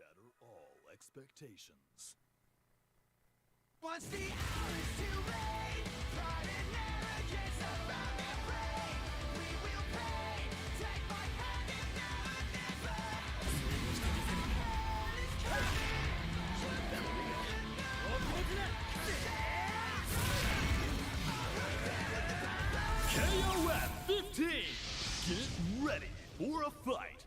shatter all expectations. Once the hour is too late, pride and arrogance around their brain. We will pay, take my hand and never, Hell is KOF 15! Get ready for a fight!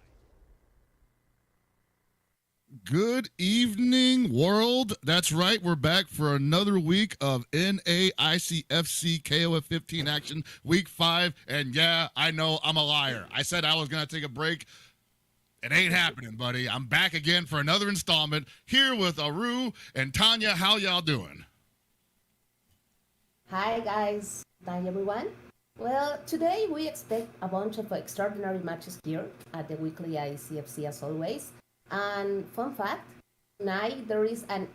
Good evening, world. That's right. We're back for another week of NA ICFC KOF 15 action, week 5. And yeah, I know I'm a liar. I said I was going to take a break. It ain't happening, buddy. I'm back again for another installment here with Aru and Tanya. How y'all doing? Hi, guys. Hi, everyone. Well, today we expect a bunch of extraordinary matches here at the weekly ICFC as always. And fun fact, tonight there is an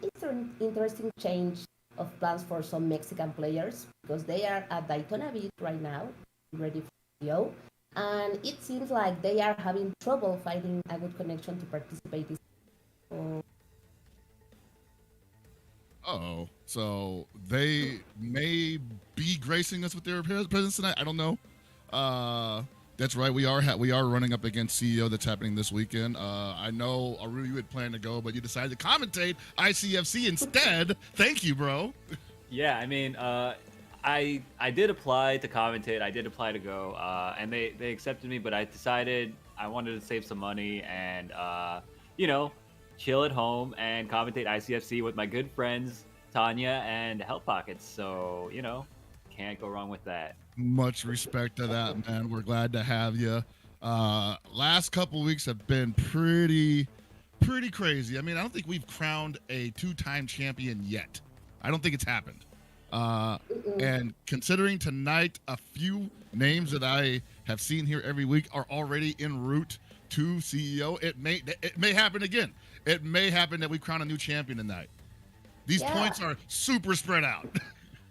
interesting change of plans for some Mexican players because they are at Daytona Beach right now, ready for CEO. And it seems like they are having trouble finding a good connection to participate. Uh-oh. So they may be gracing us with their presence tonight. I don't know. That's right. We are running up against CEO that's happening this weekend. I know, Aru, you had planned to go, but you decided to commentate ICFC instead. Thank you, bro. Yeah, I mean, I did apply to commentate. I did apply to go, and they accepted me. But I decided I wanted to save some money and chill at home and commentate ICFC with my good friends Tanya and Help Pockets. So can't go wrong with that. Much respect to that, man. We're glad to have you. Last couple weeks have been pretty crazy. I mean, I don't think we've crowned a 2-time champion yet. I don't think it's happened. And considering tonight, a few names that I have seen here every week are already en route to CEO. It may happen again. It may happen that we crown a new champion tonight. These points are super spread out.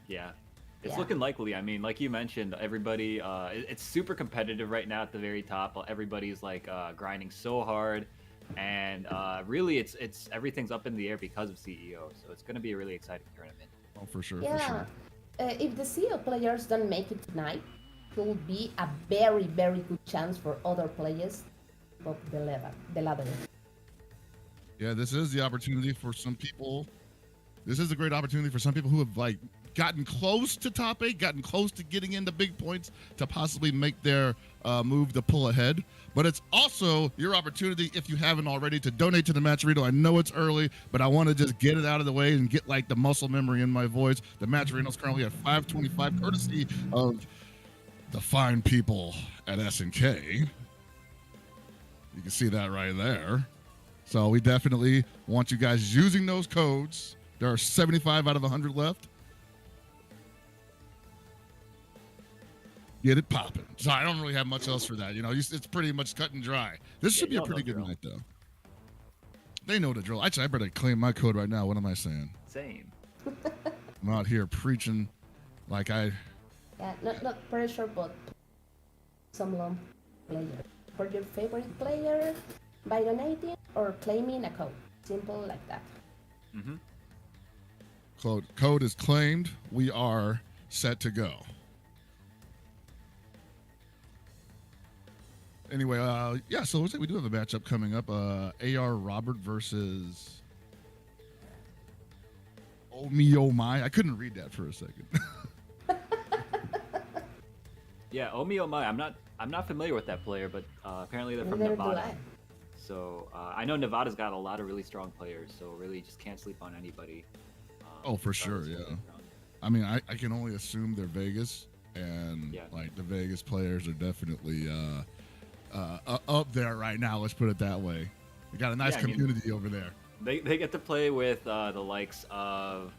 Yeah. It's looking likely. I mean, like you mentioned, everybody, it's super competitive right now at the very top. Everybody's like grinding so hard, and really, it's everything's up in the air because of CEO. So it's going to be a really exciting tournament. Oh, for sure. Yeah. For sure. If the CEO players don't make it tonight, it will be a very, very good chance for other players of the ladder. Yeah, this is the opportunity for some people. This is a great opportunity for some people who have gotten close to top 8, gotten close to getting into big points to possibly make their move to pull ahead. But it's also your opportunity, if you haven't already, to donate to the match, Rino. I know it's early, but I want to just get it out of the way and get the muscle memory in my voice. The match, Rino's currently at $5.25, courtesy of the fine people at SNK. You can see that right there. So we definitely want you guys using those codes. There are 75 out of 100 left. Get it popping. So I don't really have much else for that. It's pretty much cut and dry. This should be a pretty good night, though. They know the drill. Actually, I better claim my code right now. What am I saying? Same. I'm out here preaching like I... Yeah, not pressure, but some long player. For your favorite player, by donating or claiming a code. Simple like that. Mm-hmm. Code is claimed. We are set to go. Anyway, so looks like we do have a matchup coming up. AR Robert versus ohmeohmy. I couldn't read that for a second. Yeah, ohmeohmy. I'm not familiar with that player, but apparently they're from Nevada. So I know Nevada's got a lot of really strong players. So really, just can't sleep on anybody. Oh, for sure, yeah. I mean, I can only assume they're Vegas, and the Vegas players are definitely up there right now. Let's put it that way. We got a nice community over there. They get to play with the likes of,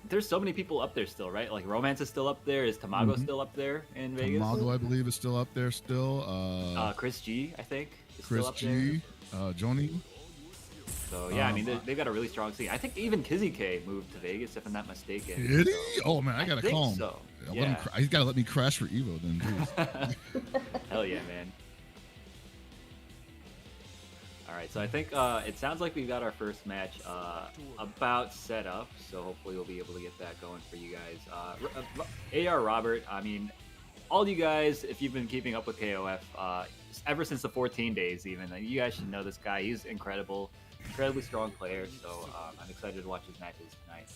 there's so many people up there still, right? Like Romance is still up there. Is Tamago still up there in Vegas? Tamago, I believe, is still up there still. Chris G, I think, is Chris still up G, there. Johnny. So yeah, they've got a really strong scene. I think even Kizzy K moved to Vegas, if I'm not mistaken. Did he? Oh man, I gotta call him. So. Yeah. He's gotta let me crash for Evo then, too. Hell yeah, man. All right, so I think it sounds like we've got our first match about set up, so hopefully we'll be able to get that going for you guys. AR Robert, I mean, all you guys, if you've been keeping up with KOF, ever since the 14 days even, you guys should know this guy. He's incredible, incredibly strong player, so I'm excited to watch his matches tonight.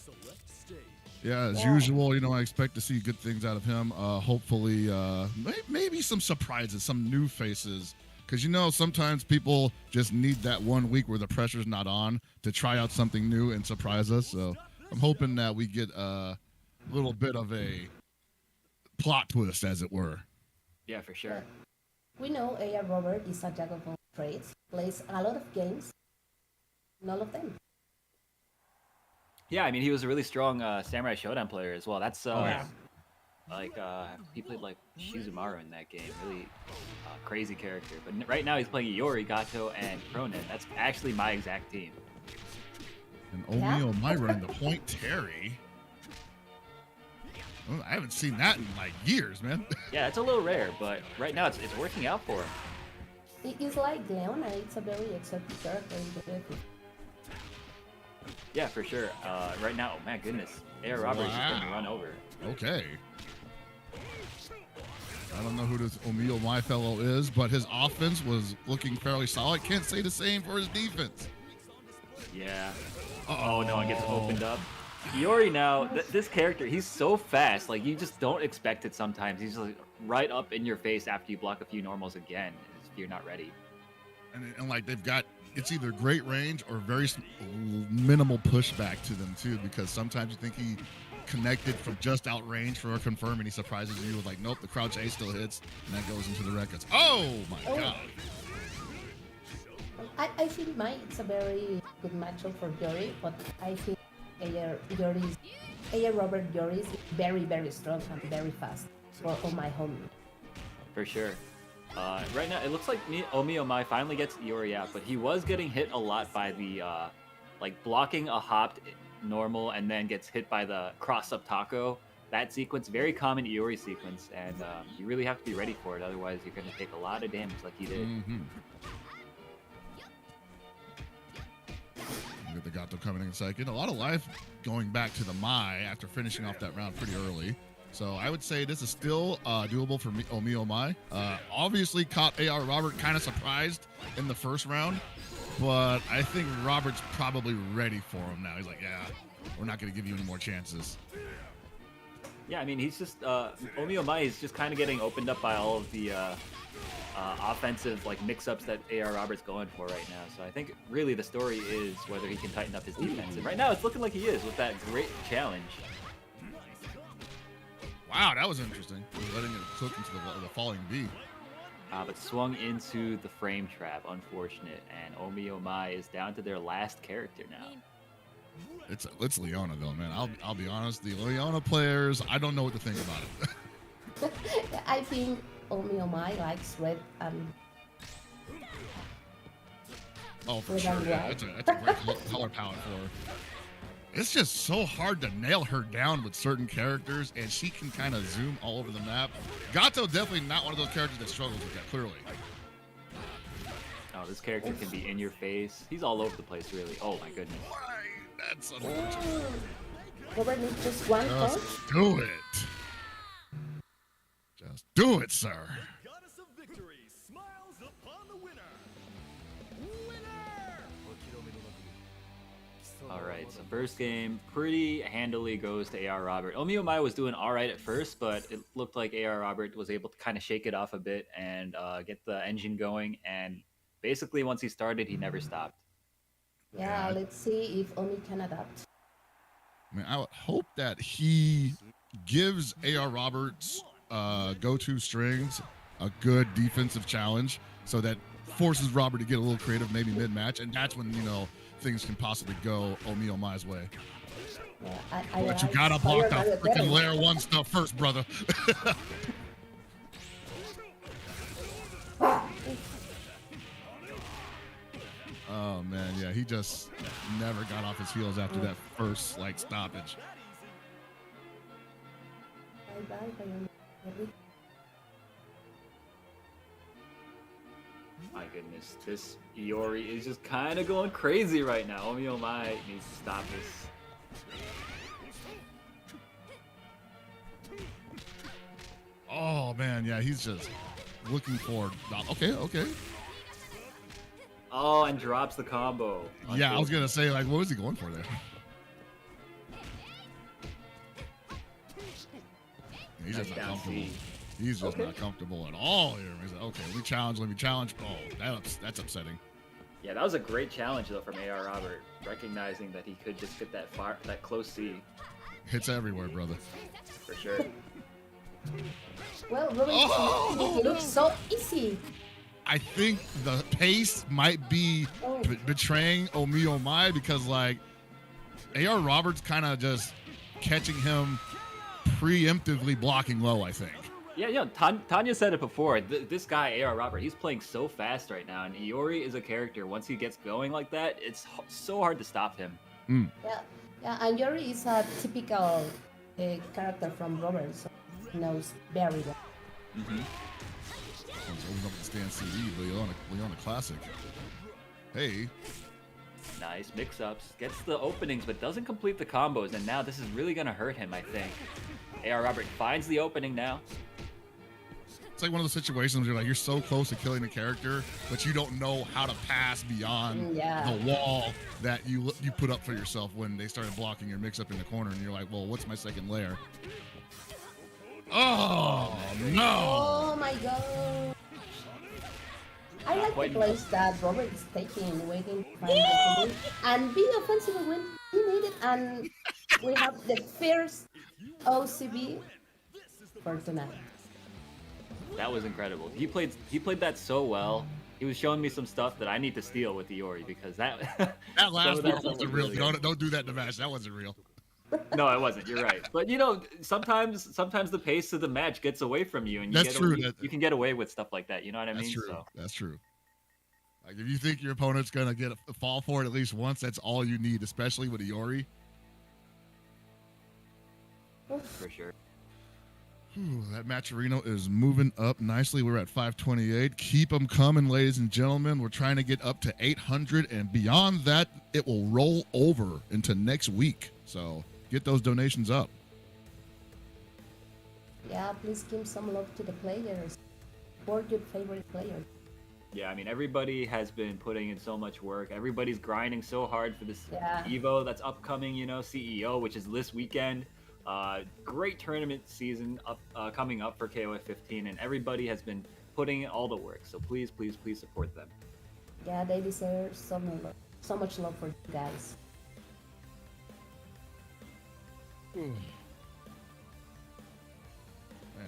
Yeah, as usual, you know, I expect to see good things out of him. Hopefully, maybe some surprises, some new faces. Because, you know, sometimes people just need that 1 week where the pressure's not on to try out something new and surprise us. So I'm hoping that we get a little bit of a plot twist, as it were. Yeah, for sure. We know AR Robert is a jack of all trades, plays a lot of games, and all of them. Yeah, I mean, he was a really strong Samurai Showdown player as well. That's like he played like Chizuru in that game. Really crazy character. But right now he's playing Iori, Gato, and Krohnen. That's actually my exact team. And ohmeohmy running the point Terry. Well, I haven't seen that in like years, man. Yeah, it's a little rare, but right now it's working out for him. It's like Leona. It's a very exotic character in the game. Yeah, for sure. Right now, oh my goodness, AR Robert is just getting run over. Okay. I don't know who this ohmeohmy fellow is, but his offense was looking fairly solid. Can't say the same for his defense. Yeah. Oh, no one gets opened up. Yuri now, this character, he's so fast. Like, you just don't expect it sometimes. He's like right up in your face after you block a few normals again if you're not ready. And like they've got, it's either great range or very minimal pushback to them too, because sometimes you think he connected from just out range for a confirm and he surprises you with like, nope, the crouch A still hits and that goes into the records. Oh my God. I think it's a very good matchup for Yuri, but I think AR Robert Yuri is very, very strong and very fast for ohmeohmy. For sure. Right now, it looks like ohmeohmy finally gets Yuri out, but he was getting hit a lot by the, like, blocking a hopped normal and then gets hit by the cross-up taco. That sequence, very common Iori sequence, and you really have to be ready for it, otherwise you're going to take a lot of damage like he did. Look at the Gato coming in second. A lot of life going back to the Mai after finishing off that round pretty early. So I would say this is still doable for ohmeohmy. Obviously caught AR Robert kind of surprised in the first round, but I think Robert's probably ready for him now. He's like, yeah, we're not going to give you any more chances. Yeah, I mean, he's just, ohmeohmy is just kind of getting opened up by all of the offensive like mix-ups that AR Robert's going for right now. So I think really the story is whether he can tighten up his defense. And right now it's looking like he is with that great challenge. Wow, that was interesting. Letting it cook into the falling B. But swung into the frame trap, unfortunate. And ohmeohmy is down to their last character now. It's Leona though, man. I'll be honest. The Leona players, I don't know what to think about it. I think ohmeohmy likes red and for sure. Yeah, that's a great color palette for her. It's just so hard to nail her down with certain characters, and she can kind of zoom all over the map. Gato definitely not one of those characters that struggles with that, clearly. Oh, this character can be in your face. He's all over the place, really. Oh my goodness. Why? That's unfortunate. Robert needs just one punch. Just do it. Just do it, sir. Goddess of victory smiles upon the winner. All right, so first game pretty handily goes to AR Robert. ohmeohmy was doing all right at first, but it looked like AR Robert was able to kind of shake it off a bit and get the engine going. And basically, once he started, he never stopped. Yeah, let's see if Omi can adapt. I mean, I would hope that he gives AR Roberts go-to strings a good defensive challenge so that forces Robert to get a little creative maybe mid-match, and that's when, you know, things can possibly go ohmeohmy's way. Yeah, but you gotta block that freaking layer 1 stuff first, brother. Oh man, yeah, he just never got off his heels after that first like stoppage. My goodness, this Iori is just kind of going crazy right now. Ohmeohmy needs to stop this. Oh man, yeah, he's just looking for. Okay. Oh, and drops the combo. Yeah, I was gonna say, like, what was he going for there? He's just not Down comfortable. C. He's just not comfortable at all here. He's like, okay, let me challenge. Oh, that's upsetting. Yeah, that was a great challenge though from AR Robert, recognizing that he could just get that close C Hits everywhere, brother. for sure. Well, Robert, it looks so easy. I think the pace might be betraying ohmeohmy because, like, AR Roberts kind of just catching him preemptively blocking low, I think. Yeah, Tanya said it before. This guy, AR Robert, he's playing so fast right now, and Iori is a character. Once he gets going like that, it's so hard to stop him. Yeah, and Yuri is a typical character from Robert, so he knows very well. Opens up the stand CD, Leona Classic. Hey. Nice mix-ups. Gets the openings, but doesn't complete the combos, and now this is really going to hurt him, I think. AR Robert finds the opening now. It's like one of those situations where you're so close to killing the character, but you don't know how to pass beyond the wall that you put up for yourself when they started blocking your mix-up in the corner, and you're like, well, what's my second layer? Oh, no! Oh my god! I like the place that Robert is taking, waiting to find the win, and being offensive when he needed, and we have the first OCB for tonight. That was incredible. He played that so well. He was showing me some stuff that I need to steal with Iori because that last one wasn't real. Don't do that in the match. That wasn't real. No, it wasn't. You're right. But sometimes the pace of the match gets away from you, and you can get away with stuff like that. You know what I mean? That's true. So. That's true. Like, if you think your opponent's gonna get a fall for it at least once, that's all you need, especially with Iori. For sure. That match Rino is moving up nicely. We're at 528. Keep them coming, ladies and gentlemen. We're trying to get up to 800, and beyond that, it will roll over into next week. So get those donations up. Yeah, please give some love to the players. Support your favorite players. Yeah, I mean, everybody has been putting in so much work. Everybody's grinding so hard for this Evo that's upcoming, CEO, which is this weekend. Great tournament season coming up for KOF 15, and everybody has been putting in all the work. So please support them. Yeah, they deserve so much love for you guys. Man,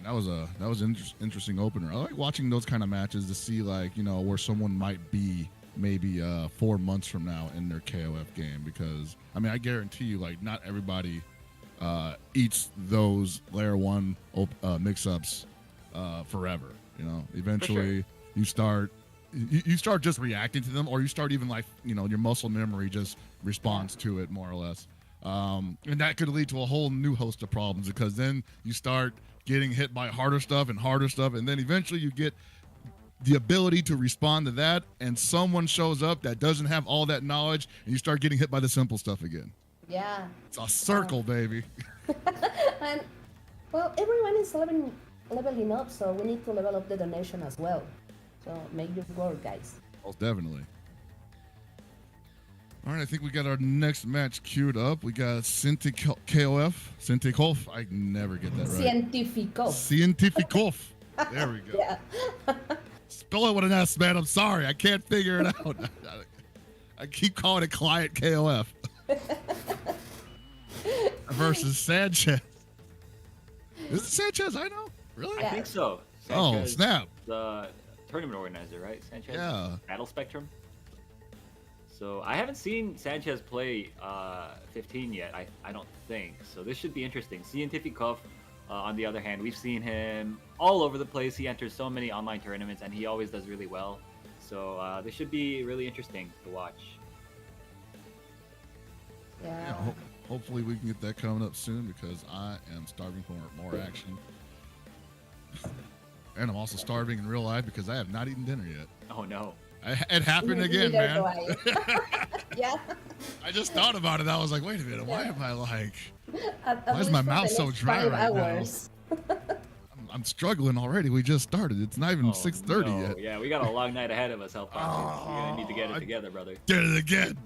that was an interesting opener. I like watching those kind of matches to see, like, where someone might be maybe 4 months from now in their KOF game, because I mean, I guarantee you, like, not everybody eats those layer 1 mix-ups forever. Eventually you start just reacting to them, or you start even, like, your muscle memory just responds to it more or less. And that could lead to a whole new host of problems, because then you start getting hit by harder stuff, and then eventually you get the ability to respond to that, and someone shows up that doesn't have all that knowledge, and you start getting hit by the simple stuff again. Yeah. It's a circle, baby. And, well, everyone is leveling up, so we need to level up the donation as well. So make your work, guys. Most definitely. All right, I think we got our next match queued up. We got CientifiKOF. I never get that right. CientifiKOF. There we go. Yeah. Spell it with an S, man. I'm sorry. I can't figure it out. I keep calling it Client KOF. Versus Sanchez. Is it Sanchez? I know. Really? I think so. Sanchez, snap. The tournament organizer, right? Sanchez? Yeah. Battle Spectrum. So I haven't seen Sanchez play 15 yet, I don't think. So this should be interesting. CientifiKOF, on the other hand, we've seen him all over the place. He enters so many online tournaments, and he always does really well. So this should be really interesting to watch. Yeah. Hopefully we can get that coming up soon, because I am starving for more action. And I'm also starving in real life because I have not eaten dinner yet. Oh no. It happened again, Neither man. do I. Yeah. I just thought about it. I was like, wait a minute. Why am I like? At Why is least my for mouth the so next dry 5 right now? hours. I'm struggling already. We just started. It's not even 6:30 no. yet. Yeah, we got a long night ahead of us, Health Conscious. You're gonna need to get it together, brother. Did it again.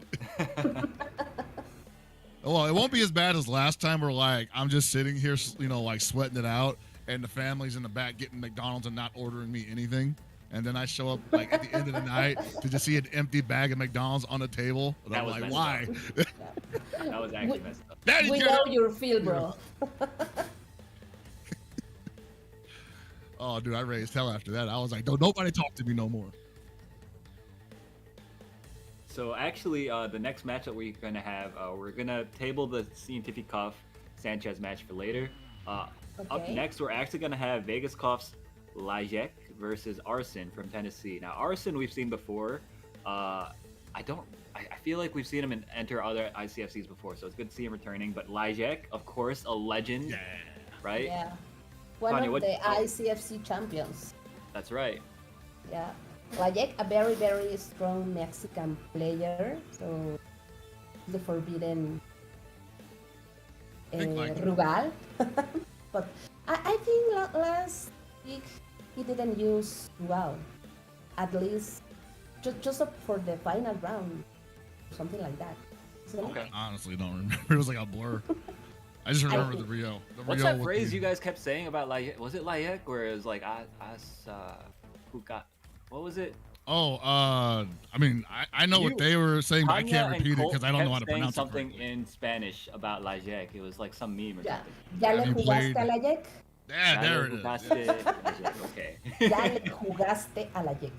Well, it won't be as bad as last time where like I'm just sitting here, like sweating it out, and the family's in the back getting McDonald's and not ordering me anything. And then I show up like at the end of the night to just see an empty bag of McDonald's on the table. And That I'm was like, messed why? That was actually messed up. Daddy, We get know up. your feel, bro. Oh, dude, I raised hell after that. I was like, don't nobody talk to me no more. So actually, the next match that we're gonna have, we're gonna table the CientifiKOF Sanchez match for later. Up Okay. next, we're actually gonna have VegasKOF's Layec versus Arson from Tennessee. Now, Arson we've seen before. I feel like we've seen him enter other ICFCs before, so it's good to see him returning. But Layec, of course, a legend, right? Yeah. One Tanya, of what- the ICFC champions. That's right. Yeah. Layec, a very, very strong Mexican player. So, the forbidden Rugal. But I think last week he didn't use Rugal. At least just for the final round. Something like that. Isn't it? Okay. Honestly, don't remember. It was like a blur. I just remember the Rio. What's that phrase you guys kept saying about Layec? Was it Layec where it was like who got? What was it? Oh, I mean, I know what they were saying, but I Tanya can't and repeat it Colt because I don't know how kept to saying pronounce something it. in Spanish about Layec. It was like some meme or Yeah. something. ¿Ya le Have you jugaste played- a Layec? Yeah, there it is. Jugaste Layec, okay. Ya le jugaste a Layec.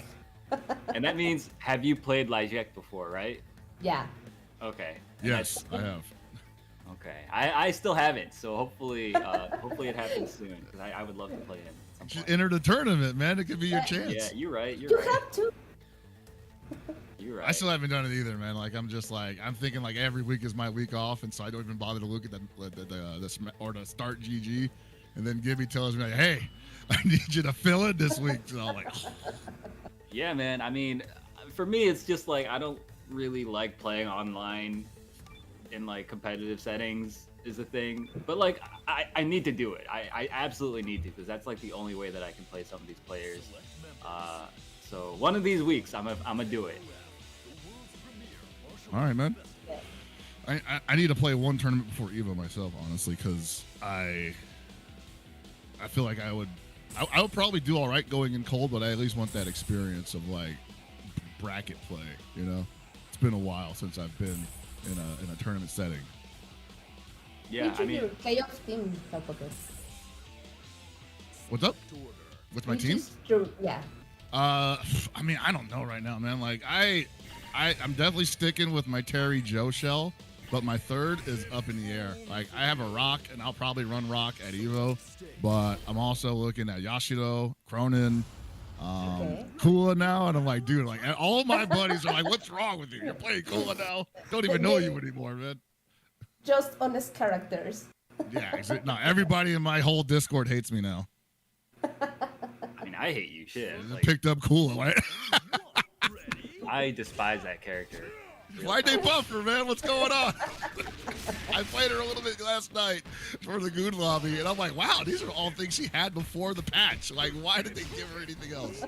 And that means, have you played Layec before, right? Yeah. Okay. And Yes, I have. Okay. I still haven't, so hopefully it happens soon because I would love to play him at some Just point. enter the tournament, man. It could be your chance. Yeah, you're right. You're You right. have to. You're right. I still haven't done it either, man. Like I'm thinking like every week is my week off, and so I don't even bother to look at the start GG, and then Gibby tells me like, hey, I need you to fill in this week. So I'm like, Yeah, man. I mean, for me, it's just like I don't really like playing online in like competitive settings is the thing. But like, I need to do it. I absolutely need to because that's like the only way that I can play some of these players. So one of these weeks, I'm gonna do it. all right, man. I need to play one tournament before Evo myself, honestly, because I feel like I would probably do all right going in cold, but I at least want that experience of like bracket play. You know, it's been a while since I've been in a tournament setting. Yeah, Which I is mean, your playoff team, Lokof? What's up with my Which team? is true, yeah. I mean, I don't know right now, man. Like I'm definitely sticking with my Terry Joe shell, but my third is up in the air. Like I have a rock, and I'll probably run rock at Evo, but I'm also looking at Yashiro, Krohnen, Kula now, and I'm like, dude, like all my buddies are like, what's wrong with you? You're playing Kula now? Don't even know you anymore, man. Just honest characters. Yeah, no, everybody in my whole Discord hates me now. I mean, I hate you, shit. I Like, picked up Kula, right? I despise that character. Why'd they buff her, man? What's going on? I played her a little bit last night for the Goon Lobby, and I'm like, wow, these are all things she had before the patch. Like, why did they give her anything else?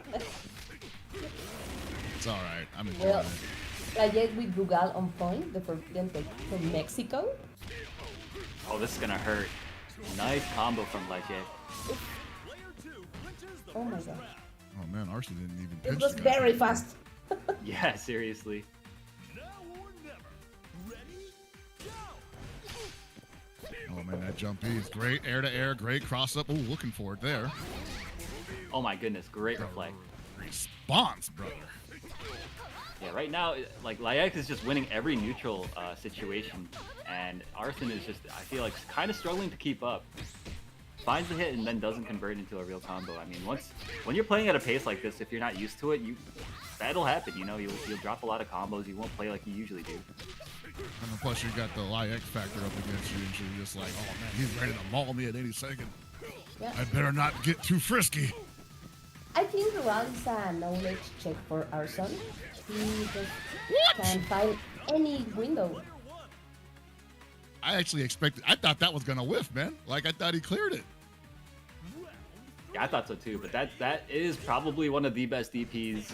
It's all right. I'm enjoying Well, it. Layec with Rugal on point, the forbidden take from Mexico. Oh, this is gonna hurt. Nice combo from Layec. Oh my god. Oh man, Arson didn't even It pinch was the guy. very fast. Yeah, seriously. Now or never. Ready? Go! Oh man, that jump B is great. Air to air, great cross up. Oh, looking for it there. Oh my goodness, great reflect. Response, brother. Yeah, right now, like Layec is just winning every neutral situation, and Arson is just, I feel like, kind of struggling to keep up. Finds the hit and then doesn't convert into a real combo. I mean, when you're playing at a pace like this, if you're not used to it, that'll happen. You know, you'll drop a lot of combos. You won't play like you usually do. And plus, you got the Layec factor up against you, and you're just like, oh man, he's ready to maul me at any second. Yeah. I better not get too frisky. I think Rugal is a knowledge check for Arson. He just can find any window. I actually expected. I thought that was gonna whiff, man. Like I thought he cleared it. Yeah, I thought so too, but that is probably one of the best DPs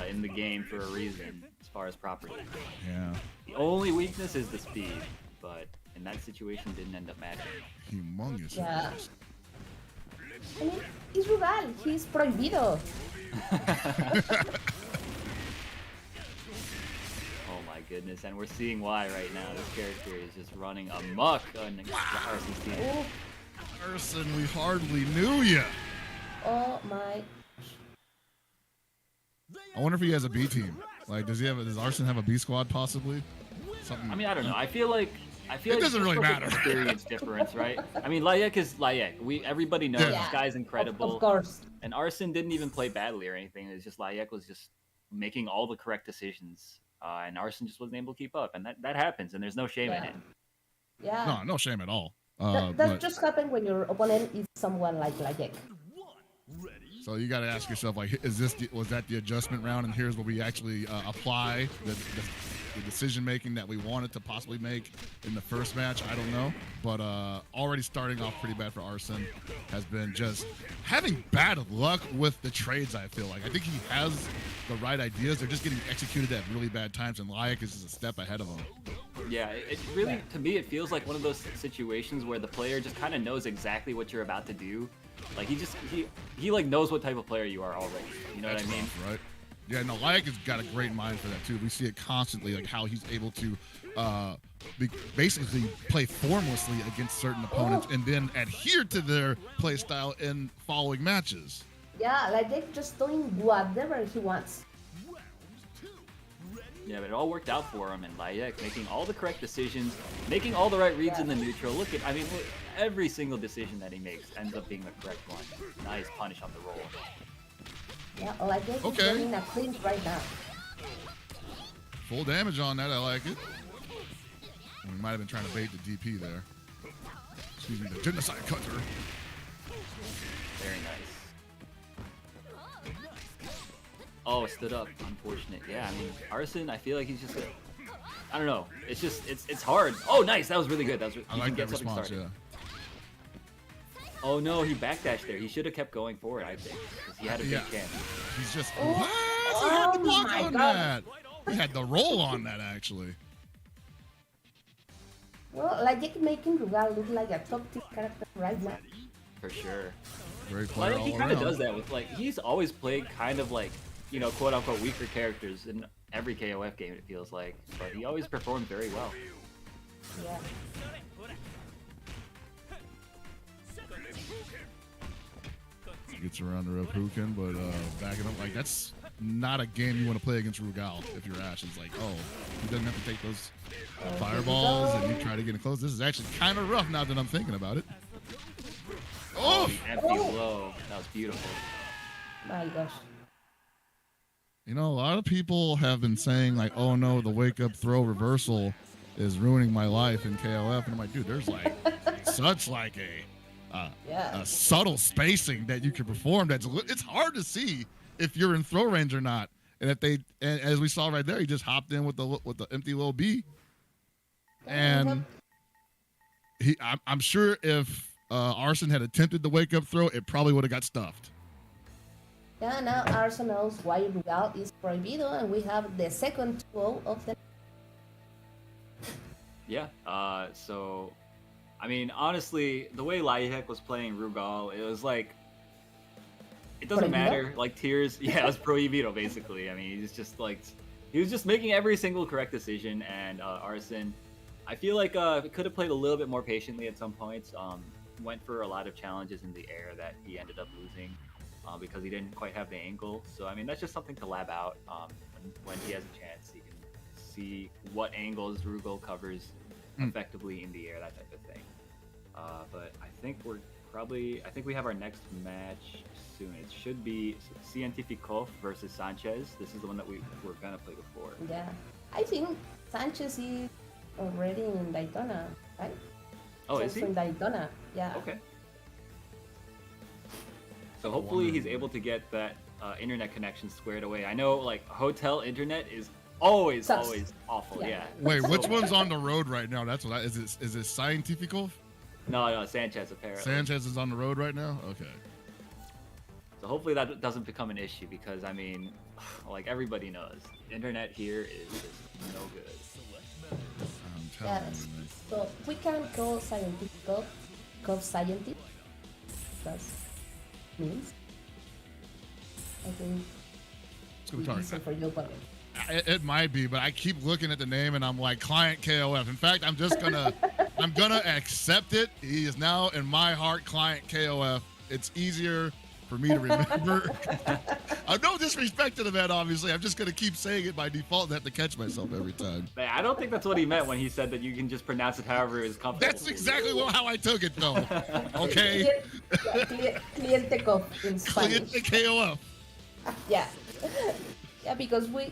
in the game for a reason, as far as property. Yeah. The only weakness is the speed, but in that situation didn't end up mattering. Humongous. Yeah. I mean, it's Rugal. He's prohibido. Oh my goodness, and we're seeing why right now. This character is just running amok on the RC's team. Oh, Arson, we hardly knew you. oh my. I wonder if he has a B team. Like, does Arson have a B squad possibly? Something. I mean, I don't know. I feel like It doesn't really there's matter. Experience difference, right? I mean, Layec is Layec. Everybody knows Yeah. this guy's incredible. Of course. And Arson didn't even play badly or anything. It's just Layec was just making all the correct decisions, and Arson just wasn't able to keep up. And that happens, and there's no shame in Yeah. it. Yeah. No shame at all. That But- just happened when your opponent is someone like Layec. So you got to ask yourself, like, was that the adjustment round? And here's where we actually apply the decision making that we wanted to possibly make in the first match. I don't know, but already starting off pretty bad for Arson has been just having bad luck with the trades. I feel like I think he has the right ideas. They're just getting executed at really bad times, and Layec is just a step ahead of him. Yeah, it really, to me, it feels like one of those situations where the player just kind of knows exactly what you're about to do. Like he like knows what type of player you are already. You know That's what I mean? rough, right? Yeah, no, Layec has got a great mind for that too. We see it constantly, like how he's able to basically play formlessly against certain opponents and then adhere to their play style in following matches. Yeah, Layec just doing whatever he wants. Yeah, but it all worked out for him, and Layec making all the correct decisions, making all the right reads in the neutral. Look, every single decision that he makes ends up being the correct one. Nice punish on the roll. Yeah, Layec Okay. is doing a clinch right now. Full damage on that, I like it. We might have been trying to bait the DP there. Excuse me, the genocide cutter. Very nice. Oh, stood up. Unfortunate. Yeah, I mean, Arson, I feel like he's just I don't know. It's just, it's hard. Oh, nice. That was really good. That was. I He like can get that something response, started. yeah. Oh no, he backdashed there. He should have kept going forward, I think, because he had a big Yeah. chance. He's just, Oh. what? He had the Oh block my on God. that. He had the roll on that, actually. Well, Layec making Rugal look like a top tier character right now. For sure. Great player Like, he all kind of around. does that with, like, he's always played kind of like, you know, quote unquote weaker characters in every KOF game, it feels like. But he always performed very well. Yeah. Gets around the Rapukin, but backing up, like, that's not a game you want to play against Rugal if you're Ash. It's like, oh, he doesn't have to take those fireballs and you try to get it close. This is actually kind of rough now that I'm thinking about it. Oh! The empty blow. That was beautiful. My gosh. You know, a lot of people have been saying, like, oh no, the wake up throw reversal is ruining my life in KOF. And I'm like, dude, there's like such like a subtle spacing that you can perform. It's hard to see if you're in throw range or not. And as we saw right there, he just hopped in with the empty little B. And I'm sure if Arson had attempted the wake up throw, it probably would have got stuffed. Yeah, now Arson knows why Rugal is prohibido, and we have the second 2-0 of the. Yeah. So, I mean, honestly, the way Layec was playing Rugal, it was like, it doesn't Prohibido? matter. Like Tears, yeah, it was Prohibido basically. I mean, he was just making every single correct decision, and Arson, I feel like he could have played a little bit more patiently at some points. Went for a lot of challenges in the air that he ended up losing because he didn't quite have the angle. So I mean, that's just something to lab out. When he has a chance, he can see what angles Rugal covers effectively in the air, that type of thing. But I think I think we have our next match soon. It should be CientifiKOF versus Sanchez. This is the one that we were gonna play before. Yeah, I think Sanchez is already in Daytona, right? Oh, is Also he? in Daytona, yeah. Okay. So hopefully he's able to get that internet connection squared away. I know like hotel internet is always Sucks. awful. Yeah. Yeah. Wait, which one's on the road right now? That's what is it CientifiKOF? No, Sanchez apparently. Sanchez is on the road right now? Okay. So hopefully that doesn't become an issue because I mean, like everybody knows, internet here is just no good. I'm telling Yes. you, man. So we can call CientifiKOF scientist. That's means. I think It's gonna be easy hard. for your opponent. It might be, but I keep looking at the name and I'm like client KOF. In fact, I'm gonna accept it. He is now in my heart client KOF. It's easier for me to remember. No disrespect to the man, obviously. I'm just gonna keep saying it by default and have to catch myself every time. Man, I don't think that's what he meant when he said that you can just pronounce it however is comfortable. That's exactly how I took it, though. Okay, CientifiKOF in Spanish. KOF. Yeah. Yeah, because we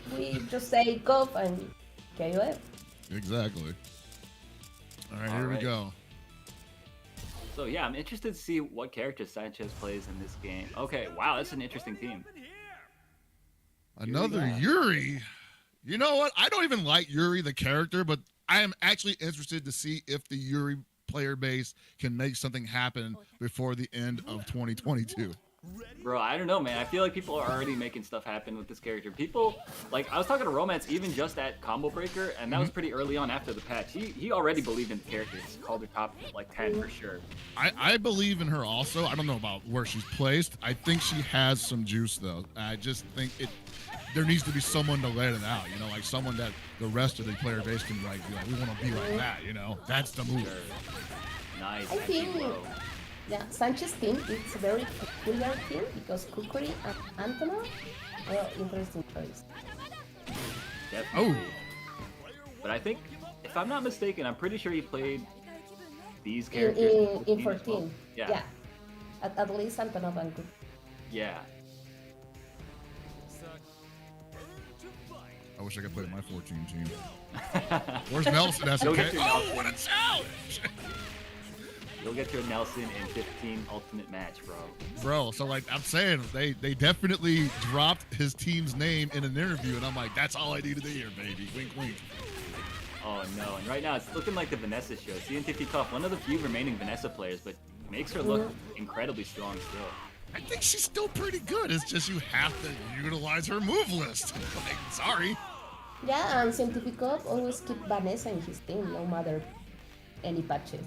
just say KOF and KOF. Exactly. All right, here we Alright. go. So yeah, I'm interested to see what character Sanchez plays in this game. Okay, wow, that's an interesting team. Another Yeah. Yuri. You know what? I don't even like Yuri the character, but I am actually interested to see if the Yuri player base can make something happen before the end of 2022. Bro, I don't know, man. I feel like people are already making stuff happen with this character. People, like, I was talking to Romance even just at Combo Breaker, and that was pretty early on after the patch. He already believed in the character. He's called her top, like, 10 for sure. I believe in her also. I don't know about where she's placed. I think she has some juice, though. I just think there needs to be someone to let it out, you know, like someone that the rest of the player base can, like, be like, we want to be like that, you know? That's the move. Nice. I think, bro. yeah, Sanchez team is a very peculiar team because Kukri and Antonov are interesting choice. Definitely. But I think, if I'm not mistaken, I'm pretty sure he played these characters In 14 as 14. well. Yeah. At least Antonov and Kukri. Yeah. I wish I could play my 14 team. Where's Nelson? Go get your Oh, Nelson. what a challenge! You'll get your Nelson in 15 ultimate match, bro. Bro, so like I'm saying, they definitely dropped his team's name in an interview, and I'm like, that's all I needed to hear, baby. Wink, wink. Oh no, and right now it's looking like the Vanessa show. CientifiKOF, one of the few remaining Vanessa players, but makes her look incredibly strong still. I think she's still pretty good. It's just you have to utilize her move list. Like, sorry. Yeah, and CientifiKOF always keep Vanessa in his team, no matter any patches.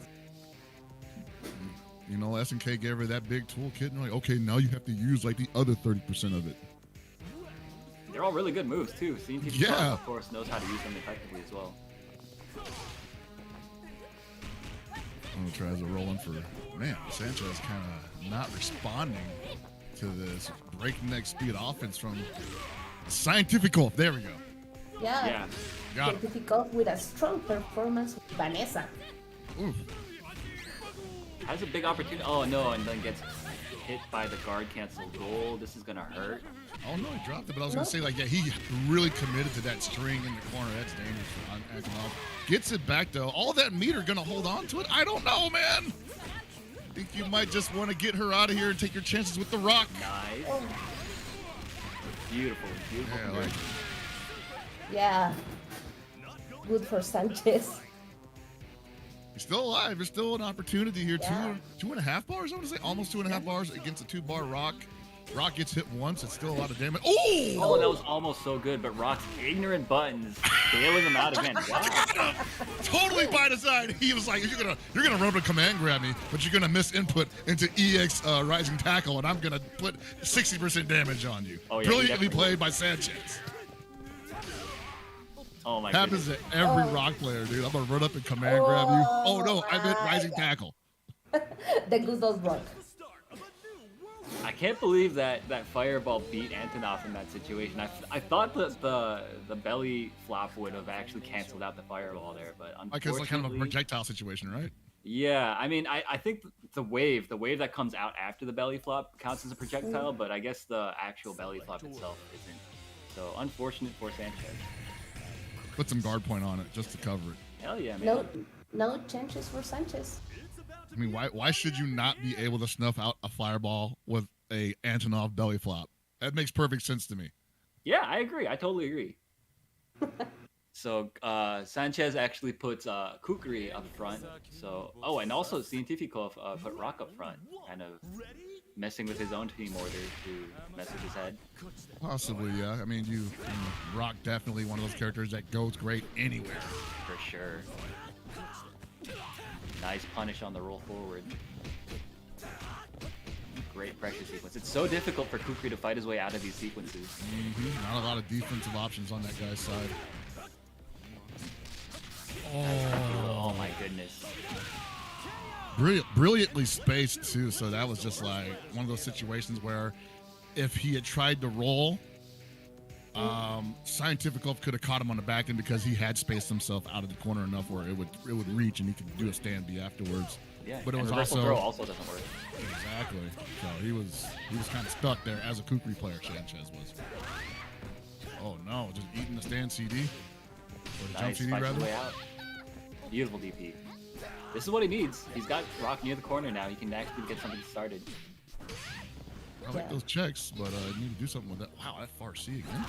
You know, SNK gave her that big toolkit, and like, okay, now you have to use like the other 30% of it. They're all really good moves too. CientifiKOF, Yeah. of course, knows how to use them effectively as well. I'm gonna try as a rolling for man. Sanchez kind of not responding to this breakneck speed offense from CientifiKOF. There we go. Yeah, Yeah. Got it. CientifiKOF with a strong performance with Vanessa. Oof. Has a big opportunity. Oh no, and then gets hit by the guard cancel goal. This is gonna hurt. Oh no, he dropped it. But I was gonna say, like, yeah, he really committed to that string in the corner. That's dangerous for Antonov. Gets it back though. All that meter gonna hold on to it? I don't know, man. Think you might just want to get her out of here and take your chances with the rock. Nice. Oh, Beautiful, beautiful. Yeah, conversion. like, yeah. Good for Sanchez. he's still alive. There's still an opportunity here. Yeah. Two and a half bars, I want to say. Almost 2.5 bars against a 2-bar rock. Rock gets hit once. It's still a lot of damage. Oh! Oh, that was almost so good, but Rock's ignorant buttons bailing him out again. Wow. Totally by design. He was like, you're gonna run up a command grab me, but you're gonna miss input into EX rising tackle, and I'm gonna put 60% damage on you. Oh, yeah, he Brilliantly definitely- played by Sanchez. Oh my Happens goodness. to every rock player, dude. I'm gonna run up and command grab you. Oh no, I meant rising tackle. The good old rock. I can't believe that fireball beat Antonov in that situation. I thought that the belly flop would have actually canceled out the fireball there, but Like it's like kind of a unfortunately, projectile situation, right? yeah. I mean, I think the wave that comes out after the belly flop counts as a projectile, but I guess the actual belly flop itself isn't. So unfortunate for Sanchez. Put some guard point on it just to cover it. Hell yeah, man. No chances for Sanchez. I mean, why should you not be able to snuff out a fireball with a Antonov belly flop. That makes perfect sense to me. Yeah, I agree. I totally agree. So Sanchez actually puts Kukri up front. So and also CientifiKOF put Rock up front, kind of messing with his own team order to mess with his head. Possibly, yeah. I mean, Rock definitely one of those characters that goes great anywhere. For sure. Nice punish on the roll forward. Great pressure sequence. It's so difficult for Kukri to fight his way out of these sequences. Not a lot of defensive options on that guy's side. Oh my goodness. Brilliantly spaced too, so that was just like one of those situations where if he had tried to roll, CientifiKOF could have caught him on the back end because he had spaced himself out of the corner enough where it would reach and he could do a stand B afterwards. Yeah, but it and was reversal also throw also doesn't work. Exactly. So he was kind of stuck there as a Kukri player. Sanchez was. Oh no, just eating the stand CD or the jump Nice, CD fights his rather. way out. Beautiful DP. This is what he needs. He's got Rock near the corner now. He can actually get something started. I like those checks, but I need to do something with that. Wow, that far C again.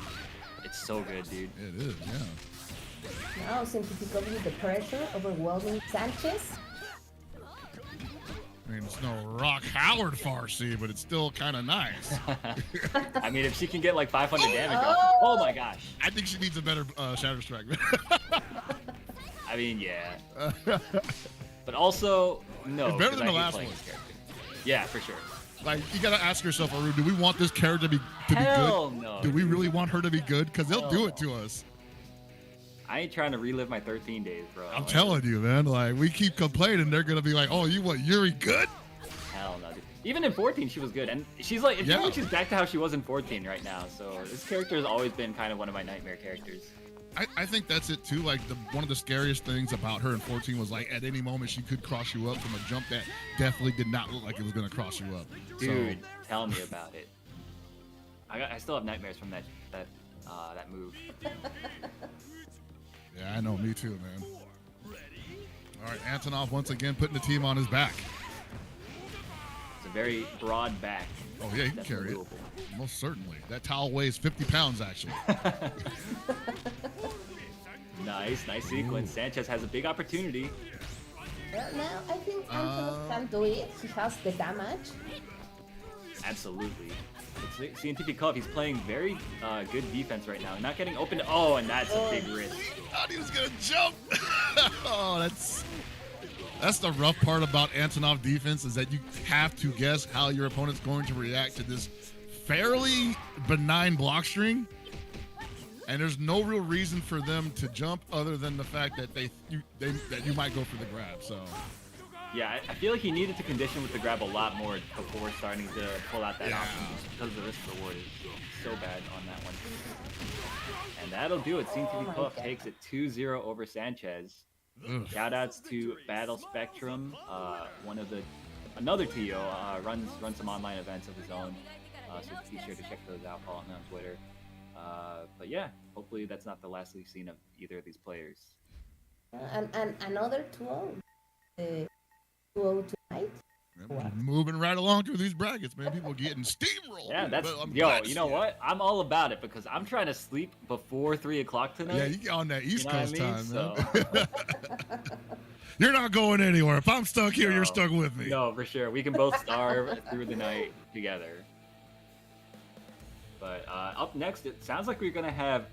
It's so good, dude. It is, yeah. Now CientifiKOF with the pressure overwhelming Sanchez. I mean, it's no Rock Howard far C, but it's still kind of nice. I mean, if she can get like 500 damage off, oh my gosh. I think she needs a better Shatter Strike. I mean, yeah. But also, no. It's better 'cause than I the hate last playing one. this character. Yeah, for sure. Like, you gotta ask yourself, Aru, do we want this character to be Hell good? no. Do we really want her to be good? Because they'll do Hell it to us. I ain't trying to relive my 13 days, bro. I'm telling you, man. Like, we keep complaining, they're gonna be like, "Oh, you want Yuri good?" Hell no, dude. Even in 14, she was good, and she's like, it feels Yeah. like she's back to how she was in 14 right now. So this character has always been kind of one of my nightmare characters. I think that's it too. Like one of the scariest things about her in 14 was like at any moment she could cross you up from a jump that definitely did not look like it was gonna cross you up. Dude, tell me about it. I still have nightmares from that move. Yeah, I know, me too, man. All right, Antonov once again putting the team on his back. It's a very broad back. Oh yeah, he can That's carry it. doable. Most certainly. That towel weighs 50 pounds actually. Nice sequence. Sanchez has a big opportunity. Well, now I think Antonov can do it. He has the damage. Absolutely. It's CientifiKOF, he's playing very good defense right now. Not getting open. Oh, and that's a big risk. Thought he was gonna jump. Oh, that's the rough part about Antonov defense is that you have to guess how your opponent's going to react to this fairly benign block string, and there's no real reason for them to jump other than the fact that that you might go for the grab. So Yeah, I feel like he needed to condition with the grab a lot more before starting to pull out that option, just because the risk reward is so bad on that one. And that'll do it. CientifiKOF takes it 2-0 over Sanchez. Shoutouts to Battle Spectrum, another TO runs some online events of his own, so be sure to check those out. Follow him on Twitter. But yeah, hopefully that's not the last we've seen of either of these players. And another 2-0. 2-0 tonight. moving right along through these brackets, man. People getting steamrolled. Yeah, that's But I'm yo. glad to You know see it. what? I'm all about it because I'm trying to sleep before 3 o'clock tonight. Yeah, you get on that East You know Coast what I mean? time, man. You're not going anywhere. If I'm stuck here, No. you're stuck with me. No, for sure. We can both starve through the night together. But up next, it sounds like we're going to have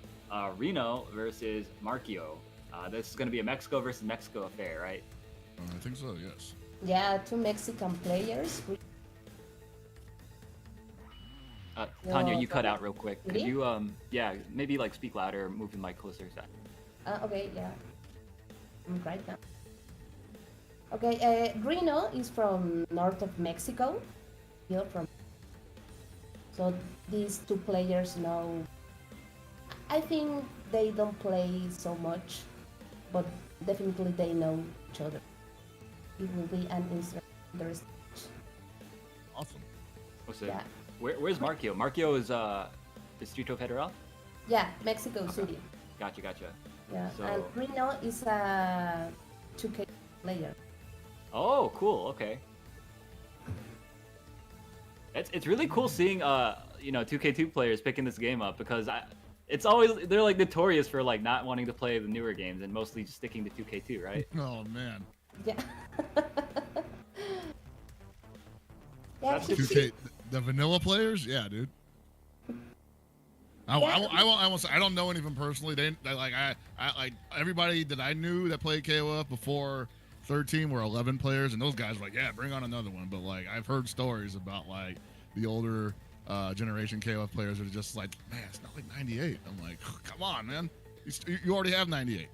Rino versus Markyo. This is going to be a Mexico versus Mexico affair, right? I think so, yes. Yeah, 2 Mexican players. Tanya, you cut out real quick. Could Really? you, yeah, maybe like speak louder, move the mic closer. Okay, yeah. I'm right now. Okay, Rino is from north of Mexico. You're from. So these 2 players know. I think they don't play so much, but definitely they know each other. It will be an interesting. Awesome. What's it? Yeah. Where's Markyo? Markyo is Distrito Federal? Yeah, Mexico City. Gotcha. Yeah, So- and Rino is a 2K player. Oh, cool. Okay. It's really cool seeing 2K2 players picking this game up because it's always they're like notorious for like not wanting to play the newer games and mostly just sticking to 2K2, right? Oh man. Yeah. Yeah, That's he- 2K, the vanilla players, yeah, dude. I won't say I don't know any of them personally. They like I like everybody that I knew that played KOF before 13 were 11 players, and those guys were like, yeah, bring on another one. But like I've heard stories about like the older generation KOF players that are just like, man, it's not like 98. I'm like, come on, man, you already have 98.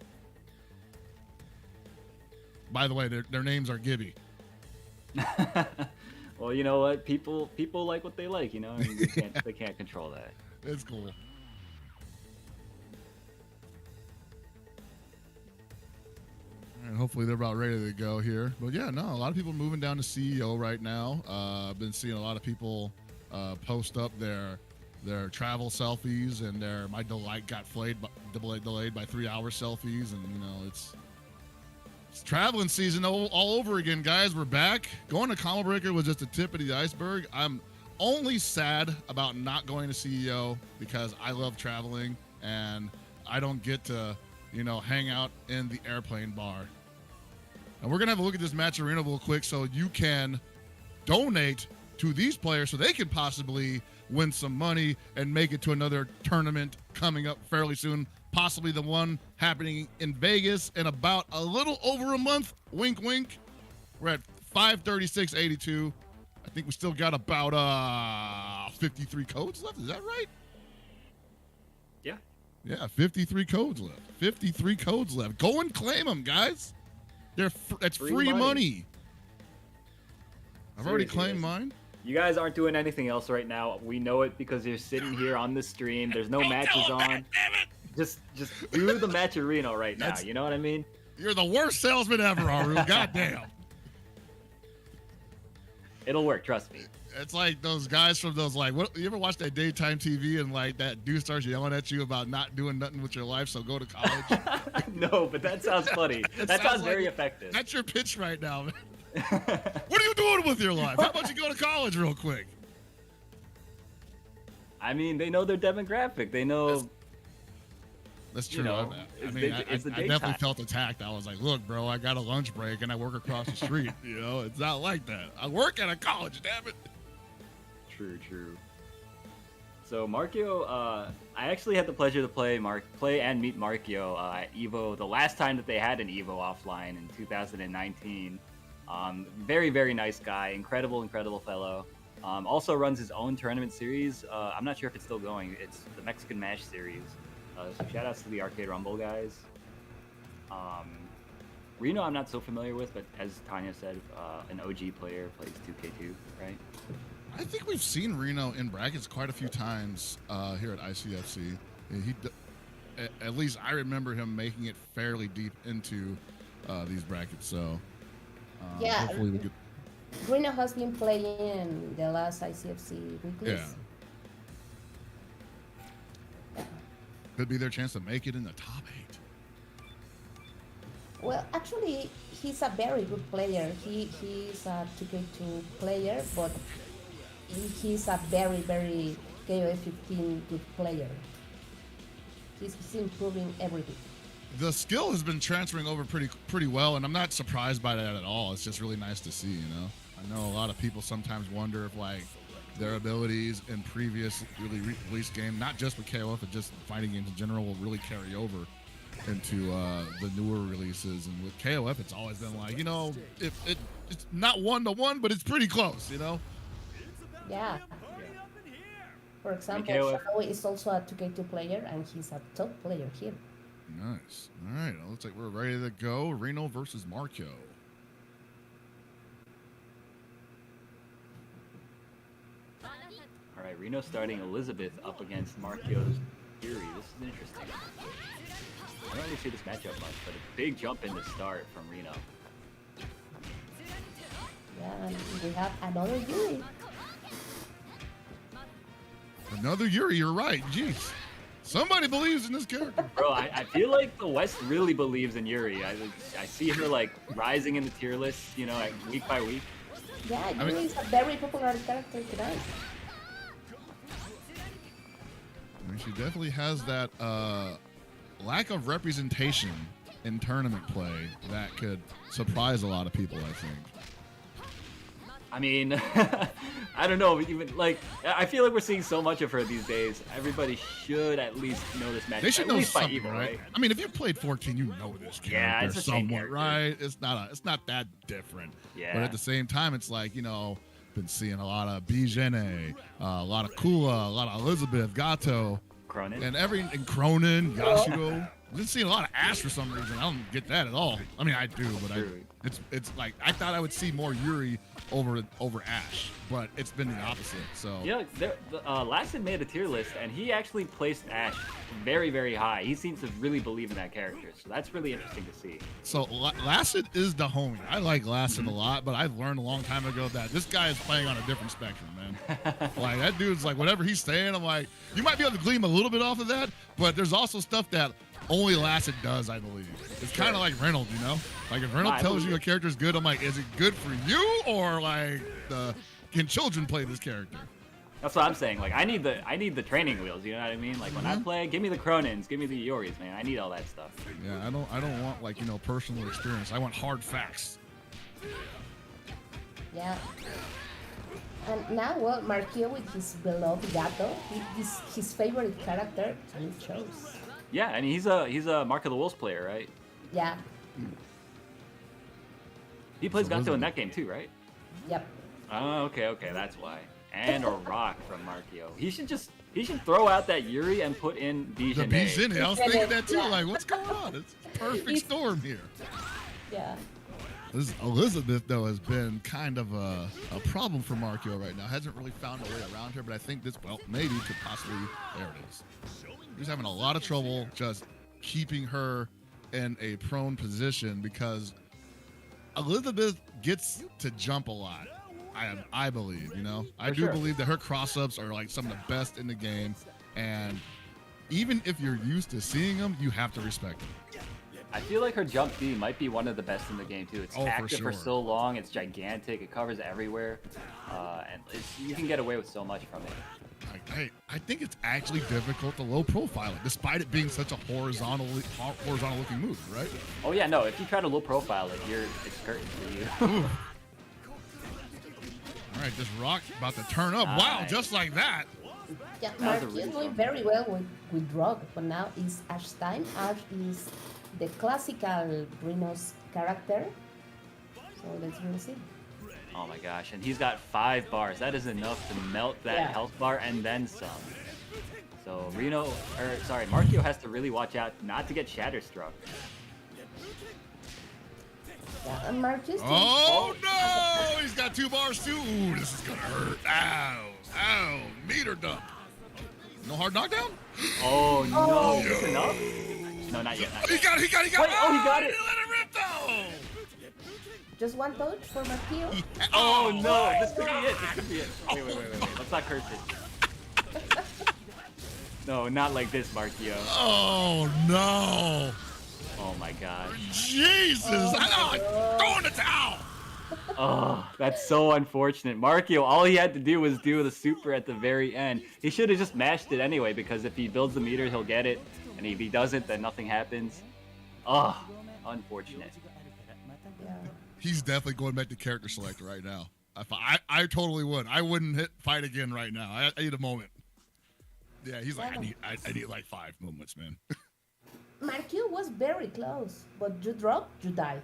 By the way, their names are Gibby. Well, you know what? People like what they like, you know. I mean, they can't control that. It's cool. And hopefully they're about ready to go here. But yeah, no, a lot of people moving down to CEO right now. I've been seeing a lot of people post up their travel selfies and their my delight got delayed by 3 hour selfies, and you know it's traveling season all over again, guys. We're back. Going to Combo Breaker was just the tip of the iceberg. I'm only sad about not going to CEO because I love traveling and I don't get to, hang out in the airplane bar. And we're going to have a look at this match arena real quick so you can donate to these players so they can possibly win some money and make it to another tournament coming up fairly soon. Possibly the one happening in Vegas in about a little over a month. Wink, wink. We're at 536.82. I think we still got about 53 codes left. Is that right? Yeah. Yeah, 53 codes left. 53 codes left. Go and claim them, guys. That's free money. I've already claimed mine. You guys aren't doing anything else right now. We know it because you're sitting here on the stream. There's no matches on. Just do the match at Reno right now. You know what I mean? You're the worst salesman ever, Haru. Goddamn. It'll work, trust me. It's like those guys from those you ever watch that daytime TV and like that dude starts yelling at you about not doing nothing with your life, so go to college. No, but that sounds funny. That sounds very effective. That's your pitch right now, man. What are you doing with your life? How about you go to college real quick? I mean, they know their demographic. They know. That's true. I definitely felt attacked. I was like, look, bro, I got a lunch break and I work across the street. It's not like that. I work at a college, damn it. True. So Markyo, I actually had the pleasure to play and meet Markyo at Evo the last time that they had an Evo offline in 2019. Very, very nice guy. Incredible fellow. Also runs his own tournament series. I'm not sure if it's still going. It's the Mexican Mash series. So shout outs to the Arcade Rumble guys. Rino I'm not so familiar with, but as Tanya said, an OG player, plays 2K2, right? I think we've seen Reno in brackets quite a few times here at ICFC. At least I remember him making it fairly deep into these brackets. So yeah, hopefully we get... Rino has been playing in the last ICFC weeklies. Yeah. Could be their chance to make it in the top 8. Well, actually, he's a very good player. He's a 2K2 player, but he's a very, very KOF 15 good player. He's improving everything. The skill has been transferring over pretty well, and I'm not surprised by that at all. It's just really nice to see, I know a lot of people sometimes wonder if their abilities in previous released game, not just with KOF, but just fighting games in general, will really carry over into the newer releases. And with KOF, it's always been it's not 1-to-1, but it's pretty close, Yeah. For example, Shadow is also a 2K2 player, and he's a top player here. Nice. All right, looks like we're ready to go. Reno versus Markyo. All right, Reno starting Elisabeth up against Markyo's Yuri. This is interesting. I don't really see this matchup much, but a big jump in the start from Reno. Yeah, and we have another Yuri. Another Yuri, you're right. Jeez. Somebody believes in this character. Bro, I feel like the West really believes in Yuri. I see her rising in the tier list, week by week. Yeah, I mean- Yuri is a very popular character tonight. I mean, she definitely has that lack of representation in tournament play that could surprise a lot of people, I think. I mean, I don't know. Even like, I feel like we're seeing so much of her these days. Everybody should at least know this match. They should at know least by something, evil, right? I mean, if you played 14, you know this character Yeah, it's the same somewhat, character. right? It's not that different. Yeah. But at the same time, it's like, been seeing a lot of Jenet, a lot of Kula, a lot of Elisabeth, Gato, Krohnen. and Krohnen, Yashiro. I've been seeing a lot of Ash for some reason. I don't get that at all. I mean, I do, but it's like I thought I would see more Yuri over Ash, but it's been the opposite. So Yeah, Laxton made a tier list, and he actually placed Ash very, very high. He seems to really believe in that character, so that's really interesting to see. So Lassett is the homie. I like Lassett a lot, but I've learned a long time ago that this guy is playing on a different spectrum, man. Like that dude's like whatever he's saying, I'm like, you might be able to glean a little bit off of that, but there's also stuff that only Lassett does, I believe. It's kind of like Reynolds, Like if Reynolds tells you a character's good, I'm like, is it good for you or like can children play this character? That's what I'm saying. Like, I need the training wheels. You know what I mean? Like when I play, give me the Krohnens, give me the Ioris, man. I need all that stuff. Yeah, I don't want like personal experience. I want hard facts. Yeah. And now, well, Markyo with his beloved Gato, his favorite character, and it shows. Yeah, and he's a Mark of the Wolves player, right? Yeah. He plays So Gato in Elizabeth. that game too, right? Yep. Oh, okay, that's why. And a rock from Markyo. He should throw out that Yuri and put in The Jenet. Jenet, I was thinking that too. Yeah. Like, what's going on? It's a perfect storm here. Yeah. This Elisabeth, though, has been kind of a problem for Markyo right now. Hasn't really found a way around her, but I think this, maybe could possibly, there it is. He's having a lot of trouble just keeping her in a prone position because Elisabeth gets to jump a lot. I believe, I do sure. believe that her cross-ups are like some of the best in the game, and even if you're used to seeing them, you have to respect them. I feel like her jump D might be one of the best in the game too. It's Oh, for active for sure. so long. It's gigantic. It covers everywhere, and you can get away with so much from it. I think it's actually difficult to low profile it, despite it being such a horizontal looking move, right? Oh yeah, no. If you try to low profile it, it's curtains for you. All right, this rock about to turn up. Wow, Nice. just like that. Yeah, That was a Mark really is doing fun very well with Rog, but now it's Ash time. Ash is the classical Rino's character. So let's really see. Oh my gosh, and he's got 5 bars. That is enough to melt that Yeah. health bar and then some. So Markyo has to really watch out not to get shatter struck. Yeah, and Mark is doing Oh no! He's got 2 bars too. Ooh, this is gonna hurt. Ow! Meter dump. No hard knockdown? Oh no, is this enough? No, not yet. Not He yet. got it! Wait, oh, he got it. Let it rip though. just one touch for Markyo. Oh no, this could be it. This could be it. Wait. Let's not curse it. No, not like this, Markyo. Oh no! Oh my gosh. Jesus! I'm throwing the towel. Oh, that's so unfortunate. Markyo, all he had to do was do the super at the very end. He should have just mashed it anyway, because if he builds the meter, he'll get it. And if he doesn't, then nothing happens. Oh, unfortunate. Yeah. He's definitely going back to character select right now. I totally would. I wouldn't hit fight again right now. I need a moment. Yeah, he's like, I need like 5 moments, man. Markyo was very close, but you drop, you die.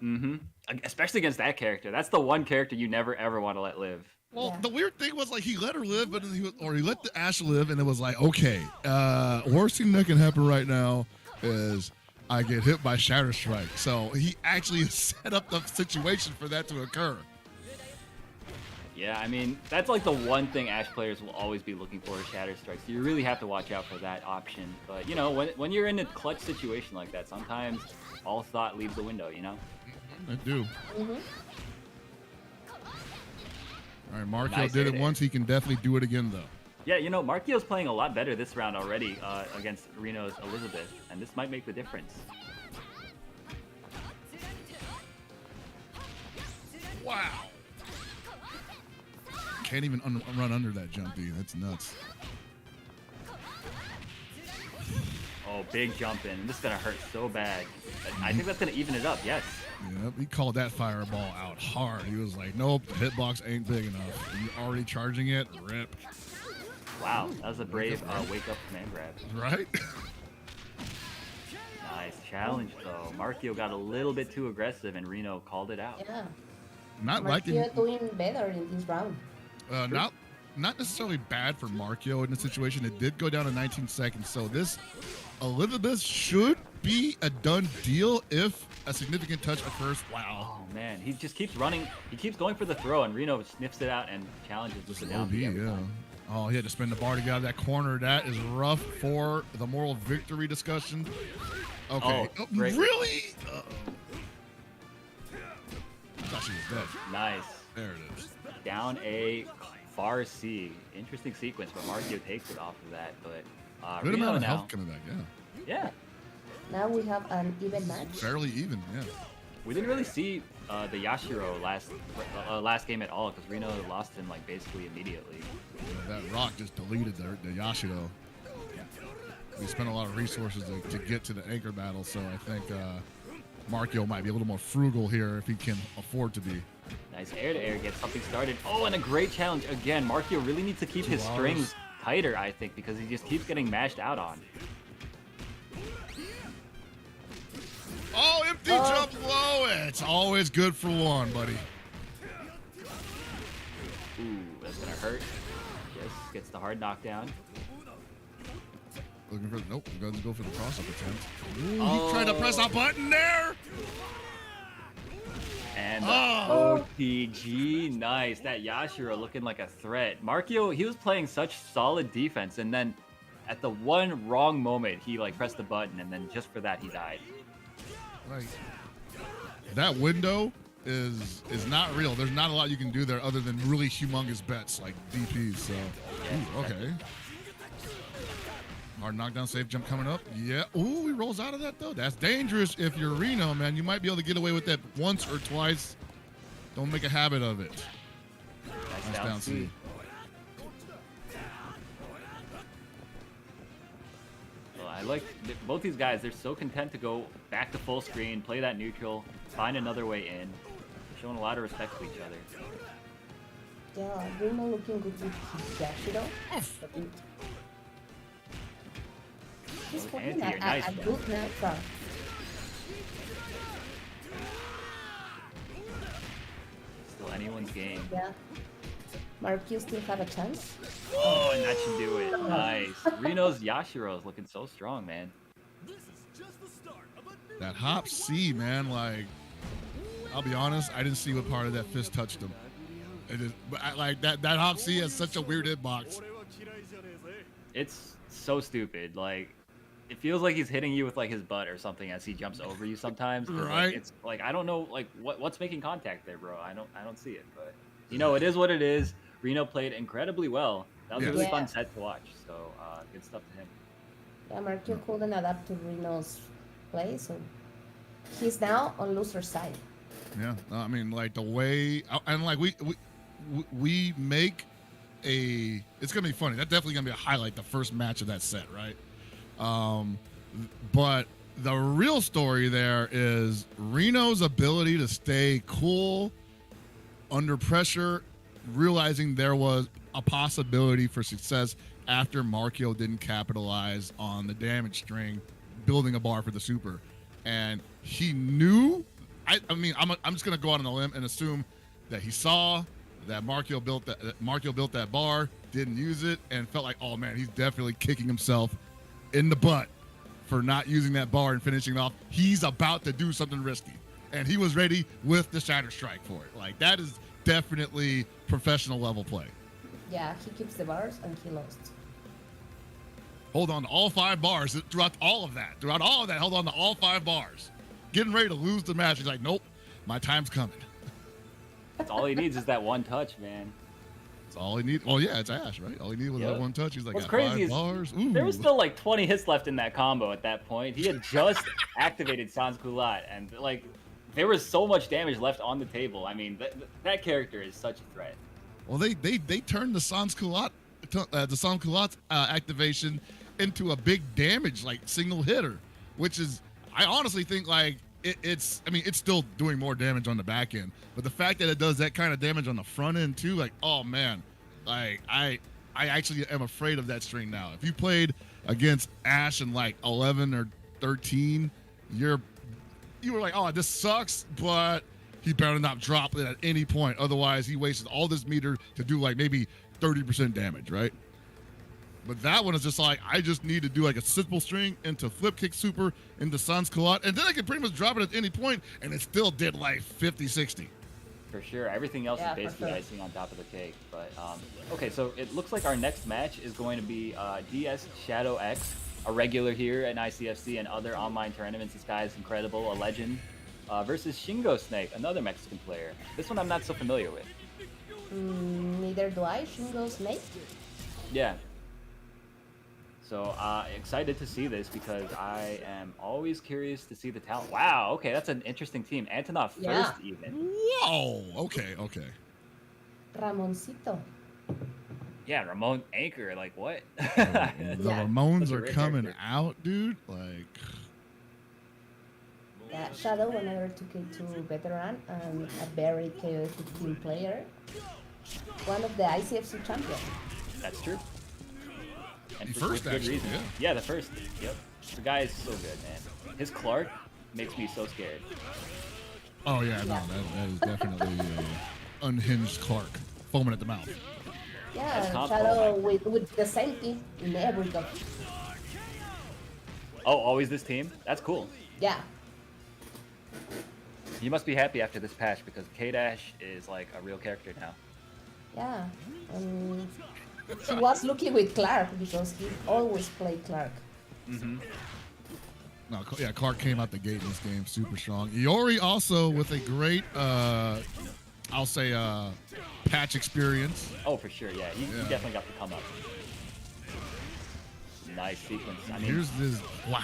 Mm-hmm. Especially against that character. That's the one character you never ever want to let live. Well, Yeah. the weird thing was like he let her live, but he let the Ash live, and it was like, okay, worst thing that can happen right now is I get hit by Shatter Strike. So he actually set up the situation for that to occur. Yeah, I mean, that's like the one thing Ash players will always be looking for is Shatter Strikes. You really have to watch out for that option. But, when you're in a clutch situation like that, sometimes all thought leaves the window, I do. Mm-hmm. All right, Markyo Nice did it hit. once. He can definitely do it again, though. Yeah, Markyo's playing a lot better this round already against Rino's Elisabeth, and this might make the difference. Wow. can't even run under that jump D. That's nuts. Oh, big jump in. This is gonna hurt so bad. I think that's gonna even it up. Yes. Yep, he called that fireball out hard. He was like, nope, the hitbox ain't big enough. You already charging it? Rip. Wow, that was a brave wake up command grab. Right? Nice challenge though. Markyo got a little bit too aggressive and Rino called it out. Yeah. Not liking. Markyo doing better in this round. Not necessarily bad for Markyo in the situation. It did go down to 19 seconds, so this Elisabeth should be a done deal if a significant touch occurs. Wow. Oh man, he just keeps running. He keeps going for the throw, and Rino sniffs it out and challenges with the down OB, B every yeah. time. Oh, he had to spin the bar to get out of that corner. That is rough for the moral victory discussion. Okay. Oh, great. Really? I thought she was dead. Nice. There it is. Down A, far C. Interesting sequence, but Markyo takes it off of that. But Good Rino amount of now. health coming back, yeah. Yeah. Now we have an even match. Fairly even, yeah. We didn't really see the Yashiro last game at all because Rino lost him like basically immediately. That rock just deleted the Yashiro. We spent a lot of resources to get to the anchor battle, so I think Markyo might be a little more frugal here if he can afford to be. Nice air to air, gets something started. Oh, and a great challenge again. Markyo really needs to keep his strings tighter, I think, because he just keeps getting mashed out on. Oh, empty jump low. It's always good for one, buddy. Ooh, that's gonna hurt. Yes, gets the hard knockdown. Looking for nope. We're gonna go for the cross-up attempt. Ooh, he tried to press a button there. And the OTG, nice. That Yashiro looking like a threat. Markyo, he was playing such solid defense, and then at the one wrong moment, he like pressed the button, and then just for that, he died. Right. That window is not real. There's not a lot you can do there other than really humongous bets like DPs. So, ooh, okay. Hard knockdown, safe jump coming up. Yeah. Ooh, he rolls out of that though. That's dangerous if you're Rino, man. You might be able to get away with that once or twice. Don't make a habit of it. Nice down C. I like both these guys. They're so content to go back to full screen, play that neutral, find another way in. They're showing a lot of respect to each other. Yeah, Rino looking good with his Yashiro. He's holding a good natural. Still anyone's game. Yeah. Markyo still have a chance. Oh, and that should do it. Nice. Rino's Yashiro is looking so strong, man. That hop C, man, like, I'll be honest, I didn't see what part of that fist touched him. It is, but like that hop C has such a weird hitbox. It's so stupid. Like, it feels like he's hitting you with like his butt or something as he jumps over you sometimes. 'Cause, right. Like, it's like I don't know like what's making contact there, bro. I don't see it, but you know it is what it is. Rino played incredibly well. That was a really fun set to watch. So good stuff to him. Yeah, Markyo couldn't adapt to Rino's play, so he's now on loser side. Yeah, I mean, like the way, and like we make a, it's gonna be funny. That's definitely gonna be a highlight, the first match of that set, right? But the real story there is Rino's ability to stay cool under pressure, realizing there was a possibility for success after Markyo didn't capitalize on the damage string, building a bar for the super. And he knew, I mean, I'm just gonna go out on a limb and assume that he saw that Markyo built that bar, didn't use it, and felt like, oh man, he's definitely kicking himself in the butt for not using that bar and finishing it off. He's about to do something risky, and he was ready with the Shatter Strike for it. Like, that is definitely professional level play. Yeah, he keeps the bars and he lost. Hold on to all 5 bars throughout all of that. Hold on to all 5 bars. Getting ready to lose the match. He's like, nope, my time's coming. That's all he needs is that one touch, man. That's all he needs. Well, yeah, it's Ash, right? All he needed was that one touch. He's like, what's got crazy 5 bars. Ooh. There was still like 20 hits left in that combo at that point. He had just activated Sans Culotte, and like there was so much damage left on the table. I mean, that character is such a threat. Well, they turned the Sans Culotte activation into a big damage, like single hitter, which is, I honestly think like it's still doing more damage on the back end, but the fact that it does that kind of damage on the front end too, like, oh man, like I actually am afraid of that string now. If you played against Ash in like 11 or 13, you were like, oh, this sucks, but he better not drop it at any point. Otherwise, he wasted all this meter to do like maybe 30% damage, right? But that one is just like, I just need to do like a simple string into flip kick super into Sans Culotte, and then I can pretty much drop it at any point, and it still did like 50, 60. For sure. Everything else is basically icing on top of the cake. But okay, so it looks like our next match is going to be DS Shadow X, a regular here at ICFC and other online tournaments. This guy is incredible, a legend, versus Shingo Snake, another Mexican player. This one I'm not so familiar with. Neither do I. Shingo Snake. Yeah. So excited to see this because I am always curious to see the talent. Wow, okay, that's an interesting team. Antonov first even. Whoa, okay. Ramoncito. Yeah, Ramon Anchor, like what? The Ramones are Such a coming character. out, dude. Like, Yeah, Shadow, another 2K2 veteran and a very chaotic team player. One of the ICFC champions. That's true. And The for first, good actually, reason. yeah. The first. Yep. The guy is so good, man. His Clark makes me so scared. oh yeah, no, that is definitely unhinged Clark, foaming at the mouth. Yeah, That's comp- Shadow with the same team in every cup. Oh, always this team? That's cool. Yeah. You must be happy after this patch because K-Dash is like a real character now. Yeah. He was lucky with Clark because he always played Clark. No, yeah, Clark came out the gate in this game super strong. Iori also with a great, I'll say, patch experience. Oh, for sure, yeah. He definitely got the come up. Nice sequence. I mean, Here's this. Wow.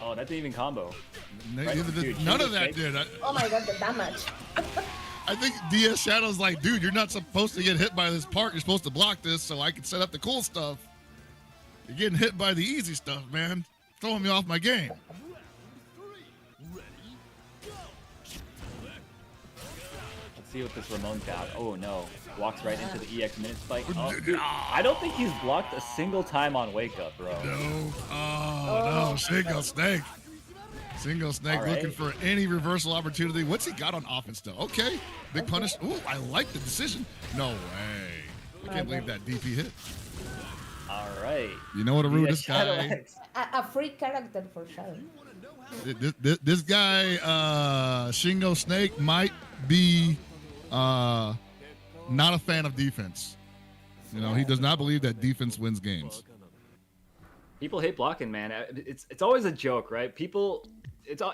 oh, that didn't even combo. Right, dude, None of Shingo that Snake- did. Oh my god, the damage. I think DS Shadow's like, dude, you're not supposed to get hit by this part. You're supposed to block this so I can set up the cool stuff. You're getting hit by the easy stuff, man. Throwing me off my game. Let's see what this Ramon got. Oh no. Walks right into the EX minute spike. Oh, dude, I don't think he's blocked a single time on wake up, bro. No. Oh, no. Single Snake. Single Snake All right. looking for any reversal opportunity. What's he got on offense, though? Okay. Big punish. Ooh, I like the decision. No way. I can't believe that DP hit. All right. You know what, Aru? Yeah, This Shadow guy. X. A free character for Shadow. This guy, Shingo Snake, might be not a fan of defense. You know, he does not believe that defense wins games. People hate blocking, man. It's always a joke, right? People,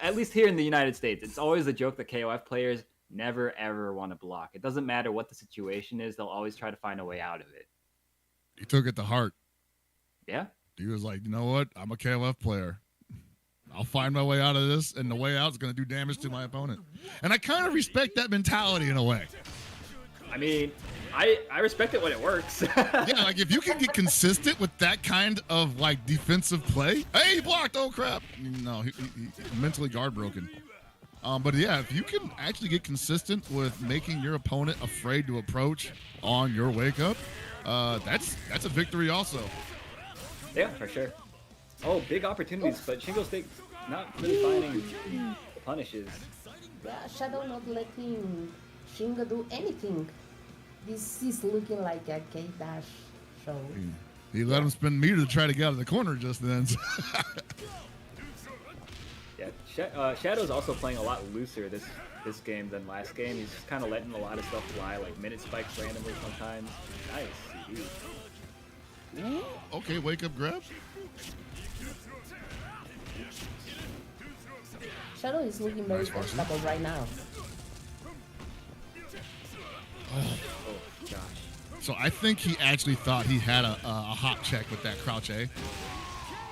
at least here in the United States, it's always a joke that KOF players never ever want to block. It doesn't matter what the situation is; they'll always try to find a way out of it. He took it to heart. Yeah. He was like, you know what? I'm a KOF player. I'll find my way out of this, and the way out is going to do damage to my opponent. And I kind of respect that mentality in a way. I mean, I respect it when it works. Yeah, like if you can get consistent with that kind of like defensive play. Hey, he blocked. Oh crap! No, he mentally guard broken. But yeah, if you can actually get consistent with making your opponent afraid to approach on your wake up, that's a victory also. Yeah, for sure. Oh, big opportunities, but Shingo Snake not really finding the punishes. Yeah, Shadow not letting Shingo do anything. This is looking like a K-Dash show. He let him spin meter to try to get out of the corner just then. Yeah, Shadow's also playing a lot looser this game than last game. He's just kind of letting a lot of stuff fly, like minute spikes randomly sometimes. Nice. CD. Okay, wake up grab. Shadow is looking very Nice, Arson. comfortable right now. Oh gosh. So I think he actually thought he had a hop check with that crouch A,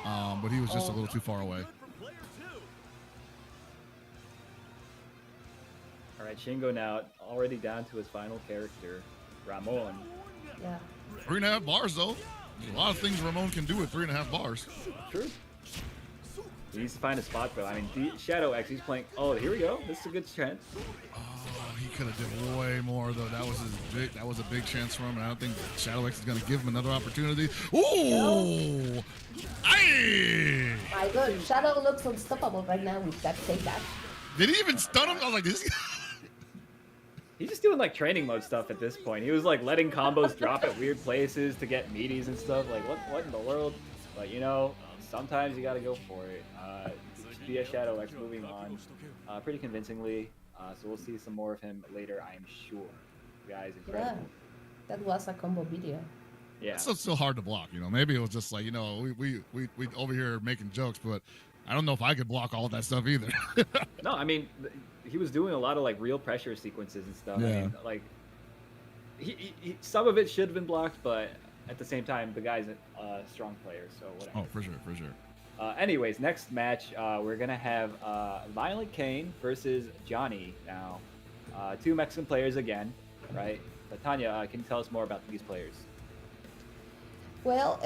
but he was just a little too far away. All right, Shingo now already down to his final character. Ramon. Yeah. 3.5 bars though. There's a lot of things Ramon can do with 3.5 bars. True. He needs to find a spot though. I mean, Shadow X, he's playing. Oh, here we go. This is a good trend. Oh, he could have did way more though. That was a big chance for him, and I don't think Shadow X is gonna give him another opportunity. Ooh! Aye! My God, Shadow looks unstoppable right now with that takeback. Did he even stun him? I was like, this. He's just doing like training mode stuff at this point. He was like letting combos drop at weird places to get meaties and stuff. Like what in the world? But you know, sometimes you gotta go for it. Via Shadow X moving on pretty convincingly. So we'll see some more of him later, I'm sure. Guys, incredible. Yeah, that was a combo video. Yeah. It's still hard to block, you know. Maybe it was just like, you know, we over here making jokes, but I don't know if I could block all that stuff either. No, I mean, he was doing a lot of like real pressure sequences and stuff. Yeah. I mean, like, he some of it should have been blocked, but at the same time, the guy's a strong player, so whatever. Oh, for sure. Anyways, next match, we're gonna have ViolentKain versus Johny now. Two Mexican players again, right? But Tanya, can you tell us more about these players? Well,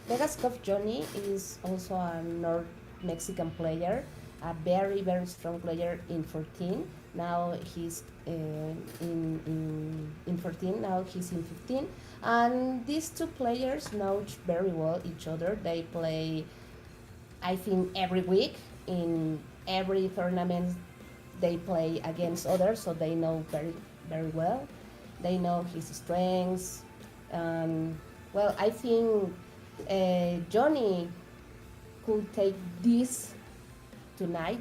CientifiKOF Johny is also a North Mexican player, a very, very strong player in 14. Now he's in 14, now he's in 15. And these two players know very well each other. They play, I think, every week. In every tournament, they play against others, so they know very, very well. They know his strengths. Well, I think Johny could take this tonight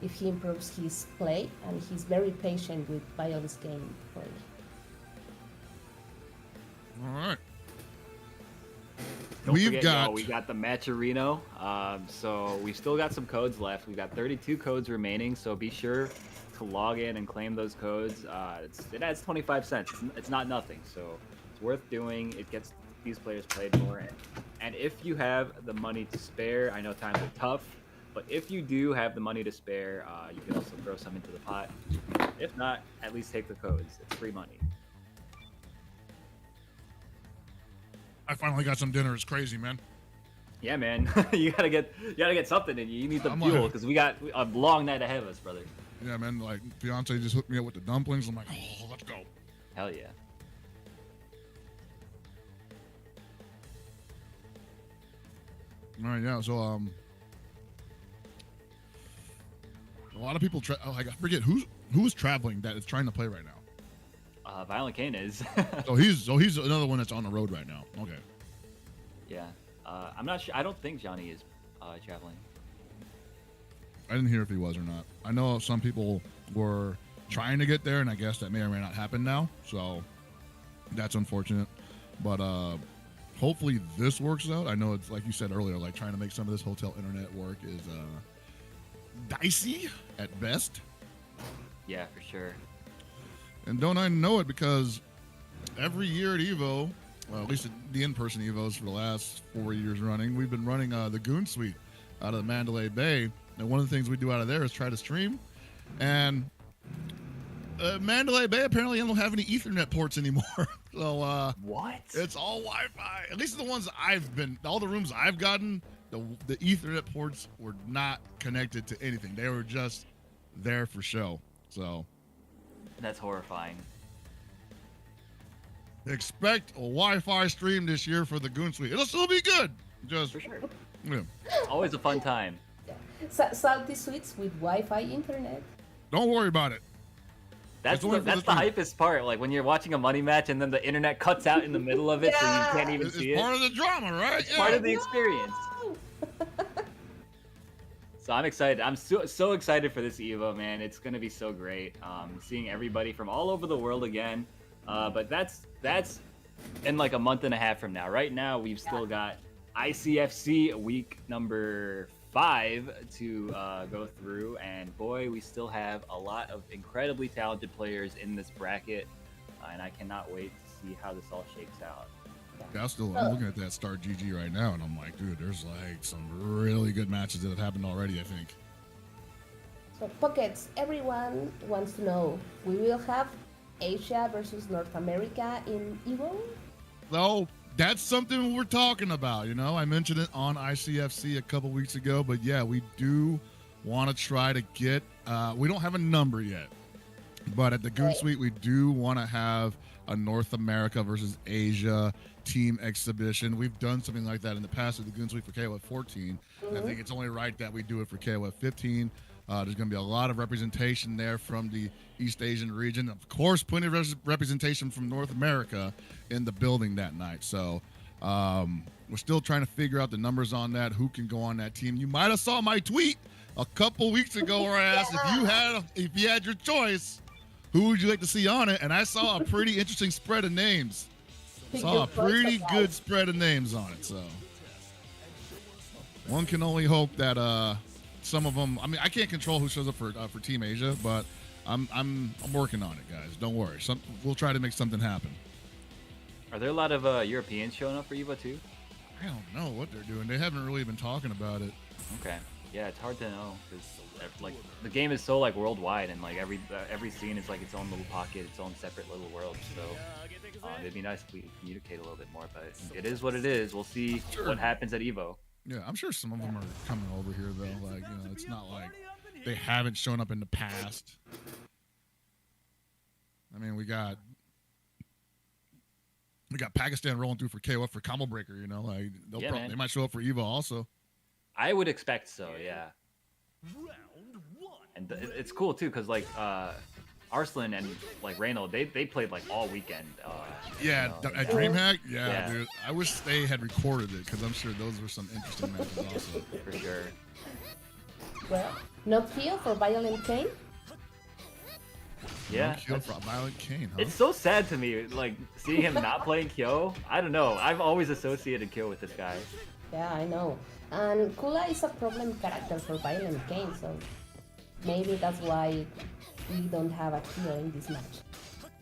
if he improves his play, and he's very patient with ViolentKain play. All right. Don't forget, we got the match of Rino. So we still got some codes left. We got 32 codes remaining, so be sure to log in and claim those codes. It adds 25 cents. It's not nothing, so it's worth doing. It gets these players played more. And if you have the money to spare, I know times are tough, but if you do have the money to spare, you can also throw some into the pot. If not, at least take the codes. It's free money. I finally got some dinner. It's crazy, man. Yeah, man. you gotta get something in you. You need the fuel because we got a long night ahead of us, brother. Yeah, man. Like, fiance just hooked me up with the dumplings. I'm like, oh, let's go. Hell yeah. All right, yeah. So, a lot of people. I forget who is traveling that is trying to play right now. ViolentKain is. so he's another one that's on the road right now. Okay. Yeah. I'm not sure. I don't think Johny is traveling. I didn't hear if he was or not. I know some people were trying to get there, and I guess that may or may not happen now. So that's unfortunate. But hopefully this works out. I know it's like you said earlier, like trying to make some of this hotel internet work is dicey at best. Yeah, for sure. And don't I know it, because every year at EVO, well, at least the in-person EVOs for the last 4 years running, we've been running the Goon Suite out of the Mandalay Bay. And one of the things we do out of there is try to stream. And Mandalay Bay apparently don't have any Ethernet ports anymore. So what? It's all Wi-Fi. At least the ones all the rooms I've gotten, the Ethernet ports were not connected to anything. They were just there for show. So that's horrifying. Expect a Wi-Fi stream this year for the Goon Suite. It'll still be good. Just for sure. Yeah. Always a fun time. Yeah. Salty suites with Wi-Fi internet. Don't worry about it. That's the hypest part. Like when you're watching a money match and then the internet cuts out in the middle of it, so you can't even see it. It's part of the drama, right? It's part of the experience. So I'm excited. I'm so excited for this EVO, man. It's gonna be so great. Seeing everybody from all over the world again. But that's in like a month and a half from now. Right now, we've still got ICFC week number 5 to go through, and boy, we still have a lot of incredibly talented players in this bracket, and I cannot wait to see how this all shakes out. Yeah, I'm looking at that Start GG right now, and I'm like, dude, there's like some really good matches that have happened already, I think. So, Pockets, everyone wants to know, we will have Asia versus North America in Evo? So that's something we're talking about. You know, I mentioned it on ICFC a couple weeks ago, but yeah, we do want to try to get. We don't have a number yet, but at the Goon Suite, we do want to have a North America versus Asia team exhibition. We've done something like that in the past at the Goon Suite for KOF 14. I think it's only right that we do it for KOF 15. There's going to be a lot of representation there from the East Asian region. Of course, plenty of representation from North America in the building that night. So we're still trying to figure out the numbers on that, who can go on that team. You might have saw my tweet a couple weeks ago where I asked if you had your choice, who would you like to see on it? And I saw a pretty interesting spread of names. Saw a pretty good spread of names on it. So one can only hope that some of them. I mean, I can't control who shows up for Team Asia, but I'm working on it, guys. Don't worry. We'll try to make something happen. Are there a lot of Europeans showing up for EVO too? I don't know what they're doing. They haven't really been talking about it. Okay. Yeah, it's hard to know because like the game is so like worldwide and like every scene is like its own little pocket, its own separate little world. So it'd be nice if we communicate a little bit more. But it is what it is. We'll see what happens at EVO. Yeah, I'm sure some of them are coming over here though. Like, you know, it's not like they haven't shown up in the past. I mean, we got Pakistan rolling through for KOF for Combo Breaker. You know, like they might show up for EVO also. I would expect so, yeah. Round one. And it's cool too, cause like Arson and like Rino, they played like all weekend. At DreamHack, yeah, dude. I wish they had recorded it because I'm sure those were some interesting matches also. For sure. Well, no kill for ViolentKain? Yeah. No kill for ViolentKain, huh? It's so sad to me, like seeing him not playing Kyo. I don't know. I've always associated Kyo with this guy. Yeah, I know. And Kula is a problem character for ViolentKain, so maybe that's why we don't have a kill in this match.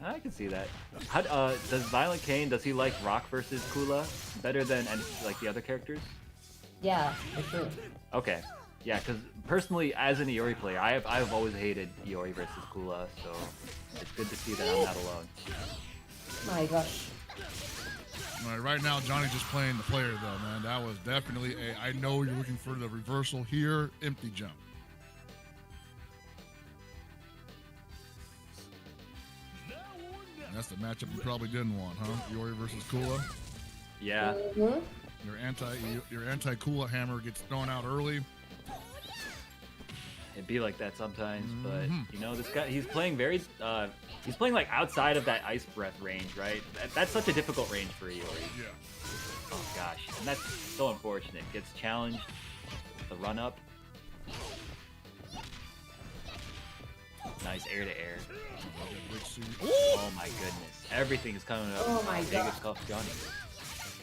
I can see that. How, does ViolentKain, does he like Rock versus Kula better than like the other characters? Yeah, for sure. Okay. Yeah, because personally, as an Iori player, I've always hated Iori versus Kula, so it's good to see that I'm not alone. My gosh. All right, right now, Johnny's just playing the player, though, man. That was definitely I know you're looking for the reversal here. Empty jump. And that's the matchup you probably didn't want, huh? Yuri versus Kula. Yeah. Mm-hmm. Your anti Kula hammer gets thrown out early. It'd be like that sometimes, but you know, this guy, he's playing he's playing like outside of that ice breath range, right? That's such a difficult range for Iori. Yeah. Oh gosh, and that's so unfortunate. Gets challenged, the run up. Nice air to air. Oh my goodness, everything is coming up. Oh my god. Cuff Johny.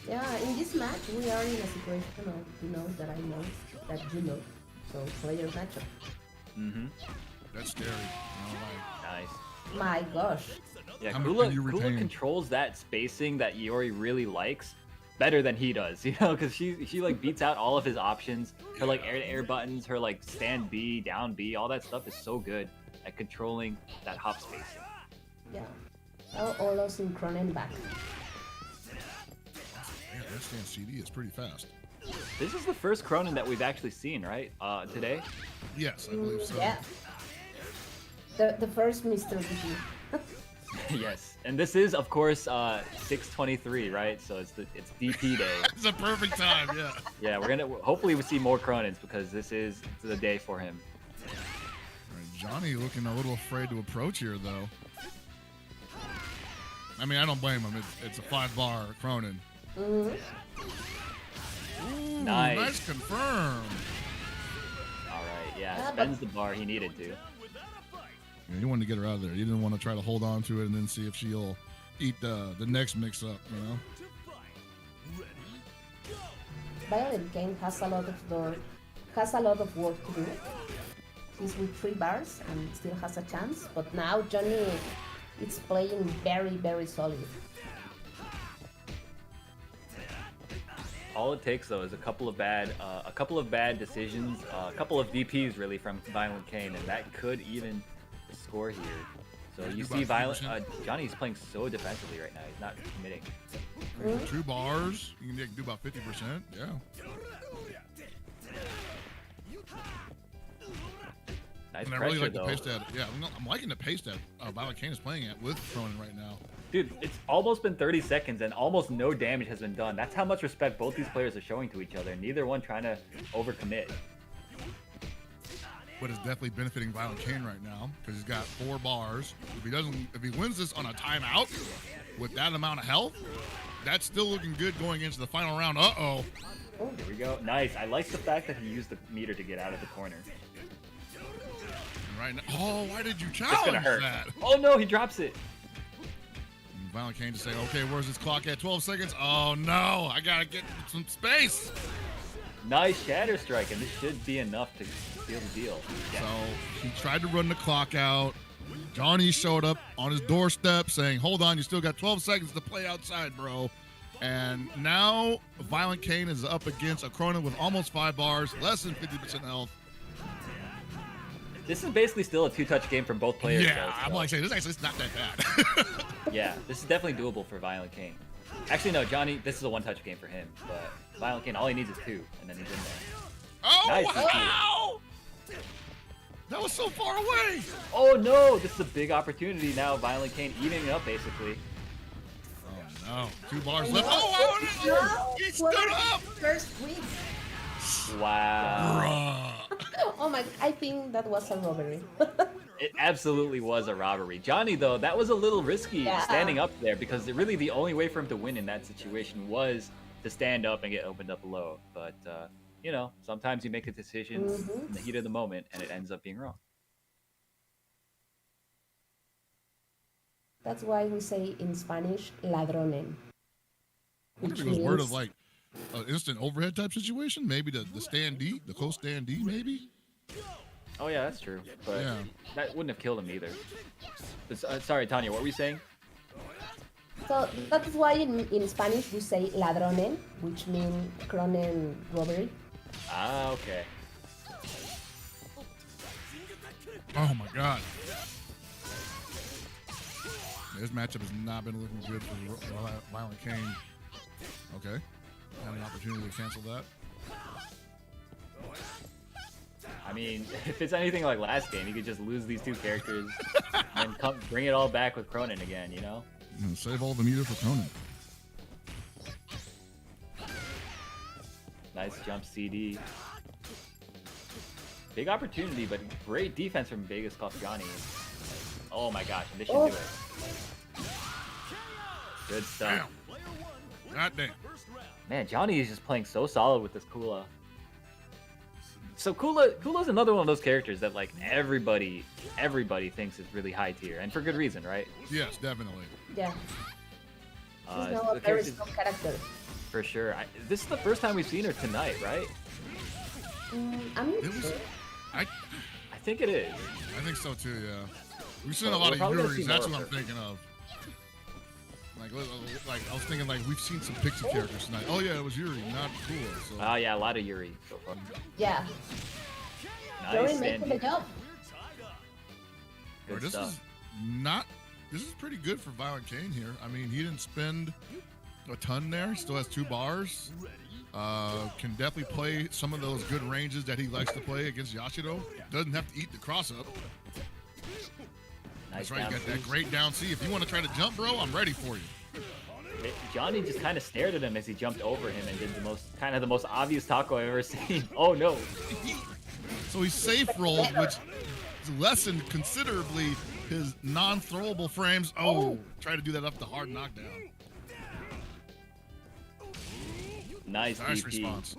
Yeah, in this match, we are in a situation of, that I know, that you know. So, player matchup. That's scary. Nice. My gosh. Yeah, How Kula, can you Kula retain? controls that spacing that Iori really likes better than he does, you know, because she like beats out all of his options. Her like air to air buttons, her like stand B, down B, all that stuff is so good at controlling that hop spacing. Yeah. All those in Krohnen back. Man, that stand CD is pretty fast. This is the first Krohnen that we've actually seen, right? Today? Yes, I believe so. Yeah. The first Mr. DP. Yes. And this is, of course, 623, right? So it's DP day. It's a perfect time, yeah. Yeah, we're gonna hopefully we see more Krohnens because this is the day for him. All right, Johnny looking a little afraid to approach here, though. I mean, I don't blame him. It's a 5-bar Krohnen. Ooh, nice confirm. All right, yeah, spends the bar he needed to. Yeah, he wanted to get her out of there. He didn't want to try to hold on to it and then see if she'll eat the next mix-up, you know? ViolentKain has a lot of work to do. He's with 3 bars and still has a chance, but now Johny is playing very, very solid. All it takes though is a couple of bad decisions, a couple of DPs really from ViolentKain, and that could even score here. So you see Johnny's playing so defensively right now. He's not committing. 2 bars. You can do about 50%. Yeah. Nice And I pressure, really like though. the pace that. Yeah, I'm liking the pace that ViolentKain is playing at with Krohnen right now. Dude, it's almost been 30 seconds and almost no damage has been done. That's how much respect both these players are showing to each other. Neither one trying to overcommit. But it's definitely benefiting ViolentKain right now because he's got 4 bars. If he wins this on a timeout with that amount of health, that's still looking good going into the final round. Uh-oh. Oh, here we go. Nice. I like the fact that he used the meter to get out of the corner. Right now. Oh, why did you It's gonna challenge hurt. that? Oh no, he drops it. And ViolentKain to say, okay, where's this clock at? 12 seconds. Oh no, I gotta get some space. Nice shatter strike, and this should be enough to seal the deal. Yeah. So he tried to run the clock out. Johny showed up on his doorstep saying, hold on, you still got 12 seconds to play outside, bro. And now ViolentKain is up against a Krohnen with almost 5 bars, less than 50% health. This is basically still a 2-touch game from both players. Yeah, though, I'm so- like saying, this actually is not that bad. Yeah, this is definitely doable for ViolentKain. Actually, no, Johny, this is a 1-touch game for him. But ViolentKain, all he needs is 2, and then he's in there. Oh, Nice. wow! That was so far away. Oh no, this is a big opportunity now. ViolentKain eating it up, basically. Oh, no. 2 bars left. Oh, he stood up. First win. Wow. Bruh. Oh my, I think that was a robbery. It absolutely was a robbery. Johny, though, that was a little risky Yeah. standing up there because really the only way for him to win in that situation was to stand up and get opened up low. But, you know, sometimes you make a decision in the heat of the moment and it ends up being wrong. That's why we say in Spanish, ladronen. I wonder if Which it was word of means- like an instant overhead type situation. Maybe the standee, the co-standee, maybe. Oh, yeah, that's true. But Yeah. that wouldn't have killed him either. Sorry, Tanya, what were you saying? So that's why in Spanish we say ladronen, which means Krohnen robbery. Ah, okay. Oh my God. This matchup has not been looking good for ViolentKain. Okay. Had an opportunity to cancel that. I mean, if it's anything like last game, you could just lose these 2 characters and then bring it all back with Krohnen again, you know? And save all the meter for Krohnen. Nice jump CD. Big opportunity, but great defense from ViolentKain Johny. Oh my gosh, and this should do it. Good stuff. Damn. God damn. Man, Johny is just playing so solid with this Kula. So Kula's another one of those characters that like everybody thinks is really high tier, and for good reason, right? Yes, definitely. Yeah, she's The now a very character's- strong character. For sure. This is the first time we've seen her tonight, right? I'm It not was. sure. I think it is. think so too. Yeah. We've seen So a lot we're of probably gonna Yuris. see That's more what I'm of her. thinking of. Like I was thinking like we've seen some pixie characters tonight. Oh yeah, it was Yuri, not Kula. So. Ah, yeah, a lot of Yuri so far. Yeah, Nice, Yuri and making the job. good This stuff. is not. This is pretty good for ViolentKain here. I mean, he didn't spend a ton there. He still has 2 bars. Can definitely play some of those good ranges that he likes to play against Yashiro. Doesn't have to eat the cross up. Nice That's right. You down got that C. great down C. If you want to try to jump, bro, I'm ready for you. Johny just kind of stared at him as he jumped over him and did the most obvious taco I've ever seen. Oh no. So he safe rolled, which lessened considerably his non-throwable frames. Oh, try to do that up the hard knockdown. Nice Nice DP. response.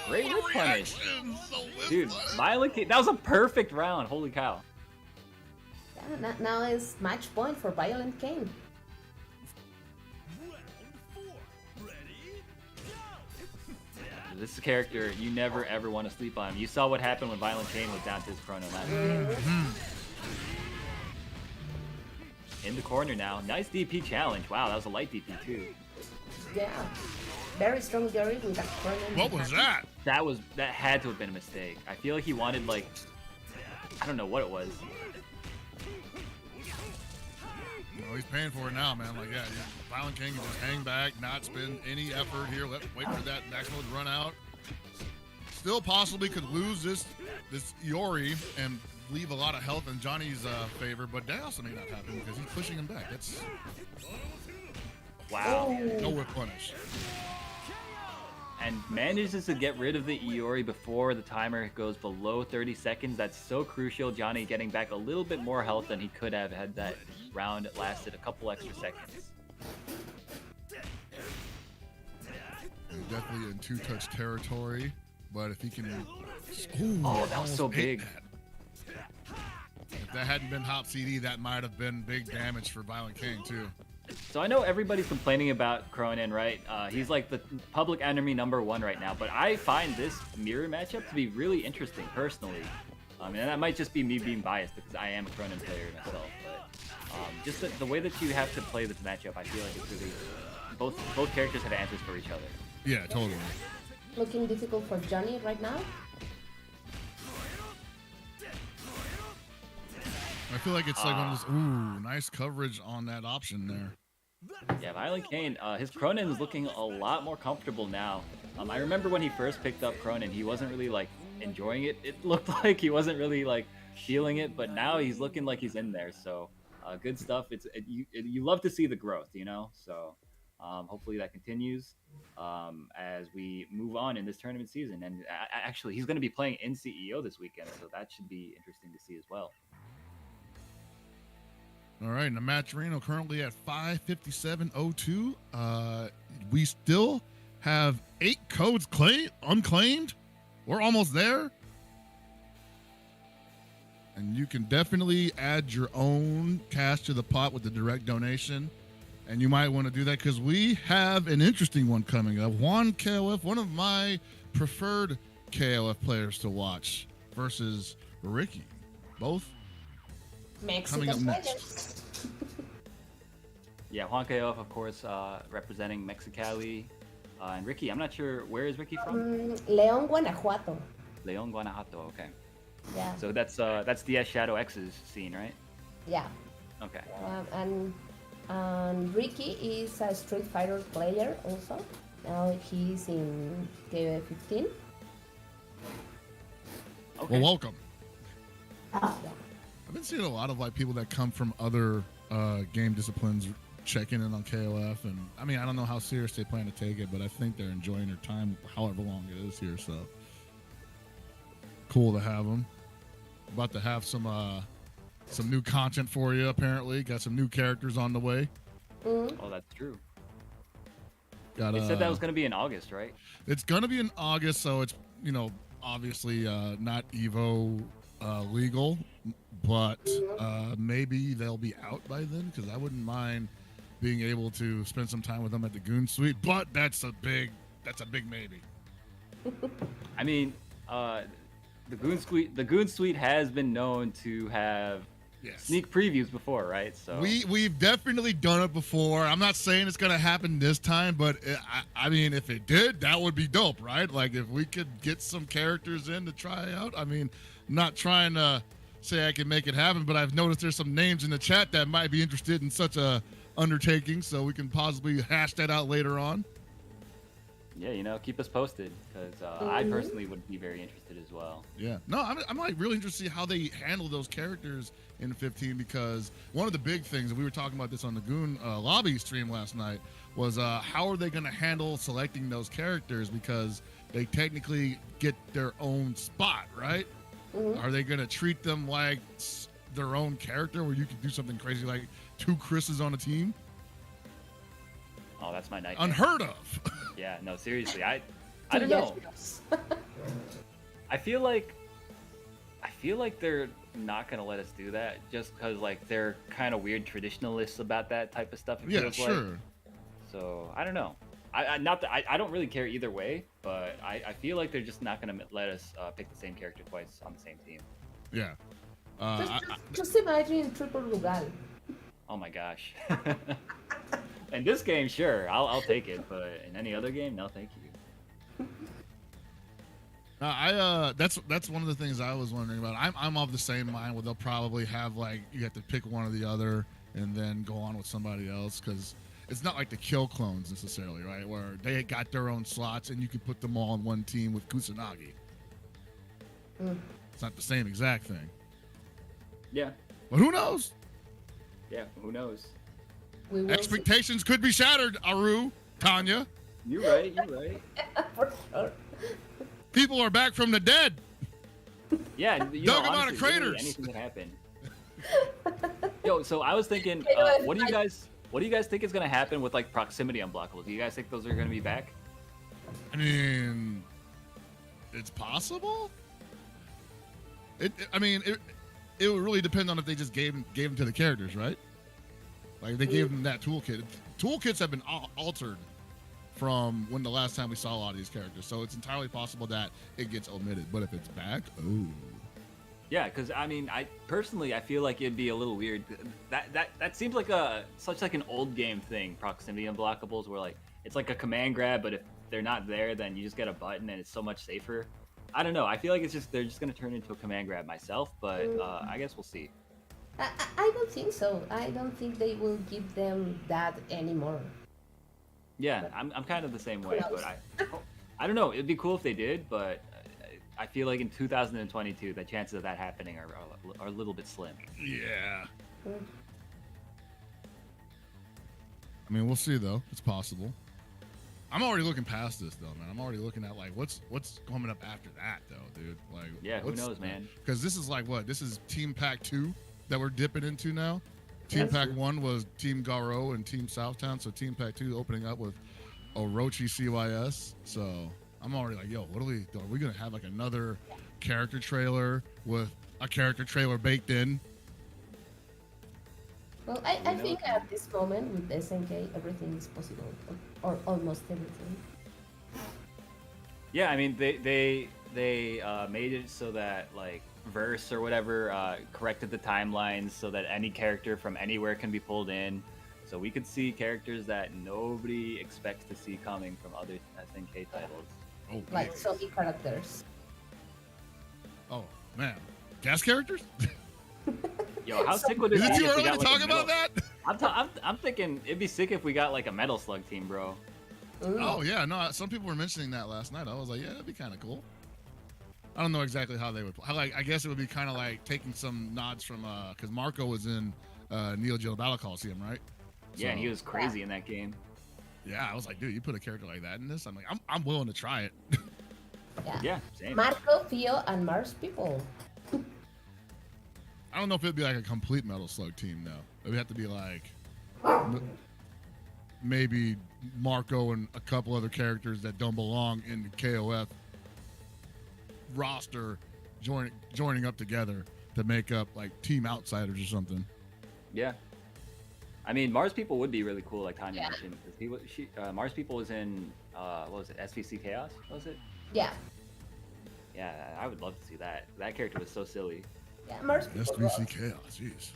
Great whip punish. Reactions, the whip Dude, punish. ViolentKain, that was a perfect round. Holy cow. Yeah, now it's match point for ViolentKain. This character, you never ever want to sleep on him. You saw what happened when ViolentKain was down to his chrono last time. In the corner now. Nice DP challenge. Wow, that was a light DP too. Yeah, very strong Yuri with that Krohnen. What was that? That had to have been a mistake. I feel like he wanted like I don't know what it was. Oh, he's paying for it now, man. Like, yeah, ViolentKain can just hang back, not spend any effort here. Wait for that next one to run out. Still possibly could lose this Iori and leave a lot of health in Johnny's favor, but that also may not happen because he's pushing him back. That's Wow. no whip punish. And manages to get rid of the Iori before the timer goes below 30 seconds. That's so crucial. Johnny getting back a little bit more health than he could have had that round lasted a couple extra seconds. He's definitely in two-touch territory, but if he can... Oh, that was so almost ate big. that. If that hadn't been Hop CD, that might have been big damage for ViolentKain, too. So I know everybody's complaining about Krohnen, right? He's like the public enemy #1 right now, but I find this mirror matchup to be really interesting personally. And that might just be me being biased because I am a Krohnen player myself. But just the way that you have to play this matchup, I feel like it's really both characters have answers for each other. Yeah, totally. Looking difficult for Johnny right now. I feel like it's like one of those, ooh, nice coverage on that option there. Yeah, ViolentKain, his Krohnen is looking a lot more comfortable now. I remember when he first picked up Krohnen, he wasn't really like enjoying it. It looked like he wasn't really like feeling it, but now he's looking like he's in there. So good stuff. You love to see the growth, you know. So hopefully that continues as we move on in this tournament season. And actually, he's going to be playing in CEO this weekend, so that should be interesting to see as well. All right, and the match Reno currently at 5:57:02. We still have 8 codes unclaimed. We're almost there. And you can definitely add your own cash to the pot with the direct donation. And you might want to do that because we have an interesting one coming up. Juan KOF, one of my preferred KOF players to watch, versus Ricky. Both Mexican coming up next. players. Yeah, Juan KOF, of course, representing Mexicali. And Ricky, I'm not sure, where is Ricky from? León, Guanajuato. Leon, Guanajuato, okay. Yeah. So that's the Shadow X's scene, right? Yeah. Okay. And Ricky is a Street Fighter player also. Now he's in KOF 15. Okay. Well, welcome. Yeah. I've been seeing a lot of like people that come from other game disciplines checking in on KOF, and I mean, I don't know how serious they plan to take it, but I think they're enjoying their time, however long it is here. So cool to have them. About to have some new content for you. Apparently, got some new characters on the way. Oh, that's true. Got. They said that was going to be in August, right? It's gonna be in August, so it's obviously not Evo legal, but maybe they'll be out by then because I wouldn't mind being able to spend some time with them at the Goon Suite. But that's a big maybe. I mean, the Goon Suite has been known to have sneak previews before, right? So we've definitely done it before. I'm not saying it's gonna happen this time, but I mean, if it did, that would be dope, right? Like if we could get some characters in to try out. I mean, not trying to say I can make it happen, but I've noticed there's some names in the chat that might be interested in such a undertaking, so we can possibly hash that out later on. Yeah, keep us posted because I personally would be very interested as well. Yeah, no, I'm like really interested to see how they handle those characters in 15 because one of the big things, and we were talking about this on the Goon lobby stream last night, was how are they going to handle selecting those characters because they technically get their own spot, right? Are they going to treat them like their own character where you can do something crazy like 2 Chris's on a team? Oh, that's my nightmare. Unheard of. Yeah, no, seriously, I don't know. I feel like they're not gonna let us do that just because like they're kind of weird traditionalists about that type of stuff. Yeah, sure. Like. So I don't know. I don't really care either way, but I feel like they're just not gonna let us pick the same character twice on the same team. Yeah. Just imagine triple Rugal. Oh my gosh. In this game, sure, I'll take it, but in any other game, no, thank you. That's one of the things I was wondering about. I'm of the same mind where they'll probably have like you have to pick one or the other and then go on with somebody else because it's not like the kill clones necessarily, right? Where they got their own slots and you can put them all on one team with Kusanagi. It's not the same exact thing. Yeah. But who knows? Yeah. Who knows? We will Expectations could be shattered, Aru, Tanya. You're right. You're right. see. For sure. People are back from the dead. Yeah. Dug 'em out of honestly, really, craters. anything can happen. Yo, so I was thinking, what do you guys think is gonna happen with like proximity unblockables? Do you guys think those are gonna be back? I mean, it's possible. It would really depend on if they just gave them to the characters, right? Like they gave them that toolkit. Toolkits have been altered from when the last time we saw a lot of these characters, so it's entirely possible that it gets omitted. But if it's back, oh. Yeah, because I mean, I personally feel like it'd be a little weird. That seems like such like an old game thing. Proximity unblockables, where like it's like a command grab, but if they're not there, then you just get a button, and it's so much safer. I don't know. I feel like they're just gonna turn into a command grab myself, but I guess we'll see. I don't think so. I don't think they will give them that anymore. Yeah, I'm kind of the same way, but I don't know. It'd be cool if they did, but I feel like in 2022, the chances of that happening are a little bit slim. Yeah. I mean, we'll see though. It's possible. I'm already looking past this though, man. I'm already looking at like what's coming up after that though, dude. Like, yeah, who knows, man? Because this is like what? This is Team Pack 2 that we're dipping into now. Team Pack 1 was Team Garo and Team Southtown, so Team Pack 2 opening up with Orochi CYS. So I'm already like, yo, what are we doing? Are we gonna have like another character trailer with a character trailer baked in? Well, I think at this moment with SNK, everything is possible, or almost everything. Yeah, I mean, they made it so that like Verse or whatever corrected the timelines so that any character from anywhere can be pulled in. So we could see characters that nobody expects to see coming from other SNK titles. Oh, Like zombie characters. oh man, gas characters? Yo, how sick would it Is be it too if we early got to like talk a about metal- that? I'm thinking it'd be sick if we got like a Metal Slug team, bro. Oh yeah, no. Some people were mentioning that last night. I was like, yeah, that'd be kind of cool. I don't know exactly how they would. Like, I guess it would be kind of like taking some nods from because Markyo was in Neo Geo Battle Coliseum, right? Yeah, and So- he was crazy in that game. Yeah, I was like, dude, you put a character like that in this? I'm like, I'm willing to try it. Yeah, same. Marco, Fio, and Mars people. I don't know if it'd be like a complete Metal Slug team though. It would have to be like maybe Marco and a couple other characters that don't belong in the KOF roster joining up together to make up like Team Outsiders or something. Yeah. I mean, Mars People would be really cool, like Tanya mentioned. 'Cause Mars People was in, what was it, SVC Chaos? What was it? Yeah. Yeah, I would love to see that. That character was so silly. Yeah, Mars people. SVC Chaos, jeez.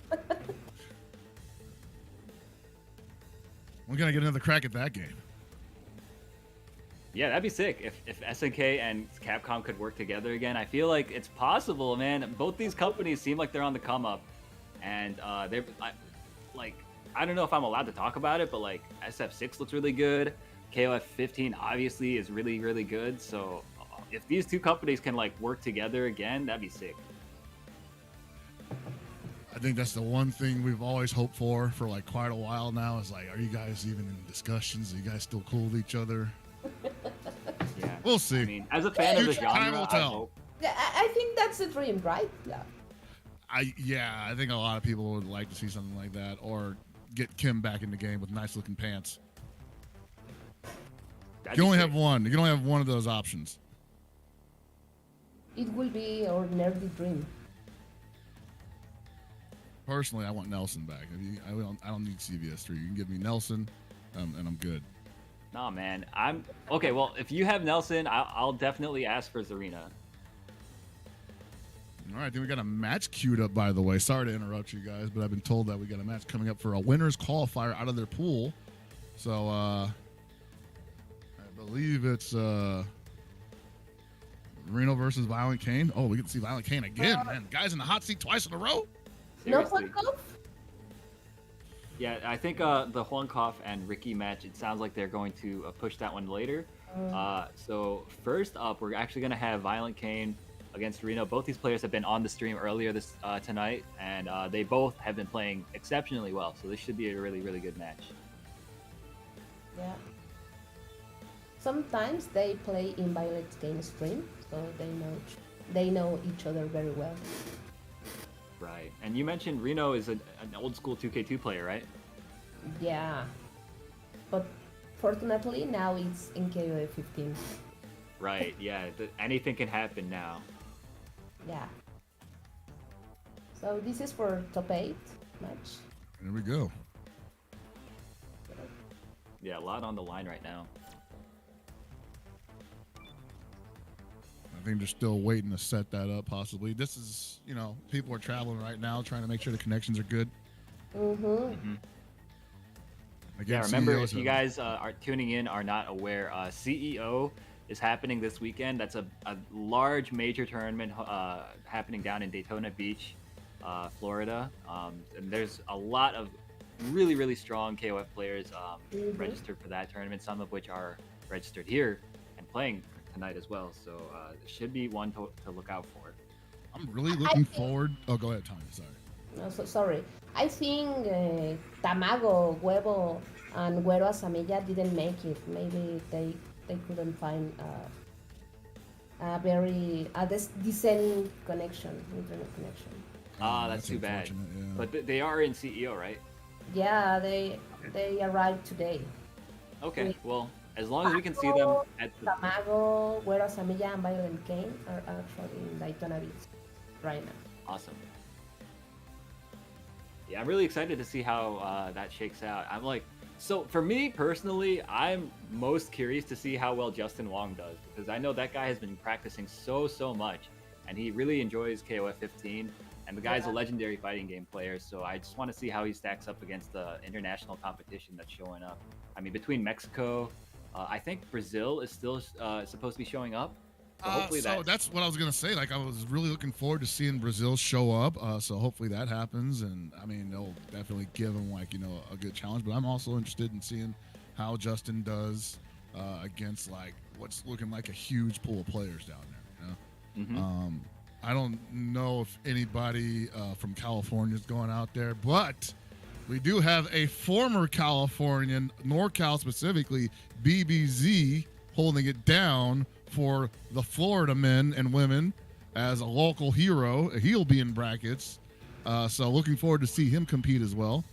We're gonna get another crack at that game. Yeah, that'd be sick if SNK and Capcom could work together again. I feel like it's possible, man. Both these companies seem like they're on the come up, and I don't know if I'm allowed to talk about it, but like SF6 looks really good. KOF 15 obviously is really, really good. So if these two companies can like work together again, that'd be sick. I think that's the one thing we've always hoped for like quite a while now is like, are you guys even in discussions? Are you guys still cool with each other? Yeah, We'll see. I mean, as a fan of the Future time genre, will I tell. hope. Yeah, I think that's the dream, right? Yeah. I think a lot of people would like to see something like that, or get Kim back in the game with nice looking pants. That'd You be only sick. have one. You can only have one of those options. It will be our nerdy dream. Personally, I want Nelson back. I don't need CVS3. You can give me Nelson, and I'm good. Nah, man. I'm okay. Well, if you have Nelson, I'll definitely ask for Zarina. All right, then we got a match queued up, by the way. Sorry to interrupt you guys, but I've been told that we got a match coming up for a winner's qualifier out of their pool. So, I believe it's, let Rino versus ViolentKain. Oh, we get to see ViolentKain again, man. Guys in the hot seat twice in a row. No Seriously. Lokof? Yeah, I think the Huankoff and Ricky match, it sounds like they're going to push that one later. So first up, we're actually going to have ViolentKain against Rino. Both these players have been on the stream earlier this tonight, and they both have been playing exceptionally well. So this should be a really, really good match. Yeah. Sometimes they play in ViolentKain stream, so they know each other very well. Right. And you mentioned Rino is an old school 2K2 player, right? Yeah. But fortunately now it's in KOF 15. Right. Yeah. Anything can happen now. Yeah. So this is for top 8 match. There we go. Yeah, a lot on the line right now. I think they're still waiting to set that up, possibly. This is, people are traveling right now, trying to make sure the connections are good. Yeah, remember, if you guys are tuning in, are not aware, CEO is happening this weekend. That's a large major tournament happening down in Daytona Beach, Florida. And there's a lot of really, really strong KOF players registered for that tournament, some of which are registered here and playing tonight as well. So it should be one to look out for. I'm really looking forward. Oh, go ahead, Tommy. Sorry. No, sorry. I think Tamago, Huevo, and Güero Asamilla didn't make it. Maybe they couldn't find a decent connection, internet connection. That's too bad. Yeah. But they are in CEO, right? Yeah, they arrived today. Okay, well, as long as we can see them at the... Tamago, Güero Asamilla, and ViolentKain are actually in Daytona Beach right now. Awesome. Yeah, I'm really excited to see how that shakes out. So for me personally, I'm most curious to see how well Justin Wong does, because I know that guy has been practicing so much, and he really enjoys KOF 15, and the guy's a legendary fighting game player, so I just want to see how he stacks up against the international competition that's showing up. I mean, between Mexico, I think Brazil is still supposed to be showing up. So hopefully that's what I was gonna say. Like, I was really looking forward to seeing Brazil show up. So hopefully that happens, and I mean, they'll definitely give him a good challenge. But I'm also interested in seeing how Justin does against what's looking like a huge pool of players down there. I don't know if anybody from California is going out there, but we do have a former Californian, NorCal specifically, BBZ, holding it down for the Florida men and women as a local hero. He'll be in brackets. So looking forward to see him compete as well.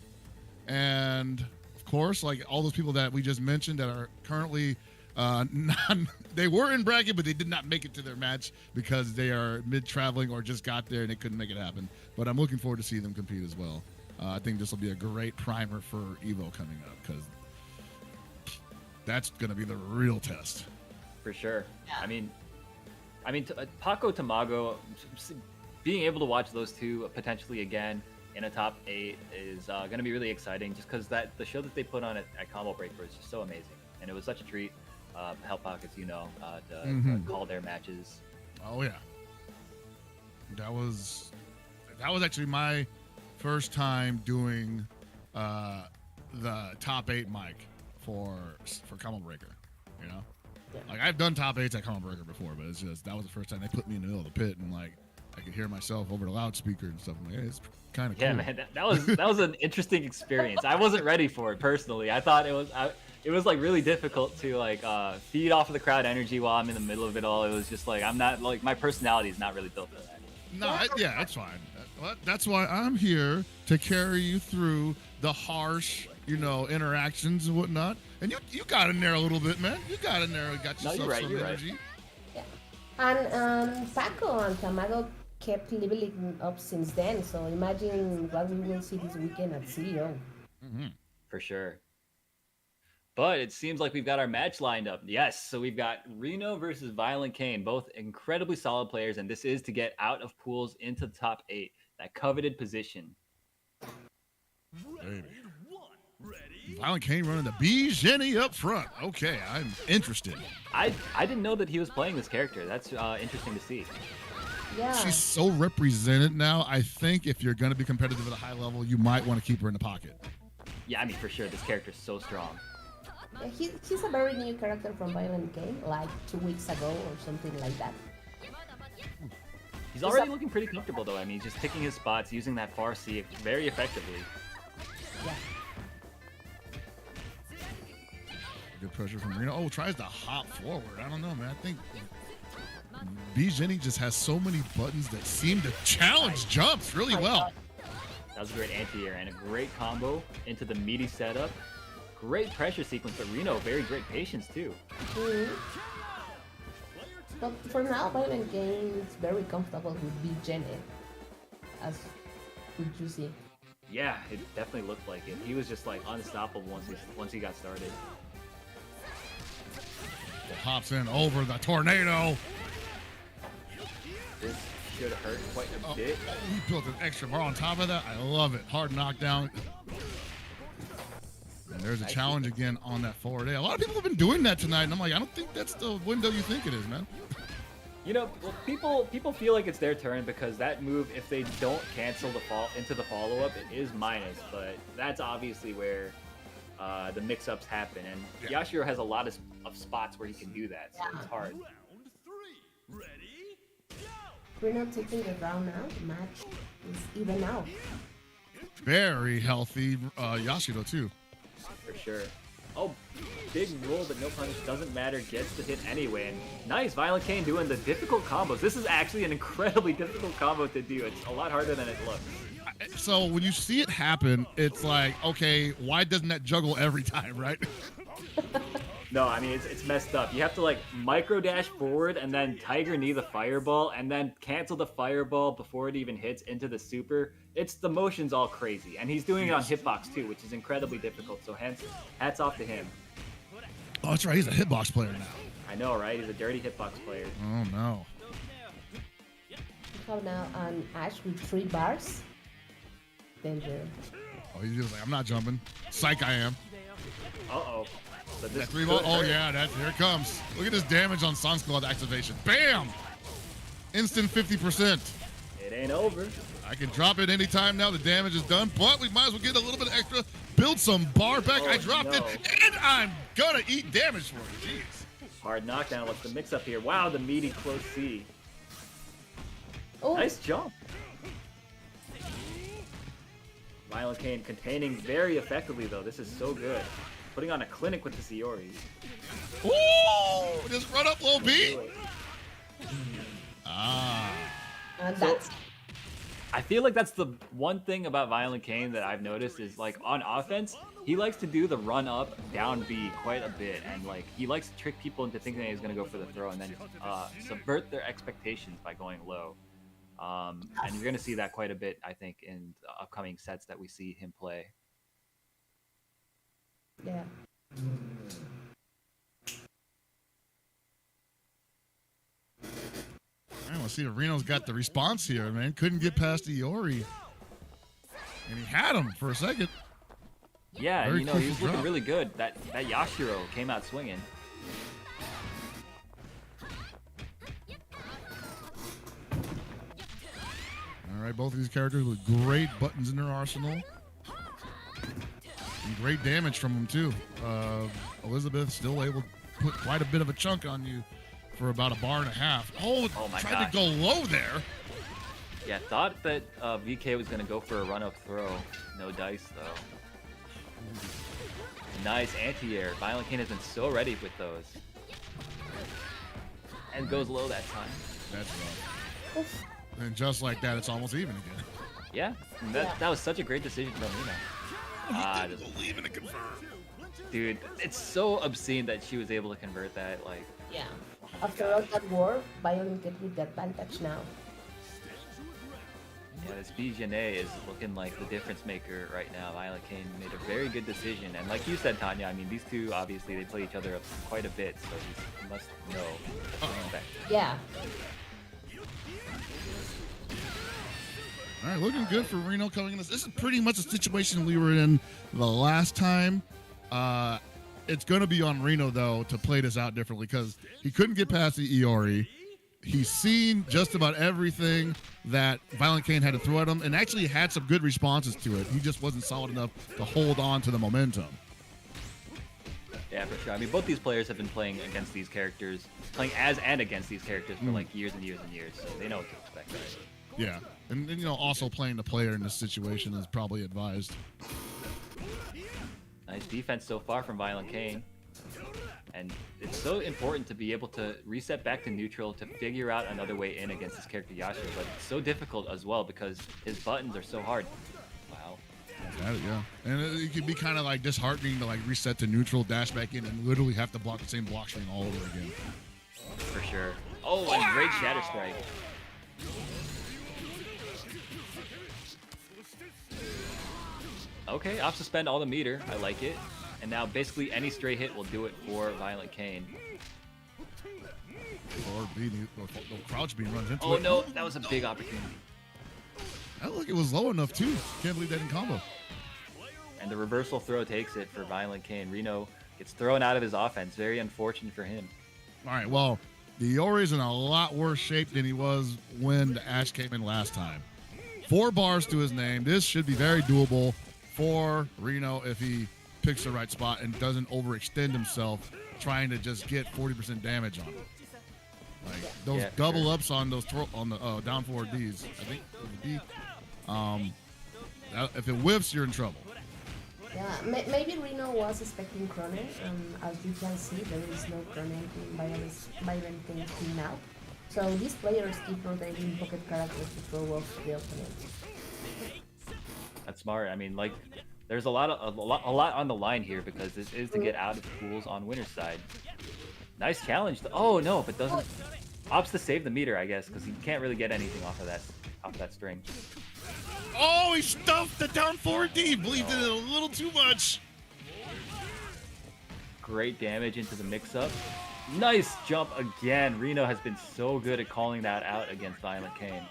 And of course, all those people that we just mentioned that are currently they were in bracket, but they did not make it to their match because they are mid-traveling or just got there and they couldn't make it happen. But I'm looking forward to see them compete as well. I think this will be a great primer for Evo coming up, because that's going to be the real test. For sure. Yeah. I mean, Paco Tamago, being able to watch those two potentially again in a top 8 is going to be really exciting, just because the show that they put on at Combo Breaker is just so amazing, and it was such a treat to help Pockets, to call their matches. Oh yeah, that was actually my first time doing the top 8 mic for Combo Breaker. I've done top 8s at Combo Breaker before, but it's just that was the first time they put me in the middle of the pit, and I could hear myself over the loudspeaker and stuff. I'm like, hey, it's kind of cool. Yeah, man, that was an interesting experience. I wasn't ready for it personally. I thought it was really difficult to feed off of the crowd energy while I'm in the middle of it all. It was just I'm not my personality is not really built for that. No, that's fine. That's why I'm here to carry you through the harsh, interactions and whatnot. And you got in there a little bit, man. You got in there, got yourself some energy. Right. Yeah. And Paco and Tamago kept leveling up since then. So imagine what we will see this weekend at CEO. For sure. But it seems like we've got our match lined up. Yes, so we've got Rino versus ViolentKain, both incredibly solid players, and this is to get out of pools into the top 8, that coveted position. Round 1, ready? ViolentKain running the B Jenet up front. Okay, I'm interested. I didn't know that he was playing this character. That's interesting to see. Yeah. She's so represented now. I think if you're going to be competitive at a high level, you might want to keep her in the pocket. Yeah, I mean, for sure, this character's so strong. Yeah, he's a very new character from ViolentKain, like 2 weeks ago or something like that. He's already looking pretty comfortable, though. I mean, just picking his spots, using that far C very effectively. Yeah. Good pressure from Rino. Oh, tries to hop forward. I don't know, man. I think B Jenet just has so many buttons that seem to challenge jumps really well. That was a great anti-air and a great combo into the meaty setup. Great pressure sequence, but Rino, very great patience, too. But for now, ViolentKain is very comfortable with B Jenet, as you see. Yeah, it definitely looked like it. He was just like unstoppable once he got started. Hops in over the tornado. This should hurt quite a bit. He built an extra bar on top of that. I love it. Hard knockdown. And there's a challenge again on that forward A. A lot of people have been doing that tonight, and I'm like, I don't think that's the window you think it is, man. You know, well, people feel like it's their turn because that move, if they don't cancel the follow-up, it is minus. But that's obviously where the mix-ups happen, and Yashiro has a lot of spots where he can do that, so it's hard. Round 3. Ready? Go! Rino taking the round now. The match is even now. Very healthy Yashiro, too. For sure. Oh, big roll, but no punish, doesn't matter, gets the hit anyway. And nice, ViolentKain doing the difficult combos. This is actually an incredibly difficult combo to do. It's a lot harder than it looks. So when you see it happen, it's like, okay, why doesn't that juggle every time, right? No, I mean, it's messed up. You have to, like, micro dash forward and then Tiger Knee the fireball and then cancel the fireball before it even hits into the super. The motion's all crazy. And he's doing it on hitbox, too, which is incredibly difficult. So hats off to him. Oh, that's right. He's a hitbox player now. I know, right? He's a dirty hitbox player. Oh, no. We have now an Ash with 3 bars. Danger. Oh, he's just like, I'm not jumping. Psych, I am. Uh-oh. So That 3 ball. Oh, yeah, here it comes. Look at this damage on Sun Squad activation. Bam! Instant 50%. It ain't over. I can drop it anytime now. The damage is done, but we might as well get a little bit extra. Build some bar back. Oh, I dropped it, and I'm gonna eat damage for it. Jeez. Hard knockdown. What's the mix-up here? Wow, the meaty close C. Oh, Nice jump. ViolentKain containing very effectively, though. This is so good. Putting on a clinic with the Iori. Ooh! Just run up low B. and that's I feel like that's the one thing about ViolentKain that I've noticed is, like, on offense, he likes to do the run up, down B quite a bit. And, like, he likes to trick people into thinking that he's going to go for the throw and then subvert their expectations by going low. And you're going to see that quite a bit, I think, in the upcoming sets that we see him play. yeah. Man, we'll see if Reno's got the response here, man. Couldn't get past Iori. And he had him for a second. Yeah, Very you know, quick he was drop. looking really good. That Yashiro came out swinging. All right, both of these characters with great buttons in their arsenal. And great damage from them, too. Elisabeth still able to put quite a bit of a chunk on you for about a bar and a half. Oh, my tried gosh. to go low there. Yeah, thought that VK was going to go for a run-up throw. No dice, though. Nice anti-air. ViolentKain has been so ready with those. And goes low that time. That's rough. And just like that, it's almost even again. Yeah, and that was such a great decision from Rino. He didn't believe in it confirmed. Dude, it's so obscene that she was able to convert that. Like, Yeah. After all that war, ViolentKain with the advantage now. yeah, this Jenet is looking like the difference maker right now. ViolentKain made a very good decision, and like you said, Tanya, I mean, these two obviously they play each other up quite a bit, so he must know what to expect. Yeah. All right, looking good for Reno coming in. This is pretty much a situation we were in the last time It's going to be on Rino, though, to play this out differently because he couldn't get past the Iori. He's seen just about everything that ViolentKain had to throw at him and actually had some good responses to it. He just wasn't solid enough to hold on to the momentum. Yeah, for sure. I mean, both these players have been playing against these characters, playing as and against these characters for like years and years and years, so they know what to expect, right? Yeah, and you know, also playing the player in this situation is probably advised. Nice defense so far from ViolentKain. And it's so important to be able to reset back to neutral to figure out another way in against this character Yashiro, but it's so difficult as well because his buttons are so hard. Wow. Yeah, and it can be kind of like disheartening to like reset to neutral, dash back in, and literally have to block the same block string all over again. For sure. Oh, and great Shatter Strike. Okay, off suspend all the meter. I like it. And now basically any straight hit will do it for ViolentKain. Or crouch beam runs into it. Oh no, that was a big opportunity. I look, it was low enough too. Can't believe that in combo. And the reversal throw takes it for ViolentKain. Rino gets thrown out of his offense. Very unfortunate for him. All right, well, the Iori's in a lot worse shape than he was when the Ash came in last time. 4 bars to his name. This should be very doable for Rino if he picks the right spot and doesn't overextend himself trying to just get 40% damage on it. Like those double ups on those on the down 4Ds. I think it was a D. If it whiffs, you're in trouble. Yeah, maybe Rino was expecting Krohnen. As you can see, there is no Krohnen in ViolentKain team now. So these players keep rotating pocket characters to throw off the opponent. That's smart. I mean, like, there's a lot on the line here because this is to get out of pools on winner's side. Nice challenge. Oh no, but doesn't opts to save the meter, I guess, because he can't really get anything off that string. Oh, he stuffed the down 4D. Believed in it a little too much. Great damage into the mix-up. Nice jump again. Rino has been so good at calling that out against ViolentKain.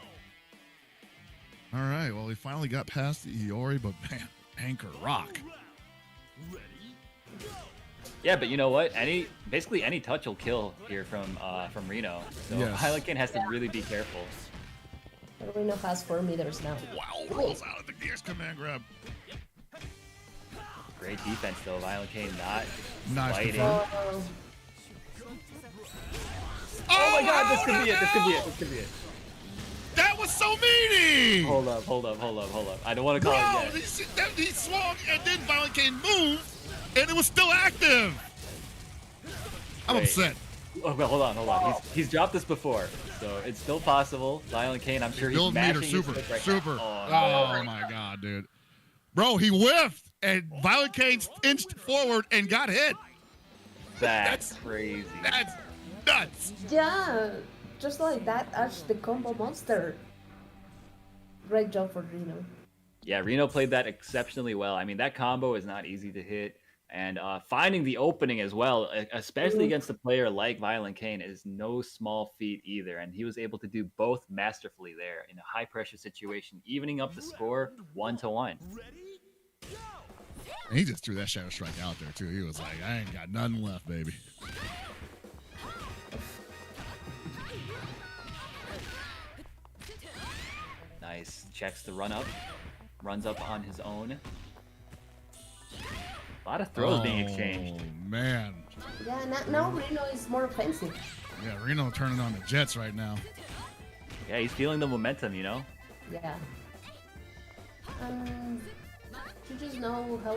All right, well, he finally got past the Iori, but man, anchor rock. Yeah, but you know what? Basically any touch will kill here from Rino. So Yes. ViolentKain has to really be careful. Rino has 4 meters now. Wow, rolls out of the gears command grab. Great defense though. ViolentKain not Nice fighting. defense. Oh my god, this could be it. This could be it. This could be it. That was so meaty! Hold up. I don't want to call it yet. He swung and then ViolentKain moved, and it was still active. I'm Wait. upset. Oh, but hold on. He's dropped this before, so it's still possible. ViolentKain, I'm sure he's Build mashing meter, his super, stick right super. now. Oh my god, dude. Bro, he whiffed, and ViolentKain inched forward and got hit. That's crazy. That's nuts. Yeah, just like that, Ash the combo monster. Great job for Rino. Yeah, Rino played that exceptionally well. I mean, that combo is not easy to hit. And finding the opening as well, especially against a player like ViolentKain, is no small feat either. And he was able to do both masterfully there in a high-pressure situation, evening up the score 1-1. And he just threw that shadow strike out there, too. He was like, I ain't got nothing left, baby. Nice. Checks the run up. Runs up on his own. A lot of throws being exchanged. Oh, man. Yeah, now Rino is more offensive. Yeah, Rino turning on the Jets right now. Yeah, he's feeling the momentum, you know? Yeah. You just know how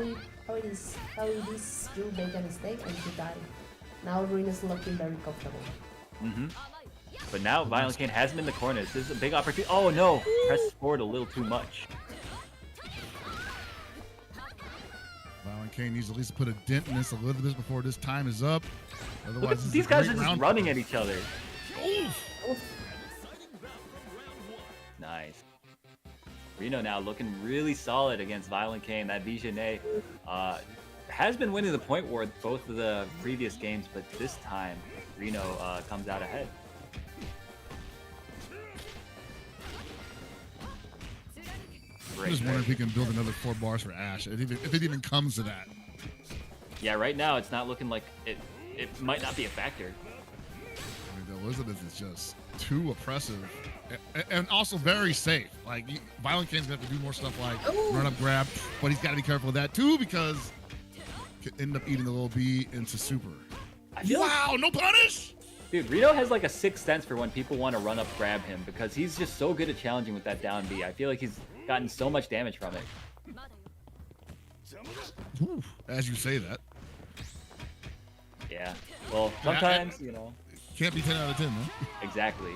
it is to make a mistake and to die. Now Rino's looking very comfortable. Mm-hmm. But now ViolentKain has him in the corner. This is a big opportunity. Oh no! Press forward a little too much. ViolentKain needs to at least put a dent in this a little bit before this time is up. Look Otherwise, at, this is these a guys great are just round. running at each other. Oof. Nice. Rino now looking really solid against ViolentKain. That Jenet has been winning the point war both of the previous games, but this time Rino comes out ahead. I'm just wondering if he can build another 4 bars for Ash, if it even comes to that. Yeah, right now it's not looking like it. It might not be a factor. I mean, the Elisabeth is just too oppressive, and also very safe. Like ViolentKain's gonna have to do more stuff like run up, grab, but he's got to be careful of that too because he could end up eating the little B into super. Wow, no punish! Dude, Rino has like a sixth sense for when people want to run up grab him because he's just so good at challenging with that down B. I feel like he's gotten so much damage from it. Ooh, as you say that. Yeah. Well, sometimes, you know. Can't be 10 out of 10, though. Exactly.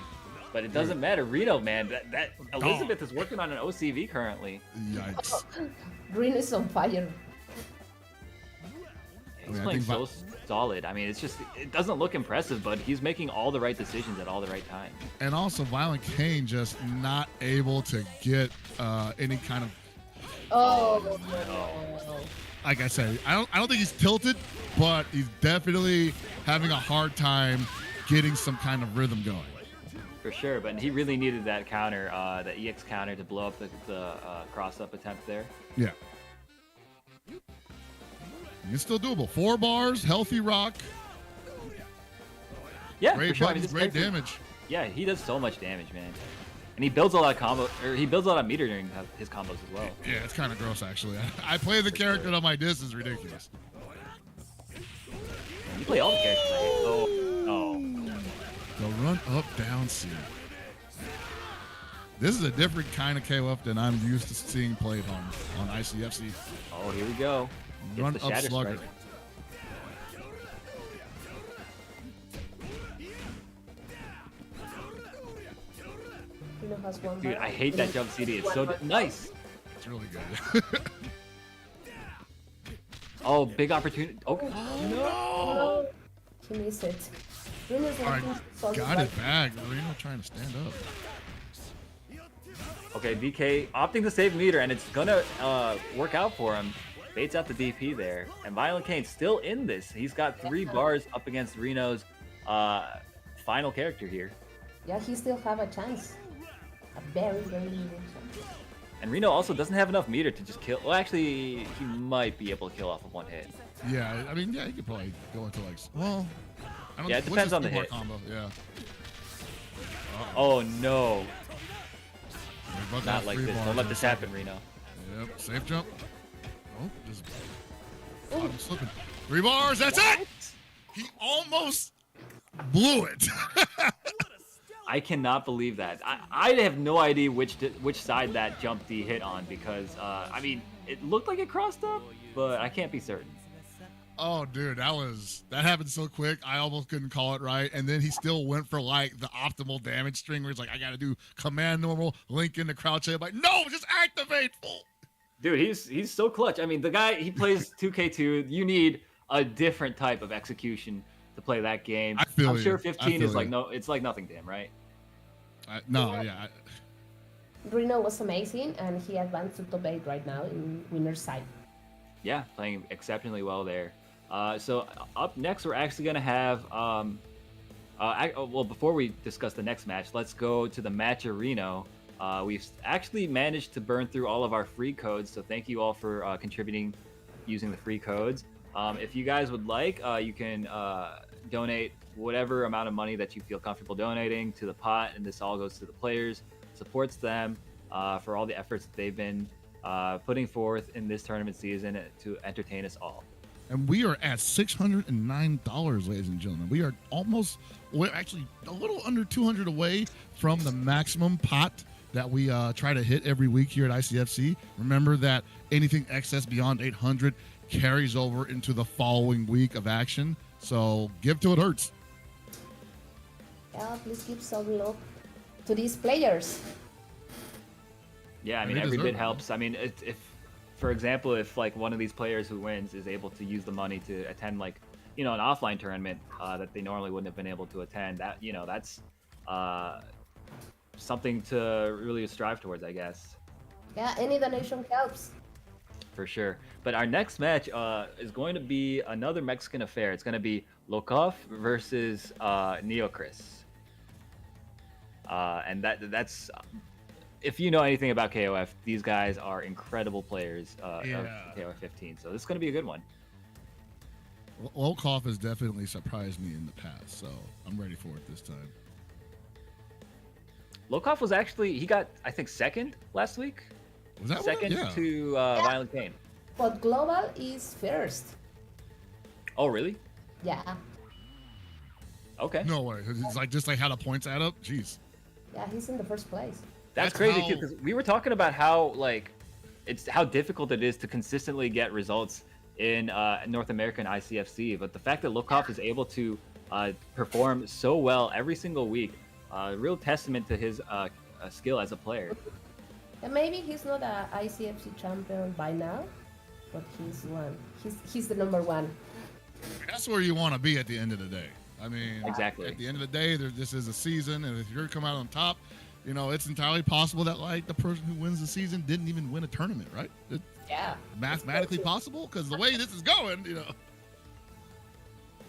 But it doesn't matter. Rino, man, that Elisabeth is working on an OCV currently. Yikes. Rino is on fire. He's playing so solid. I mean, it's just, it doesn't look impressive, but he's making all the right decisions at all the right time. And also, ViolentKain just not able to get any kind of. Oh, Like I said, I don't think he's tilted, but he's definitely having a hard time getting some kind of rhythm going. For sure, but he really needed that counter, the EX counter to blow up the cross-up attempt there. Yeah. It's still doable. 4 bars, healthy rock. Yeah, Great for sure. buttons, great damage. Yeah, he does so much damage, man. And he builds a lot of combo, or he builds a lot of meter during his combos as well. Yeah, it's kind of gross, actually. I play the character on my disc is ridiculous. You play all the characters. Oh, no. The run up down C. This is a different kind of KOF than I'm used to seeing played on ICFC. Oh, here we go. Run the up shatter slugger. strike. Rino has one Dude, bar. I hate that jump CD. It's so nice. It's really good. Oh, big opportunity. Oh, no. Oh, he missed it. Rino's All right, working solid got right. it back. Rino trying to stand up. Okay, DK opting to save meter, and it's gonna work out for him. Baits out the DP there, and ViolentKain still in this. He's got 3 bars up against Rino's final character here. Yeah, he still have a chance. A very, very little chance. And Rino also doesn't have enough meter to just kill. Well, actually, he might be able to kill off of 1 hit. Yeah, I mean, yeah, you could probably go into like, well, I don't Yeah, it what's depends his on the two-bar hit. combo? Yeah. Oh no, They both not have like 3 this. bars Don't let in a this second. happen, Rino. Yep, safe jump. Oh, just bottom slipping. 3 bars, that's it! He almost blew it. I cannot believe that. I have no idea which side that jump D hit on because I mean it looked like it crossed up, but I can't be certain. Oh, dude, that happened so quick. I almost couldn't call it right. And then he still went for like the optimal damage string where he's like, I got to do command normal, link into crouch. I'm like, no, just activate full. Dude, he's so clutch. I mean, the guy, he plays 2K2. You need a different type of execution to play that game. I feel I'm you. sure I 15 feel is like you. no, it's like nothing to him, right? Rino was amazing, and he advanced to top 8 right now in winner's side. Yeah, playing exceptionally well there. So up next, we're actually gonna have well, before we discuss the next match, let's go to the match of Reno. We've actually managed to burn through all of our free codes, so thank you all for contributing using the free codes. If you guys would like, you can donate whatever amount of money that you feel comfortable donating to the pot, and this all goes to the players, supports them for all the efforts that they've been putting forth in this tournament season to entertain us all. And we are at $609, ladies and gentlemen. We're actually a little under 200 away from the maximum pot that we try to hit every week here at ICFC. Remember that anything excess beyond 800 carries over into the following week of action. So give till it hurts. Yeah, please give some love to these players. Yeah, I mean, They every deserve bit it. helps. I mean, if, for example, if like one of these players who wins is able to use the money to attend like, an offline tournament that they normally wouldn't have been able to attend, that's something to really strive towards, I guess. Yeah, any donation helps. For sure. But our next match is going to be another Mexican affair. It's going to be Lokof versus Neochris. And that's if you know anything about KOF, these guys are incredible players of KOF 15. So this is going to be a good one. Lokof has definitely surprised me in the past, so I'm ready for it this time. Lokof was actually, he got, I think, second last week. Was that Second one? Yeah. to ViolentKain. But global is first. Oh, really? Yeah. Okay. No way. It's like just like how the points add up. Jeez. Yeah, he's in the first place. That's That's crazy how- because we were talking about how how difficult it is to consistently get results in North American ICFC, but the fact that Lokof is able to perform so well every single week, real testament to his skill as a player. And maybe he's not a ICFC champion by now, but he's one. He's the number one. That's where you want to be at the end of the day. I mean, Exactly. At the end of the day, this is a season, and if you're come out on top, you know it's entirely possible that like the person who wins the season didn't even win a tournament, right? It's Yeah. mathematically possible because the way this is going, you know,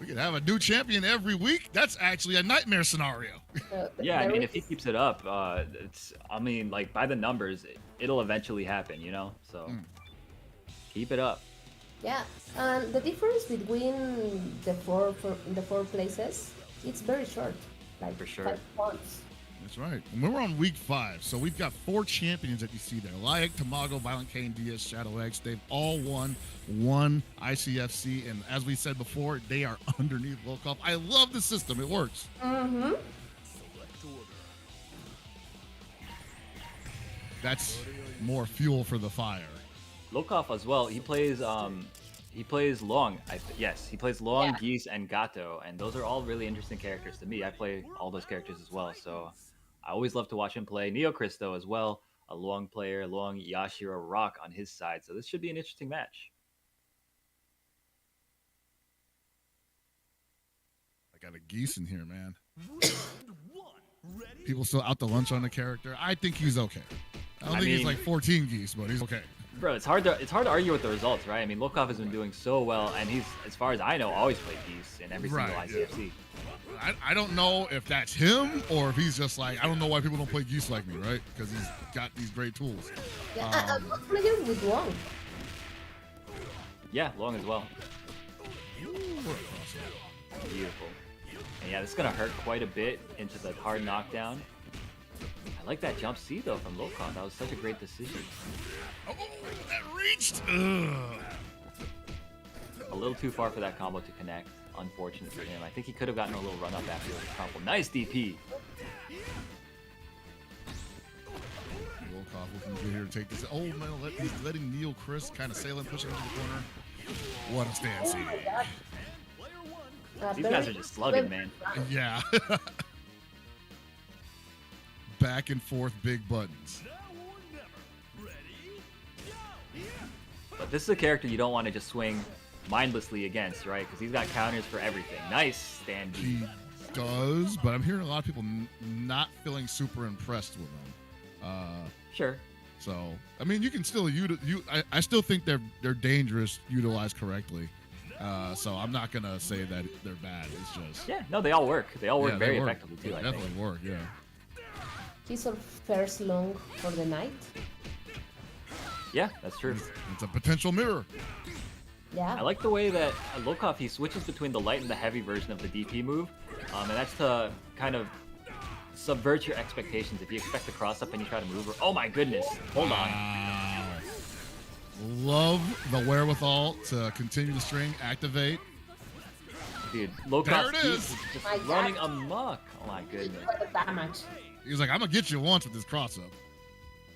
we could have a new champion every week. That's actually a nightmare scenario. Yeah, I mean, if he keeps it up, like by the numbers, it'll eventually happen, you know. So keep it up. Yeah, and the difference between the four places, it's very short, like For sure. 5 points. That's right. And we're on week 5, so we've got 4 champions that you see there: Layec, Tamago, ViolentKain, DS, Shadow X. They've all won one ICFC, and as we said before, they are underneath Lokof. I love the system; it works. Mm-hmm. That's more fuel for the fire. Lokof as well. He plays Luong. Yes, he plays Luong, Yeah. Geese, and Gato, and those are all really interesting characters to me. I play all those characters as well, so I always love to watch him play. Neochris though as well, a Luong player. Luong, Yashiro, Rock on his side, so this should be an interesting match. I got a Geese in here, man. Round one. Ready? People still out to lunch on the character. I think he's okay. I don't think he's mean- like 14 Geese, but he's okay. Bro, it's hard to argue with the results, right? I mean, Lokof has been doing so well, and he's, as far as I know, always played Geese in every single Right, ICFC. I don't know if that's him or if he's just like, I don't know why people don't play Geese like me, right? Because he's got these great tools. Yeah, I'm not familiar with Luong. Yeah, Luong as well. Ooh, what a crossover. Beautiful. And yeah, this is gonna hurt quite a bit into the hard knockdown. I like that jump C though from Lokof. That was such a great decision. Oh, that reached. Ugh. A little too far for that combo to connect. Unfortunate for him. I think he could have gotten a little run up after the combo. Nice DP. Lokof looking good here to take this. Oh man, he's letting Neochris kind of sail and push him into the corner. What a stance. Oh my god. These guys are just slugging, man. Yeah. Back and forth big buttons. Now or never. Ready? Go! But this is a character you don't want to just swing mindlessly against, right? Because he's got counters for everything. Nice stand B. He does, but I'm hearing a lot of people not feeling super impressed with him. Sure. So, I mean, you can still I still think they're dangerous utilized correctly. So I'm not gonna say that they're bad. It's just Yeah, no, they all work. They all work yeah, very they work. effectively too, They I definitely think. work. Yeah. He's our first long for the night. Yeah, that's true. It's a potential mirror. Yeah. I like the way that Lokof, he switches between the light and the heavy version of the DP move. And that's to kind of subvert your expectations. If you expect the cross up and you try to move, oh my goodness, hold on. Wow. Love the wherewithal to continue the string, activate. Dude, There Lokof's it Geese is. is just My God. running amok. Oh my goodness. What a damage. He was like, I'm gonna get you once with this cross up.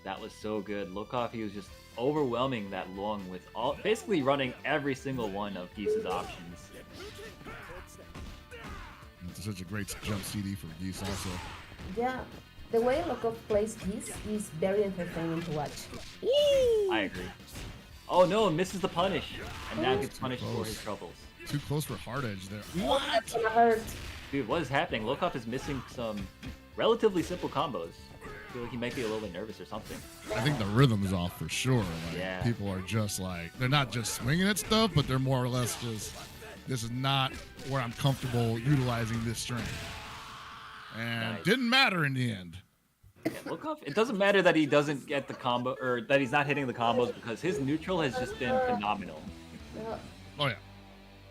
That was so good. Lokof, he was just overwhelming that Luong with basically running every single one of Geese's options. It's such a great jump CD for Geese also. Yeah. The way Lokof plays Geese is very entertaining to watch. I agree. Oh no, misses the punish. And now gets punished for his troubles. Too close for hard edge there. That's gonna hurt. Dude, what is happening? Lokof is missing some relatively simple combos. I feel like he might be a little bit nervous or something. I think the rhythm is off for sure. Like, Yeah. people are just like, they're not just swinging at stuff, but they're more or less just, this is not where I'm comfortable utilizing this string. And Nice. didn't matter in the end. Yeah, Lokof, it doesn't matter that he doesn't get the combo, or that he's not hitting the combos, because his neutral has just been phenomenal. Yeah. Oh yeah.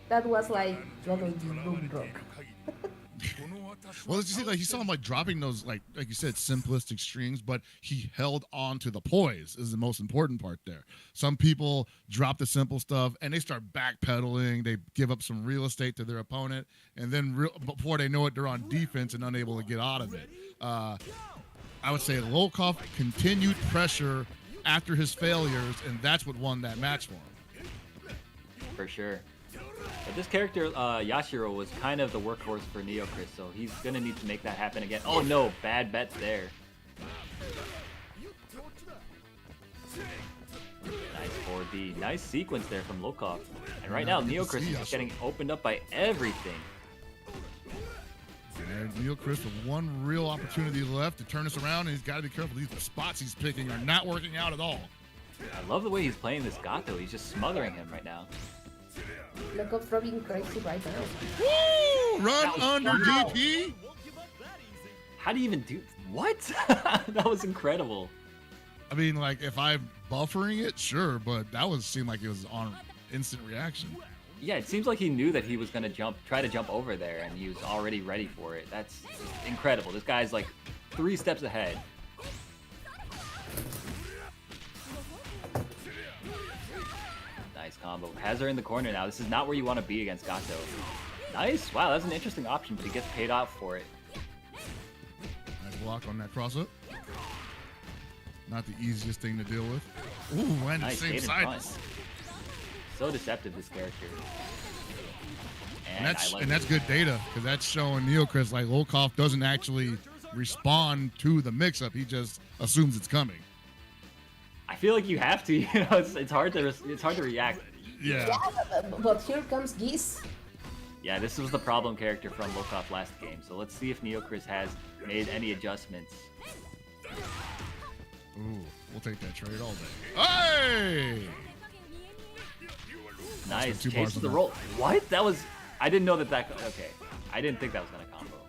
That was like double boom rock. Well, you see, like he saw him like dropping those, like you said, simplistic strings, but he held on to the poise is the most important part there. Some people drop the simple stuff and they start backpedaling. They give up some real estate to their opponent, and then before they know it, they're on defense and unable to get out of it. I would say Lokof continued pressure after his failures, and that's what won that match for him. For sure. But this character, Yashiro, was kind of the workhorse for Neochris, so he's gonna need to make that happen again. Oh no, bad bets there. Nice 4D. Nice sequence there from Lokof. And right now, Neochris is just getting opened up by everything. And Neochris with one real opportunity left to turn this around, and he's got to be careful. These spots he's picking are not working out at all. I love the way he's playing this Gato. He's just smothering him right now. Lokof throwing crazy right now. Woo! Run under DP. How do you even do what? That was incredible. I mean, like if I'm buffering it, sure, but that seemed like it was on instant reaction. Yeah, it seems like he knew that he was gonna try to jump over there, and he was already ready for it. That's incredible. This guy's like 3 steps ahead. Nice combo. Has her in the corner now. This is not where you want to be against Gato. Nice. Wow, that's an interesting option, but he gets paid off for it. Nice block on that cross up. Not the easiest thing to deal with. Ooh, and Nice, the same stayed in side. front. So deceptive, this character. And that's good data, because that's showing Neochris like Lokof doesn't actually respond to the mix-up. He just assumes it's coming. I feel like you have to. You know, it's hard to react. Yeah. But here comes Geese. Yeah, this was the problem character from Lokof last game. So let's see if Neochris has made any adjustments. Ooh, we'll take that trade all day. Hey! Nice. Two bars Chases on the that. roll. What? That was. I didn't know that. Okay. I didn't think that was gonna combo.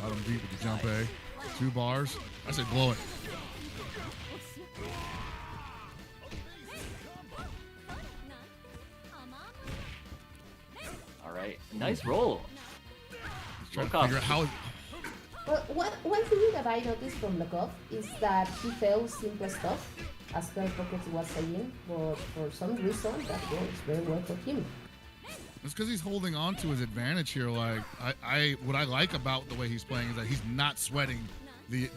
Got him deep with the jump A. 2 bars. I said blow it. All right. Nice roll. Trying to Lokof. figure out how. Well, one thing that I noticed from Lokof is that he fails simple stuff, as Pocket was saying, but for some reason that works very well for him. It's because he's holding on to his advantage here. Like what I like about the way he's playing is that he's not sweating the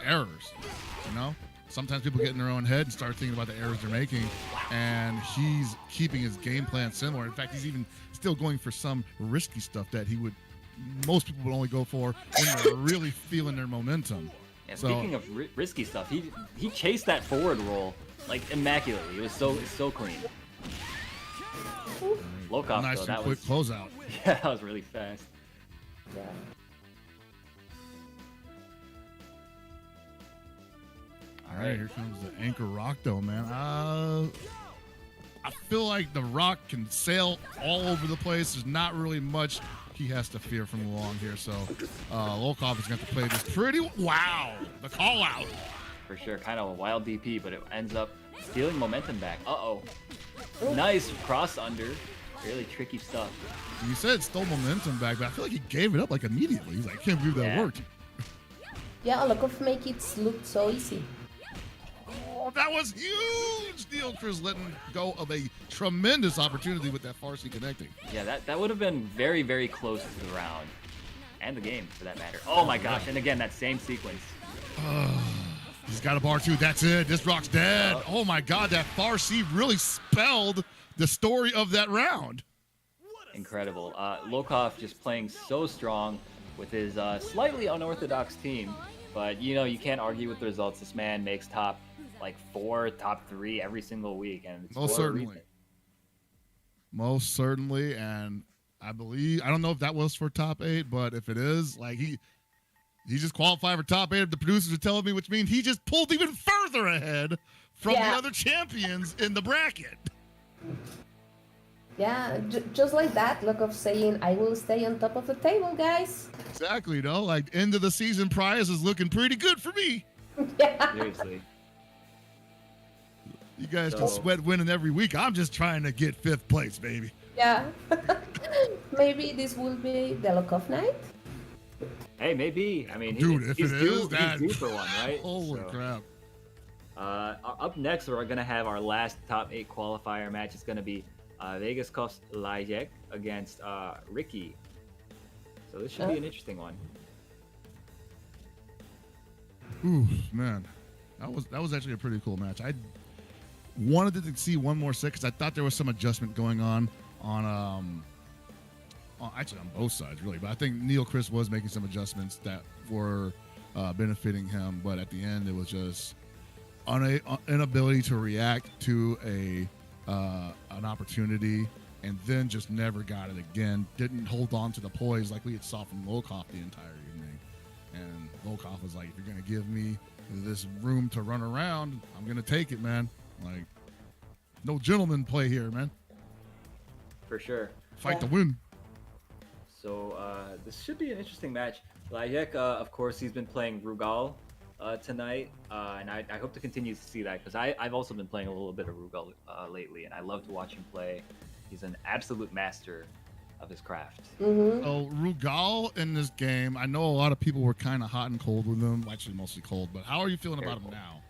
errors. You know, sometimes people get in their own head and start thinking about the errors they're making, and he's keeping his game plan similar. In fact, he's even still going for some risky stuff that most people would only go for when they're really feeling their momentum. Yeah, speaking of risky stuff, he chased that forward roll like immaculately. It was so clean. Lokof, Nice though, and that quick was closeout. yeah, that was really fast. Yeah. All right, here comes the anchor rock, though, man. I feel like the rock can sail all over the place. There's not really much he has to fear from Luong here, so Lokof is going to play this pretty. Wow, the call out. For sure, kind of a wild DP, but it ends up stealing momentum back. Uh-oh. Nice cross under. Really tricky stuff. You said it stole momentum back, but I feel like he gave it up like immediately. He's like, I can't believe that worked. Yeah, Lokof make it look so easy. Oh, that was huge! Neochris letting go of a tremendous opportunity with that Farsi connecting. Yeah, that would have been very, very close to the round. And the game, for that matter. Oh my gosh, and again, that same sequence. He's got a bar too. That's it. This rock's dead. Oh my God, that Farsi really spelled the story of that round. Incredible. Lokof just playing so strong with his slightly unorthodox team. But, you know, you can't argue with the results. This man makes top 4, top 3 every single week. And it's Most for a certainly. reason. Most certainly. And I don't know if that was for top 8, but if it is, like he just qualified for top 8 of the producers are telling me, which means he just pulled even further ahead from the other champions in the bracket. Yeah, just like that, Lokof saying, I will stay on top of the table, guys. Exactly, you know, like end of the season prize is looking pretty good for me. Yeah. Seriously. You guys So- can sweat winning every week. I'm just trying to get 5th place, baby. Yeah. Maybe this will be the Lokof night. Hey, maybe. I mean, Dude, if he's it due, is that- he's due for one, right? Holy So, crap. Up next, we're gonna have our last top 8 qualifier match. It's gonna be ViolentKain's Layec against Ricky. So this should be an interesting one. Ooh, man. That was actually a pretty cool match. I wanted to see one more set because I thought there was some adjustment going on actually on both sides really, but I think Neochris was making some adjustments that were benefiting him, but at the end it was just inability to react to an opportunity, and then just never got it again. Didn't hold on to the poise like we had saw from Lokof the entire evening. And Lokof was like, if you're gonna give me this room to run around, I'm gonna take it, man. Like, no gentleman play here, man. For sure. Fight to win. So this should be an interesting match. Layec, of course, he's been playing Rugal tonight, and I hope to continue to see that because I've also been playing a little bit of Rugal lately, and I love to watch him play. He's an absolute master of his craft. Mm-hmm. So Rugal in this game, I know a lot of people were kind of hot and cold with him. Actually, mostly cold. But how are you feeling about him now?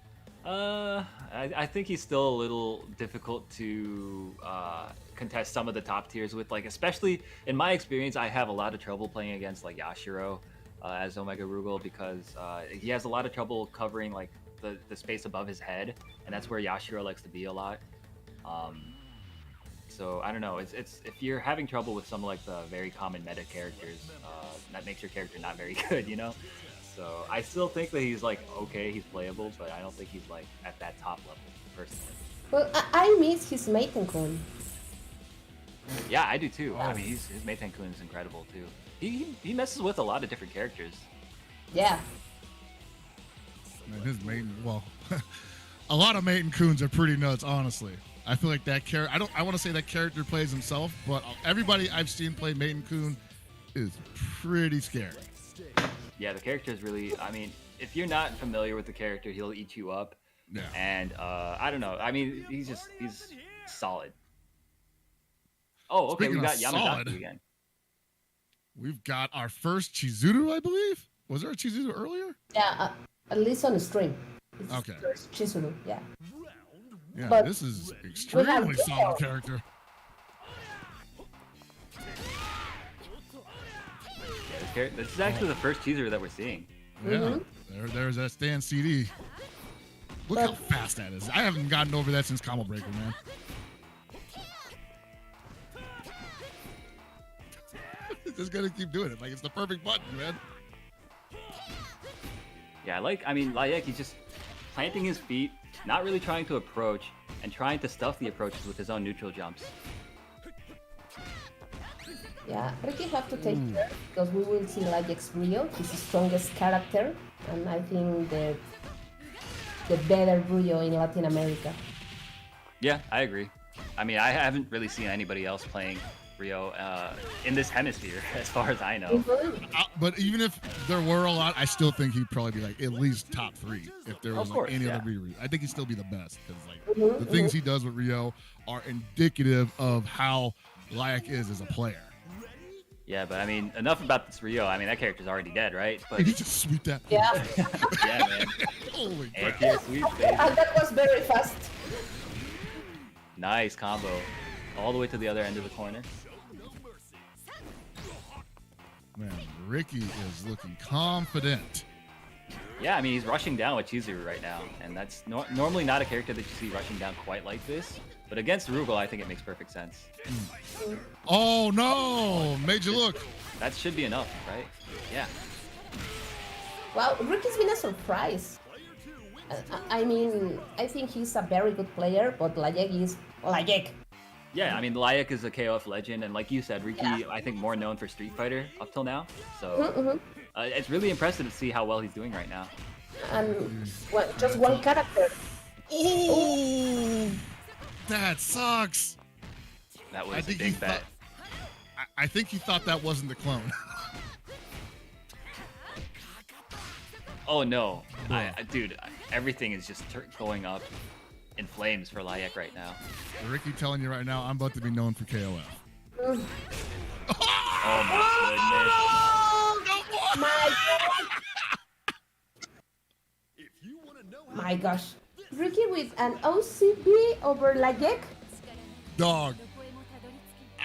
I think he's still a little difficult to contest some of the top tiers with. Like, especially in my experience, I have a lot of trouble playing against like Yashiro as Omega Rugal because he has a lot of trouble covering like the space above his head, and that's where Yashiro likes to be a lot. So I don't know. It's if you're having trouble with some like the very common meta characters, that makes your character not very good, you know. So I still think that he's like okay, he's playable, but I don't think he's like at that top level personally. Well, I miss his Meitenkun. Yeah, I do too. I mean, his Meitenkun is incredible too. He messes with a lot of different characters. Yeah. Man, his maiden, well, a lot of Meitenkuns are pretty nuts, honestly. I feel like that character, I want to say that character plays himself, but everybody I've seen play Meitenkun is pretty scary. Yeah, the character is really, I mean, if you're not familiar with the character, he'll eat you up. Yeah. And I don't know. I mean, he's solid. Oh, okay, Speaking we got of Yamazaki solid, again. We've got our first Chizuru, I believe. Was there a Chizuru earlier? Yeah, at least on the stream. It's Okay. Chizuru, yeah. Yeah, But this is we extremely have solid character. Yeah, this is actually the first teaser that we're seeing. Yeah, there's that stand CD. Look how fast that is. I haven't gotten over that since Combo Breaker, man. Just gotta keep doing it. Like, it's the perfect button, man. Yeah, I mean, Layec, he's just planting his feet, not really trying to approach, and trying to stuff the approaches with his own neutral jumps. Yeah, Ricky have to take care because we will see Layec's Rio, his strongest character, and I think the better Rio in Latin America. Yeah, I agree. I mean, I haven't really seen anybody else playing Rio in this hemisphere, as far as I know. But even if there were a lot, I still think he'd probably be like at least top 3 if there was Of course, like any yeah. other Rio. I think he'd still be the best because like the things he does with Rio are indicative of how Layec is as a player. Yeah, but I mean, enough about this Rio. I mean, that character's already dead, right? But Did he just sweep that? Yeah, yeah, man. Holy crap. Anti-air sweep, baby. and that was very fast. Nice combo. All the way to the other end of the corner. Man, Ricky is looking confident. Yeah, I mean, he's rushing down with Chizuru right now, and that's normally not a character that you see rushing down quite like this. But against Rugal, I think it makes perfect sense. Oh no! Made you look. That should be enough, right? Yeah. Wow, Ricky's been a surprise. I mean, I think he's a very good player, but Layec is Layec. Yeah, I mean, Layec is a KOF legend, and like you said, Ricky, Yeah. I think more known for Street Fighter up till now. So it's really impressive to see how well he's doing right now. And just one character. Oh, that sucks. That was I a think big bet. I think he thought that wasn't the clone. Oh no, dude, everything is just going up in flames for Layec right now. Ricky telling you right now, I'm about to be known for KOF. Mm. Oh my No more! My God. If you want to know how My gosh. Ricky with an OCP over Layec? Dog.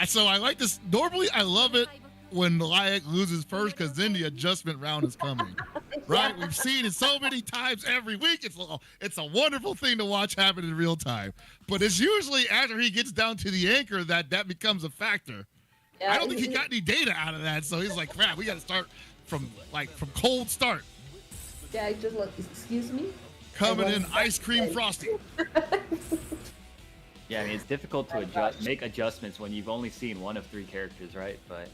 So I like this. Normally, I love it when Layec loses first because then the adjustment round is coming. Right? We've seen it so many times every week. It's a wonderful thing to watch happen in real time. But it's usually after he gets down to the anchor that becomes a factor. I don't think he got any data out of that. So he's like, crap, we got to start from cold start. Yeah, I just like, excuse me? Coming in ice cream frosty. Yeah, I mean, it's difficult to make adjustments when you've only seen one of 3 characters, right? But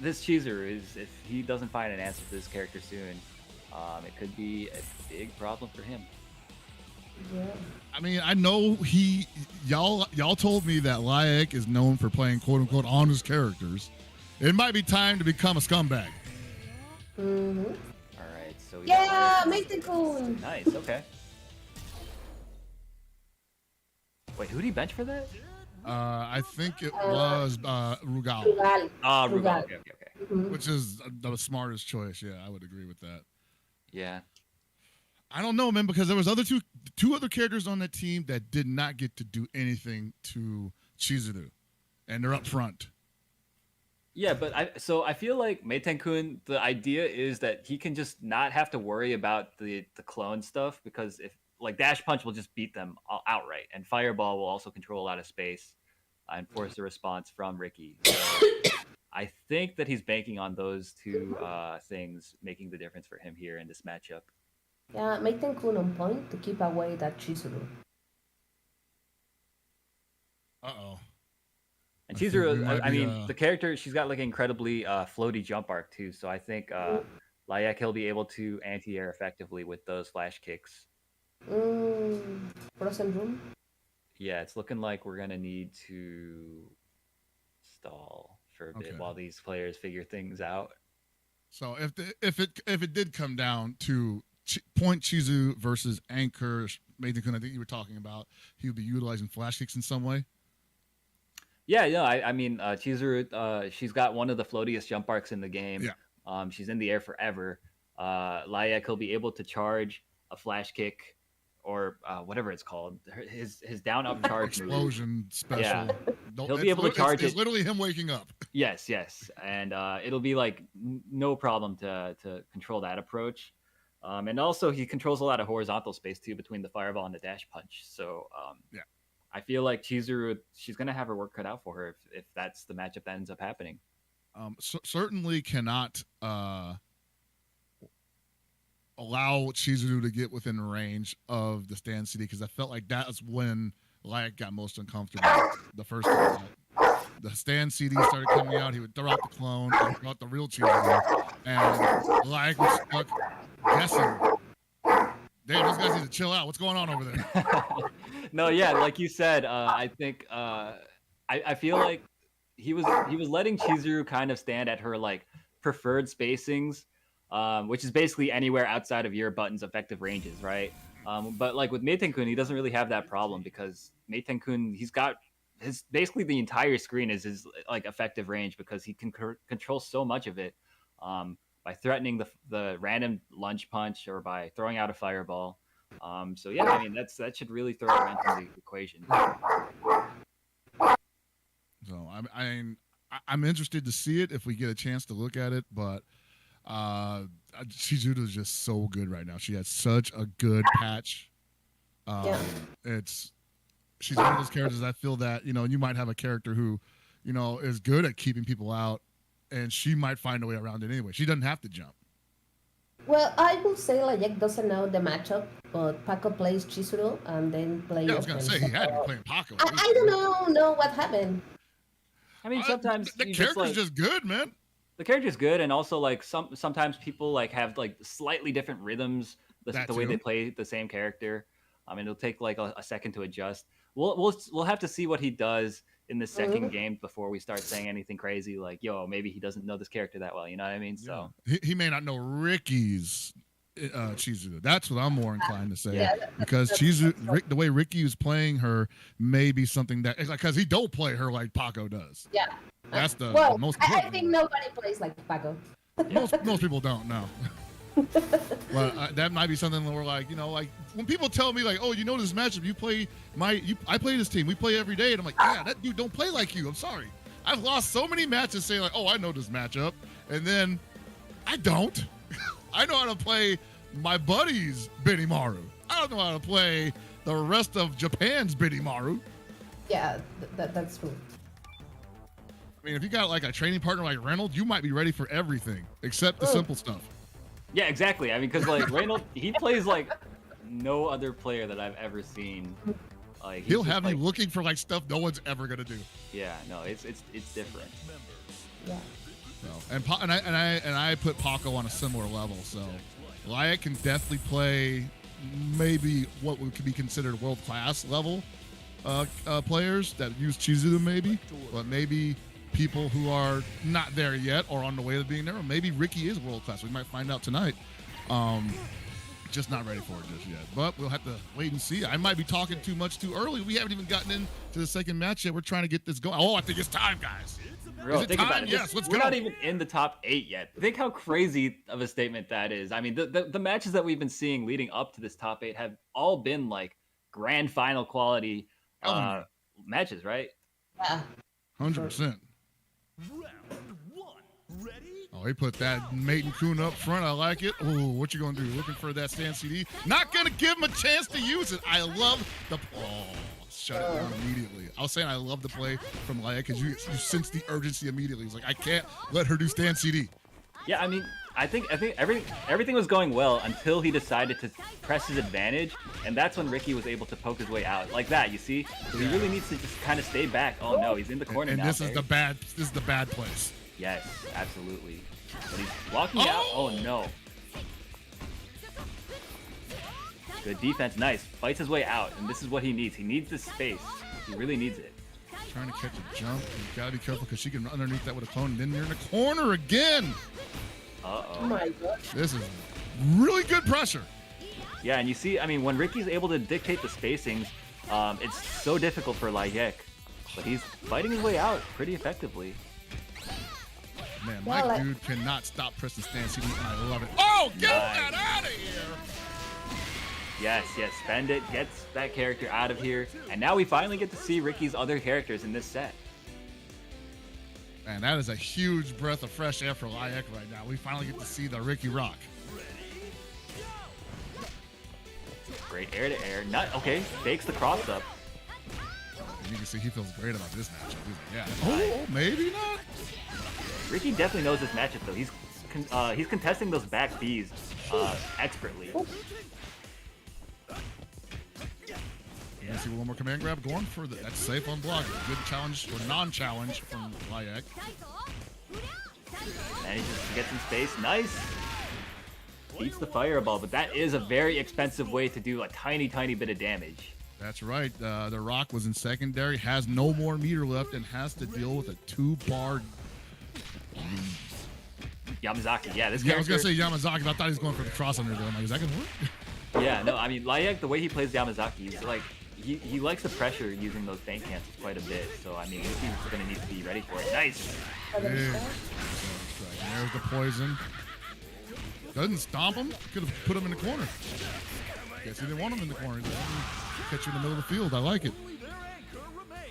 this Chizuru is, if he doesn't find an answer for this character soon, it could be a big problem for him. Yeah. I mean, I know y'all told me that Layec is known for playing quote unquote honest characters. It might be time to become a scumbag. Mm-hmm. All right, so we Yeah, got Meitenkun. nice. Okay. Wait, who did he bench for that? I think it was Rugal, Rugal. Rugal. Rugal. Okay. Mhm. which is the smartest choice. Yeah, I would agree with that. Yeah. I don't know, man, because there was two other characters on that team that did not get to do anything to Chizuru, and they're up front. Yeah, but I feel like Meitenkun, the idea is that he can just not have to worry about the clone stuff, because if like Dash Punch will just beat them outright, and Fireball will also control a lot of space and force a response from Ricky. So I think that he's banking on those two things making the difference for him here in this matchup. Yeah, Meitenkun on point to keep away that Chizuru. Uh-oh. And I think we Chizuru, might I be, mean, the character, she's got like incredibly floaty jump arc too. So I think Layec, he'll be able to anti-air effectively with those flash kicks. Frozen Room? Yeah, it's looking like we're gonna need to stall for a bit while these players figure things out. So if it did come down to point Chizuru versus anchor Meitenkun, I think you were talking about, he would be utilizing flash kicks in some way. Yeah, I mean, Chizuru, she's got one of the floatiest jump arcs in the game. Yeah. She's in the air forever. Layec, he'll be able to charge a flash kick or whatever it's called. His down up charge move. Explosion special. Yeah. He'll be able to charge it's it. literally him waking up. Yes. And it'll be like no problem to control that approach. And also he controls a lot of horizontal space too between the fireball and the dash punch. So yeah. I feel like Chizuru, she's going to have her work cut out for her if that's the matchup that ends up happening. Certainly cannot allow Chizuru to get within range of the stand CD, because I felt like that's when Layec got most uncomfortable the first time. The stand CD started coming out. He would throw out the clone, and throw out the real Chizuru, and Layec was stuck guessing. Damn, those guys need to chill out. What's going on over there? No, yeah, like you said, I think I feel like he was letting Chizuru kind of stand at her like preferred spacings, which is basically anywhere outside of your button's effective ranges, right? But like with Meitenkun, he doesn't really have that problem, because Meitenkun, he's got basically the entire screen is his like effective range, because he can control so much of it by threatening the random lunge punch or by throwing out a fireball. So yeah, I mean that should really throw a wrench in the equation. So I'm interested to see it if we get a chance to look at it, but Chizuru is just so good right now. She has such a good patch. She's one of those characters I feel that, you might have a character who, is good at keeping people out, and she might find a way around it anyway. She doesn't have to jump. Well, I will say Layec doesn't know the matchup, but Paco plays Chizuru and then plays. Yeah, I was gonna say he had to be playing Paco. I don't know what happened. I mean, sometimes the character's just good, man. The character's good, and also like sometimes people like have like slightly different rhythms the way they play the same character. I mean, it'll take like a second to adjust. We'll have to see what he does in the second game before we start saying anything crazy like, yo, maybe he doesn't know this character that well. You know what I mean? So he may not know Ricky's Chizuru. That's what I'm more inclined to say. Yeah, Because that's Chizuru, the way Ricky is playing her may be something that, because he don't play her like Paco does. Yeah. That's the Well, most I important think one. nobody plays like Paco. Most people don't know. But that might be something that we're like, like when people tell me like, oh, this matchup, I play this team, we play every day, and I'm like, yeah, that dude don't play like you. I'm sorry. I've lost so many matches saying like, oh, I know this matchup, and then I don't. I know how to play my buddy's Benimaru. I don't know how to play the rest of Japan's Benimaru. Yeah, that's true. I mean, if you got like a training partner like Reynolds, you might be ready for everything except the simple stuff. Yeah, exactly. I mean, because like Reynolds, he plays like no other player that I've ever seen. Like He'll have you looking for like stuff no one's ever gonna do. Yeah, no, it's different. Yeah. So, and I put Paco on a similar level. So Layec can definitely play maybe what could be considered world class level players that use Chizuru maybe, but maybe people who are not there yet or on the way to being there, or maybe Ricky is world class. We might find out tonight. Just not ready for it just yet, but we'll have to wait and see. I might be talking too much too early. We haven't even gotten into the second match yet. We're trying to get this going. Oh, I think it's time, guys. Bro, Is it think time? about it. Yes, let's We're go. not even in the top 8 yet. Think how crazy of a statement that is. I mean, the matches that we've been seeing leading up to this top 8 have all been like grand final quality matches, right? Yeah. 100%. Round 1. Ready? Oh, he put that Maiden Kun up front. I like it. Oh, what you gonna do? Looking for that stand CD? Not gonna give him a chance to use it. I love the. Oh, shut it down immediately. I was saying I love the play from Layec because you sense the urgency immediately. He's like, I can't let her do stand CD. Yeah, I mean, I think everything was going well until he decided to press his advantage, and that's when Ricky was able to poke his way out like that. You see, so he really needs to just kind of stay back. Oh no, he's in the corner And now. this is the bad place. Yes, absolutely. But he's walking out. Oh no. Good defense, nice. Fights his way out, and this is what he needs. He needs this space. He really needs it. Trying to catch a jump. You gotta be careful because she can run underneath that with a clone. And then you're in the corner again. Oh Uh-oh. my god. This is really good pressure. Yeah, and you see, I mean, when Ricky's able to dictate the spacings, it's so difficult for Layec. But he's fighting his way out pretty effectively. Man, Well, my like- dude cannot stop pressing stand CD, and I love it. Oh, get Nice. that out of here! Yes, spend it, gets that character out of here. And now we finally get to see Ricky's other characters in this set. Man, that is a huge breath of fresh air for Layec right now. We finally get to see the Ricky Rock. Great air to air. Not okay, fakes the cross up. And you can see he feels great about this matchup. He's like, yeah. Oh, maybe not. Ricky definitely knows this matchup though. He's contesting those back Bs expertly. You see one more command grab going for that's safe on block. Good challenge or non-challenge from Layec. And he just gets in space. Nice. Beats the fireball, but that is a very expensive way to do a tiny bit of damage. That's right. The Rock was in secondary, has no more meter left, and has to deal with a 2-bar. Yamazaki, yeah, this Yeah, I was character. gonna say Yamazaki, but I thought he was going for the cross under there. I'm like, is that gonna work? Yeah, no, I mean Layec, the way he plays Yamazaki, he's like he likes the pressure using those bank cancels quite a bit. So I mean, he's gonna need to be ready for it. Nice. Big. There's the poison. Doesn't stomp him. Could have put him in the corner. Guess he didn't want him in the corner. He catch you in the middle of the field. I like it. Their anchor remains.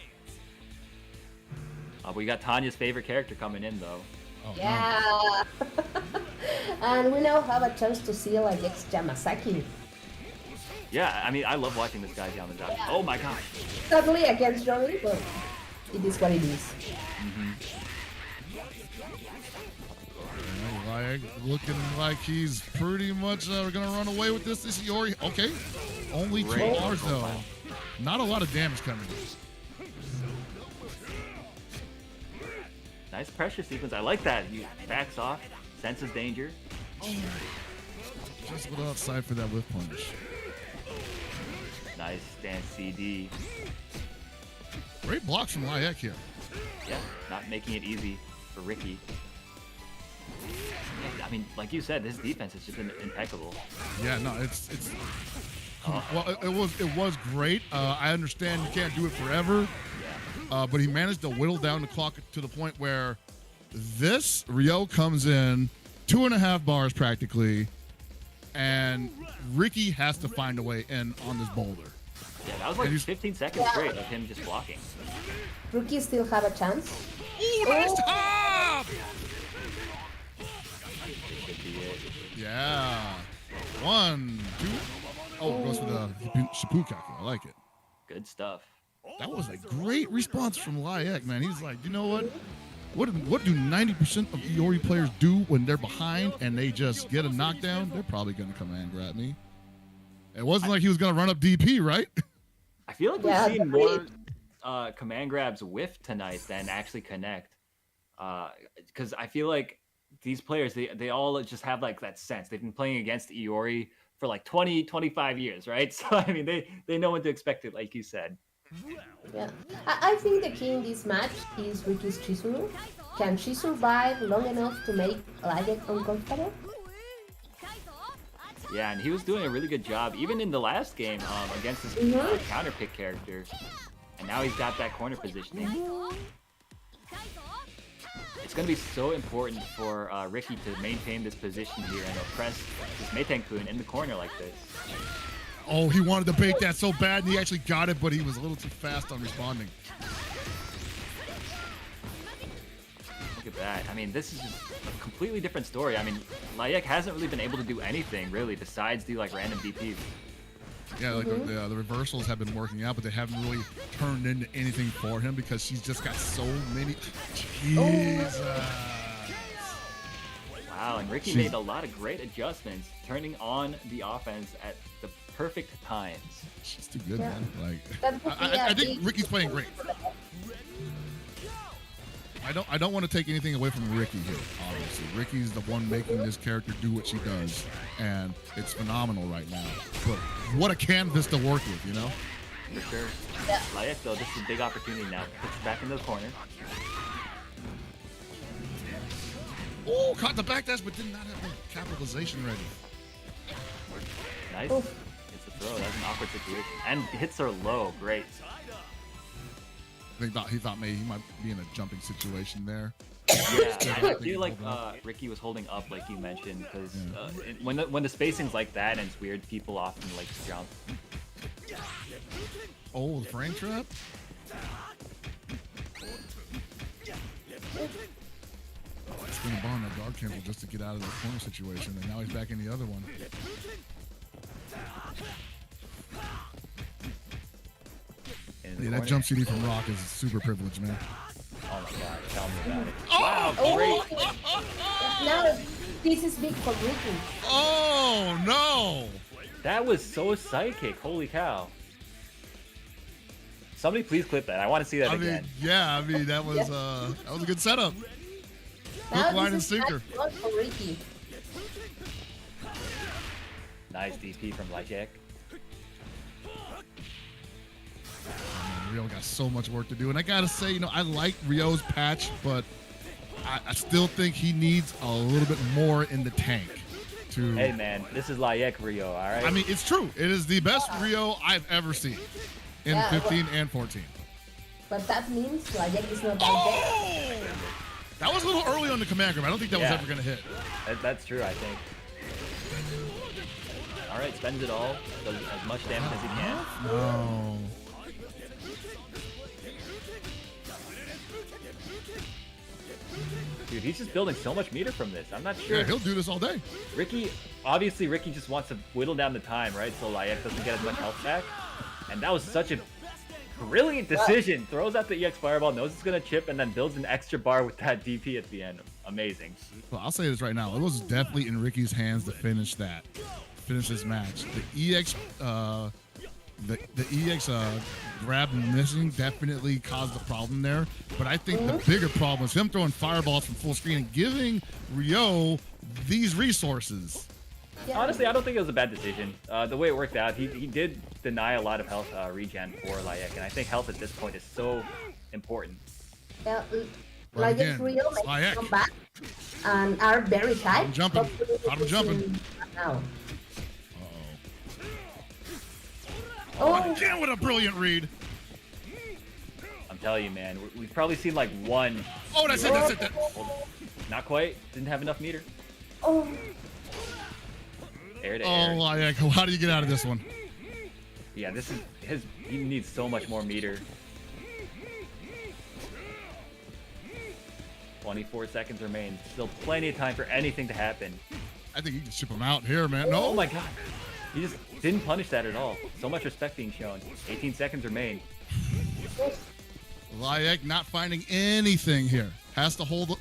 We got Tanya's favorite character coming in though. Oh, no. Yeah. And we now have a chance to see Layec's Yamazaki. Yeah, I mean, I love watching this guy's Yamazaki. Oh my gosh. Totally against Johnny, but it is what it is. Layec looking like he's pretty much gonna run away with this. This is Iori. Okay. Only 2 Great. bars though. Not a lot of damage coming. Nice pressure sequence. I like that. He backs off, senses danger. Just a little outside for that whip punch. Nice stand CD. Great blocks from Layec here. Yeah, not making it easy for Ricky. I mean, like you said, his defense has just been impeccable. Yeah, no, it's well, it was great. I understand you can't do it forever, but he managed to whittle down the clock to the point where this Ryo comes in 2.5 bars practically, and Ricky has to find a way in on this boulder. Yeah, that was like 15 seconds straight of him just blocking. Rookie still have a chance. Ooh, nice top! Could be it. Yeah. 1, 2. Oh, it goes for the Shippukaku. I like it. Good stuff. That was a great response from Layec, man. He's like, you know what? What do 90% of Iori players do when they're behind and they just get a knockdown? They're probably going to command grab me. It wasn't like he was going to run up DP, right? I feel like we've seen more command grabs whiff tonight than actually connect. Because I feel like these players, they all just have like that sense. They've been playing against Iori for like 20, 25 years, right? So, I mean, they know when to expect it, like you said. Yeah, I think the key in this match is Ricky's Chizuru. Can she survive long enough to make Layec uncomfortable? Yeah, and he was doing a really good job, even in the last game against his counter pick character. And now he's got that corner positioning. It's going to be so important for Ricky to maintain this position here and oppress this Meitenkun in the corner like this. Oh, he wanted to bait that so bad, and he actually got it, but he was a little too fast on responding. Look at that. I mean, this is just a completely different story. I mean, Layec hasn't really been able to do anything, really, besides do, like, random DPs. Yeah, like the reversals have been working out, but they haven't really turned into anything for him because she's just got so many. Jesus. Wow, and Ricky made a lot of great adjustments, turning on the offense at the perfect times. She's too good, man. Like, That would be I a think big- Ricky's playing great. I don't want to take anything away from Ricky here, obviously. Ricky's the one making this character do what she does, and it's phenomenal right now. But what a canvas to work with, you know? For sure. Yeah. Layec, though, this is a big opportunity now. Puts it back into the corner. Oh, caught the backdash, but did not have the capitalization ready. Nice. Oof. It's a throw. That's an awkward situation. And hits her low. Great. He thought maybe he might be in a jumping situation there. Yeah, I feel like Ricky was holding up, like you mentioned, because when the spacing's like that and it's weird, people often like to jump. Oh, the frame trap? He's going to bond that guard cancel just to get out of the corner situation, and now he's back in the other one. Yeah, that jump CD from Rock is super privileged, man. Oh my god, tell me about it. Oh! Wow, great. Now, this is big for Ricky. Oh, no! That was so psychic. Holy cow. Somebody please clip that. I want to see that again. I mean, that was a good setup. Now Hook, line, and this is sinker. not for Ricky. Nice DP from Layec. Ryo got so much work to do, and I gotta say, you know, I like Ryo's patch, but I still think he needs a little bit more in the tank. Hey man, this is Layec Ryo, all right? I mean, it's true. It is the best Ryo I've ever seen in Yeah, 15 and 14. But that means Layec is not that Oh! That was a little early on the command grab. I don't think that was ever gonna hit. That's true, I think. All right, spends it all, does as much damage as he can. No. Dude, he's just building so much meter from this. I'm not sure. Yeah, he'll do this all day. Ricky just wants to whittle down the time, right? So Layec doesn't get as much health back. And that was such a brilliant decision. Throws out the EX Fireball, knows it's going to chip, and then builds an extra bar with that DP at the end. Amazing. Well, I'll say this right now. It was definitely in Ricky's hands to finish this match. The EX grab and missing definitely caused a problem there. But I think the bigger problem is him throwing fireballs from full screen and giving Ryo these resources. Yeah. Honestly, I don't think it was a bad decision. The way it worked out, he did deny a lot of health regen for Layec, and I think health at this point is so important. Yeah, But Layec again, Ryo it's makes Layec. come back. and are very high. I'm jumping. Hopefully I'm we jumping. can Now. Oh, Oh, again with a brilliant read. I'm telling you, man, we've probably seen like one. Oh, that's it. That's it. Not quite. Didn't have enough meter. oh, Air to Oh, air. Layec, how do you get out of this one? Yeah, this is his. He needs so much more meter. 24 seconds remain. Still plenty of time for anything to happen. I think you can ship him out here, man. No. Oh my god. He just didn't punish that at all. So much respect being shown. 18 seconds remain. Layec not finding anything here. Has to hold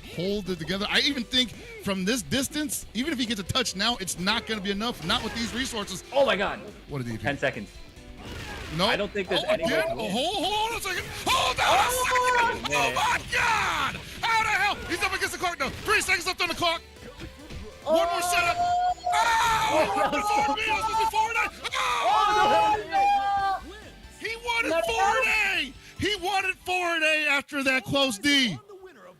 it together. I even think from this distance, even if he gets a touch now, it's not going to be enough. Not with these resources. Oh my god. What did he 10 seconds. No. I don't think there's any way again? to win. Hold on a second. Hold on a second. Oh my god. How the hell? He's up against the clock now. 3 seconds left on the clock. One more setup. Oh! Oh! He wanted 4-A. He wanted 4-A after that close D.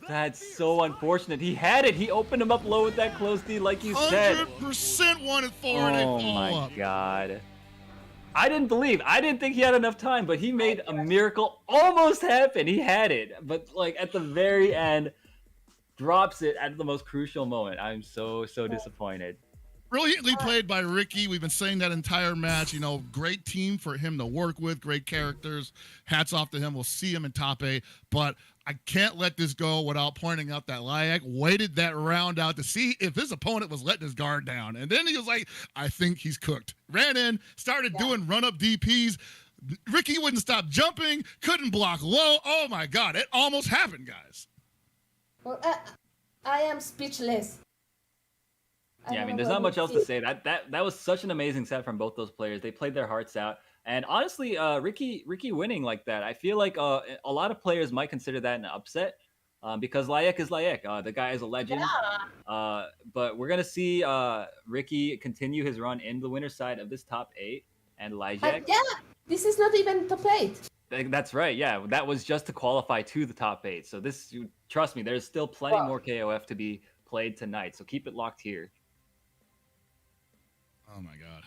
That's so unfortunate. He had it. He opened him up low with that close D, like you said. 100% wanted 4-A Oh follow my up. god. I didn't think he had enough time, but he made a miracle almost happen. He had it, but like at the very end, drops it at the most crucial moment. I'm so disappointed. Brilliantly played by Ricky. We've been saying that entire match. You know, great team for him to work with, great characters. Hats off to him. We'll see him in top 8. But I can't let this go without pointing out that Layec waited that round out to see if his opponent was letting his guard down. And then he was like, I think he's cooked. Ran in, started doing run-up DPs. Ricky wouldn't stop jumping, couldn't block low. Oh, my God. It almost happened, guys. well, I am speechless. Yeah, I don't mean, know there's what not much to else to say. say. That was such an amazing set from both those players. They played their hearts out. And honestly, Ricky winning like that, I feel like a lot of players might consider that an upset because Layec is Layec. The guy is a legend. Yeah. But we're going to see Ricky continue his run in the winner's side of this top 8. And Layec, Yeah, this is not even top 8. that's right. Yeah, that was just to qualify to the top 8. So trust me, there's still plenty more KOF to be played tonight. So keep it locked here. Oh, my God.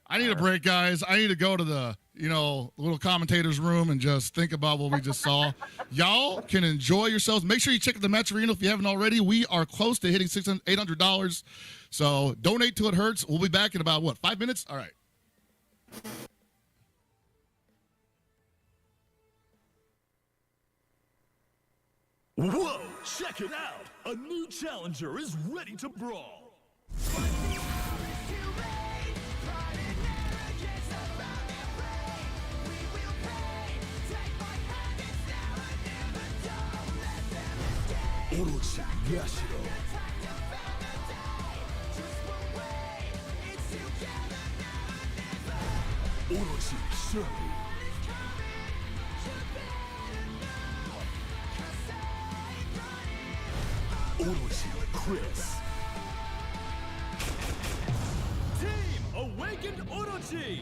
I need a break, guys. I need to go to the, little commentator's room and just think about what we just saw. Y'all can enjoy yourselves. Make sure you check out the match arena if you haven't already. We are close to hitting $800. So donate till it hurts. We'll be back in about, 5 minutes? All right. Whoa, check it out! A new challenger is ready to brawl. Orochi Yashiro. Orochi Shirley. Orochi Chris. Team Awakened Orochi.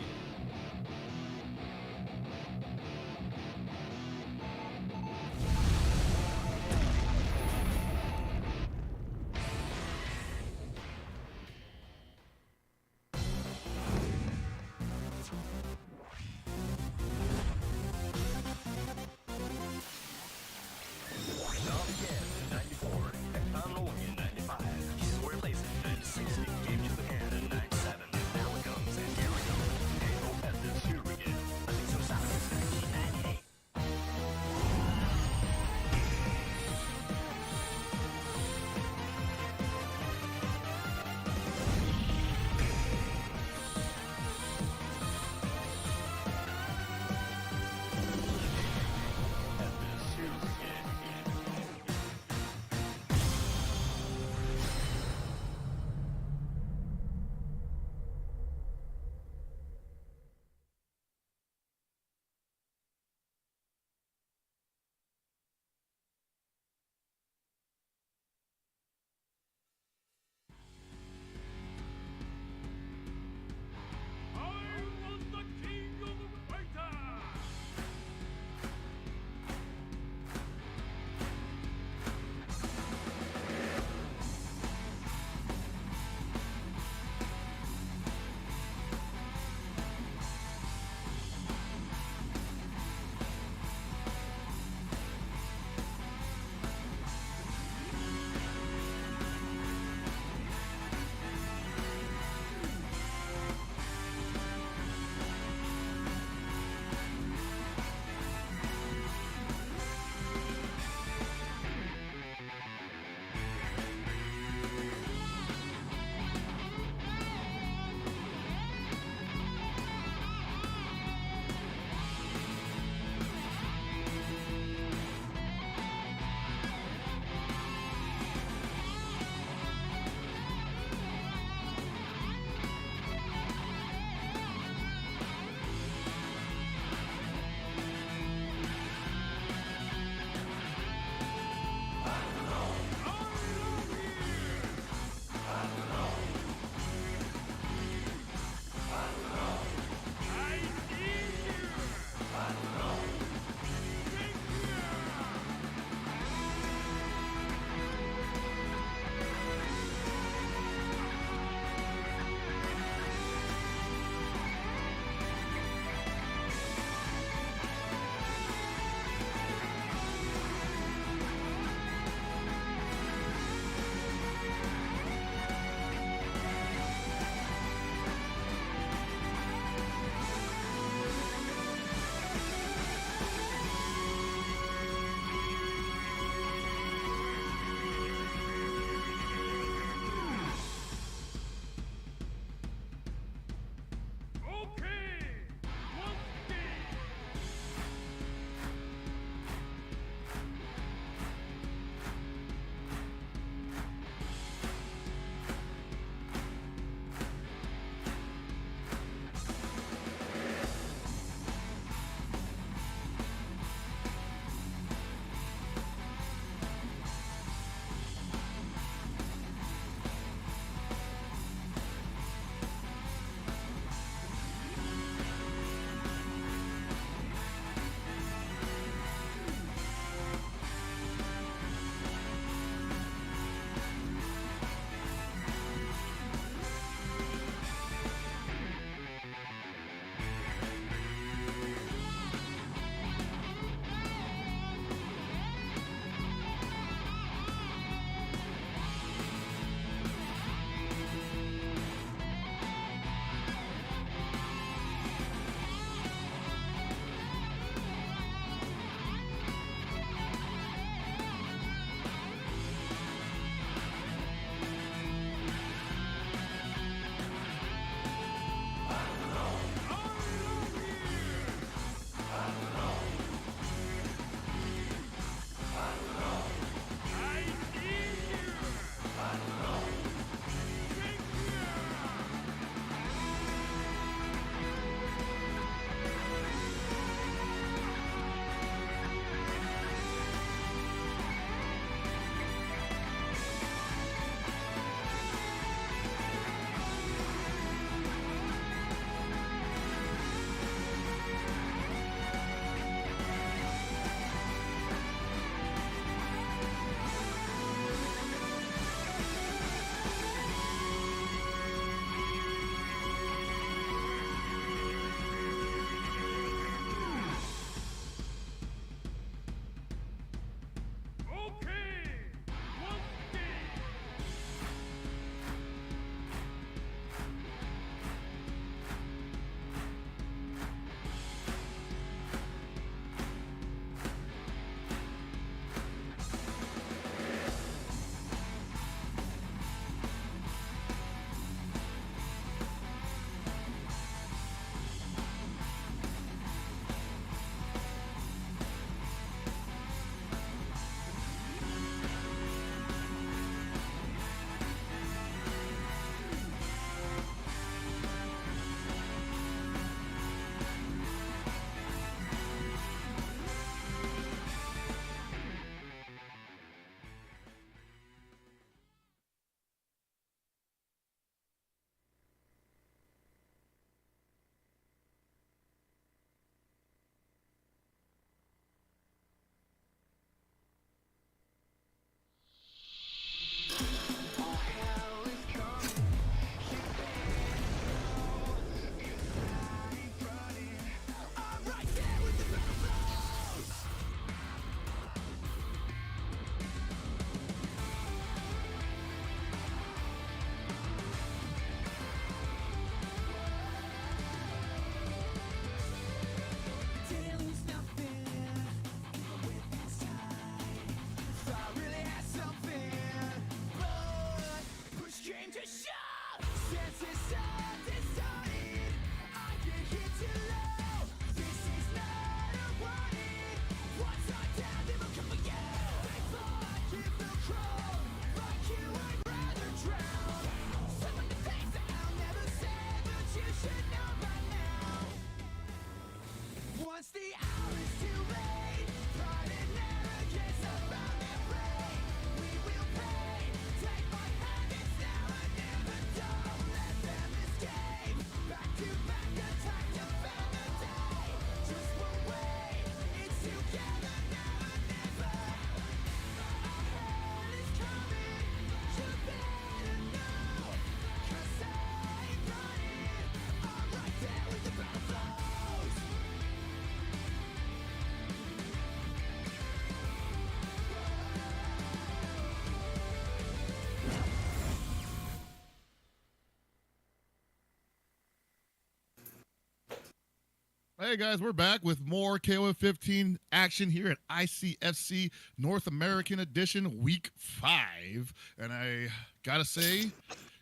Hey guys, we're back with more KOF 15 action here at ICFC North American Edition Week 5. And I gotta say,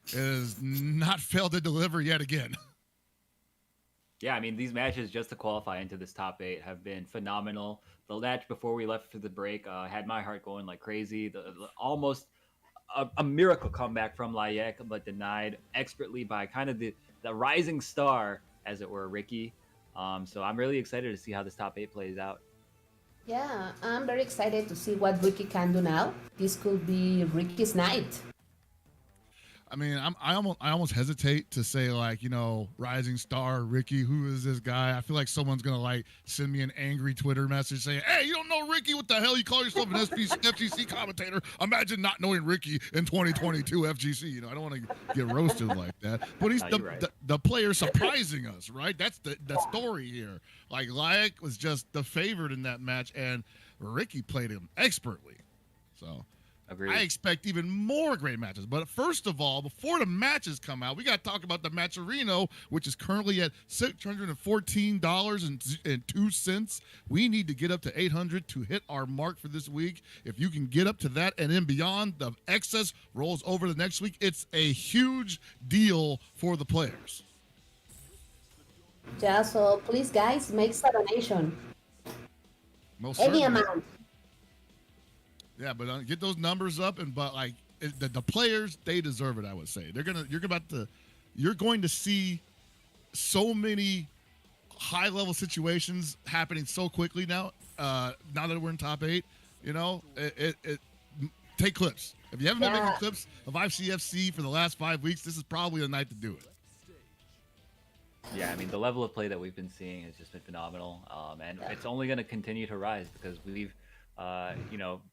it has not failed to deliver yet again. Yeah, I mean, these matches just to qualify into this top 8 have been phenomenal. The match before we left for the break had my heart going like crazy. Almost a miracle comeback from Layec, but denied expertly by kind of the rising star, as it were, Ricky. So I'm really excited to see how this top 8 plays out. Yeah, I'm very excited to see what Ricky can do now. This could be Ricky's night. I mean, I almost hesitate to say, like, you know, rising star Ricky, who is this guy? I feel like someone's gonna like send me an angry Twitter message saying, "Hey, you don't know Ricky? What the hell? You call yourself an FGC commentator? Imagine not knowing Ricky in 2022 FGC." You know, I don't want to get roasted like that. But he's the player surprising us, right? That's the story here. Like, Layec was just the favorite in that match, and Ricky played him expertly. So. Agreed. I expect even more great matches. But first of all, before the matches come out, we got to talk about the match of Rino, which is currently at $614.02. We need to get up to 800 to hit our mark for this week. If you can get up to that and then beyond, the excess rolls over the next week. It's a huge deal for the players. Yeah, so please, guys, make a donation. Most Any certainly. amount. Yeah, but get those numbers up, and but like the players, they deserve it. I would say you're going to see so many high level situations happening so quickly now. Now that we're in top 8, you know, take clips. If you haven't been making clips of ICFC for the last 5 weeks, this is probably the night to do it. Yeah, I mean, the level of play that we've been seeing has just been phenomenal, and it's only going to continue to rise because we've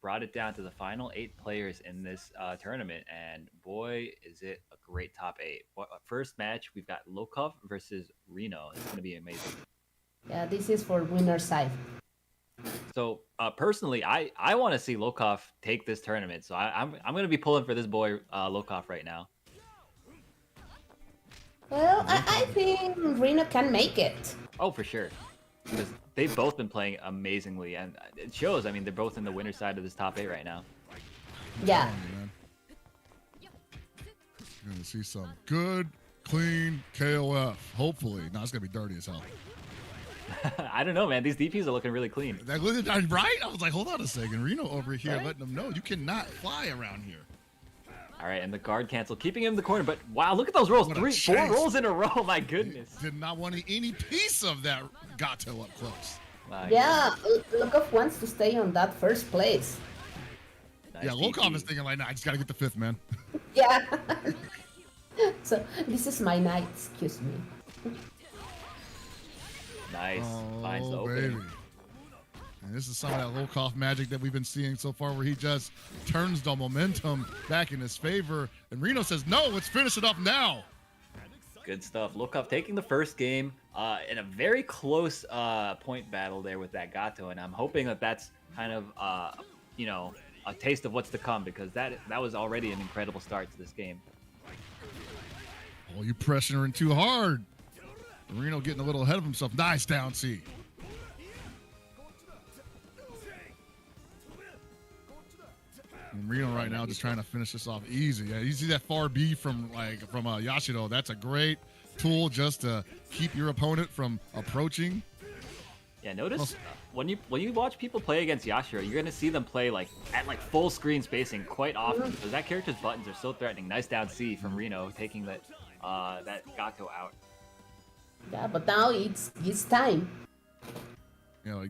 brought it down to the final 8 players in this tournament, and boy, is it a great top 8. First match, we've got Lokof versus Rino. It's going to be amazing. Yeah, this is for winner's side. So personally, I want to see Lokof take this tournament, so I'm going to be pulling for this boy Lokof right now. Well, I think Rino can make it. Oh, for sure. Because they've both been playing amazingly, and it shows. I mean, they're both in the winner's side of this top 8 right now. Yeah. You're going to see some good, clean KOF. Hopefully. No, it's going to be dirty as hell. I don't know, man. These DPs are looking really clean. Right? I was like, hold on a second. Rino over here letting them know you cannot fly around here. All right, and the guard cancel, keeping him in the corner. But wow, look at those rolls. 4 rolls in a row. My goodness. Did not want any piece of that Gato up close. Yeah, Lokof wants to stay on that first place. Nice yeah, Lokof DP. is thinking like, nah, I just got to get the 5th, man. Yeah. So this is my night, excuse me. Nice. Finds the Oh, opening. baby. And this is some of that Lokof magic that we've been seeing so far where he just turns the momentum back in his favor. And Rino says, no, let's finish it up now. Good stuff. Lokof taking the first game in a very close point battle there with that Gato. And I'm hoping that that's kind of, a taste of what's to come, because that was already an incredible start to this game. Oh, you pressuring too hard. Rino getting a little ahead of himself. Nice down C. And Rino right now just trying to finish this off easy. Yeah, you see that far B from Yashiro. That's a great tool just to keep your opponent from approaching. Yeah, notice when you watch people play against Yashiro, you're gonna see them play at full screen spacing quite often because that character's buttons are so threatening. Nice down C from Rino, taking that Gato out. Yeah, but now it's time. Yeah,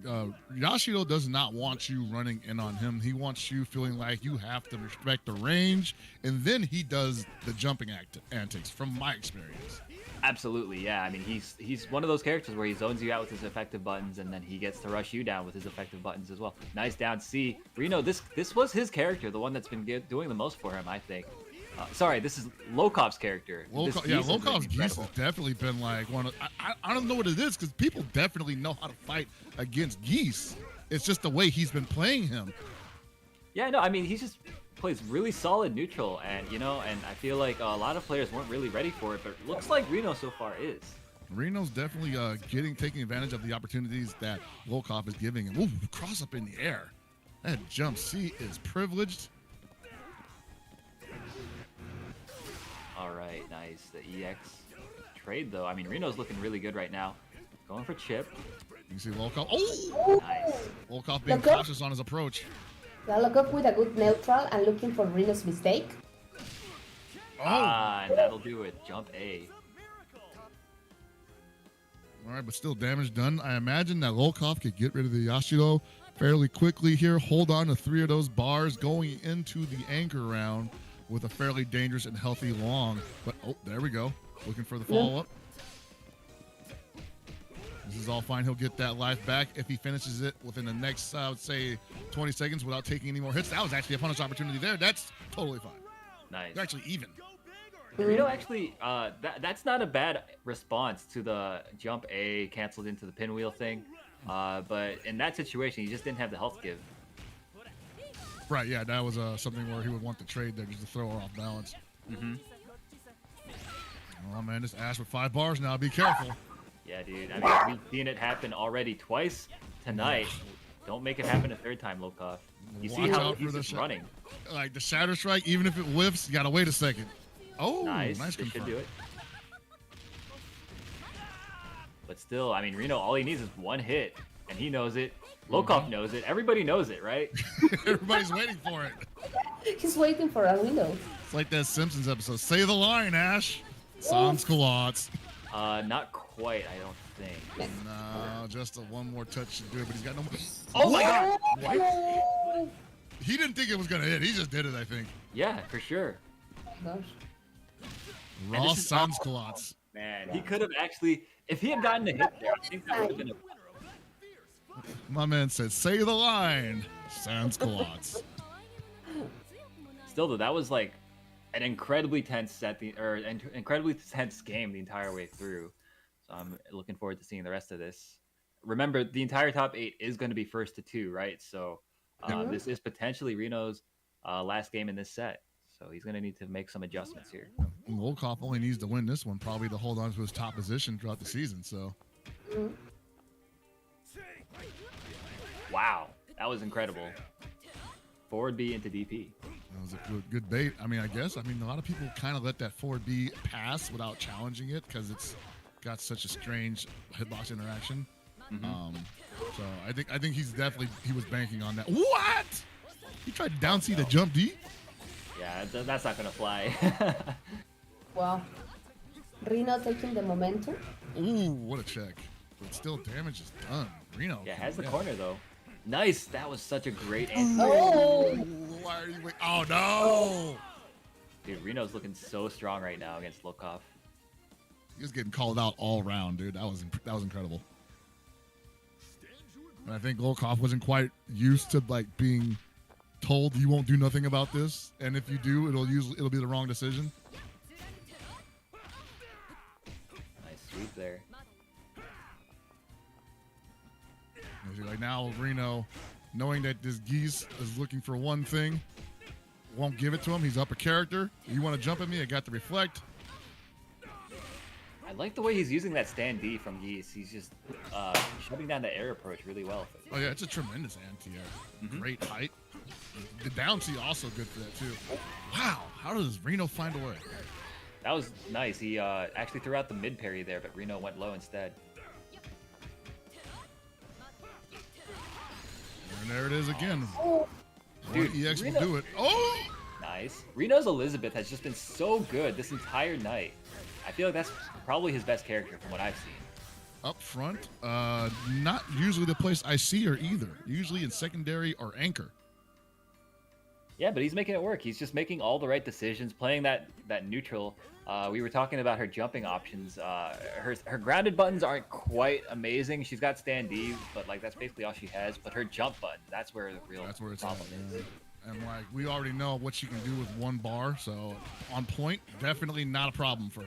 Yashiro does not want you running in on him. He wants you feeling like you have to respect the range, and then he does the jumping antics, from my experience. Absolutely, yeah. I mean, he's one of those characters where he zones you out with his effective buttons, and then he gets to rush you down with his effective buttons as well. Nice down C. Rino, this was his character, the one that's been doing the most for him, I think. Sorry, this is Lokof's character. Lokof's Geese has definitely been like one of. I don't know what it is because people definitely know how to fight against Geese. It's just the way he's been playing him. Yeah, no, I mean, he just plays really solid neutral, and I feel like a lot of players weren't really ready for it, but it looks like Rino so far is. Reno's definitely taking advantage of the opportunities that Lokof is giving him. Ooh, cross up in the air. That jump C is privileged. All right, nice. The EX trade, though. I mean, Reno's looking really good right now. Going for chip. You see Lokof. Oh! Nice. Lokof being Lokof? cautious on his approach. Yeah, Lokof with a good neutral and looking for Rino's mistake. Oh! Ah, and that'll do it. Jump A. All right, but still damage done. I imagine that Lokof could get rid of the Yashiro fairly quickly here. Hold on to 3 of those bars going into the anchor round with a fairly dangerous and healthy Luong. But, oh, there we go. Looking for the follow-up. This is all fine. He'll get that life back if he finishes it within the next, I would say, 20 seconds without taking any more hits. That was actually a punish opportunity there. That's totally fine. Nice. They're actually even. Reno actually, that's not a bad response to the jump A canceled into the pinwheel thing. But in that situation, he just didn't have the health give. Right, yeah, that was something where he would want to trade there just to throw her off balance. Mm-hmm. Oh, man, this Ash with 5 bars now. Be careful. Yeah, dude. I mean, we've seen it happen already twice tonight. Don't make it happen a 3rd time, Lokof. You see Watch how out he's for just the running. Like the Shatter Strike, even if it whiffs, you gotta wait a second. Oh, Nice. nice This should confirm. do it. But still, I mean, Reno, all he needs is 1 hit, and he knows it. Lokof knows it. Everybody knows it, right? Everybody's waiting for it. He's waiting for a window. It's like that Simpsons episode. Say the line, Ash. Sans culottes. Not quite, I don't think. No, just one more touch should do it, but he's got no more. Oh my god! Oh, He didn't think it was gonna hit. He just did it, I think. Yeah, for sure. gosh. And Raw this is sans awful. culottes. Man, he could have actually, if he had gotten a hit there, I think that would have been a My man said, say the line. Sans culottes. Still though, that was like an incredibly tense incredibly tense game the entire way through. So I'm looking forward to seeing the rest of this. Remember, the entire top 8 is going to be 1st to 2, right? So this is potentially Reno's last game in this set. So he's going to need to make some adjustments here. And Lokof only needs to win this one, probably to hold on to his top position throughout the season. So Wow, that was incredible. Forward B into DP. that was a good bait. I mean, I guess. I mean, a lot of people kind of let that forward B pass without challenging it because it's got such a strange hitbox interaction. So I think he was banking on that. What? He tried to down C the jump D. Yeah, that's not going to fly. Well, Rino taking the momentum. Ooh, what a check. But still, damage is done. Reno. Yeah, has the corner though. Nice. That was such a great answer. Oh, Why are you wait? Oh no! Dude, Reno's looking so strong right now against Lokof. He was getting called out all round, dude. That was incredible. And I think Lokof wasn't quite used to like being told you won't do nothing about this, and if you do, it'll be the wrong decision. Nice sweep there. Like now, Reno, knowing that this Geese is looking for one thing, won't give it to him. He's up a character. You want to jump at me? I got to reflect. I like the way he's using that stand D from Geese. He's just shutting down the air approach really well. Oh yeah, it's a tremendous anti-air. Great height. The down C also good for that too. Wow, how does Reno find a way? That was nice. He actually threw out the mid parry there, but Reno went low instead. And there it is again. Dude, One EX will Reno- do it. Oh! Nice. Reno's Elisabeth has just been so good this entire night. I feel like that's probably his best character from what I've seen. Up front, not usually the place I see her either. Usually in secondary or anchor. Yeah, but he's making it work. He's just making all the right decisions, playing that neutral. We were talking about her jumping options. Her grounded buttons aren't quite amazing. She's got stand D, but like that's basically all she has. But her jump button, that's where the real It's problem is. And like we already know what she can do with one bar, so on point, definitely not a problem for her.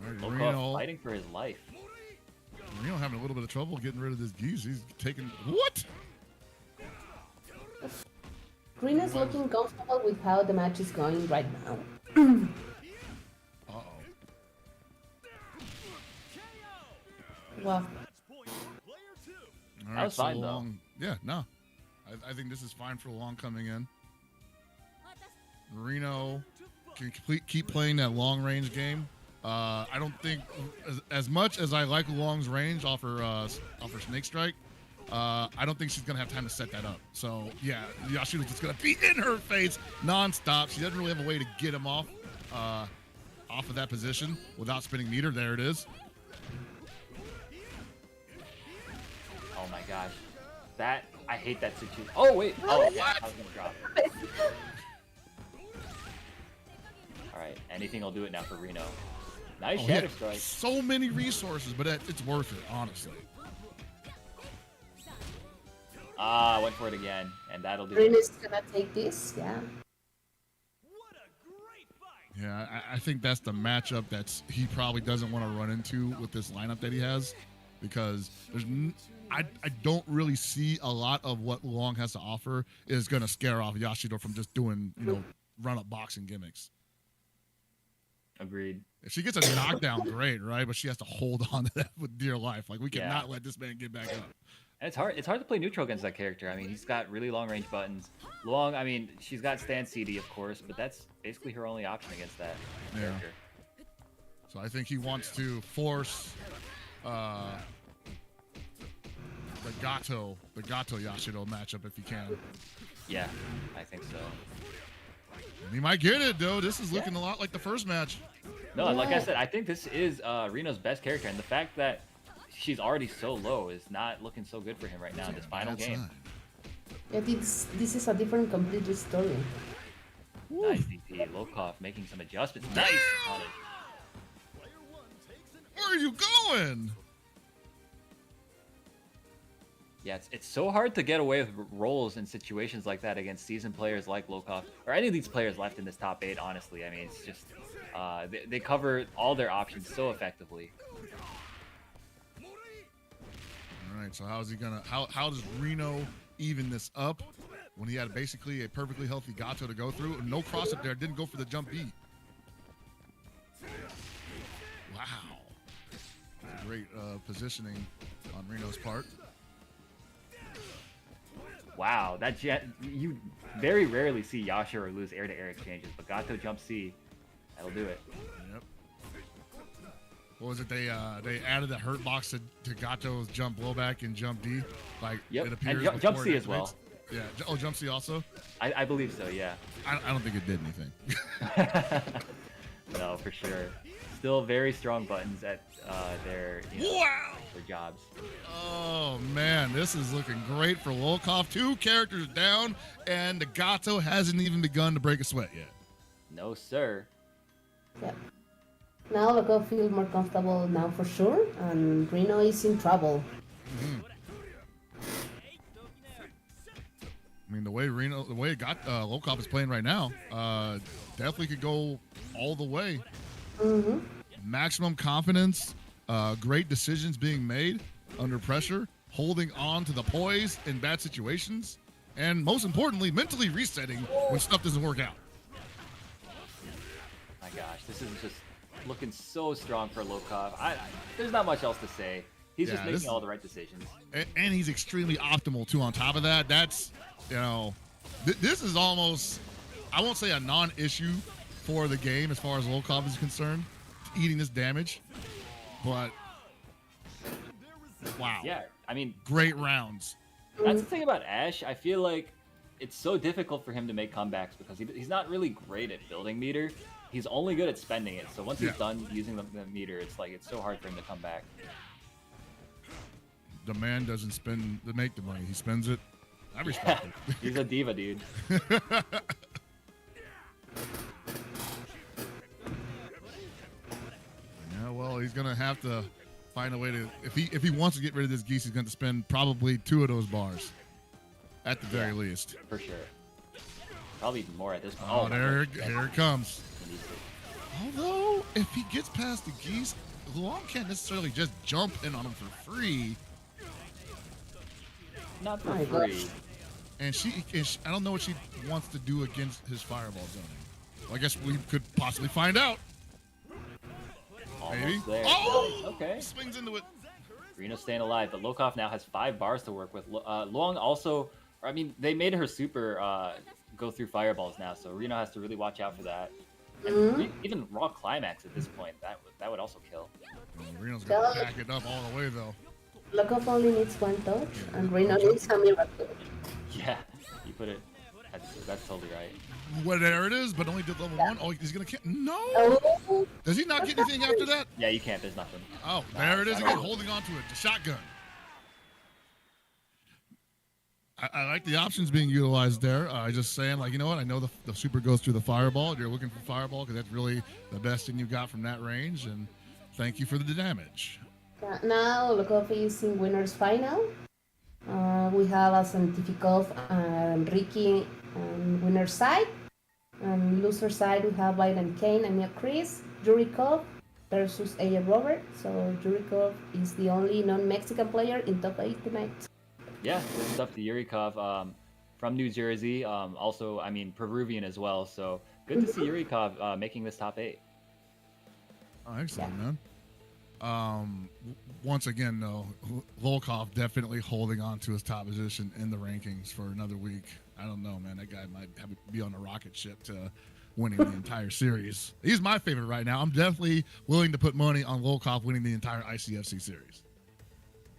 All right, Lokof fighting for his life. Reno having a little bit of trouble getting rid of this Geese. He's taking what? Rino's looking comfortable with how the match is going right now. Uh-oh. Wow. All That was fine, though. Luong, yeah, no. I think this is fine for Luong coming in. Rino can keep playing that long range game. I don't think, as much as I like Luong's range off her Snake Strike, I don't think she's going to have time to set that up. So, yeah, Yashiro's just going to be in her face nonstop. She doesn't really have a way to get him off of that position without spinning meter. There it is. Oh my gosh. I hate that situation. Oh, wait. Oh, yeah, I was going to drop. All right, anything will do it now for Rino. Nice Shatter Strike. So many resources, but it's worth it, honestly. Ah, went for it again, and that'll do Rino's it. gonna take this, yeah. Yeah, I think that's the matchup he probably doesn't want to run into with this lineup that he has, because I don't really see a lot of what Luong has to offer is going to scare off Yashiro from just doing, run-up boxing gimmicks. Agreed. If she gets a knockdown, great, right? But she has to hold on to that with dear life. Like, we cannot let this man get back up. And it's hard to play neutral against that character. I mean, he's got really long range buttons. Luong, I mean, she's got stand CD, of course, but that's basically her only option against that character. So I think he wants to force the Gato Yashiro matchup if he can. Yeah, I think so. And he might get it, though. This is looking a lot like the first match. No, like I said, I think this is Rino's best character, and the fact that she's already so low is not looking so good for him right now in this final game. Yeah, this is a different completely story. Nice DP. Lokof making some adjustments. Nice. Where are you going? Yeah, it's so hard to get away with roles in situations like that against seasoned players like Lokof, or any of these players left in this top 8, honestly. I mean, it's just, they cover all their options so effectively. All right, so how's he gonna? How does Rino even this up when he had basically a perfectly healthy Gato to go through? No cross up there, didn't go for the jump B. Wow, great positioning on Rino's part. Wow, you very rarely see Yashiro lose air-to-air exchanges, but Gato jump C, that'll do it. Yep. What was it? They added a hurt box to Gato's jump blowback and jump D. Like yep. It appears. And jump C as well. Yeah. Oh, jump C also. I believe so. Yeah. I don't think it did anything. No, for sure. Still very strong buttons at their jobs. Oh man, this is looking great for Lokof. 2 characters down, and the Gato hasn't even begun to break a sweat yet. No, sir. Yeah. Now Lokof feels more comfortable now for sure, and Rino is in trouble. I mean, the way Lokof is playing right now, definitely could go all the way. Maximum confidence, great decisions being made under pressure, holding on to the poise in bad situations, and most importantly, mentally resetting when stuff doesn't work out. My gosh, this is just looking so strong for Lokof. There's not much else to say. He's just making all the right decisions. And he's extremely optimal, too, on top of that. That's, this is almost, I won't say a non-issue for the game as far as Lokof is concerned, eating this damage. But, wow. Yeah, I mean, great rounds. That's the thing about Ash. I feel like it's so difficult for him to make comebacks because he's not really great at building meter. He's only good at spending it. So once he's done using the meter, it's so hard for him to come back. The man doesn't make the money. He spends it. I respect it. He's a diva, dude. Yeah, well, he's gonna have to find a way to. If he wants to get rid of this Geese, he's going to spend probably 2 of those bars, at the very least. For sure. Probably even more at this point. Oh, here it comes. Although, if he gets past the Geese, Luong can't necessarily just jump in on him for free. Not for free. And I don't know what she wants to do against his fireball zoning. Well, I guess we could possibly find out. Almost Maybe. there. Oh! Okay. Swings into it. Rino's staying alive, but Lokof now has 5 bars to work with. Luong also, I mean, they made her super go through fireballs now, so Rino has to really watch out for that. And even raw climax at this point, that would also kill. Reno's gonna back it up all the way though. Lokof only needs one touch, and Rino needs a miracle. Yeah, you put it. That's totally right. Well, there it is, but only did level 1. Oh, he's gonna kill. No! Oh, Does he not get anything after that? Yeah, you can't. There's nothing. Oh, there it is again, holding on to it. The shotgun. I like the options being utilized there. Just saying, like, you know what? I know the super goes through the fireball. You're looking for fireball because that's really the best thing you got from that range. And thank you for the damage. now Lokof is in winners final. We have a CientifiKOF and Ricky on winner side. On loser side, we have ViolentKain and Neochris. Yurikov versus A. Robert. So Yurikov is the only non-Mexican player in top 8 tonight. Yeah, good stuff to Yurikov from New Jersey. Also, I mean, Peruvian as well. So good to see Yurikov making this top 8. Oh, excellent, man. Once again, though, Lokof definitely holding on to his top position in the rankings for another week. I don't know, man. That guy might have to be on a rocket ship to winning the entire series. He's my favorite right now. I'm definitely willing to put money on Lokof winning the entire ICFC series.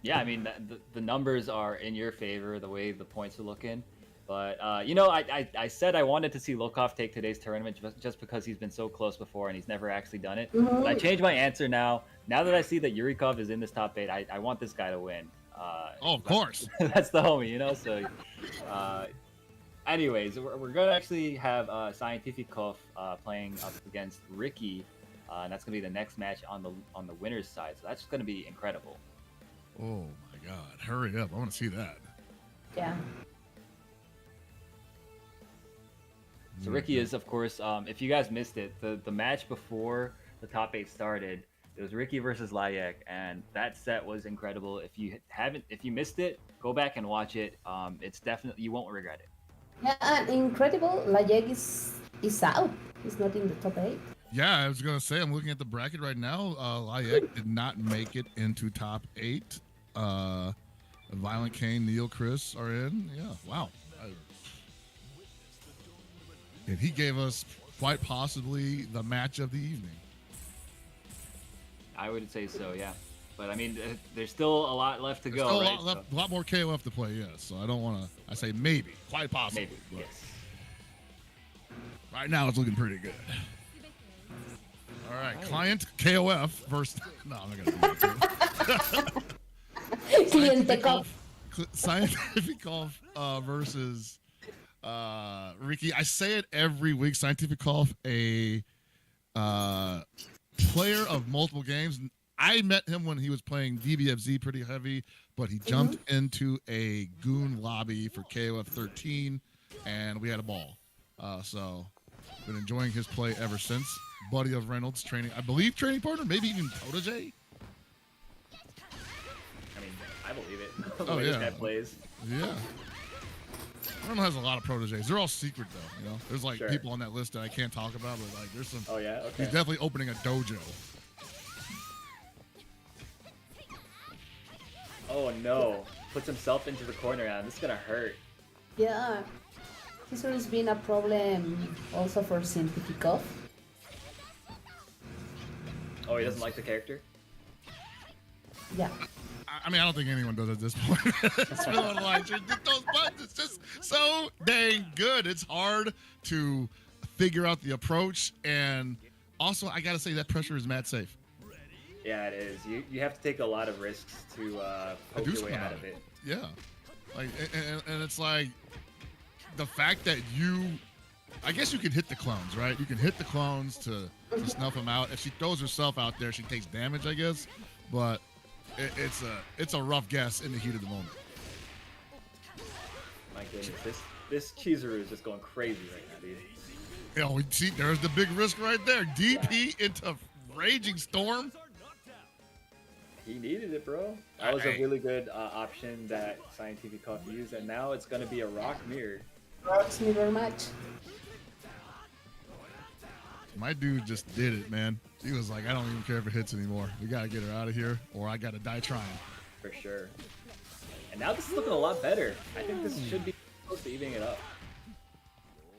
Yeah, I mean, the numbers are in your favor, the way the points are looking. But, you know, I said I wanted to see Lokof take today's tournament just because he's been so close before and he's never actually done it. But I changed my answer now. Now that I see that Yurikov is in this top 8, I want this guy to win. Of course. That's the homie, you know? So, anyways, we're going to actually have CientifiKOF playing up against Ricky. And that's going to be the next match on the winner's side. So that's going to be incredible. Oh, my God. Hurry up. I want to see that. Yeah. So Ricky is, of course, if you guys missed it, the match before the top 8 started, it was Ricky versus Layec, and that set was incredible. If you missed it, go back and watch it. It's definitely, you won't regret it. Yeah, and incredible. Layec is out. He's not in the top 8. Yeah, I was going to say, I'm looking at the bracket right now. Layec did not make it into top 8. ViolentKain, Neochris are in. Yeah, wow. And he gave us quite possibly the match of the evening. I would say so, yeah. But I mean, there's still a lot left to go, Still right? a lot more KOF to play, yes. So I don't want to. I say maybe, quite possibly. Maybe, but yes. right now, it's looking pretty good. All right, client KOF versus. No, I'm not gonna do that. CientifiKOF. CientifiKOF versus Ricky. I say it every week. CientifiKOF, a player of multiple games. I met him when he was playing DBFZ pretty heavy, but he jumped into a goon lobby for KOF 13, and we had a ball. So been enjoying his play ever since. Buddy of Reynolds, training, I believe, training partner, maybe even protege. I mean, I believe it. The Oh, way yeah. this guy plays. Yeah. Reynolds has a lot of proteges. They're all secret, though. You know, there's like Sure. people on that list that I can't talk about, but like there's some. Oh, yeah? Okay. He's definitely opening a dojo. Oh, no. Puts himself into the corner, and this is going to hurt. Yeah. Chizuru has been a problem also for CientifiKOF. Oh, he doesn't like the character? Yeah. I mean, I don't think anyone does at this point. It's feeling like those buttons. It's just so dang good. It's hard to figure out the approach, and also I gotta say that pressure is mad safe. Yeah, it is. You have to take a lot of risks to poke do your way something out about of it. it. Yeah, like and it's like the fact that I guess you can hit the clones, right? You can hit the clones to snuff them out. If she throws herself out there, she takes damage, I guess. But it's a rough guess in the heat of the moment. My goodness, this Chizuru is just going crazy right now, dude. You know, see, there's the big risk right there. DP into Raging Storm. He needed it, bro. That was a really good option that CientifiKOF used, and now it's going to be a rock mirror. Rocks me very much. My dude just did it, man. He was like, I don't even care if it hits anymore. We got to get her out of here, or I got to die trying. for sure. And now this is looking a lot better. I think this should be close to evening it up.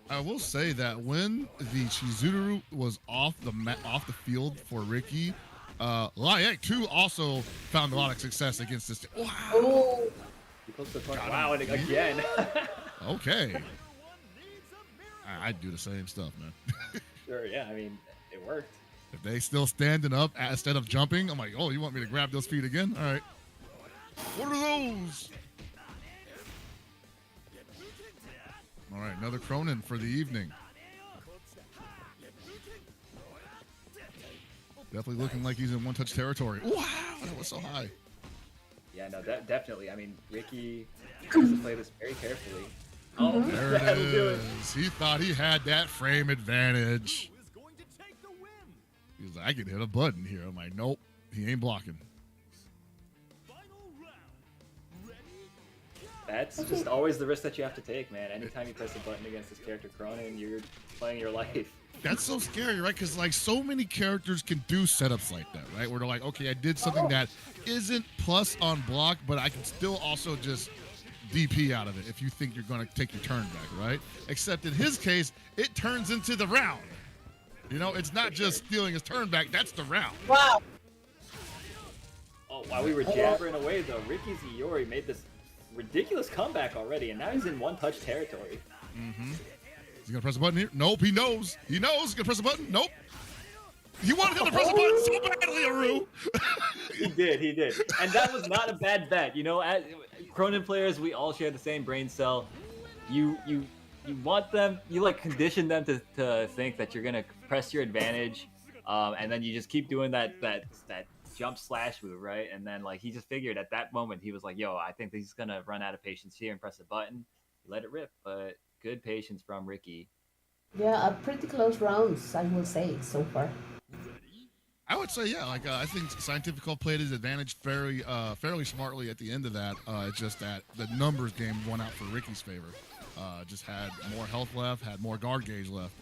I will say that when the Chizuru was off the field for Ricky, Layec too also found a lot of success against this. Wow. Oh, Close to the point. Wow, and again. Okay. I'd do the same stuff, man. Sure, yeah, I mean, it worked. If they still standing up instead of jumping, I'm like, oh, you want me to grab those feet again? All right. What are those? All right, another Krohnen for the evening. Definitely looking like he's in one-touch territory. Wow, that was so high. Yeah, no, definitely. I mean, Ricky has to play this very carefully. Oh, There it that'll do it. is. He thought he had that frame advantage. He was like, I can hit a button here. I'm like, nope, he ain't blocking. That's just always the risk that you have to take, man. Anytime you press a button against this character, Krohnen, you're playing your life. That's so scary, right? Because like so many characters can do setups like that, right? Where they're like, okay, I did something that isn't plus on block, but I can still also just DP out of it if you think you're going to take your turn back, right? Except in his case, it turns into the round. You know, it's not just stealing his turn back, that's the round. wow. Oh, while we were jabbering away, though, Ricky's Iori made this ridiculous comeback already, and now he's in one-touch territory. Mm-hmm. Is he going to press a button here? Nope, he knows. He knows. He's going to press a button? Nope. He wanted him to press a button so badly, Aru. He did. And that was not a bad bet. You know, as Krohnen players, we all share the same brain cell. You want them, you like condition them to think that you're gonna press your advantage, and then you just keep doing that jump slash move, right? And then like he just figured at that moment, he was like, yo, I think he's gonna run out of patience here and press a button. Let it rip, but good patience from Ricky. Yeah, a pretty close rounds, I will say, so far. I would say, yeah. Like I think CientifiKOF played his advantage fairly smartly at the end of that. It's just that the numbers game won out for Ricky's favor. Just had more health left, had more guard gauge left.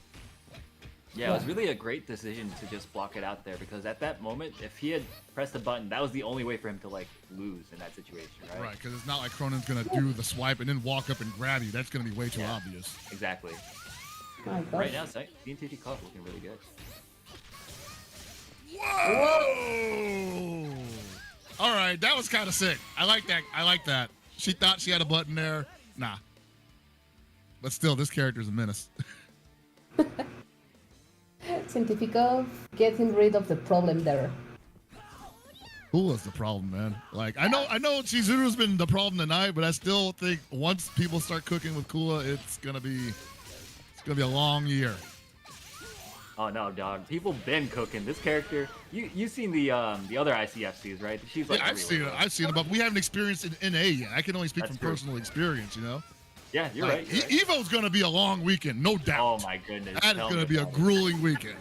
Yeah, it was really a great decision to just block it out there, because at that moment, if he had pressed the button, that was the only way for him to like lose in that situation, right? Right, because it's not like Krohnen's gonna do the swipe and then walk up and grab you. That's gonna be way too obvious. Exactly. My gosh. Right now, CientifiKOF looking really good. Whoa! All right, that was kind of sick. I like that. I like that. She thought she had a button there. Nah. But still, this character's a menace. CientifiKOF getting rid of the problem there. Kula's the problem, man. Like I know Chizuru's been the problem tonight, but I still think once people start cooking with Kula, it's gonna be a long year. Oh no, dog! People been cooking this character. You seen the other ICFCs, right? She's like Yeah, I've seen it, but we haven't experienced it in NA yet. I can only speak That's from true. personal experience, you know. Yeah, you're Like, right. You're right. Evo's gonna be a long weekend, no doubt. Oh my goodness! That is tell gonna me be a about it. grueling weekend.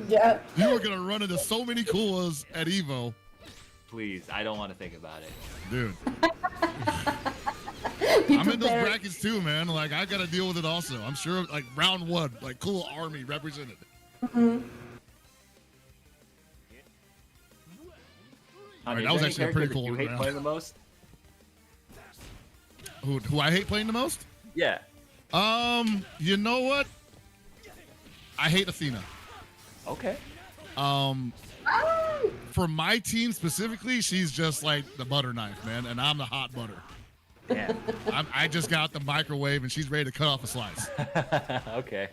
Yeah. You are gonna run into so many Kulas at Evo, Please, I don't want to think about it. dude. Be I'm in those prepared. brackets too, man. Like I gotta deal with it also. I'm sure, like round one, like Kula Army represented. Mhm. Honey, that was is there actually a any pretty character that cool You hate round. playing the most? Who I hate playing the most? Yeah. You know what? I hate Athena. Okay. For my team specifically, she's just like the butter knife, man, and I'm the hot butter. Yeah. I just got the microwave and she's ready to cut off a slice. Okay.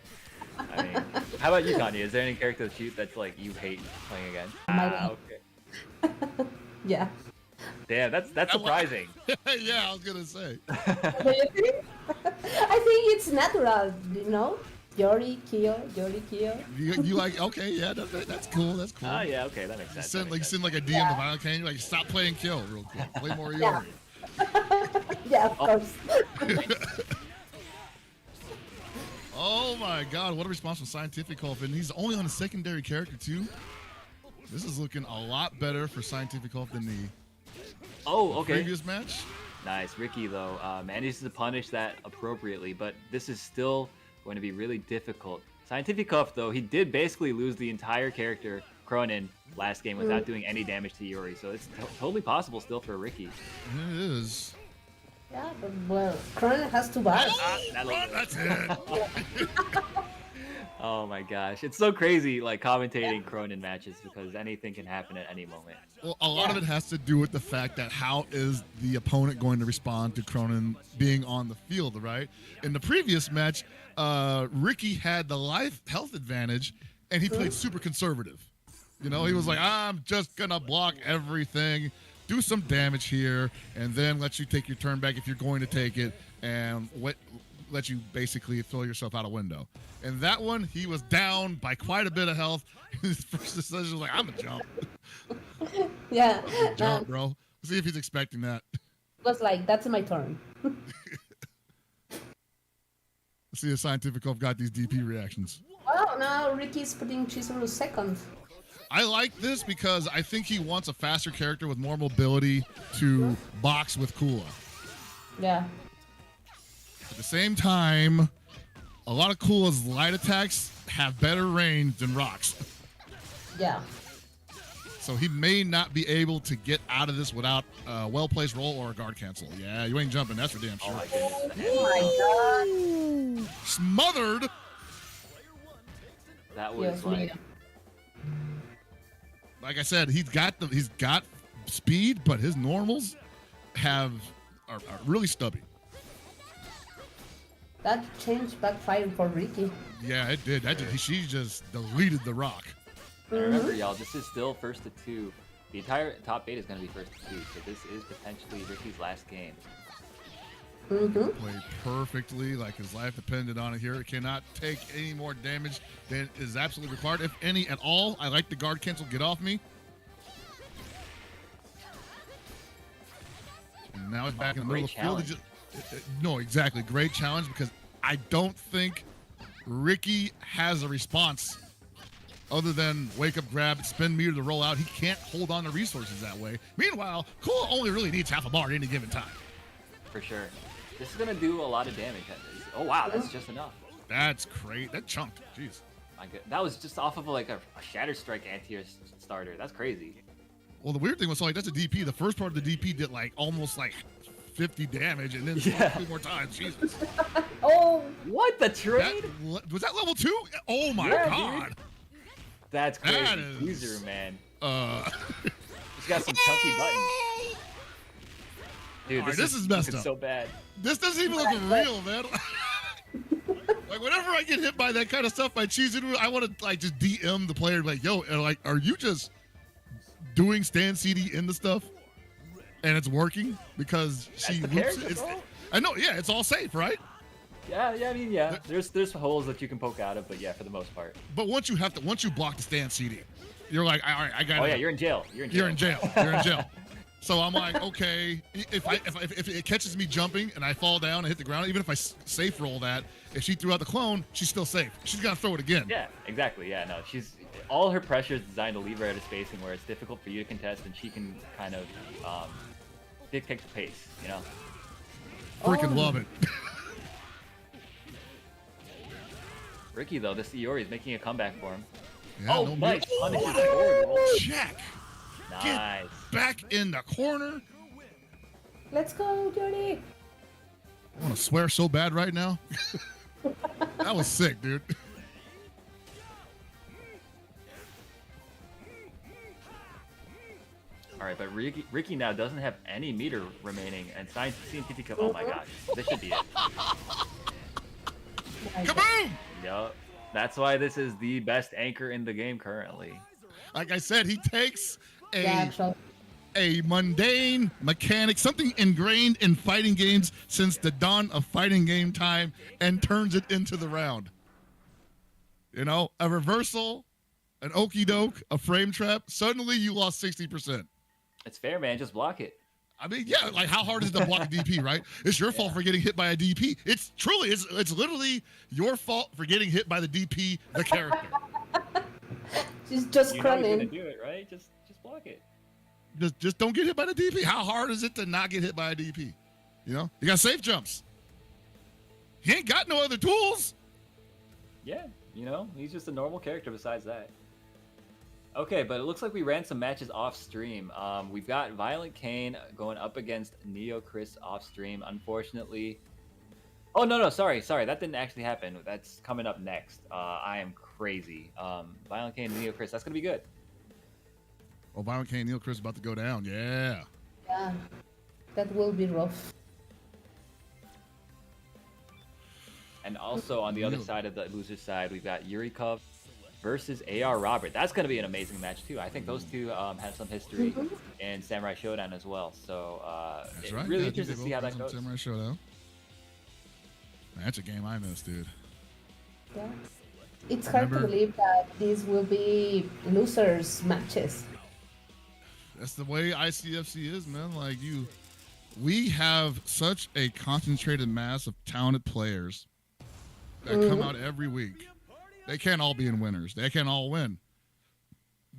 I mean, how about you, Tanya? Is there any character that's like you hate playing against? My- Okay. Yeah. Damn, that's surprising. Yeah, I was gonna say. Do you think? I think it's natural, you know? Yuri, Kyo. You like? Okay, yeah, that's cool. That's cool. Oh yeah, okay, that makes You sense. send that makes like a DM to ViolentKain. You're like, stop playing kill real quick. Play more Yeah. Iori. Yeah, of course. Oh my God, what a response from CientifiKOF, and he's only on a secondary character too. This is looking a lot better for CientifiKOF than the Oh, okay. previous match. Nice. Ricky, though, manages to punish that appropriately, but this is still going to be really difficult. CientifiKOF, though, he did basically lose the entire character Krohnen last game without doing any damage to Yuri, so it's totally possible still for Ricky. It is. Yeah, but well, Krohnen has two bars. That's it. Oh my gosh, it's so crazy like commentating Krohnen matches because anything can happen at any moment. Well, a lot of it has to do with the fact that how is the opponent going to respond to Krohnen being on the field, right? In the previous match, Ricky had the life health advantage, and he played super conservative. You know, he was like, I'm just going to block everything, do some damage here, and then let you take your turn back if you're going to take it, and let you basically throw yourself out a window. And that one, he was down by quite a bit of health. His first decision was like, I'm going to jump. Yeah. Jump, bro. See if he's expecting that. Was like, that's my turn. See if CientifiKOF got these DP reactions. Well, now Ricky's putting Chizuru second. I like this because I think he wants a faster character with more mobility to box with Kula. Yeah. At the same time, a lot of Kula's light attacks have better range than rocks. Yeah. So he may not be able to get out of this without a well-placed roll or a guard cancel. Yeah, you ain't jumping. That's for damn sure. Oh my goodness. Oh my god. Smothered. That was like Like I said, he's got speed, but his normals are really stubby. That change backfired for Ricky. Yeah, it did. She just deleted the rock. And remember, y'all, this is still first to two. The entire top 8 is going to be first to two, so this is potentially Ricky's last game. Played perfectly, like his life depended on it here. It cannot take any more damage than is absolutely required, if any at all. I like the guard cancel. Get off me. And now it's back in the middle of the field. No, exactly. Great challenge because I don't think Ricky has a response other than wake up, grab, spin meter to roll out. He can't hold on to resources that way. Meanwhile, Kula only really needs half a bar at any given time. For sure. This is going to do a lot of damage. Oh, wow, that's just enough. That's great. That chunked. Jeez. My God. That was just off of like a Shatter Strike anti-air starter. That's crazy. Well, the weird thing was, like, that's a DP. The first part of the DP did like almost like 50 damage, and then 2 more times. Jesus. Oh, what the trade? Was that level 2? Oh my god. Dude. That's crazy. That is, Chizuru, man. He's got some chunky buttons. Dude, this is messed up. So bad. This doesn't even look real, man. Like whenever I get hit by that kind of stuff by Chizuru, I want to like just DM the player, like, yo, like, are you just doing stand CD in the stuff, and it's working because she loops it? I know, yeah, it's all safe, right? Yeah, I mean, yeah. There's holes that you can poke out of, but yeah, for the most part. But once you block the stand CD, you're like, all right, I got it. Oh yeah, you're in jail. You're in jail. So I'm like, okay, if it catches me jumping and I fall down and hit the ground, even if I safe roll that, if she threw out the clone, she's still safe. She's gonna throw it again. Yeah, exactly. Yeah, no, all her pressure is designed to leave her at a spacing where it's difficult for you to contest, and she can kind of dictate the pace. You know. Freaking love it. Ricky though, this Iori is making a comeback for him. Yeah, oh, nice punishes forward roll. Check. Nice. Get back in the corner. let's go, Johnny. I want to swear so bad right now. That was sick, dude. All right, but Ricky now doesn't have any meter remaining, and CientifiKOF. Oh my gosh, this should be it. Kaboom! Yup. That's why this is the best anchor in the game currently. Like I said, he takes a mundane mechanic, something ingrained in fighting games since the dawn of fighting game time, and turns it into the round. You know, a reversal, an okie doke, a frame trap. Suddenly you lost 60%. It's fair, man. Just block it. I mean, yeah, like how hard is it to block a DP, right? It's your fault for getting hit by a DP. It's literally your fault for getting hit by the DP, the character. She's just You know he's gonna crumbing. do it, right? Just block it. Just don't get hit by the DP. How hard is it to not get hit by a DP? You know, you got safe jumps. He ain't got no other tools. Yeah, you know, he's just a normal character besides that. Okay, but it looks like we ran some matches off stream. We've got ViolentKain going up against Neochris off stream. Unfortunately, oh no, sorry, that didn't actually happen. That's coming up next. I am crazy. ViolentKain and Neochris, that's gonna be good. Oh, ViolentKain, Neochris about to go down. Yeah. Yeah, that will be rough. And also on the other side of the loser side, we've got Yuri versus AR Robert. That's going to be an amazing match too. I think those two have some history in Samurai Showdown as well. So That's it's right. really Yeah, interesting to see how that goes. Samurai Showdown. Man, that's a game I missed, dude. Yeah. It's hard to believe that these will be losers matches. That's the way ICFC is, man. Like we have such a concentrated mass of talented players that come out every week. They can't all be in winners. They can't all win.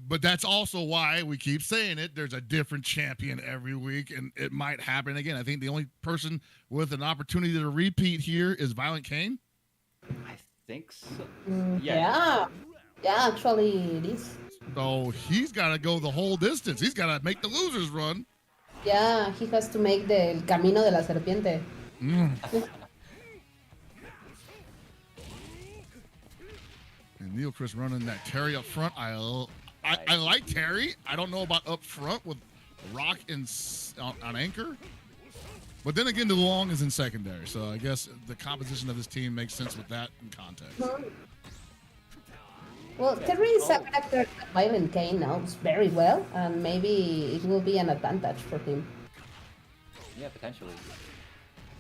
But that's also why we keep saying it. There's a different champion every week, and it might happen again. I think the only person with an opportunity to repeat here is ViolentKain. I think so. Yeah, actually it is. So he's got to go the whole distance. He's got to make the losers run. Yeah, he has to make the camino de la serpiente. And Neochris running that Terry up front. I like Terry. I don't know about up front with Rock on anchor. But then again, the Luong is in secondary. So I guess the composition of this team makes sense with that in context. Well, Terry is a character that ViolentKain knows very well, and maybe it will be an advantage for him. Yeah, potentially.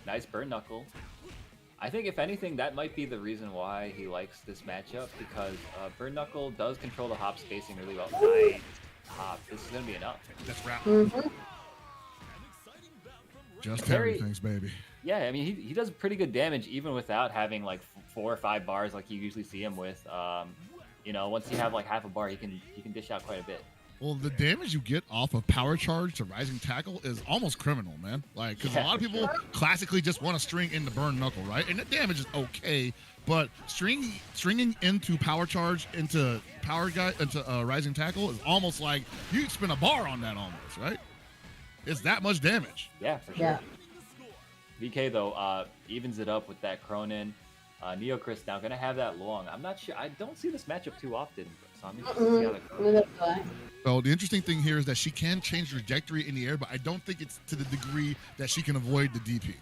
Nice burn knuckle. I think if anything, that might be the reason why he likes this matchup, because burn knuckle does control the hop spacing really well. Nice hop. This is gonna be enough. That's wrap. Just Terry, Terry things, baby. Yeah, I mean he does pretty good damage even without having like 4 or 5 bars like you usually see him with. You know, once you have like half a bar, he can dish out quite a bit. Well, the damage you get off of power charge to rising tackle is almost criminal, man. Like, because a lot of people classically just want to string into burn knuckle, right? And the damage is okay, but stringing into power charge into rising tackle is almost like you spin a bar on that almost, right? It's that much damage. Yeah, for sure. Yeah. VK though evens it up with that Krohnen. Neochris now gonna have that Luong. I'm not sure. I don't see this matchup too often, so I'm interested to see how that goes. Neither do I. So the interesting thing here is that she can change trajectory in the air, but I don't think it's to the degree that she can avoid the DP.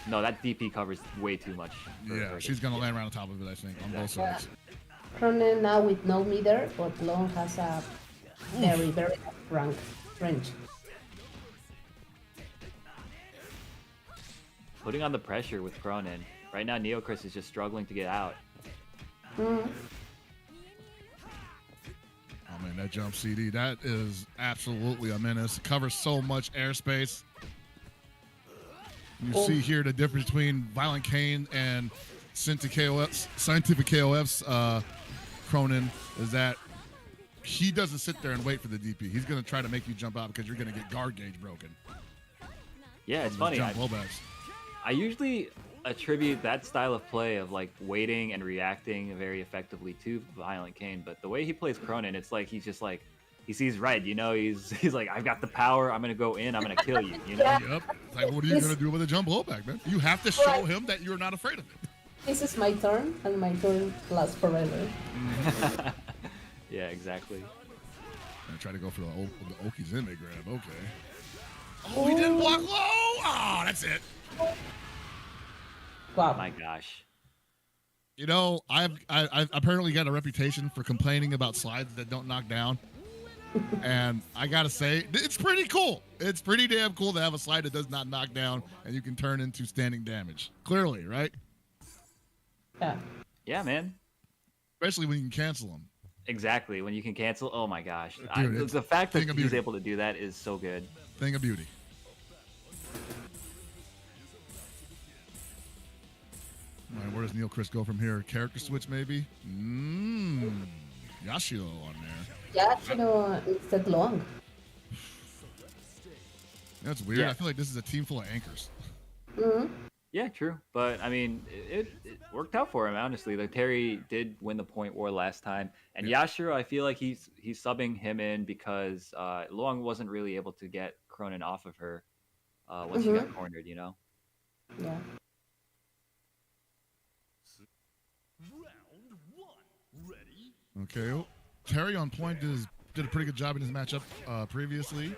No, that DP covers way too much. Yeah, she's gonna land right on top of it, I think, on both sides. Krohnen now with no meter, but Long has a very, very range. Putting on the pressure with Krohnen. Right now, Neochris is just struggling to get out. Oh man, that jump CD, that is absolutely a menace. It covers so much airspace. You see here the difference between ViolentKain and CientifiKOF's Krohnen is that he doesn't sit there and wait for the DP. He's going to try to make you jump out because you're going to get guard gauge broken. Yeah, it's funny. Jump blowbacks. I usually attribute that style of play of like waiting and reacting very effectively to ViolentKain, but the way he plays Krohnen, it's like he's just like he sees red, you know. He's like, I've got the power. I'm gonna go in. I'm gonna kill you. You know. Yep. It's like, what are you gonna do with a jump blowback, man? You have to show him that you're not afraid of it. This is my turn, and my turn lasts forever. Yeah, exactly. I try to go for the Oki's in they grab. Okay. Oh, he didn't block low. Oh, that's it. Wow. Oh my gosh. You know, I've apparently got a reputation for complaining about slides that don't knock down. And I gotta say, it's pretty cool. It's pretty damn cool to have a slide that does not knock down and you can turn into standing damage. Clearly, right? Yeah. Yeah, man. Especially when you can cancel them. Exactly. When you can cancel. Oh my gosh. Dude, the fact that thing of he's beauty. able to do that is so good. Thing of beauty. All right, where does Neochris go from here? Character switch, maybe? Yashiro on there. Yashiro instead Long. That's weird. Yeah. I feel like this is a team full of anchors. Yeah, true. But I mean, it worked out for him honestly. Like Terry did win the point war last time, and Yeah. Yashiro, I feel like he's subbing him in because Luong wasn't really able to get Krohnen off of her once she got cornered. You know. Yeah. Round one. Ready? Okay. Oh, Terry on point did a pretty good job in his matchup previously.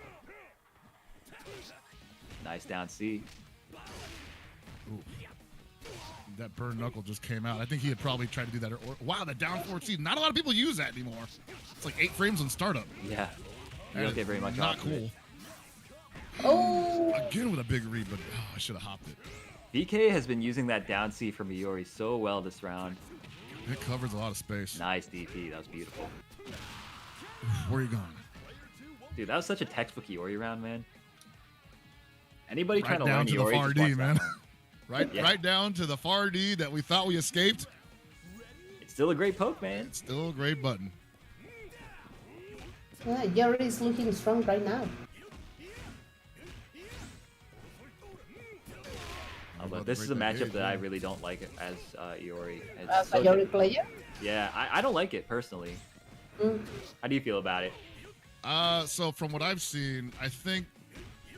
Nice down C. Ooh. That burn knuckle just came out. I think he had probably tried to do that. Wow, the down 4C. Not a lot of people use that anymore. It's like 8 frames on startup. Yeah. You That don't get is very much Not off of it. cool. Oh, Again with a big read, but I should have hopped it. BK has been using that down C from Iori so well this round. It covers a lot of space. Nice DP. That was beautiful. Where are you going? Dude, that was such a textbook Iori round, man. Anybody Right trying to down learn to the Iori, far just D, watch that man. one. Yeah. Right down to the far D that we thought we escaped. It's still a great poke, man. It's still a great button. yeah, Yuri is looking strong right now. But this is a matchup that I really don't like as Iori. It's As so a Yuri player. Yeah, I don't like it personally. Mm. How do you feel about it? So from what I've seen, I think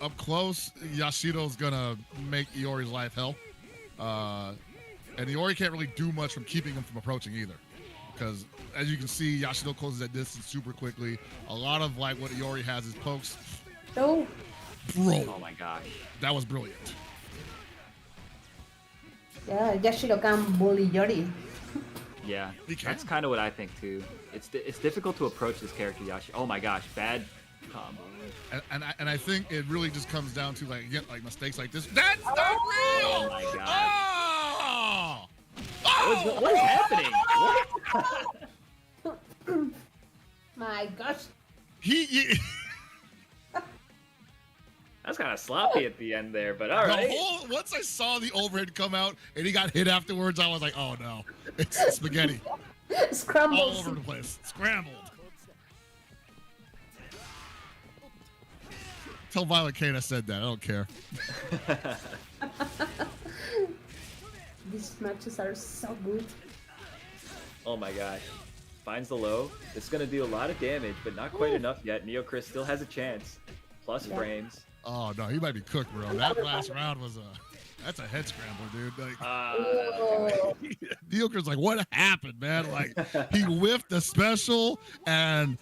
up close, Yashiro's gonna make Iori's life hell. And Iori can't really do much from keeping him from approaching either. Because as you can see, Yashiro closes that distance super quickly. A lot of like what Iori has is pokes. Oh, Bro, Oh my gosh. that was brilliant. yeah, Yashiro can bully Yuri. Yeah, He can. that's kind of what I think too. It's difficult to approach this character Yashi. Oh my gosh, bad combo. And I think it really just comes down to like mistakes like this. That's not real. Oh my god. Oh! What is happening? What? My gosh. He That's kind of sloppy at the end there, but all right. once I saw the overhead come out and he got hit afterwards, I was like, oh no, it's spaghetti all Scrambles. over the place, scrambled. Tell ViolentKain I said that. I don't care. These matches are so good. Oh my gosh. Finds the low. It's going to do a lot of damage, but not quite enough yet. Neochris still has a chance. Plus Yeah. frames. Oh no, he might be cooked, bro. That last round was that's a head scramble, dude. Like Oh, Neochris, like, what happened, man? Like he whiffed the special, and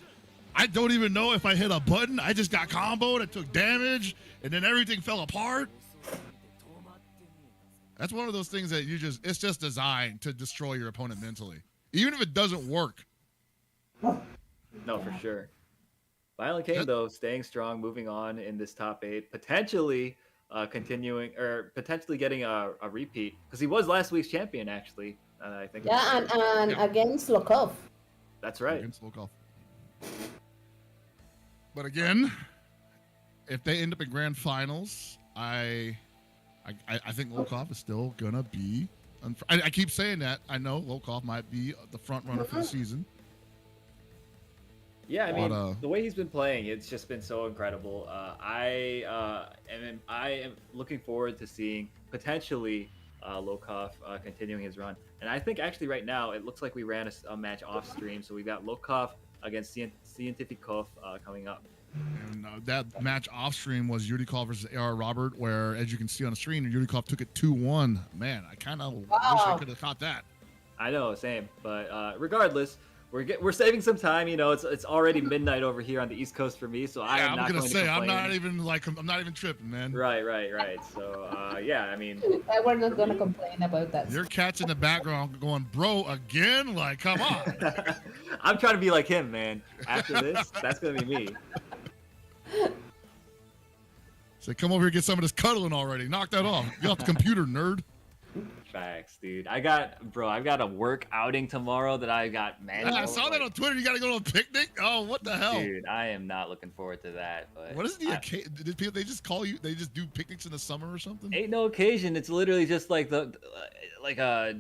I don't even know if I hit a button. I just got comboed. I took damage, and then everything fell apart. That's one of those things that it's just designed to destroy your opponent mentally, even if it doesn't work. No, for sure. ViolentKain, though, staying strong, moving on in this top 8, potentially continuing or potentially getting a repeat because he was last week's champion, actually. I think. yeah, and Yeah. against Lokof. That's right. Against Lokof. But again, if they end up in grand finals, I think Lokof is still gonna be. I keep saying that. I know Lokof might be the front runner for the season. Yeah, I mean, But, the way he's been playing, it's just been so incredible. I am looking forward to seeing potentially Lokof continuing his run. And I think actually right now it looks like we ran a match off stream, so we've got Lokof against CientifiKOF coming up. And that match off stream was Yuri versus AR Robert, where as you can see on the screen, Yuri took it 2-1. Man, I kind of wish I could have caught that. I know, same. But regardless, we're saving some time. You know, it's already midnight over here on the East Coast for me, so I am I'm not gonna going say to I'm complain. not even tripping, man. Right. So yeah, I mean, We're not gonna complain about that. Your cat's in the background going, bro, again? Like, come on. I'm trying to be like him, man. After this, that's gonna be me. Say, come over here, get some of this cuddling already. Knock that off. Get off the computer, nerd. Facts, dude. I've got a work outing tomorrow that I got manual. I saw that on Twitter. You got to go to a picnic. Oh, what the hell? Dude, I am not looking forward to that. But What is the occasion? Did people they just call you? They just do picnics in the summer or something? ain't no occasion. It's literally just like a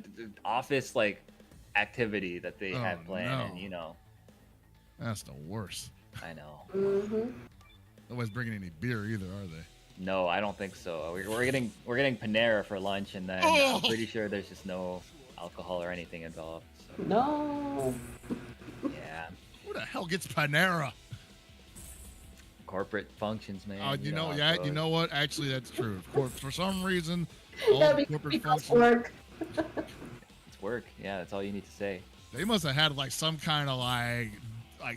office like activity that they Oh, have planned, no. and you know, That's the worst. I know. Mm-hmm. Nobody's bringing any beer either, are they? No, I don't think so. We're getting Panera for lunch, and then Oh! I'm pretty sure there's just no alcohol or anything involved. So, No. yeah, Who the hell gets Panera? corporate functions, man. Oh, you know, how it yeah, goes. you know what? Actually, that's true. Of course, for some reason, all Yeah, the corporate because functions, work. It's work. Yeah, that's all you need to say. they must have had like some kind of like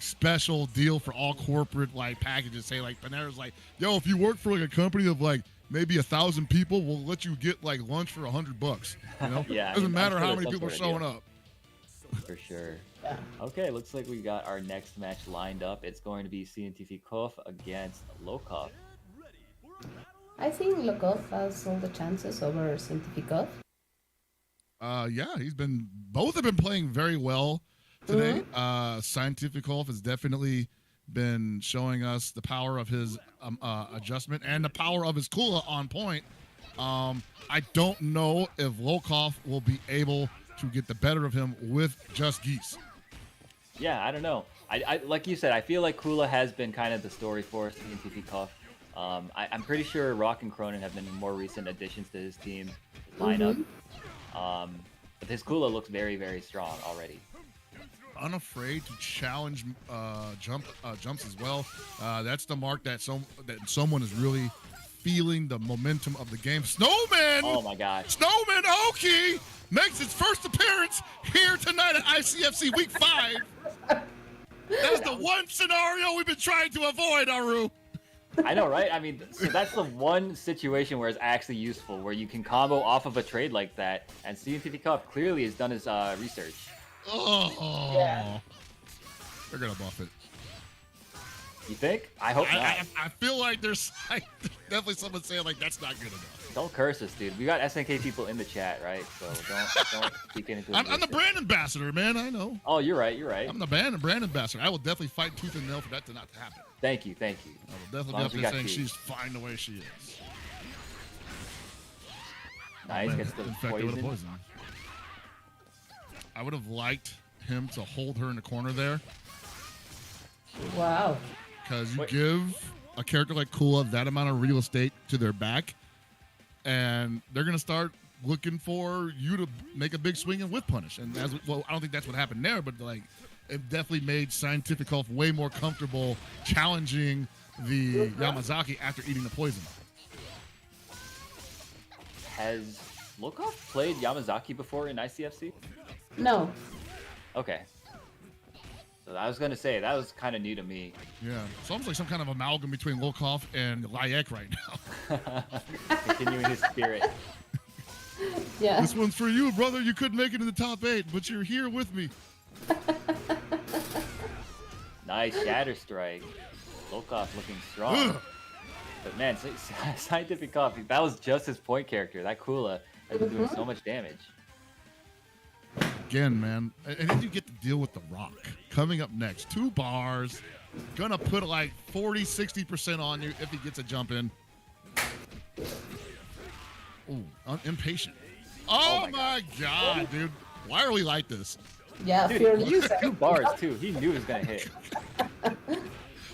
special deal for all corporate like packages. Say like Panera's like, yo, if you work for like a company of like maybe 1,000 people, we'll let you get like lunch for $100. You know, Yeah, I doesn't mean, I'm matter sure how there's many some people are sort of showing deal. up. For sure. Yeah. Okay, looks like we got our next match lined up. It's going to be CientifiKOF against Lokof. I think Lokof has all the chances over CientifiKOF. Yeah, both have been playing very well today. CientifiKOF has definitely been showing us the power of his adjustment and the power of his Kula on point. I don't know if Lokof will be able to get the better of him with just Geese. Yeah, I don't know. I like you said, I feel like Kula has been kind of the story for CientifiKOF. I'm pretty sure Rock and Krohnen have been more recent additions to his team lineup. But his Kula looks very, very strong already. Unafraid to challenge jumps as well. That's the mark that someone is really feeling the momentum of the game. Snowman! Oh my gosh. Snowman Oki makes its first appearance here tonight at ICFC Week 5. That's the one scenario we've been trying to avoid, Aru. I know, right? I mean, so that's the one situation where it's actually useful, where you can combo off of a trade like that, and CientifiKOF clearly has done his research. Oh. Yeah. They're going to buff it. You think? I hope not. I feel like there's definitely someone saying like that's not good enough. Don't curse us, dude. We got SNK people in the chat, right? So don't speak into it. I'm the brand ambassador, man. I know. Oh, you're right. You're right. I'm the brand ambassador. I will definitely fight tooth and nail for that to not happen. Thank you. Thank you. I will As definitely long be as up we there got saying you. she's fine the way she is. Nice. Gets the Infected with a poison. poison. I would have liked him to hold her in the corner there, Wow. because you Wait. give a character like Kula that amount of real estate to their back, and they're gonna start looking for you to make a big swing and whip punish. And I don't think that's what happened there, but like it definitely made CientifiKOF way more comfortable challenging the Yamazaki after eating the poison. Has Lokof played Yamazaki before in ICFC? No. Okay. So I was gonna say that was kind of new to me. Yeah, it's almost like some kind of amalgam between Lokof and Layec right now. Continuing his spirit. Yeah. This one's for you, brother. You couldn't make it in the top 8, but you're here with me. Nice shatter strike. Lokof looking strong. Ugh. But man, CientifiKOF, that was just his point character. That Kula has been doing so much damage. Again, man. And then you get to deal with the Rock. Coming up next, 2 bars. Gonna put like 40-60% on you if he gets a jump in. Ooh, impatient. Oh my god, dude. Why are we like this? Yeah, Dude, fearless. he used 2 bars too. He knew it was gonna hit.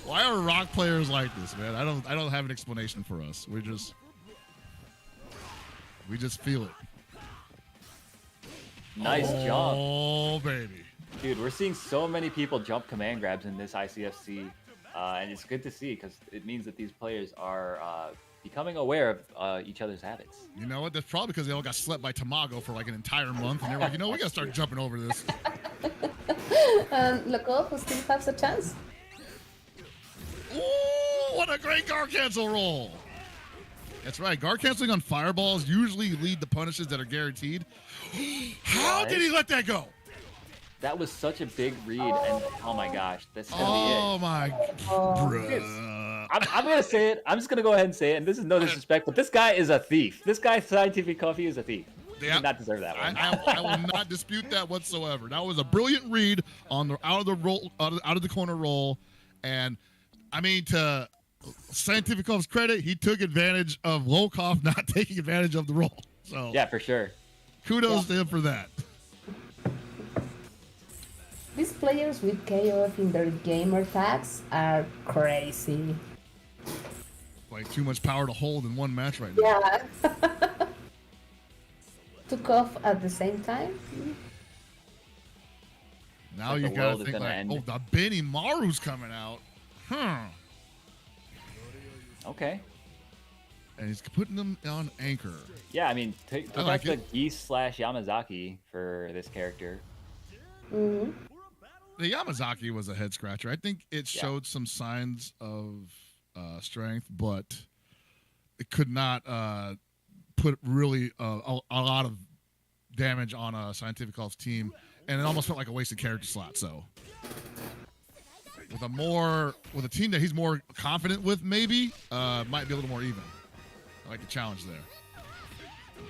Why are Rock players like this, man? I don't have an explanation for us. We just feel it. Nice jump. Oh, baby. Dude, we're seeing so many people jump command grabs in this ICFC, and it's good to see because it means that these players are becoming aware of each other's habits. You know what? That's probably because they all got slept by Tamago for like an entire month, and they're like, you know, we gotta start jumping over this. And Lokof who still has a chance. Ooh, what a great guard cancel roll! That's right. Guard canceling on fireballs usually lead to punishes that are guaranteed. How did he let that go? That was such a big read, and oh my gosh, that's gonna Oh be my, bruh. I'm gonna say it. I'm just gonna go ahead and say it, and this is no disrespect, but this guy is a thief. This guy, CientifiKOF, is a thief. He Yeah. did not deserve that one. I will not dispute that whatsoever. That was a brilliant read on the out of the corner roll, and I mean, to CientifiKOF's credit, he took advantage of Lokof not taking advantage of the roll. So Yeah, for sure. kudos to him for that. These players with KOF in their gamer tags are crazy. Like Way too much power to hold in one match right now. Yeah. Took off at the same time. Now Like you the gotta world is think gonna like, end. oh, the Benimaru's coming out. Okay. And he's putting them on anchor. Yeah, I mean, took I out like the it. Geese / Yamazaki for this character. Hmm. The Yamazaki was a head scratcher. I think it Yeah. showed some signs of strength, but it could not put really a lot of damage on a CientifiKOF's team, and it almost felt like a wasted character slot. So, with a team that he's more confident with, maybe might be a little more even. I like the challenge there.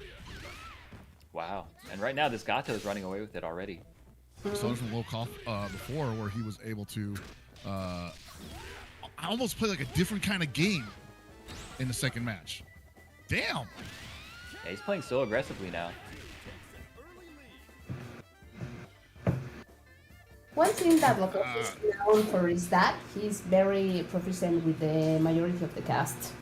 Wow. And right now, this Gato is running away with it already. I saw this from Lokof before, where he was able to I almost play like a different kind of game in the second match. Damn. Yeah, he's playing so aggressively now. One thing that Lokof is known for is that he's very proficient with the majority of the cast.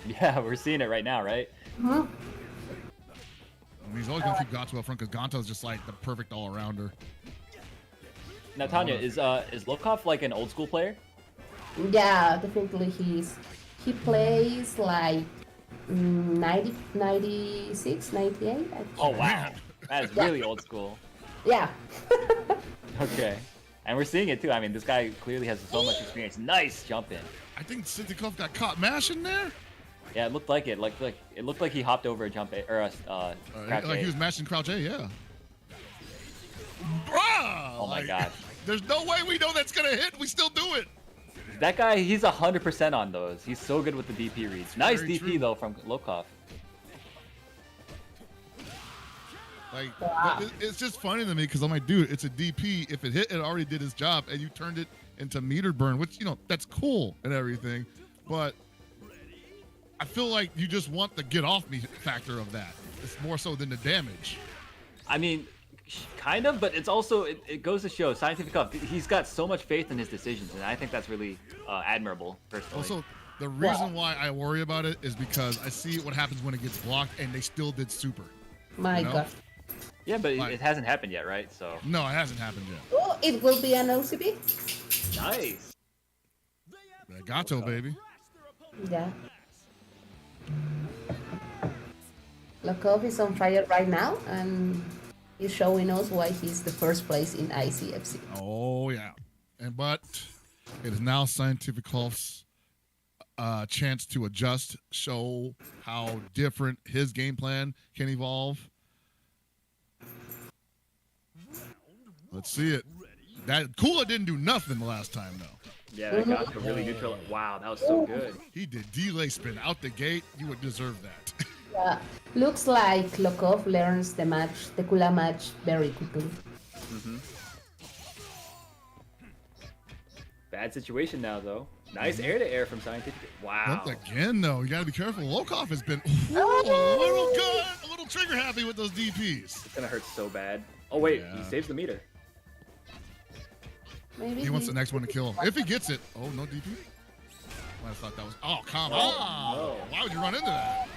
Yeah, we're seeing it right now, right? Hmm. I mean, he's always going to keep Gato up front because Ganto's just like the perfect all-arounder. Now, Tanya, is Lokof like an old school player? Yeah, definitely he plays like 90, 96, 98. I think. Oh, wow. That is really old school. Yeah. Okay. And we're seeing it too. I mean, this guy clearly has so much experience. Nice jump in. I think CientifiKOF got caught mashing there. Yeah, it looked like it. It looked like he hopped over a jump A or a crouch Like A. he was mashing crouch A, yeah. Bruh! Oh my Like, gosh. There's no way we know that's going to hit. We still do it. That guy, he's 100% on those. He's so good with the DP reads. Nice very DP true. though from Lokof. Like, Wow. it's just funny to me because I'm like, dude, it's a DP. If it hit, it already did its job, and you turned it into meter burn, which, you know, that's cool and everything. But I feel like you just want the get off me factor of that. It's more so than the damage. I mean, kind of, but it's also, it goes to show CientifiKOF, he's got so much faith in his decisions, and I think that's really admirable, personally. Also, the reason why I worry about it is because I see what happens when it gets blocked, and they still did super. My You know? God. Yeah, but Like- it hasn't happened yet, right? So, No, it hasn't happened yet. Oh, it will be an OCB. nice. That Gato, baby. Yeah. Lokof is on fire right now, and he's showing us why he's the first place in ICFC. Oh, yeah. But it is now CientifiKOF's chance to adjust, show how different his game plan can evolve. Let's see it. That Kula didn't do nothing the last time, though. Yeah, that got to really neutral. Wow, that was so good. He did delay spin out the gate. You would deserve that. Yeah. Looks like Lokof learns the Kula match very quickly. Bad situation now, though. Nice air-to-air from Scientific. Wow. Once again, though, you got to be careful. Lokof has been a little trigger happy with those DPs. It's gonna hurt so bad. Oh wait, Yeah. he saves the meter. Maybe He wants the next one to kill him. If he gets it. Oh, no DP? I thought that was. Oh, come on. no. Why would you run into that?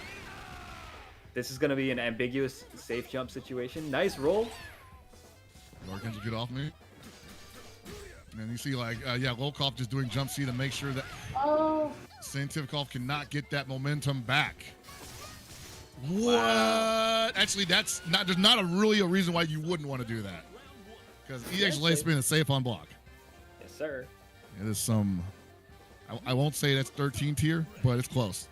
This is gonna be an ambiguous safe jump situation. Nice roll. Or can you get off me? And you see, like, Lokof just doing jump C to make sure that Oh, CientifiKOF cannot get that momentum back. What? Actually, there's not really a reason why you wouldn't want to do that. Because EX lay spin is safe on block. Yes, sir. It is some. I won't say that's 13 tier, but it's close.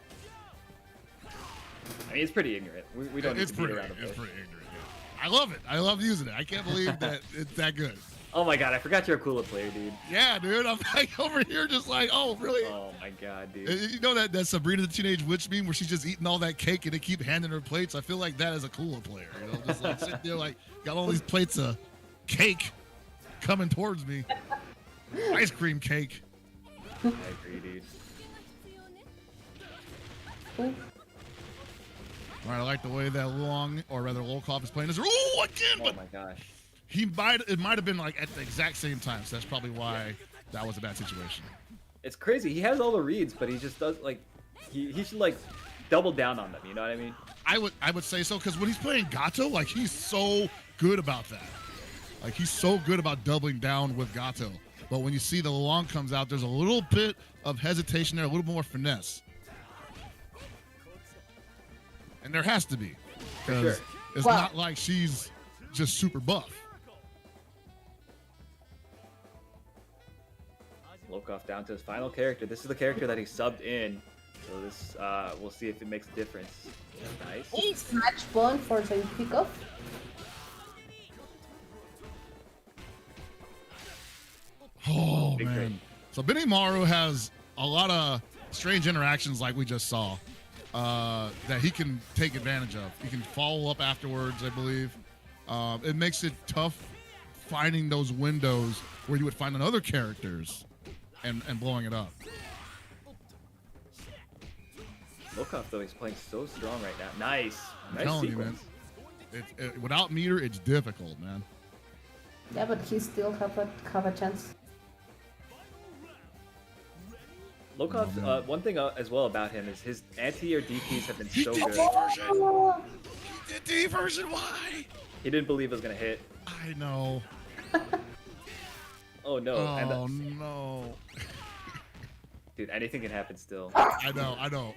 I mean, it's pretty ignorant. We don't It's need to beat pretty. around the It's bush. pretty ignorant. Yeah. I love it. I love using it. I can't believe that it's that good. Oh my god, I forgot you're a Kula player, dude. Yeah, dude. I'm like over here, just like, oh, really? Oh my god, dude. You know that Sabrina the Teenage Witch meme where she's just eating all that cake and they keep handing her plates? I feel like that as a Kula player. You know, just like sitting there, like got all these plates of cake coming towards me. Ice cream cake. I agree, dude. All right, I like the way that Luong, or rather Lokof, is playing this. Ooh, again, Oh but my gosh. it might have been like at the exact same time, so that's probably why that was a bad situation. It's crazy. He has all the reads, but he just does like he should like double down on them. You know what I mean? I would say so, because when he's playing Gato, like he's so good about that. Like he's so good about doubling down with Gato. But when you see the Luong comes out, there's a little bit of hesitation there, a little more finesse. And there has to be, because it's not like she's just super buff. Lokof down to his final character. This is the character that he subbed in. So this, we'll see if it makes a difference. Nice. It's match point for CientifiKOF. Oh, Big man. trade. So Benimaru has a lot of strange interactions like we just saw that he can take advantage of. He can follow up afterwards, I believe. It makes it tough finding those windows where you would find on other characters and blowing it up. Lokof, though, he's playing so strong right now. Nice. I'm Nice telling you, man. sequence. Without meter, it's difficult, man. Yeah, but he still have a chance. Lokof, one thing as well about him is his anti-air DPs have been so good. Oh, The D version, why? He didn't believe it was going to hit. I know. Oh, no. Oh, no. Dude, anything can happen still. I know.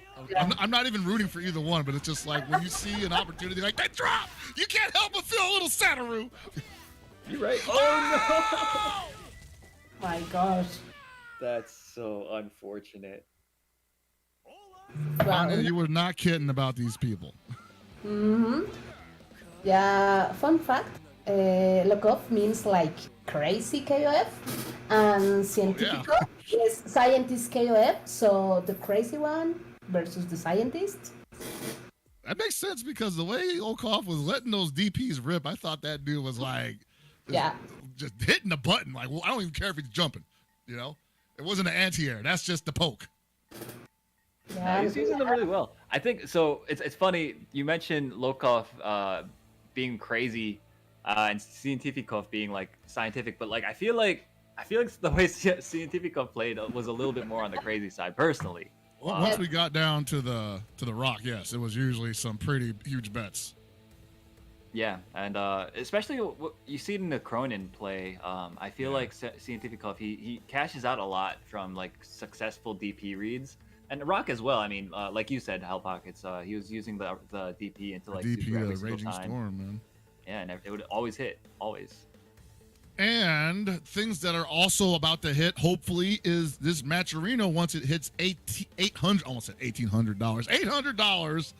I'm not even rooting for either one, but it's just like when you see an opportunity like that drop, you can't help but feel a little Sataru. You're right. Oh, no! my gosh. That's so unfortunate. Wow. You were not kidding about these people. Yeah, fun fact, Lokof means like crazy KOF, and CientifiKOF is scientist KOF, so the crazy one versus the scientist. That makes sense because the way Lokof was letting those DPs rip, I thought that dude was like, just hitting the button. Like, well, I don't even care if he's jumping. You know, it wasn't an anti-air. That's just the poke. Yeah, He's using them really well. I think so. It's funny you mentioned Lokof being crazy and CientifiKOF being like scientific, but like I feel like the way CientifiKOF played was a little bit more on the crazy side personally. Well, once we got down to the rock, yes, it was usually some pretty huge bets. Yeah, and especially you see it in the Krohnen play. I feel like CientifiKOF he cashes out a lot from like successful DP reads, and Rock as well. I mean, like you said, Hell Pockets. He was using the DP into like DP, super every the single Raging time. Storm, man. Yeah, and it would always hit, always. And things that are also about to hit, hopefully, is this match Rino once it hits $800, almost said $1,800, $800.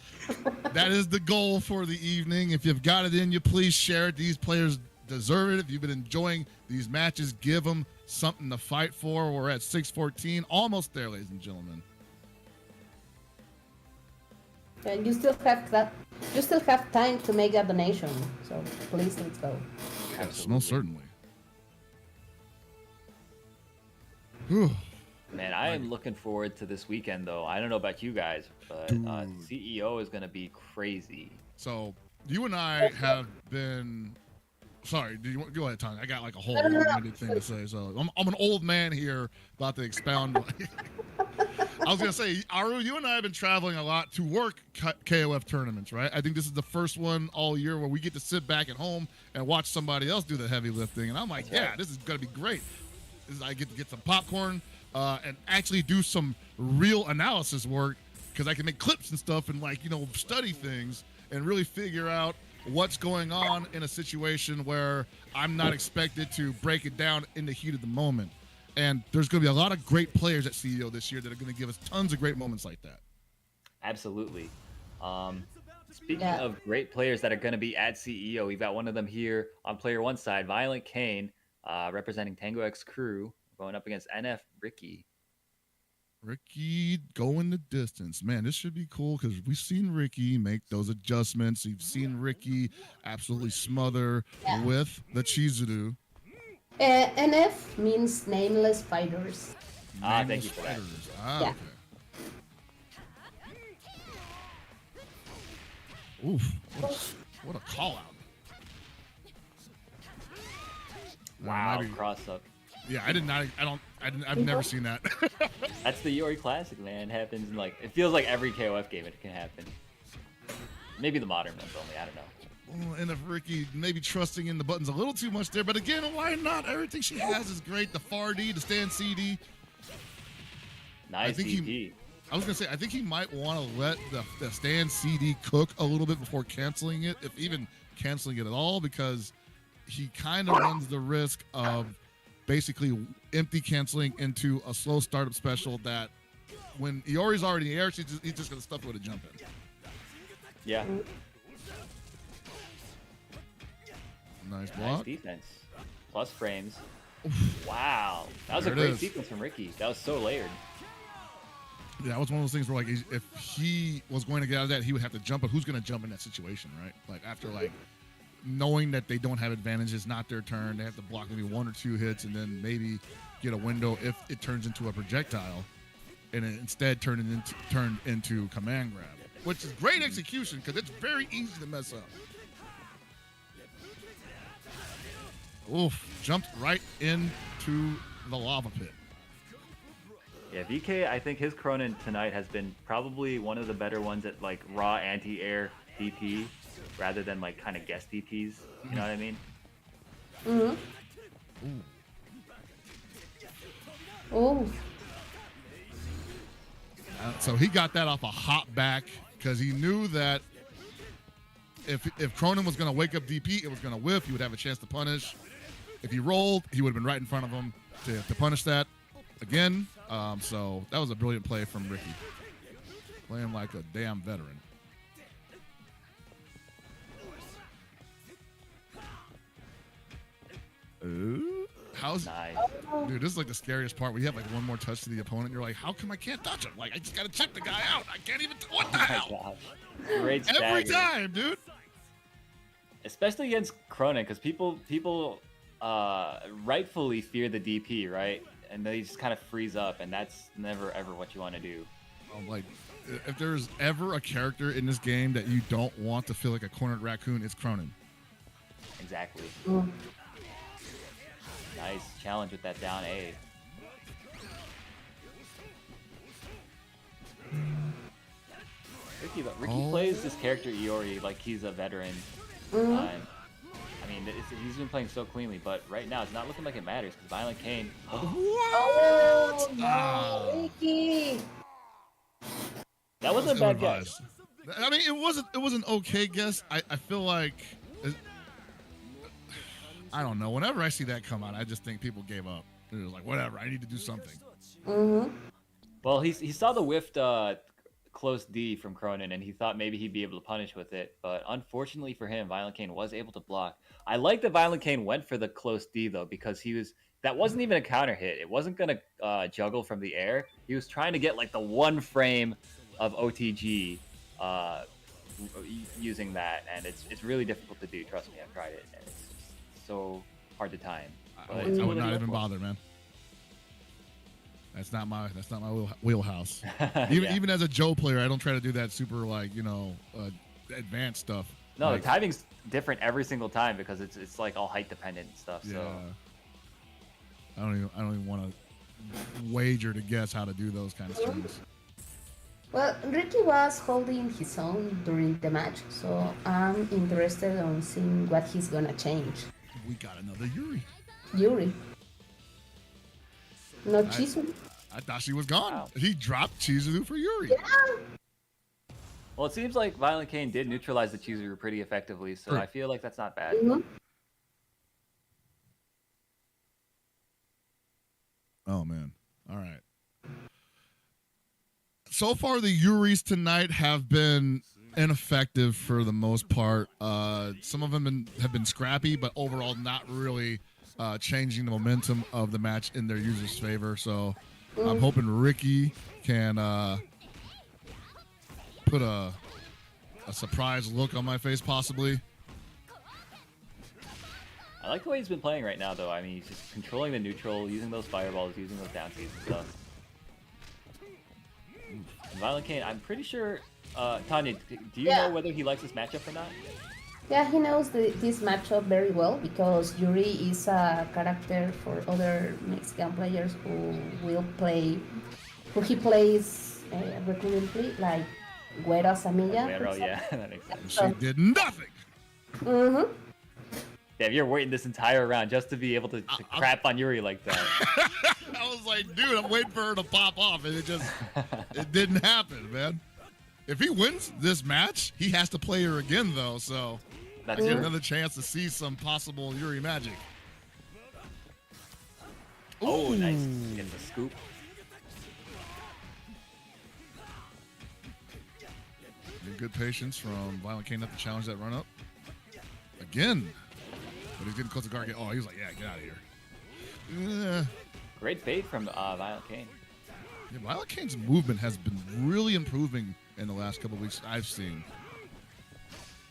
That is the goal for the evening. If you've got it in you, please share it. These players deserve it. If you've been enjoying these matches, give them something to fight for. We're at 614, almost there, ladies and gentlemen. and you still have that. You still have time to make a donation, so please let's go. Yes, most certainly. Whew. Man, I am looking forward to this weekend, though. I don't know about you guys, but CEO is going to be crazy. So you and I have been. Sorry, do you go ahead, Tanya? I got like a whole long-winded thing to say. So I'm an old man here about to expound. I was gonna say, Aru, you and I have been traveling a lot to work KOF tournaments, right? I think this is the first one all year where we get to sit back at home and watch somebody else do the heavy lifting, and I'm like, yeah, this is gonna be great. I get to get some popcorn and actually do some real analysis work because I can make clips and stuff and study things and really figure out what's going on in a situation where I'm not expected to break it down in the heat of the moment. And there's going to be a lot of great players at CEO this year that are going to give us tons of great moments like that. Absolutely. Speaking of great players that are going to be at CEO, we've got one of them here on player one side, ViolentKain, representing Tango X Crew, going up against NF Ricky. Ricky going the distance. Man, this should be cool because we've seen Ricky make those adjustments. You've seen Ricky absolutely smother with the Chizuru. NF means nameless fighters. Thank you for that. Okay. Oof, what a call out. Wow, cross up. Yeah, I did not. I've never seen that. That's the Iori Classic, man. It happens in like, it feels like every KOF game it can happen. Maybe the modern ones only, I don't know. And if Ricky maybe trusting in the buttons a little too much there, but again, why not? Everything she has is great. The far D, the stand CD. Nice DP. I was gonna say, I think he might want to let the stand CD cook a little bit before canceling it, if even canceling it at all, because he kind of runs the risk of basically empty canceling into a slow startup special that when Iori's already in the air, he's just gonna stuff it with a jump in. Yeah. Nice block. Nice defense. Plus frames. Wow. That was There a it great is. sequence from Ricky. That was so layered. Yeah, that was one of those things where, like, if he was going to get out of that, he would have to jump. But who's going to jump in that situation, right? Like, after, like, knowing that they don't have advantages, not their turn, they have to block maybe 1 or 2 hits and then maybe get a window if it turns into a projectile, and it instead turn into command grab, which is great execution because it's very easy to mess up. Oof, jumped right into the lava pit. Yeah, VK, I think his Krohnen tonight has been probably one of the better ones at like raw anti-air DP rather than like kind of guest DPs. You know what I mean? Mm-hmm. Oh. So he got that off a hop back because he knew that if Krohnen was going to wake up DP, it was going to whiff. He would have a chance to punish. If he rolled, he would have been right in front of him to punish that again. So that was a brilliant play from Ricky. Playing like a damn veteran. Ooh. How's Nice. Dude, this is like the scariest part where you have like one more touch to the opponent. You're like, how come I can't touch him? Like, I just got to chip the guy out. I can't even. What the Oh my hell? gosh. Great stagger. Every time, dude. Especially against Krohnen, because people rightfully fear the DP, right? And they just kind of freeze up, and that's never ever what you want to do. Like, if there's ever a character in this game that you don't want to feel like a cornered raccoon, it's Krohnen. Exactly. Mm. Nice challenge with that down A. Ricky plays this character Iori like he's a veteran. I mean, he's been playing so cleanly, but right now it's not looking like it matters because ViolentKain. Oh, no, Ricky. That wasn't a bad guess. I mean, it was an okay guess. I feel like, I don't know. Whenever I see that come out, I just think people gave up. It was like, whatever, I need to do something. Mm-hmm. Well, he saw the whiffed close D from Krohnen, and he thought maybe he'd be able to punish with it. But unfortunately for him, ViolentKain was able to block. I like that ViolentKain went for the close D, though, because that wasn't even a counter hit. It wasn't going to juggle from the air. He was trying to get like the one frame of OTG using that, and it's really difficult to do. Trust me, I've tried it, and it's just so hard to time. I would not even bother, man. That's not my wheelhouse. Even as a Joe player, I don't try to do that super advanced stuff. No, like, the timing's different every single time because it's like all height dependent and stuff. Yeah. So I don't even want to wager to guess how to do those kind of strings. Well, Ricky was holding his own during the match, so I'm interested on seeing what he's gonna change. We got another Yuri. Yuri. No Chizuru. I thought she was gone. Wow. He dropped Chizuru for Yuri. Yeah. well, it seems like ViolentKain did neutralize the Chizuru pretty effectively, so True. I feel like that's not bad. Mm-hmm. Oh man. All right. So far, the Yuris tonight have been ineffective for the most part. Some of them have been scrappy, but overall not really changing the momentum of the match in their users' favor. So I'm hoping Ricky can put a surprised look on my face, possibly. I like the way he's been playing right now, though. I mean, he's just controlling the neutral, using those fireballs, using those down Cs and stuff. ViolentKain, I'm pretty sure. Tanya, do you know whether he likes this matchup or not? Yeah, he knows this matchup very well because Yuri is a character for other Mexican players who he plays recurrently, like Güero Samilla, for Romero, example. yeah, that makes sense. She did nothing. Mm-hmm. Damn, you're waiting this entire round just to be able to crap on Yuri like that. I was like, dude, I'm waiting for her to pop off, and it didn't happen, man. If he wins this match, he has to play her again, though, so That's I get true. another chance to see some possible Yuri magic. Oh, nice. Ooh. Getting the scoop. Good patience from ViolentKain not to challenge that run up. Again. But he's getting close to guard. Oh, he was like, yeah, get out of here. Great bait from ViolentKain. Yeah, ViolentKain's movement has been really improving in the last couple of weeks I've seen.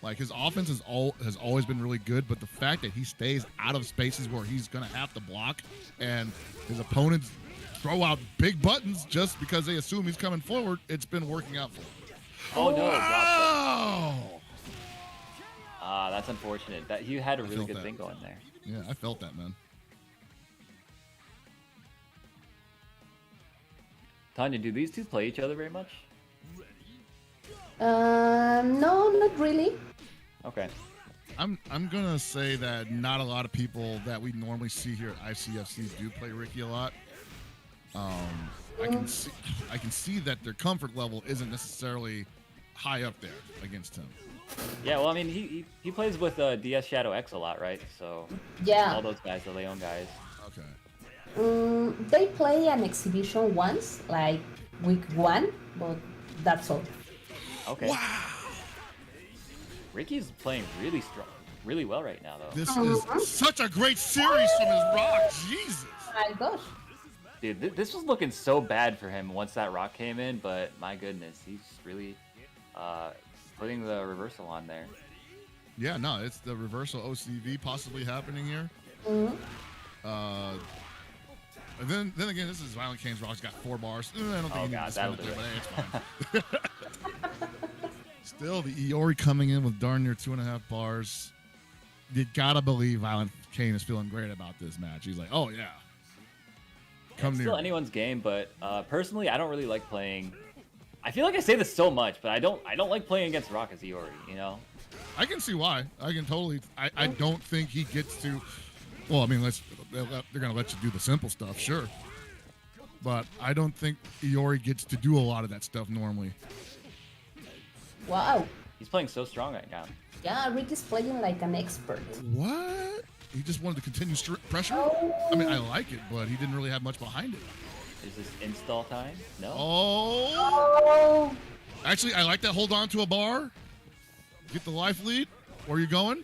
Like, his offense has always been really good, but the fact that he stays out of spaces where he's going to have to block and his opponents throw out big buttons just because they assume he's coming forward, it's been working out for him. Oh, no. Wow! That's unfortunate. That you had a really felt good that. thing going there. Yeah, I felt that, man. Tanya, do these two play each other very much? No, not really. Okay. I'm gonna say that not a lot of people that we normally see here at ICFC do play Ricky a lot. I can see that their comfort level isn't necessarily high up there against him. Yeah, well, I mean, he plays with DS Shadow X a lot, right? So Yeah. all those guys, the Leon guys. Okay. They play an exhibition once, like week 1, but that's all. Okay. Wow. Ricky's playing really strong, really well right now, though. This is such a great series from his rock. Jesus. My gosh. Dude, this was looking so bad for him once that rock came in, but my goodness, he's really putting the reversal on there. Yeah, no, it's the reversal OCV possibly happening here. And then again, this is ViolentKain's rock. He's got 4 bars. I don't think Oh, he God, needs to spin it that'll there, do but hey, it's fine. Still, the Iori coming in with darn near 2.5 bars. You gotta believe ViolentKain is feeling great about this match. He's like, oh yeah, come It's near. still anyone's game, but personally, I don't really like playing. I feel like I say this so much, but I don't like playing against Rock as Iori. You know? I can see why. I can totally. I don't think he gets to. Well, I mean, they're gonna let you do the simple stuff, sure. But I don't think Iori gets to do a lot of that stuff normally. Wow. He's playing so strong right now. Yeah, Rick is playing like an expert. What? He just wanted to continue pressure? I mean, I like it, but he didn't really have much behind it. Is this install time? No. Oh. Oh. Actually, I like that. Hold on to a bar. Get the life lead. Where are you going?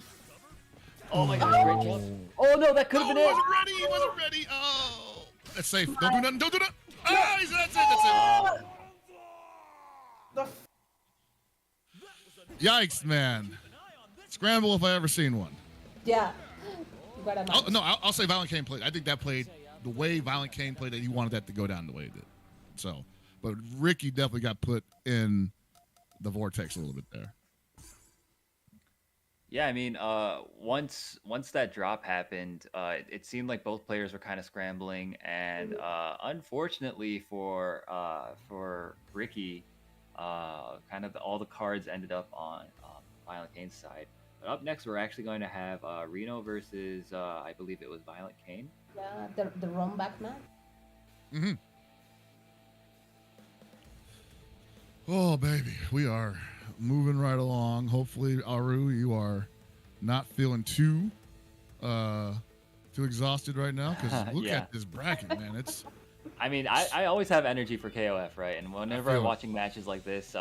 Oh my gosh, great jump. Oh no, that could have Oh, been he it. wasn't ready. He wasn't ready. Oh. That's safe. Don't do nothing. Don't do nothing. Oh, that's it. That's it. Yikes, man. Scramble if I ever seen one. Yeah. What am I? No, I'll say ViolentKain played. I think that played the way ViolentKain played it. He wanted that to go down the way it did. So, but Ricky definitely got put in the vortex a little bit there. Yeah, I mean, once that drop happened, it seemed like both players were kind of scrambling, and unfortunately for Ricky, kind of all the cards ended up on ViolentKain's side. But up next, we're actually going to have Rino versus I believe it was ViolentKain. Yeah, the run back man. Mm-hmm. Oh, baby, we are moving right along. Hopefully, Aru, you are not feeling too exhausted right now, because look Yeah. at this bracket, man. It's I mean, I always have energy for KOF, right? And whenever I'm feel it. watching matches like this,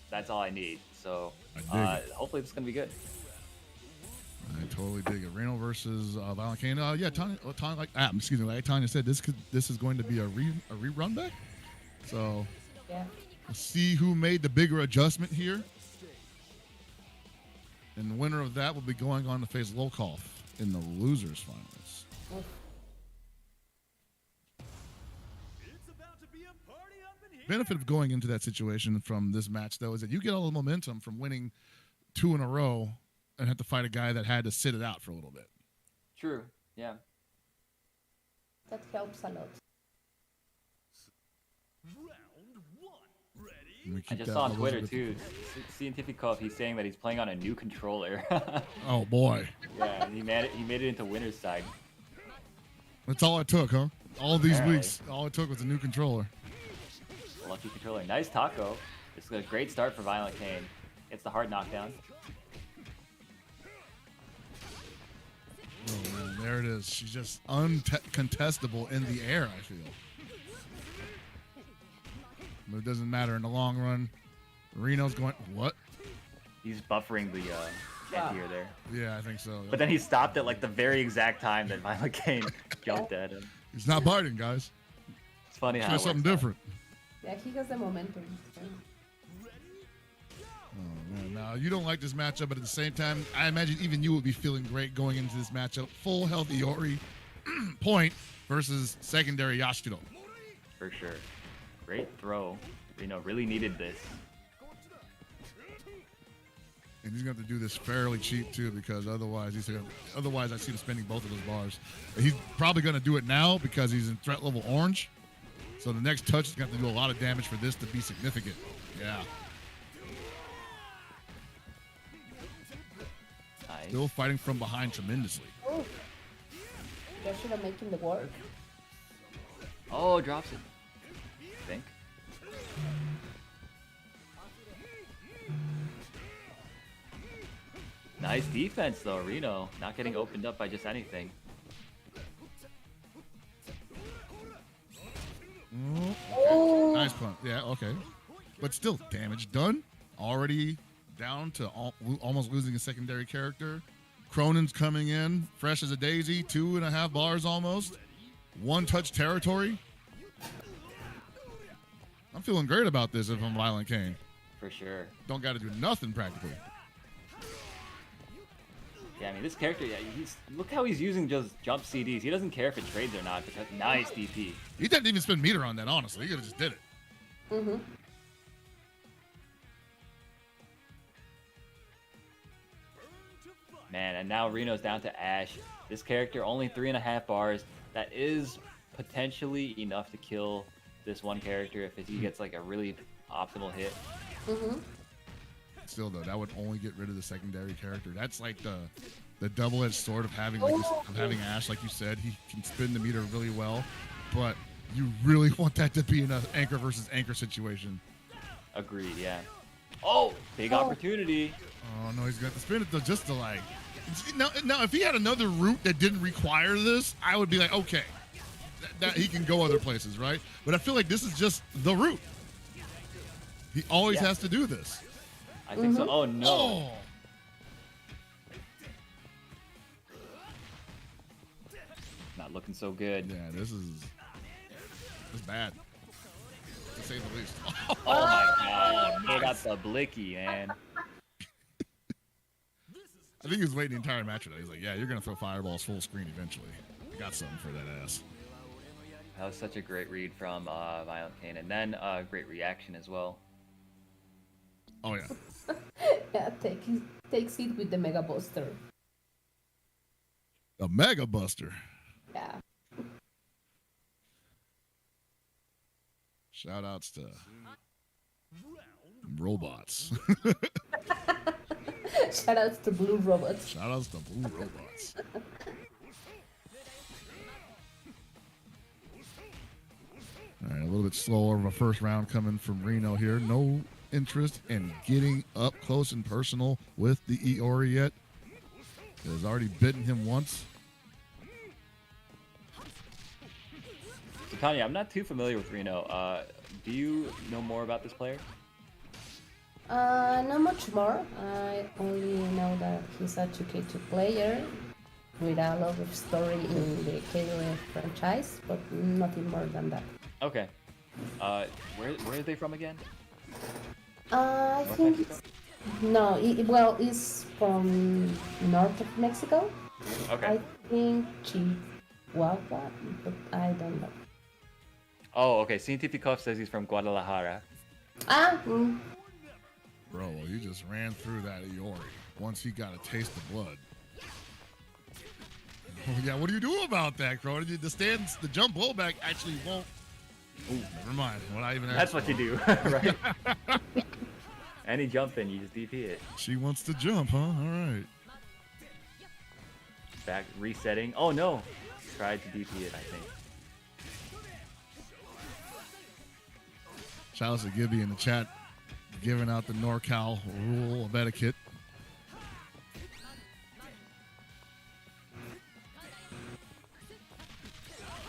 that's all I need. So I dig it. hopefully this is gonna be good. I totally dig it. Reno versus ViolentKain. Yeah, Tanya, like Tanya said, this is going to be a rerun back. So Yeah. we'll see who made the bigger adjustment here. And the winner of that will be going on to face Lokof in the losers finals. It's about to be a party up in here. Benefit of going into that situation from this match, though, is that you get all the momentum from winning 2 in a row and have to fight a guy that had to sit it out for a little bit. True. Yeah. That helps a lot. Round one. Ready? And we I keep just that saw on Twitter Elizabeth- too. CientifiKOF, he's saying that he's playing on a new controller. Oh boy, Yeah, he made it into winner's side. that's all it took, huh? All these Apparently. weeks, all it took was a new controller. Lucky controller. Nice taco. It's a great start for ViolentKain. It's the hard knockdown. Oh man, there it is. She's just uncontestable in the air, I feel. But it doesn't matter in the long run. Rino's going, what? He's buffering the anti-air there. Yeah, I think so. But then he stopped at like the very exact time that ViolentKain jumped at him. He's not biting, guys. It's funny how Try it something works out. different. Yeah, he has the momentum. Oh man, now you don't like this matchup, but at the same time, I imagine even you would be feeling great going into this matchup. Full health Iori point versus secondary Yashiro. For sure. Great throw. Rino really needed this. And he's going to have to do this fairly cheap too, because otherwise I see him spending both of those bars. He's probably going to do it now because he's in threat level orange. So the next touch is going to have to do a lot of damage for this to be significant. Yeah. Nice. Still fighting from behind tremendously. Oh, Yashiro making the work. Oh, drops it. I think. Nice defense though, Rino. Not getting opened up by just anything. Oh, Nice punt. Yeah, okay. But still, damage done. Already down to almost losing a secondary character. Krohnen's coming in, fresh as a daisy, 2.5 bars almost. One touch territory. I'm feeling great about this if I'm ViolentKain. For sure. Don't got to do nothing practically. Yeah, I mean this character, yeah, look how he's using just jump CDs. He doesn't care if it trades or not because nice DP. He didn't even spend meter on that, honestly. He could have just did it. mm-hmm. Man, and now Rino's down to Ash. This character only 3.5 bars. That is potentially enough to kill this one character if he gets like a really optimal hit. Mm-hmm. Still, though, that would only get rid of the secondary character. That's like the double-edged sword of having of having Ash. Like you said, he can spin the meter really well, but you really want that to be in an anchor versus anchor situation. Agreed, yeah. Oh, big opportunity. Oh no, he's got to spin it though, just to like. Now, if he had another route that didn't require this, I would be like, okay, that he can go other places, right? But I feel like this is just the route. He always has to do this. I think so. Oh no. Oh. Not looking so good. Yeah, this is bad, to say the least. Oh my god. They got the blicky, man. I think he was waiting the entire match for that. He's like, yeah, you're going to throw fireballs full screen eventually. I got something for that ass. That was such a great read from ViolentKain, and then great reaction as well. Oh, yeah. Yeah, takes it with the Mega Buster. A Mega Buster. Yeah. Shout outs to robots. Shout outs to Blue Robots. Shout outs to Blue Robots. All right, a little bit slower of a first round coming from Rino here. No interest in getting up close and personal with the Iori yet. It has already bitten him once. So Tanya, I'm not too familiar with Rino. Do you know more about this player? Not much more. I only know that he's a 2K2 player with a lot of story in the KOF franchise, but nothing more than that. Okay. Where are they from again? I North think Mexico? it's from north of Mexico. Okay. I think Chihuahua, but I don't know. Oh, okay. CientifiKOF says he's from Guadalajara. Ah, Bro, you just ran through that Iori. once he got a taste of blood. Oh, yeah, what do you do about that, Krohnen? The jump blowback actually won't. Oh, never mind. What I even That's asked what you for. do, right? Any jump in, you just DP it. She wants to jump, huh? All right. Back resetting. Oh no! Tried to DP it, I think. Shout out to Gibby in the chat, giving out the NorCal rule of etiquette.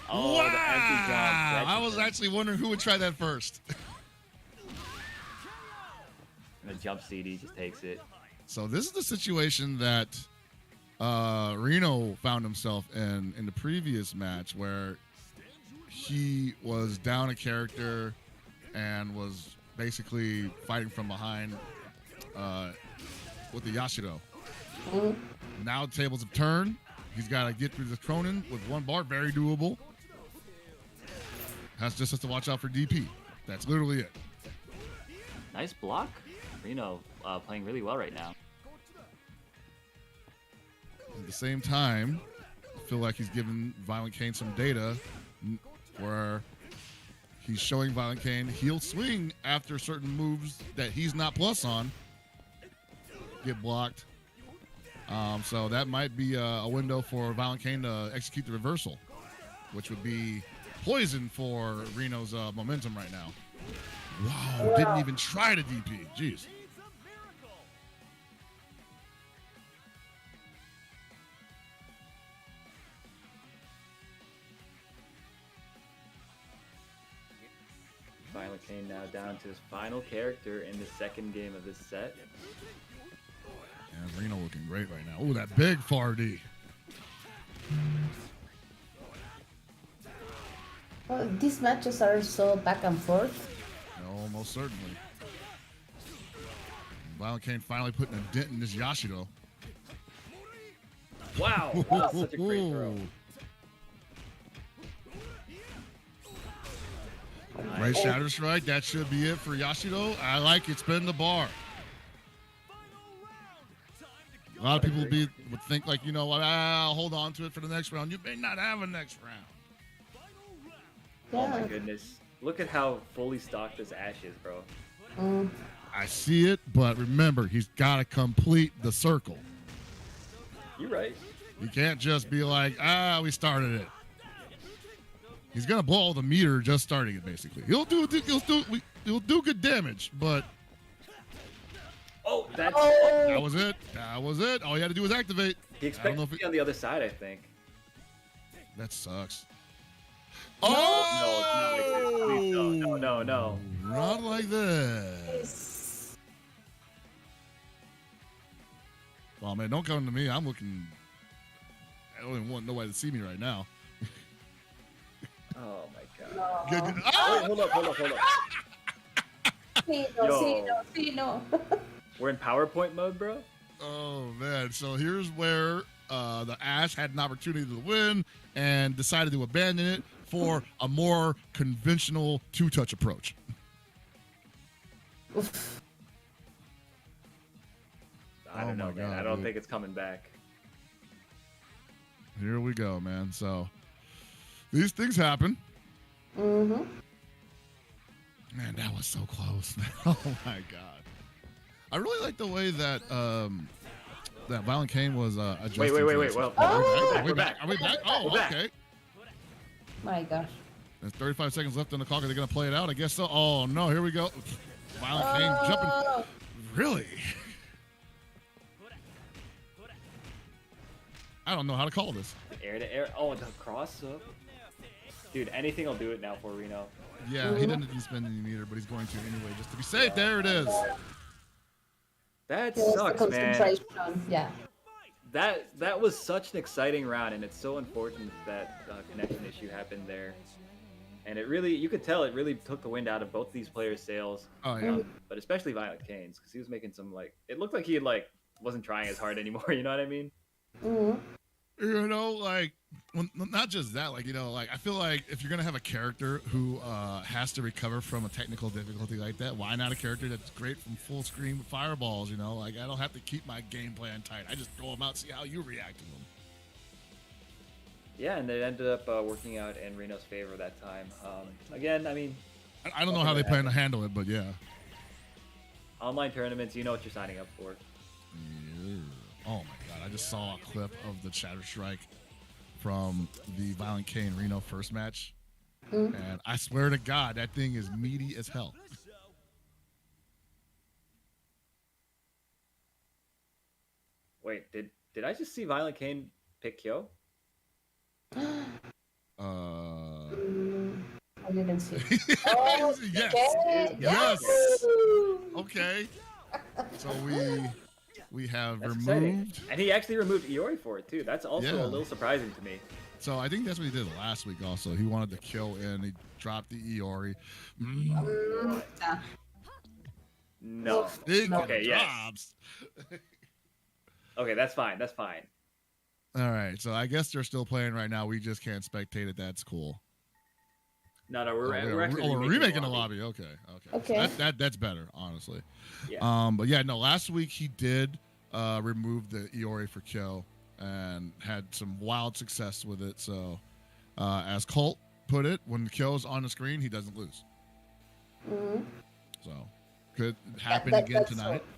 Oh, wow! the empty jump. I was actually wondering who would try that first. And the jump CD just takes it. So this is the situation that Rino found himself in the previous match, where he was down a character and was basically fighting from behind with the Yashiro. Now the tables have turned. He's got to get through the Krohnen with one bar, very doable. Has to watch out for DP. That's literally it. Nice block. Rino playing really well right now. At the same time, I feel like he's giving ViolentKain some data where he's showing ViolentKain he'll swing after certain moves that he's not plus on get blocked. So that might be a window for ViolentKain to execute the reversal, which would be poison for Rino's momentum right now. Wow, didn't even try to DP. Jeez. ViolentKain now down to his final character in the second game of this set. And Rino looking great right now. Ooh, that big far D. Well, these matches are so back and forth. No, most certainly. ViolentKain finally putting a dent in this Yashiro. Wow, that was such a great throw. Great shatter strike. That should be it for Yashiro. I like it. Spin the bar. A lot of people would think like, you know what, I'll hold on to it for the next round. You may not have a next round. Oh my goodness. Look at how fully stocked this Ash is, bro. I see it, but remember, he's got to complete the circle. You're right. You can't just be like, we started it. He's going to blow all the meter just starting it, basically. He'll do good damage, but... Oh, that's... That was it. That was it. All you had to do was activate. He expected to be on the other side, I think. That sucks. No, no, please don't. No. Not like this. Oh, man, don't come to me. I'm looking... I don't even want nobody to see me right now. Oh, my God. Good. Oh, wait, hold up. No. We're in PowerPoint mode, bro? Oh, man. So here's where the Ash had an opportunity to win and decided to abandon it for a more conventional two-touch approach. I don't know, man. I don't think it's coming back. Here we go, man. So these things happen. Mm-hmm. Man, that was so close. Oh, my God. I really like the way that that ViolentKain was adjusting. Wait. Well, Are we back. back? Oh, We're back. okay. My gosh. There's 35 seconds left on the clock. Are they going to play it out? I guess so. Oh, no. Here we go. ViolentKain jumping. Really? I don't know how to call this. Air to air. Oh, the cross up. Dude, anything will do it now for Rino. Yeah, he doesn't even spend any meter, but he's going to anyway, just to be safe. There it is. That Yes, sucks, the man. concentration. Yeah. That was such an exciting round, and it's so unfortunate that connection issue happened there. And it really, you could tell, it really took the wind out of both these players' sails. Oh, yeah. But especially ViolentKain's, because he was making some, like, it looked like he wasn't trying as hard anymore, you know what I mean? Mm-hmm. You know, like, well, not just that, like, you know, like, I feel like if you're going to have a character who has to recover from a technical difficulty like that, why not a character that's great from full screen with fireballs, you know? Like, I don't have to keep my game plan tight. I just throw them out, see how you react to them. Yeah, and it ended up working out in Reno's favor that time. Again, I mean... I don't know how they plan to handle it, but yeah. Online tournaments, you know what you're signing up for. Yeah. Oh my god, I just saw a clip of the Shatter Strike from the ViolentKain Reno first match. And I swear to God, that thing is meaty as hell. Wait, did I just see ViolentKain pick Kyo? I didn't see. Yes. Okay. Yes. Okay. So we have That's removed. exciting. And he actually removed Iori for it too. That's also Yeah. a little surprising to me. So I think that's what he did last week also. He wanted to kill in. He dropped the Iori. No. Big Okay, yes. drops. Okay, that's fine. That's fine. All right. So I guess they're still playing right now. We just can't spectate it. That's cool. No, we're we're actually remaking the lobby. Okay. Okay. So that's better, honestly. Yeah. But yeah, no. Last week he did remove the Iori for Kyo and had some wild success with it. So, as Colt put it, when Kyo's on the screen, he doesn't lose. So, could happen again that's tonight. so-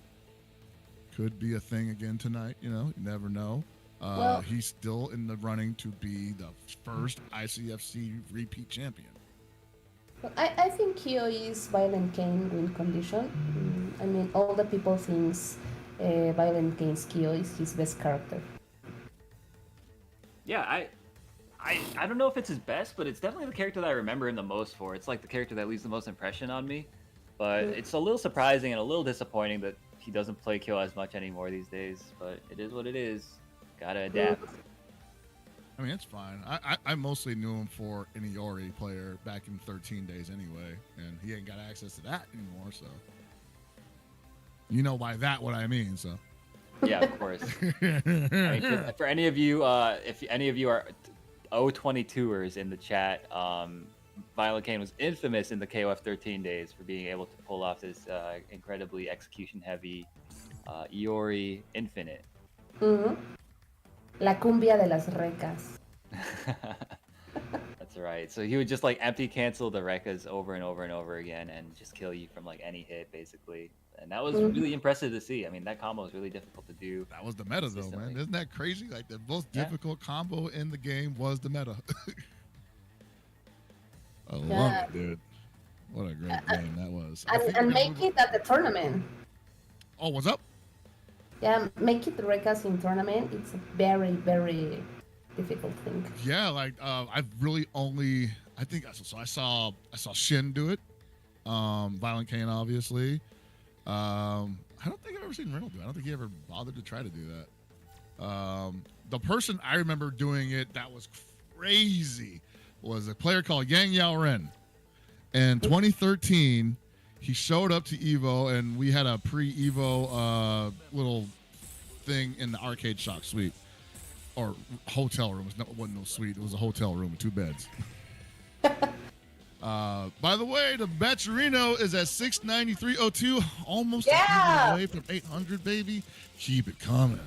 Could be a thing again tonight. You know, you never know. Well- He's still in the running to be the first ICFC repeat champion. I think Kyo is ViolentKain win condition. I mean, all the people thinks ViolentKain's Kyo is his best character. Yeah, I don't know if it's his best, but it's definitely the character that I remember him the most for. It's like the character that leaves the most impression on me. But it's a little surprising and a little disappointing that he doesn't play Kyo as much anymore these days. But it is what it is. Gotta adapt. I mean, it's fine. I mostly knew him for an Iori player back in 13 days anyway, and he ain't got access to that anymore, so. You know by that what I mean, so. Yeah, of course. I mean, for any of you, if any of you are 022ers in the chat, ViolentKain was infamous in the KOF 13 days for being able to pull off this incredibly execution-heavy Iori Infinite. La cumbia de las recas. That's right. So he would just like empty cancel the Rekkas over and over and over again and just kill you from like any hit, basically. And that was really impressive to see. I mean, that combo is really difficult to do. That was the meta, though, man. consistently. Isn't that crazy? Like, the most difficult combo in the game was the meta. I love it, dude. What a great game that was. I think And we're gonna make move- it at the tournament. Oh, what's up? Yeah, make it recas in tournament. It's a very, very difficult thing. Yeah, like I've really only I think so. I saw Shin do it. ViolentKain, obviously. I don't think I've ever seen Rino do it. I don't think he ever bothered to try to do that. The person I remember doing it that was crazy was a player called Yang Yao Ren. In 2013, he showed up to Evo, and we had a pre-Evo little thing in the Arcade Shock suite. Or hotel room. It wasn't no suite. It was a hotel room with 2 beds. By the way, the Batcherino is at 693.02, almost a Yeah. away from 800, baby. Keep it coming.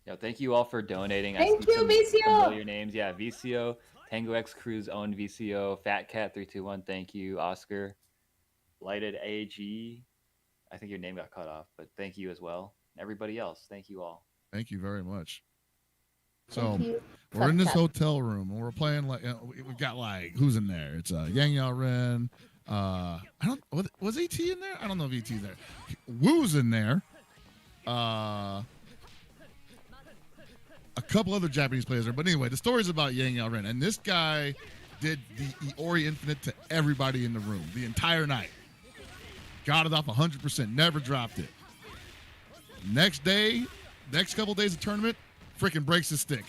Yeah, thank you all for donating. Thank see you, some VCO. familiar names. Yeah, VCO, Tango X Crew's own VCO, Fat Cat 321. Thank you, Oscar, Lighted AG. I think your name got cut off, but thank you as well. And everybody else, thank you all. Thank you very much. So Thank you. we're in this Fat cat. hotel room and we're playing like we've got like who's in there? It's Yang Yao Ren. I don't was ET in there? I don't know if ET's there. Woo's in there. A couple other Japanese players there. But anyway, the story's about Yang Yao Ren. And this guy did the Iori Infinite to everybody in the room the entire night. Got it off 100%, never dropped it. Next couple days of tournament, freaking breaks his stick.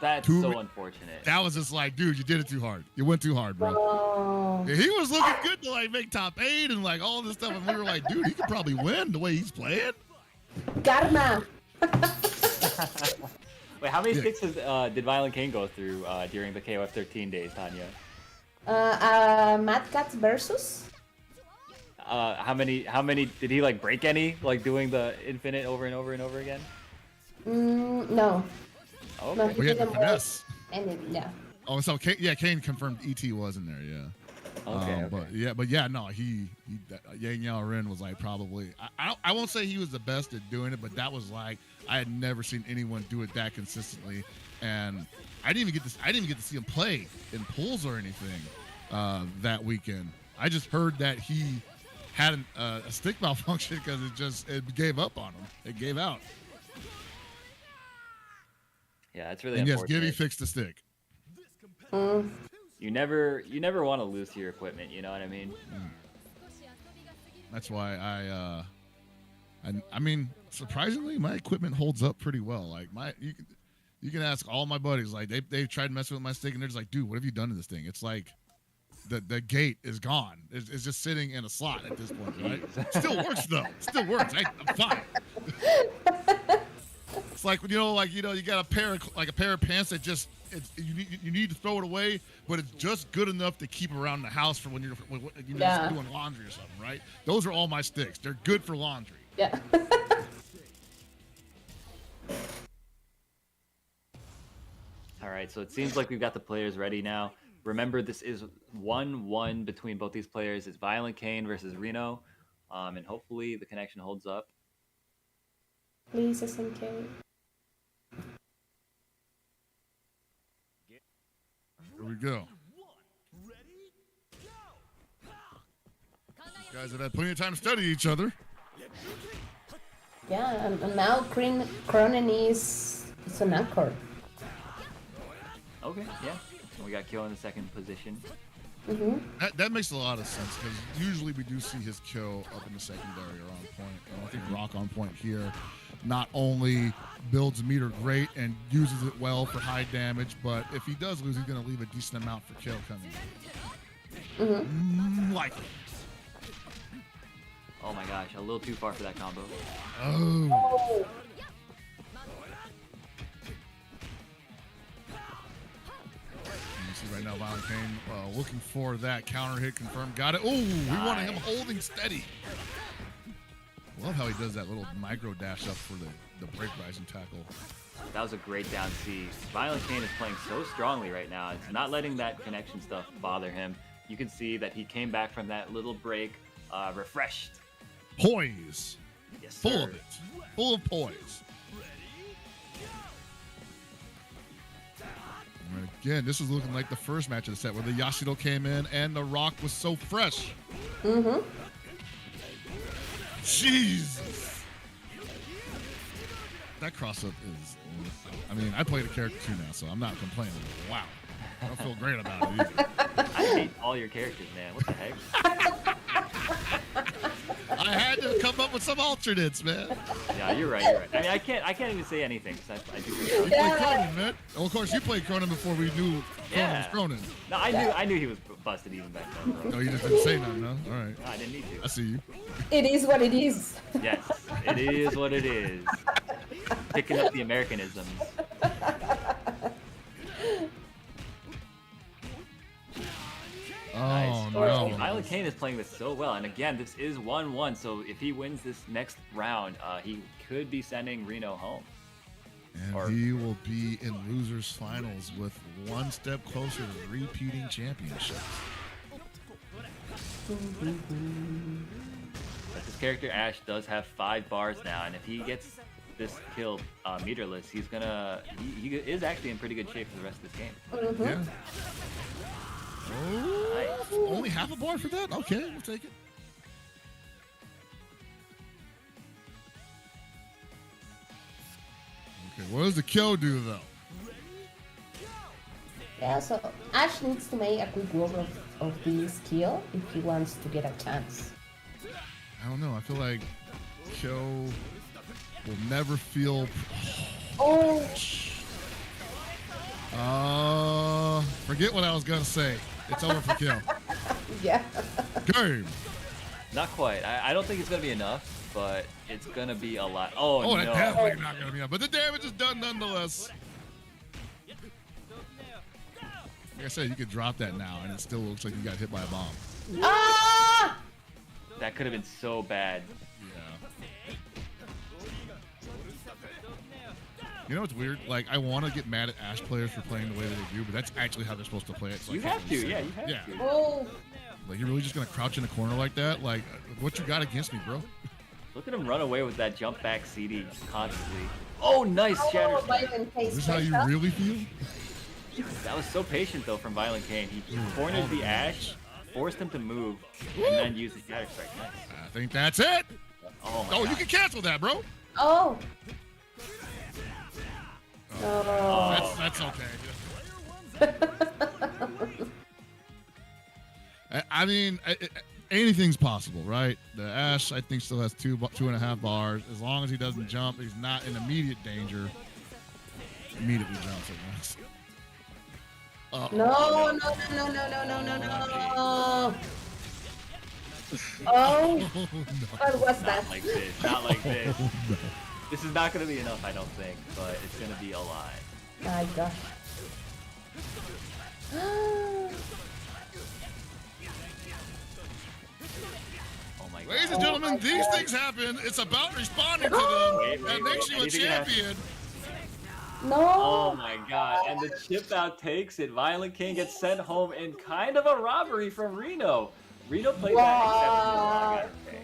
That's Too so ma- unfortunate. That was just like, dude, you did it too hard. You went too hard, bro. Oh. Yeah, he was looking good to like make top 8 and like all this stuff. And we were like, dude, he could probably win the way he's playing. Karma. Wait, how many Yeah. sticks did ViolentKain go through during the KOF 13 days, Tanya? Mad Cats versus. How many did he like break any like doing the infinite over and over and over again? No. Oh, No, okay. he We had the didn't break finesse. anything. Yeah. Oh, so Kane confirmed ET was in there. Yeah. Okay, But yeah, no, he Yang Yao Ren was like probably. I won't say he was the best at doing it, but that was like I had never seen anyone do it that consistently, and I didn't even get to see him play in pools or anything that weekend. I just heard that he had a stick malfunction because it gave up on him. It gave out. Yeah, it's really And yes, unfortunate. Gibby fixed the stick. You never want to lose to your equipment. You know what I mean? That's why I mean, surprisingly, my equipment holds up pretty well. Like you can ask all my buddies. Like they've tried messing with my stick, and they're just like, "Dude, what have you done to this thing?" It's like the gate is gone. It's just sitting in a slot at this point, right? Still works though. Still works. I'm fine. It's like you got a pair of pants that just you need to throw it away, but it's just good enough to keep around the house for when you're Yeah. doing laundry or something, right? Those are all my sticks. They're good for laundry. Yeah. All right, so it seems like we've got the players ready now. Remember, this is 1-1 between both these players. It's ViolentKain versus Rino, and hopefully the connection holds up. Please, SNK. Here we go. These guys have had plenty of time to study each other. Yeah, and now Krohnen is an anchor. Okay, yeah. And we got Kyo in the second position. That makes a lot of sense because usually we do see his kill up in the secondary or on point. And I think Rock on point here not only builds meter great and uses it well for high damage, but if he does lose, he's going to leave a decent amount for kill coming. Likely. Oh my gosh, a little too far for that combo. Oh. You see right now, ViolentKain looking for that counter hit confirmed. Got it. Oh, we wanted him holding steady. Love how he does that little micro dash up for the break rising tackle. That was a great down C. ViolentKain is playing so strongly right now. It's not letting that connection stuff bother him. You can see that he came back from that little break refreshed. Poise. Yes, Full sir. of it. Full of poise. And again, this was looking like the first match of the set where the Yashiro came in and the Rock was so fresh. Jesus. That cross-up is... I mean, I played a character too now, so I'm not complaining. But wow. I don't feel great about it either. I hate all your characters, man. What the heck? I had to come up with some alternates, man. Yeah, you're right. You're right. I mean, I can't even say anything because I do. You played Krohnen, man. Well, of course, you played Krohnen before we knew Krohnen was Krohnen. No, I knew he was busted even back then. Bro. No, you just didn't say nothing, no? All right. No, I didn't need I to. see you. It is what it is. Yes, it is what it is. Picking up the Americanisms. Oh, Nice. no. ViolentKain is playing this so well, and again, this is 1-1. So if he wins this next round, he could be sending Rino home. And he will be in losers finals with one step closer to repeating championships. But this character Ash does have 5 bars now, and if he gets this kill meterless, he's gonna he is actually in pretty good shape for the rest of this game. Yeah. Oh, Nice. only half a bar for that? Okay, we'll take it. Okay, what does the kill do, though? Yeah, so Ash needs to make a quick work of this kill if he wants to get a chance. I don't know. I feel like Kyo will never feel... Oh, Forget what I was going to say. It's over for Kyo. yeah. Game. Not quite. I don't think it's gonna be enough, but it's gonna be a lot. Oh, Oh, no. that's definitely not gonna be enough. But the damage is done nonetheless. Like I said, you could drop that now, and it still looks like you got hit by a bomb. Ah! That could have been so bad. Yeah. You know what's weird? Like, I want to get mad at Ash players for playing the way that they do, but that's actually how they're supposed to play it. So You I can't have to, really say yeah, it. you have Yeah. to. Oh, Like, you're really just gonna crouch in a corner like that? Like, what you got against me, bro? Look at him run away with that jump back CD constantly. Oh, nice shatter. oh, ViolentKain Is this how you special. really feel? That was so patient though from ViolentKain. He cornered the Ash, forced him to move, and then used the shatter strike. Nice. I think that's it. Oh my Oh, God. you can cancel that, bro. Oh. Oh, Oh. that's okay. I mean, anything's possible, right? The Ash, I think, still has 2.5 bars. As long as he doesn't jump, he's not in immediate danger. Immediately jumps at once. No, no, no, no, no, no, no, no, no. Oh, what was that? Not like this. Not like this. This is not going to be enough, I don't think, but it's going to be a lot. My gosh. Oh my God. Ladies and gentlemen, these things happen. It's about responding to them. Wait, That wait, makes wait. you a Anything happen. champion. No. Oh my God. And the chip out takes it. ViolentKain gets sent home in kind of a robbery from Rino. Rino played that exceptionally well, I gotta say.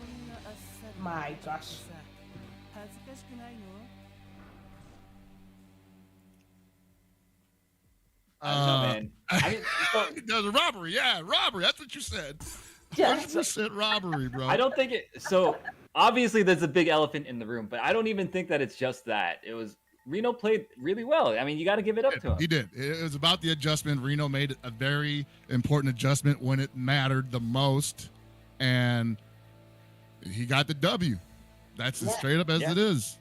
My gosh. I don't know, man. I mean, so, There's a robbery. Yeah, robbery. That's what you said. Just 100% robbery, bro. I don't think it. So obviously, there's a big elephant in the room, but I don't even think that it's just that. It was Rino played really well. I mean, you got to give it up to him. He did. It was about the adjustment. Reno made a very important adjustment when it mattered the most, and he got the W. That's as straight up as it is.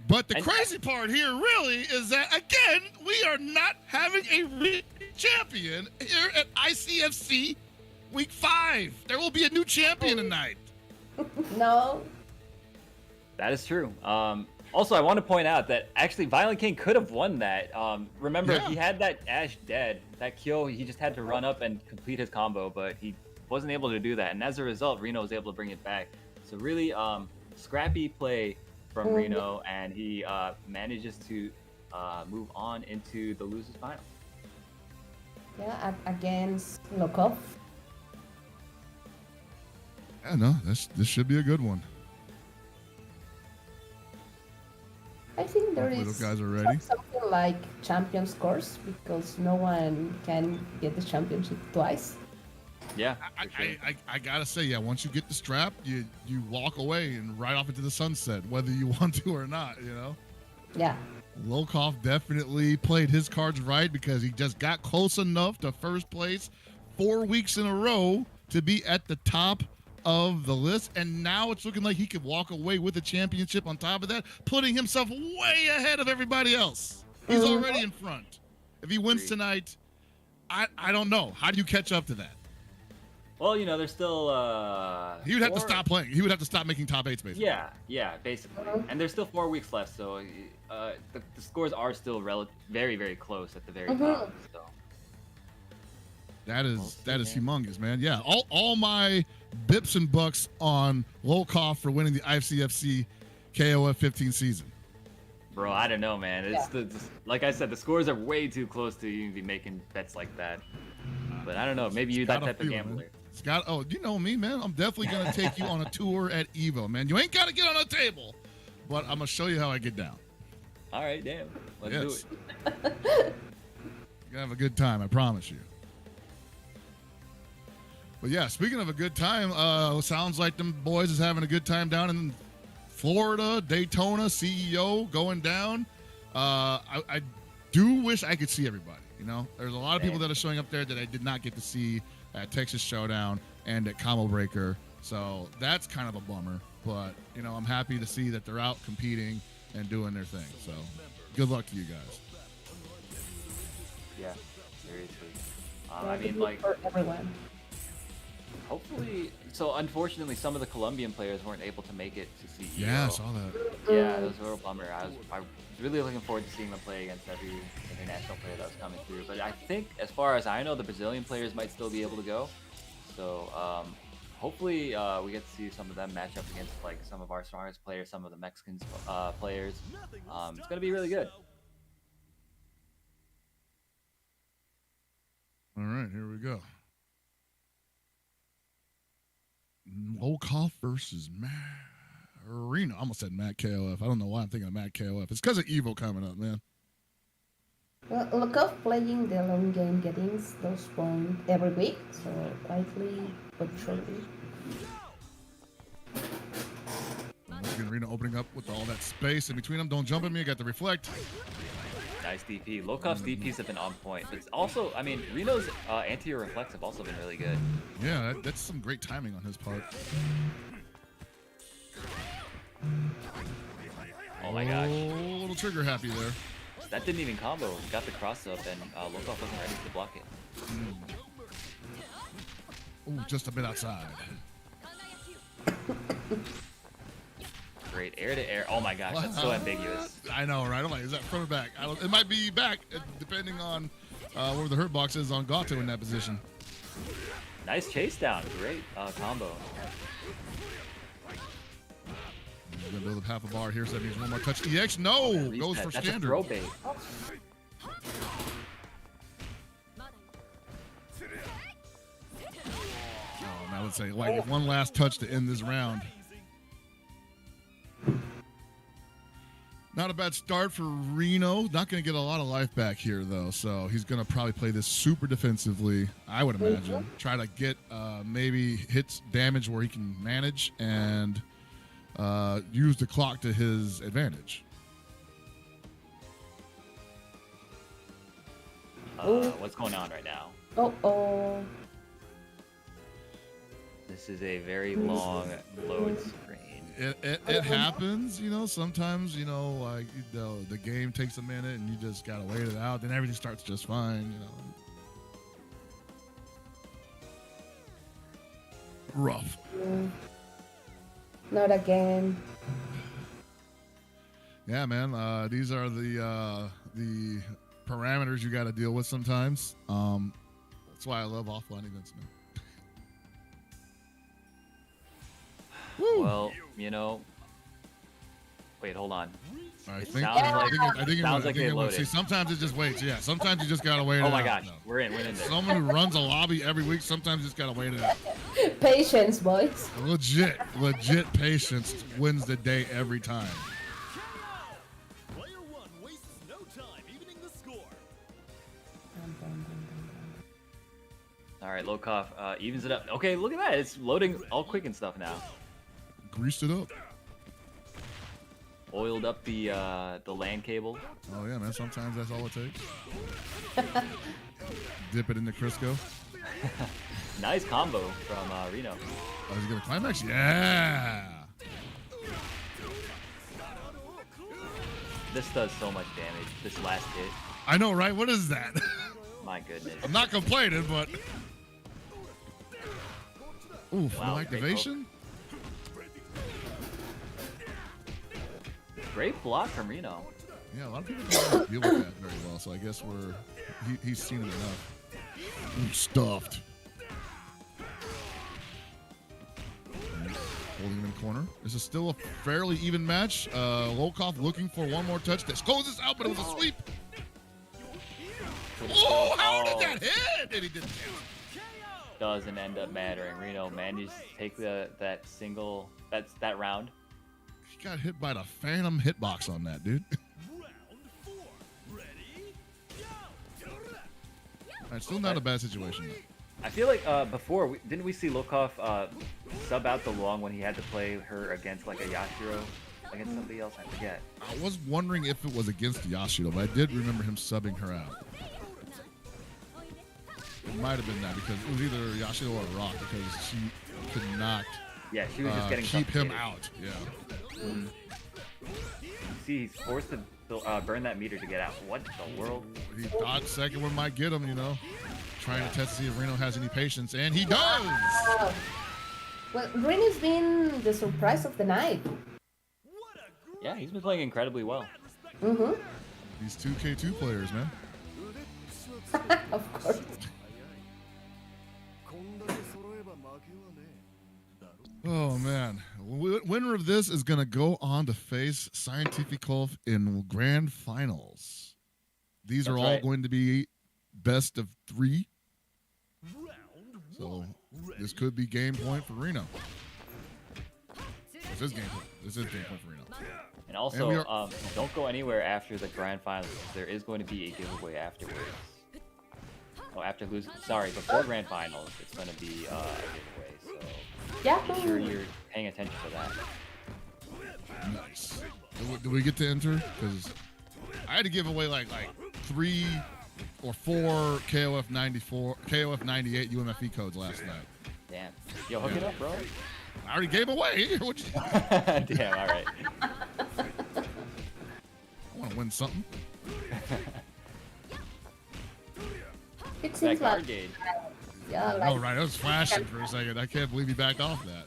But the crazy part here really is that, again, we are not having a real champion here at ICFC Week 5. There will be a new champion tonight. no. That is true. Also, I want to point out that actually ViolentKain could have won that. Remember, Yeah. he had that Ash dead. That Kyo, he just had to run up and complete his combo, but he wasn't able to do that. And as a result, Rino was able to bring it back. So really scrappy play from Rino, and he manages to move on into the losers final. Yeah, against Lokof. Yeah, no, this should be a good one. I think there Hopefully is those guys are ready. something like champion scores because no one can get the championship twice. Yeah, for sure. I gotta say, yeah, once you get the strap, you walk away and right off into the sunset, whether you want to or not, you know? Yeah. Lokof definitely played his cards right because he just got close enough to first place 4 weeks in a row to be at the top of the list, and now it's looking like he could walk away with a championship on top of that, putting himself way ahead of everybody else. He's already in front. If he wins tonight, I don't know. How do you catch up to that? Well, you know, there's still He would have to 4 stop playing. He would have to stop making top 8s, basically. Yeah, basically. And there's still 4 weeks left, so the scores are still very, very close at the very top. So. That is humongous, man. Yeah, all my bips and bucks on Lokof for winning the ICFC KOF 15 season. Bro, I don't know, man. It's like I said, the scores are way too close to you to be making bets like that. But I don't know. Maybe you're that type of gambler. Scott, oh, you know me, man. I'm definitely gonna take you on a tour at Evo, man. You ain't gotta get on a table, but I'm gonna show you how I get down. All right, damn. Let's do it. You're gonna have a good time, I promise you. But yeah, speaking of a good time, sounds like them boys is having a good time down in Florida, Daytona, CEO going down. I do wish I could see everybody. You know, there's a lot of people that are showing up there that I did not get to see at Texas Showdown and at Combo Breaker. So that's kind of a bummer. But, you know, I'm happy to see that they're out competing and doing their thing. So good luck to you guys. Yeah, seriously. Yeah, I mean, good like, for everyone. Hopefully, so unfortunately, some of the Colombian players weren't able to make it to CEO. Yeah, I saw that. Yeah, it was a real bummer. I was really looking forward to seeing them play against every international player that was coming through. But I think, as far as I know, the Brazilian players might still be able to go. So hopefully we get to see some of them match up against like some of our strongest players, some of the Mexican players. It's gonna be really good. All right, here we go. Lokof versus Rino. I almost said Matt KOF. I don't know why I'm thinking of Matt KOF. It's because of Evo coming up, man. Well, Lokof playing the long game, getting those points every week, so quietly but surely. Once again, Rino opening up with all that space in between them. Don't jump at me. I got to reflect. Nice DP. Lokof's DPs have been on point, but it's also, I mean, Rino's anti-air reflex have also been really good. Yeah, that's some great timing on his part. Oh my gosh. A little trigger happy there. That didn't even combo. He got the cross up, and Lokof wasn't ready to block it. Ooh, just a bit outside. Great air to air. Oh my gosh, that's so ambiguous. I know, right? I'm like, is that front or back? It might be back, depending on where the hurt box is on Gato in that position. Nice chase down. Great combo. He's gonna build up half a bar here, so that means one more touch. EX, no! Goes for That's standard. a throw bait. I would say, like, one last touch to end this round. Not a bad start for Rino. Not going to get a lot of life back here, though. So he's going to probably play this super defensively, I would imagine. Try to get maybe hits damage where he can manage and use the clock to his advantage. What's going on right now? Oh. This is a very long load screen. It happens, you know. Sometimes, you know, like the game takes a minute and you just gotta wait it out. Then everything starts just fine, you know. Rough. Not again. Yeah, man. These are the parameters you got to deal with sometimes. That's why I love offline events, man. Well, you know. Wait, hold on. I think it would. See, sometimes it just waits. Yeah, sometimes you just gotta wait it out. Oh my gosh, No. we're in there. Someone who runs a lobby every week, sometimes you just gotta wait it out. Patience, boys. Legit patience wins the day every time. Player one wastes no time evening the score. All right, Lokof evens it up. Okay, look at that. It's loading all quick and stuff now. Greased it up. Oiled up the LAN cable. Oh yeah, man. Sometimes that's all it takes. Dip it into Crisco. Nice combo from Rino. Oh, he's gonna climax. Yeah. This does so much damage. This last hit. I know, right? What is that? My goodness. I'm not complaining, but. Ooh, Wow, no activation. Great block from Rino. Yeah, a lot of people don't deal with that very well, so I guess he's seen it enough. Ooh, stuffed. Holding him in corner. This is still a fairly even match. Lokof looking for one more touch. This closes out, but it was a sweep. Oh, how did that hit? And he didn't hit. Doesn't end up mattering. Rino managed to take that round. He got hit by the phantom hitbox on that, dude. Round 4. Ready? Go! Alright, still not a bad situation, though. I feel like before, didn't we see Lokof sub out the Luong when he had to play her against like a Yashiro, against somebody else? I forget. I was wondering if it was against Yashiro, but I did remember him subbing her out. It might have been that because it was either Yashiro or Rock because she could not Yeah, she was just getting keep him suffocated. out. Yeah. You see, he's forced to burn that meter to get out. What the world? He thought second one might get him, you know. trying to test to see if Rino has any patience, and he does! Wow. Well, Rino's been the surprise of the night. Yeah, he's been playing incredibly well. Mm-hmm. These 2K2 players, man. Of course. Oh, man. Winner of this is going to go on to face CientifiKOF in grand finals. These are That's all right. going to be best of 3. So this could be game point for Rino. This is game point. This is game point for Rino. And also, And we are- don't go anywhere after the grand finals. There is going to be a giveaway afterwards. Oh, after losing. Sorry, before grand finals, it's going to be a giveaway. So Yeah. make sure you're paying attention to that. Nice. Do we get to enter? Because I had to give away like 3 or 4 KOF 94, KOF 98 UMFE codes last night. Damn. Yo, hook it up, bro. I already gave them away. What you- Damn. All right. I want to win something. It That seems guard like, gauge. yeah, Oh, like right. I was flashing for a second. I can't believe he backed off that.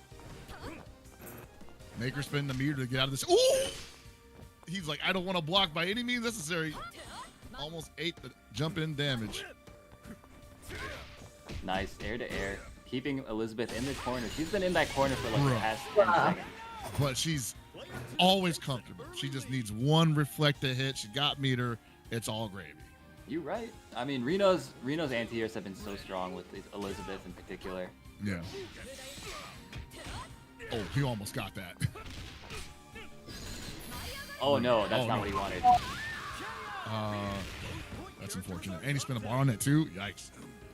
Make her spin the meter to get out of this. Ooh! He's like, I don't want to block by any means necessary. Almost 8 the jump in damage. Nice air to air, keeping Elisabeth in the corner. She's been in that corner for like the Bruh. past 10 Wow. seconds. But she's always comfortable. She just needs one reflector hit. She got meter. It's all gravy. You right. I mean, Rino's anti-airs have been so strong with Elisabeth in particular. Yeah. Oh, he almost got that. Oh no, that's Oh, not no. what he wanted. That's unfortunate. And he spent a bar on it too. Yikes.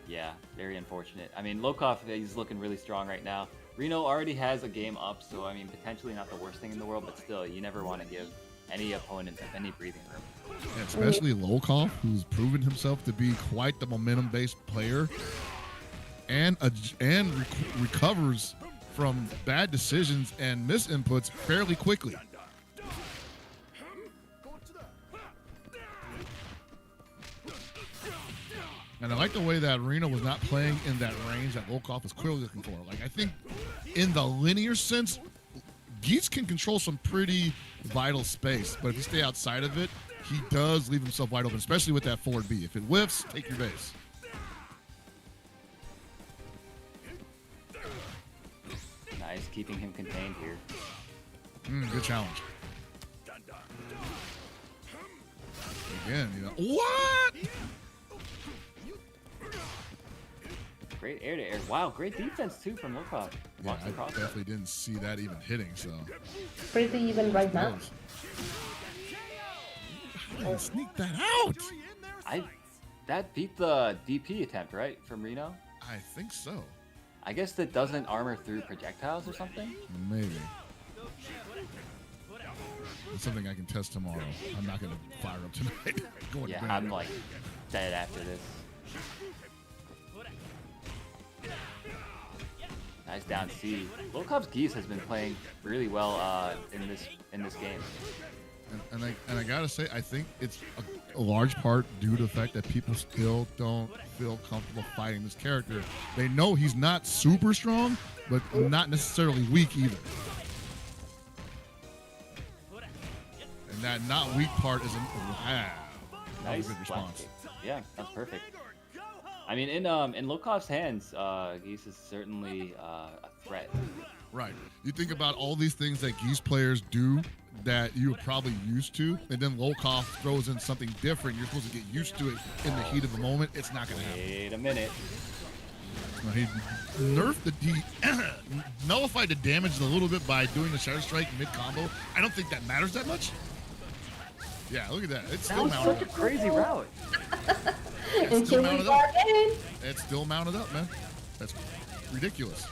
Yeah, very unfortunate. I mean, Lokof, he's looking really strong right now. Rino already has a game up, so I mean, potentially not the worst thing in the world, but still, you never want to give any opponent any breathing room. Yeah, especially Lokof, who's proven himself to be quite the momentum-based player, and recovers from bad decisions and misinputs fairly quickly. And I like the way that Rino was not playing in that range that Lokof was clearly looking for. Like, I think in the linear sense, Geese can control some pretty vital space, but if you stay outside of it, he does leave himself wide open, especially with that forward B. If it whiffs, take your base. Nice, keeping him contained here. Good challenge. Again, what? Great air to air. Wow, great defense too from Lokof. Yeah, Walks I across. definitely didn't see that even hitting, so. pretty even right now. How did he sneak that out? That beat the DP attempt, right, from Rino? I think so. I guess that doesn't armor through projectiles or something? Maybe. It's something I can test tomorrow. I'm not going to fire up tonight. Going to Yeah, bed. I'm like dead after this. Nice down C. Lokof's Geese has been playing really well in this game. And I gotta say, I think it's a large part due to the fact that people still don't feel comfortable fighting this character. They know he's not super strong, but not necessarily weak either. And that not weak part is wow. That was a good response. kick. Yeah, that's perfect. I mean, in Lokov's hands, Geese is certainly a threat. Right. You think about all these things that Geese players do that you're probably used to, and then Lokof throws in something different. You're supposed to get used to it in the heat of the moment. It's not going to happen. Wait a minute. No, he nerfed the nullified the damage a little bit by doing the Shadow Strike mid-combo. I don't think that matters that much. Yeah, look at that. It's That still was mounted such a up. crazy route. It's And still here we mounted go up. again. It's still mounted up, man. That's ridiculous.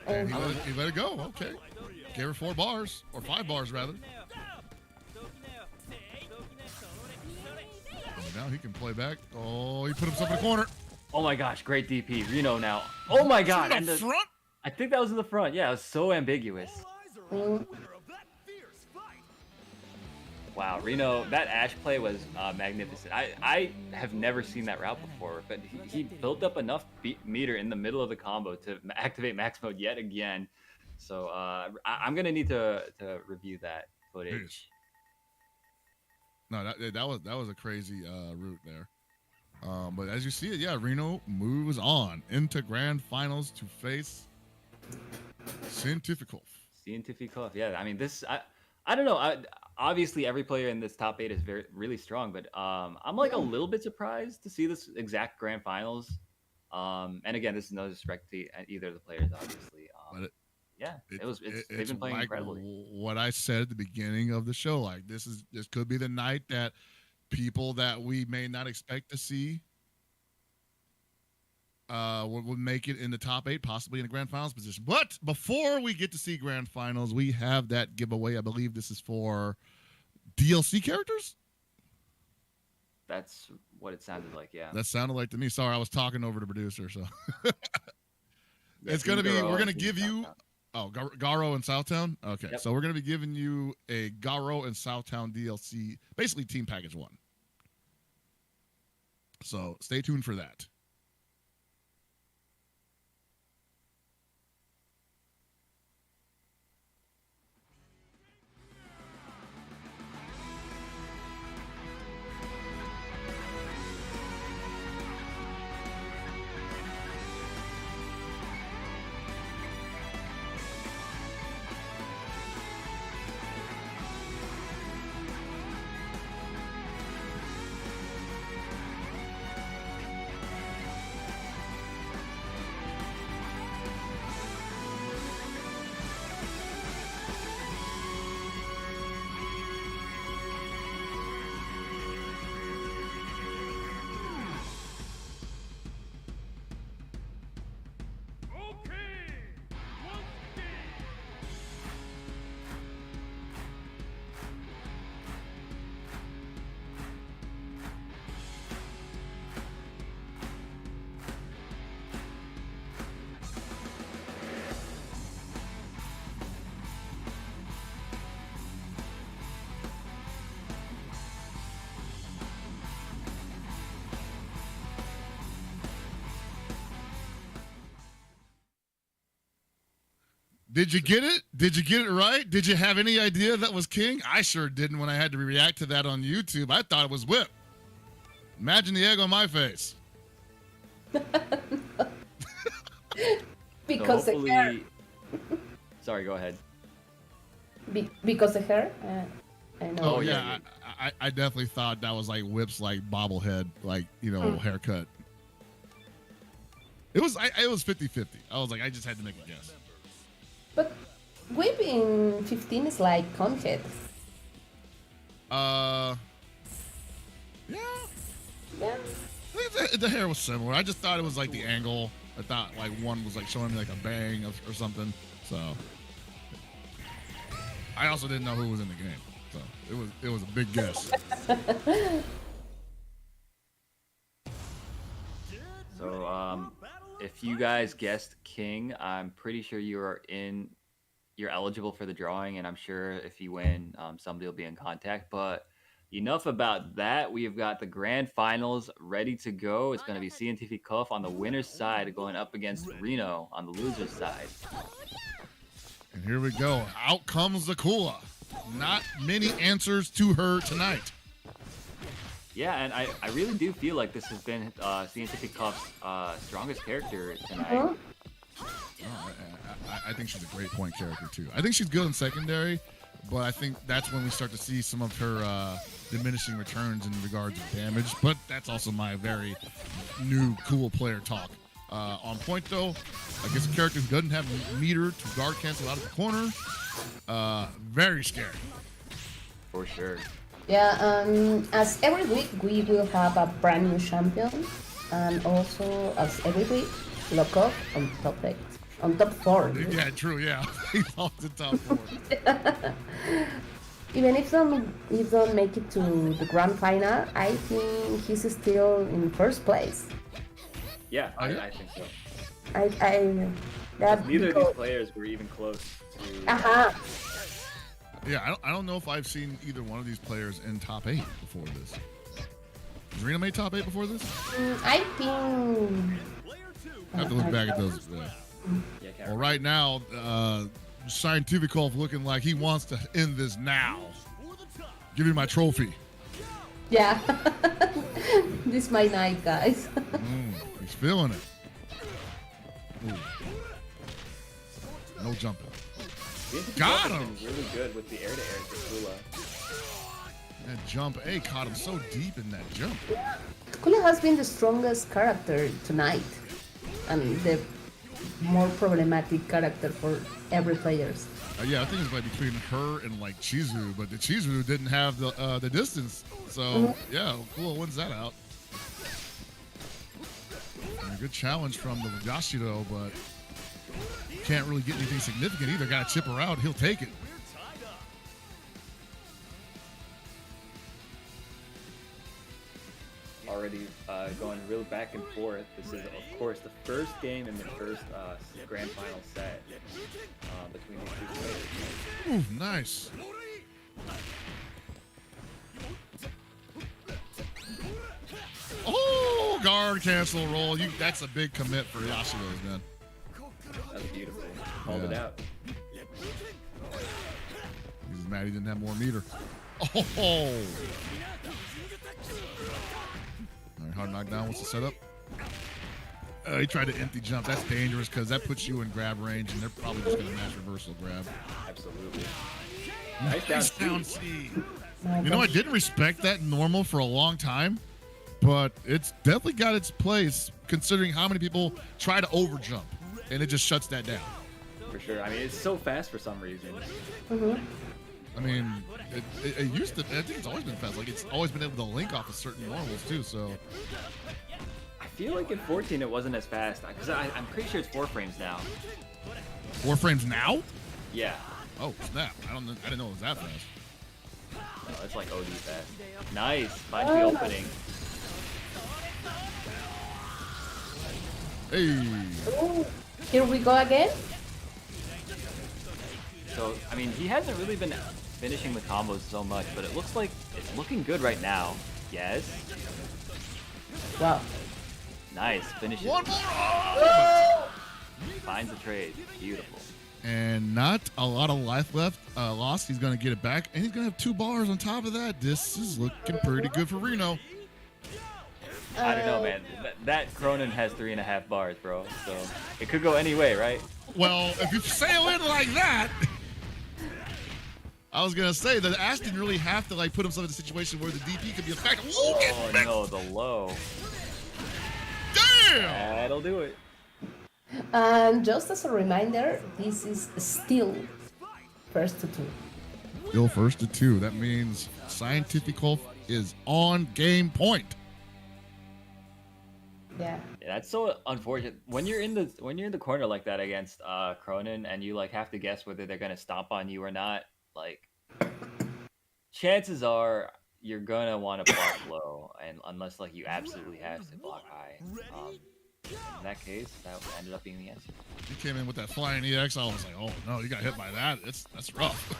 And he let it go. Okay. Gave her 4 bars, or 5 bars rather. And now he can play back. Oh, he put himself in the corner. Oh my gosh, great DP. Rino now. Oh my god. In And the the, front. I think that was in the front. Yeah, it was so ambiguous. Wow, Rino, that Ash play was magnificent. I have never seen that route before, but he built up enough meter in the middle of the combo to activate max mode yet again. So I'm gonna need to review that footage. No, that was a crazy route there. But as you see it, yeah, Rino moves on into grand finals to face CientifiKOF. CientifiKOF, yeah. I mean, I don't know. Obviously, every player in this top 8 is really strong, but I'm like a little bit surprised to see this exact grand finals. And again, this is no disrespect to either of the players, obviously. But they've been playing like incredibly. What I said at the beginning of the show, like this could be the night that people that we may not expect to see would make it in the top 8, possibly in the grand finals position. But before we get to see grand finals, we have that giveaway. I believe this is for DLC characters. That's what it sounded like, yeah. That sounded like to me. Sorry, I was talking over the producer, so it's gonna be. We're gonna give you. Oh, Garo and Southtown. Okay, yep. So we're gonna be giving you a Garo and Southtown DLC, basically Team Package 1. So stay tuned for that. Did you get it? Did you get it right? Did you have any idea that was King? I sure didn't when I had to react to that on YouTube. I thought it was Whip. Imagine the egg on my face. Because the hair. Sorry, go ahead. Because the hair. I know. Oh yeah, I definitely thought that was like Whip's like bobblehead, like haircut. It was 50-50. I was like, I just had to make a guess. But Whip in 15 is like Conehead. Yeah. Yeah. The hair was similar. I just thought it was like the angle. I thought like one was like showing me like a bang or something. So I also didn't know who was in the game. So it was a big guess. So if you guys guessed King, I'm pretty sure you're eligible for the drawing, and I'm sure if you win, somebody will be in contact. But enough about that. We've got the grand finals ready to go. It's going to be CientifiKOF on the winner's side going up against Rino on the loser's side. And here we go. Out comes the Kula. Not many answers to her tonight. Yeah, and I really do feel like this has been CientifiKOF's strongest character tonight. I think she's a great point character, too. I think she's good in secondary, but I think that's when we start to see some of her diminishing returns in regards to damage. But that's also my very new cool player talk. On point, though, I guess a character who doesn't have meter to guard cancel out of the corner. Very scary. For sure. Yeah, as every week we will have a brand new champion, and also as every week, Lokof on top 8, on top 4. Yeah, true. Yeah, he's off the top 4. Even if don't make it to the grand final, I think he's still in first place. Yeah, I think so. Neither of these players were even close to. Yeah, I don't know if I've seen either one of these players in top 8 before this. Has Rino made top 8 before this? I think. I have to look back at those. Well, right now, CientifiKOF looking like he wants to end this now. Give me my trophy. Yeah. This is my night, guys. He's feeling it. Ooh. No jumping. Got him! Really good with the air-to-air for Kula. That jump A caught him so deep in that jump. Kula has been the strongest character tonight. I mean, the more problematic character for every players. Yeah, I think it's like between her and like Chizuru, but the Chizuru didn't have the distance. So yeah, Kula wins that out. And a good challenge from the Yashiro, but can't really get anything significant either. Got to chip her out. He'll take it. Already going real back and forth. This is, of course, the first game in the first grand final set between these two players. Ooh, nice. Oh, guard cancel roll. That's a big commit for Yashiro's, man. That's beautiful. Called it out. He's mad he didn't have more meter. Oh! All right, hard knockdown. What's the setup? He tried to empty jump. That's dangerous because that puts you in grab range, and they're probably just going to mash reversal grab. Absolutely. Nice down C. You know, I didn't respect that normal for a long time, but it's definitely got its place considering how many people try to overjump, and it just shuts that down. For sure. I mean, it's so fast for some reason. I mean, it used to. I think it's always been fast. Like it's always been able to link off of certain normals too. So I feel like in 14 it wasn't as fast because I'm pretty sure it's 4 frames now. 4 frames now? Yeah. Oh snap! I didn't know it was that fast. No, it's like OD fast. Nice. Finds the opening. Hey. Here we go again. So, I mean, he hasn't really been finishing the combos so much, but it looks like it's looking good right now. Yes. Wow. Nice. Finishes. One more. Finds the trade. Beautiful. And not a lot of life left. Lost. He's gonna get it back, and he's gonna have 2 bars on top of that. This is looking pretty good for Rino. I don't know, man. That Krohnen has 3.5 bars, bro. So it could go any way, right? Well, if you sail in like that, I was gonna say that Ash didn't really have to like put himself in a situation where the DP could be a factor. Oh no, the low. Damn! That'll do it. And just as a reminder, this is still first to 2. Still first to 2. That means CientifiKOF is on game point. Yeah. Yeah, that's so unfortunate. When you're in the corner like that against Krohnen and you like have to guess whether they're gonna stomp on you or not, like chances are you're gonna want to block low, and unless like you absolutely have to block high. In that case, that ended up being the answer. He came in with that flying EX. I was like, oh no, you got hit by that. That's rough.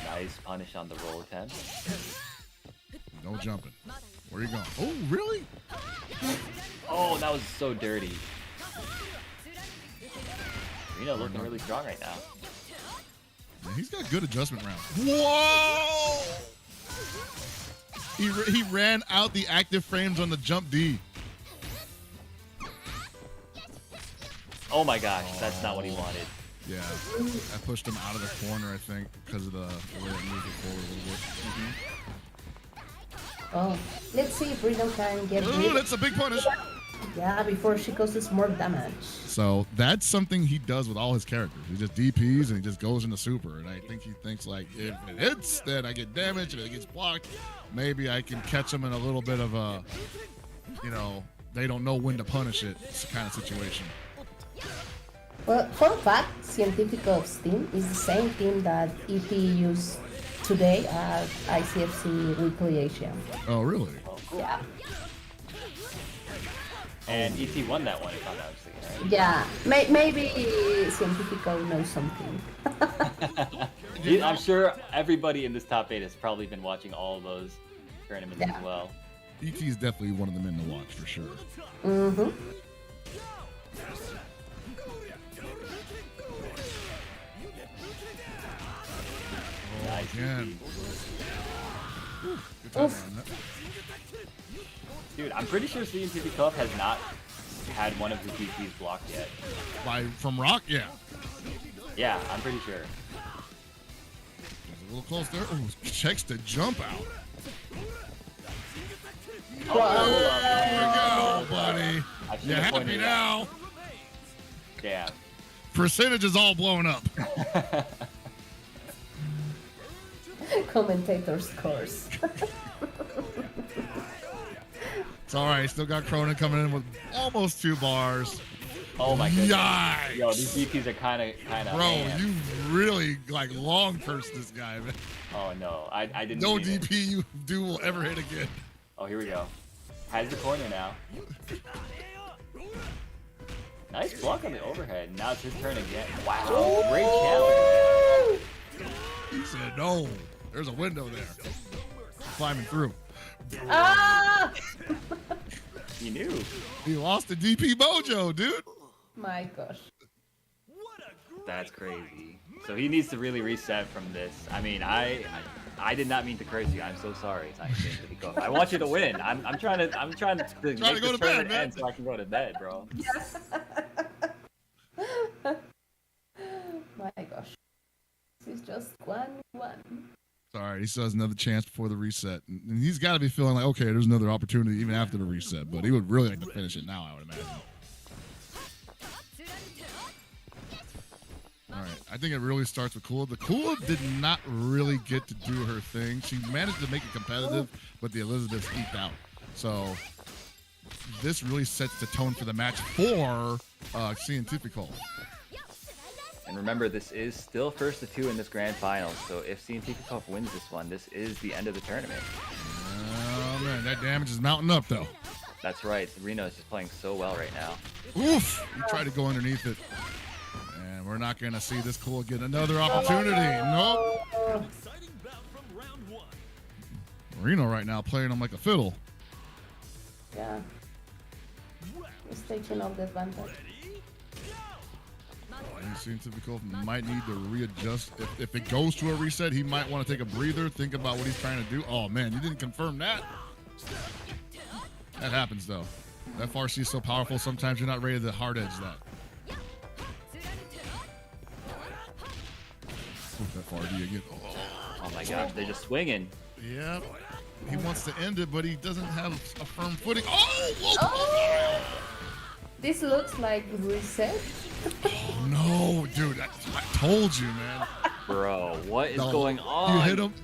Nice punish on the roll attempt. No jumping. Where are you going? Oh, really? Oh, that was so dirty. Rino looking really strong right now. Man, he's got good adjustment rounds. Whoa! He ran out the active frames on the jump D. Oh my gosh, that's not what he wanted. Yeah, I pushed him out of the corner, I think, because of the way it moved it forward a little bit. Oh, let's see if Rino can get Ooh, rid. that's a big punish. Yeah, before she causes more damage. So that's something he does with all his characters. He just DPs and he just goes into super. And I think he thinks like, if it hits, then I get damage. If it gets blocked, maybe I can catch him in a little bit of a, they don't know when to punish it kind of situation. Well, fun fact, CientifiKOF's team is the same team that EP used today at ICFC Weekly Asia. Oh, really? Yeah. And ET won that one, if I'm not mistaken, right? Yeah, maybe CientifiKOF knows something. I'm sure everybody in this top 8 has probably been watching all of those tournaments as well. ET is definitely one of the men to watch for sure. Mm-hmm. Nice. Again. Good time on that. Dude, I'm pretty sure CientifiKOF has not had one of his DPs blocked yet. From Rock, yeah. Yeah, I'm pretty sure. He's a little close there. Oh, checks the jump out. There you go, buddy. I should You have happy pointed it out. now? Damn. Percentage is all blown up. Commentator scores. It's all right. Still got Krohnen coming in with almost 2 bars. Oh my goodness. Yikes. Yo, these DPs are kind of. Bro, man. you really like long cursed this guy, man. Oh no, I didn't. No mean it. DP you do will ever hit again. Oh, here we go. Has the corner now. Nice block on the overhead. Now it's his turn again. Wow, great challenge. He said, no, there's a window there. Climbing through. Ah! He knew. He lost the DP mojo, dude. My gosh. That's crazy. So he needs to really reset from this. I mean, I did not mean to curse you. I'm so sorry. CientifiKOF. I want you to win. I'm trying to make to this go to tournament bed, man. end so I can go to bed, bro. My gosh. This is just 1-1. Sorry, he still has another chance before the reset. And he's got to be feeling like, okay, there's another opportunity even after the reset. But he would really like to finish it now, I would imagine. All right, I think it really starts with Kula. The Kula did not really get to do her thing. She managed to make it competitive, but the Elisabeth eked out. So this really sets the tone for the match for CientifiKOF. And remember, this is still first to 2 in this grand final. So if CientifiKOF wins this one, this is the end of the tournament. Oh, man, that damage is mounting up, though. That's right. Rino is just playing so well right now. Oof! He tried to go underneath it. And we're not going to see this Kula get another opportunity. Nope. Exciting bout from round 1. Rino right now playing him like a fiddle. Yeah. He's taking all the advantage. CientifiKOF might need to readjust. If it goes to a reset, he might want to take a breather, think about what he's trying to do. Oh, man, you didn't confirm that. That happens, though. That Farsi is so powerful, sometimes you're not ready to hard edge that. That Farsi again. Oh my gosh, they're just swinging. Yeah. He wants to end it, but he doesn't have a firm footing. Oh! Oh! This looks like reset. Oh, no, dude. I told you, man. Bro, what is No, going on?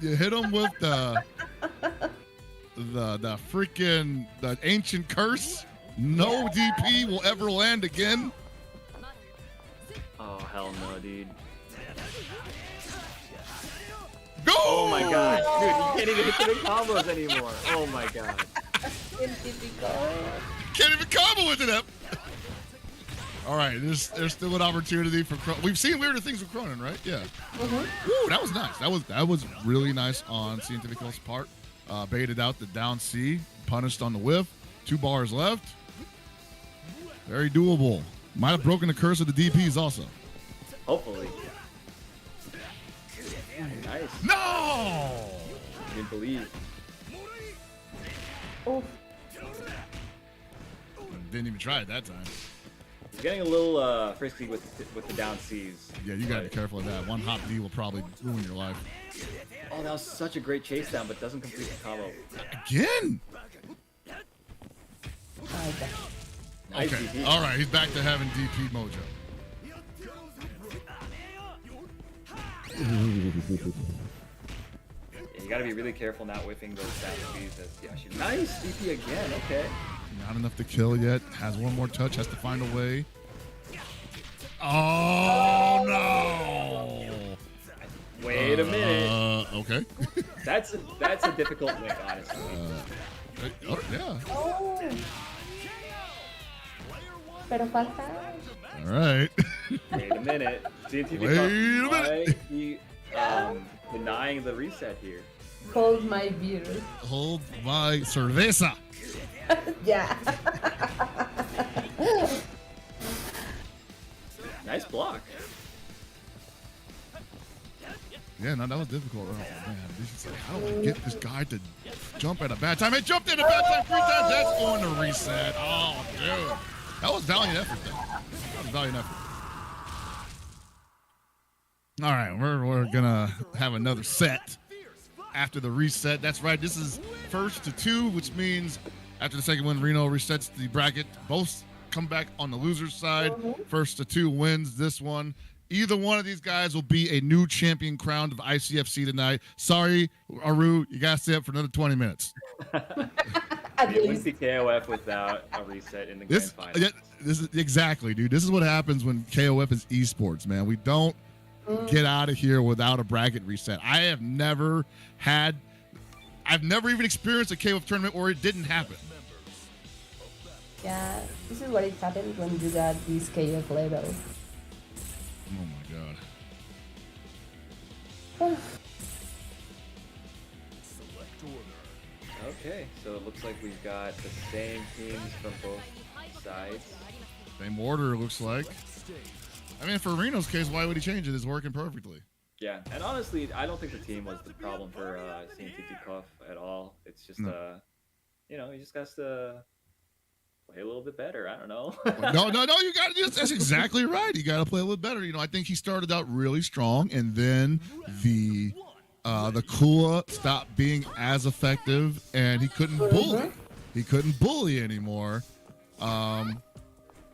You hit him with the freaking the ancient curse. No DP will ever land again. Oh, hell no, dude. Go! Oh my god, dude, you can't even hit the big combos anymore. Oh my god. Can't even combo with it up. All right, there's still an opportunity for Krohnen. We've seen weirder things with Krohnen, right? Yeah. Woo, that was nice. That was really nice on CientifiKOF's part. Baited out the down C, punished on the whiff. 2 bars left. Very doable. Might have broken the curse of the DPs also. Hopefully. Nice. No! Didn't believe. Oh, Didn't even try it that time. He's getting a little frisky with the down C's. Yeah, you gotta be careful of that. One hop D will probably ruin your life. Oh, that was such a great chase down, but doesn't complete the combo. Again? my gosh. Nice Okay. DP. All right, he's back to having DP mojo. Yeah, you gotta be really careful not whiffing those down C's as Yashiro. Nice DP again, okay. Not enough to kill yet. Has one more touch. Has to find a way. Oh no! Wait a minute. Okay. That's a difficult win, honestly. Yeah. Oh, Pero falta. All right. Wait a minute. Wait a minute. Why he denying the reset here? Hold my beer. Hold my cerveza. Yeah. Nice block. Yeah, no, that was difficult. Oh, man. This is like, how do we get this guy to jump at a bad time? He jumped at a bad time 3 times. That's going to reset. Oh, dude. That was valiant effort, though. That was valiant effort. All right, we're going to have another set after the reset. That's right. This is 1st to 2, which means after the second one, Rino resets the bracket. Both come back on the loser's side. 1st to 2 wins this one. Either one of these guys will be a new champion crowned of ICFC tonight. Sorry, Aru, you got to stay up for another 20 minutes. At It wouldn't least. be KOF without a reset in the This, grand final. this is exactly, dude. This is what happens when KOF is esports, man. We don't get out of here without a bracket reset. I've never even experienced a KOF tournament where it didn't happen. Yeah, this is what it happens when you got this KF level. Oh my god. Select order. Okay, so it looks like we've got the same teams from both sides. Same order, it looks like. I mean, for Reno's case, why would he change it? It's working perfectly. Yeah, and honestly, I don't think the team was the problem for CientifiKOF at all. It's just, you know, he just has to play a little bit better. I don't know. No, you got that's exactly right. You got to play a little better. You know, I think he started out really strong, and then the Kula stopped being as effective, and he couldn't bully. He couldn't bully anymore.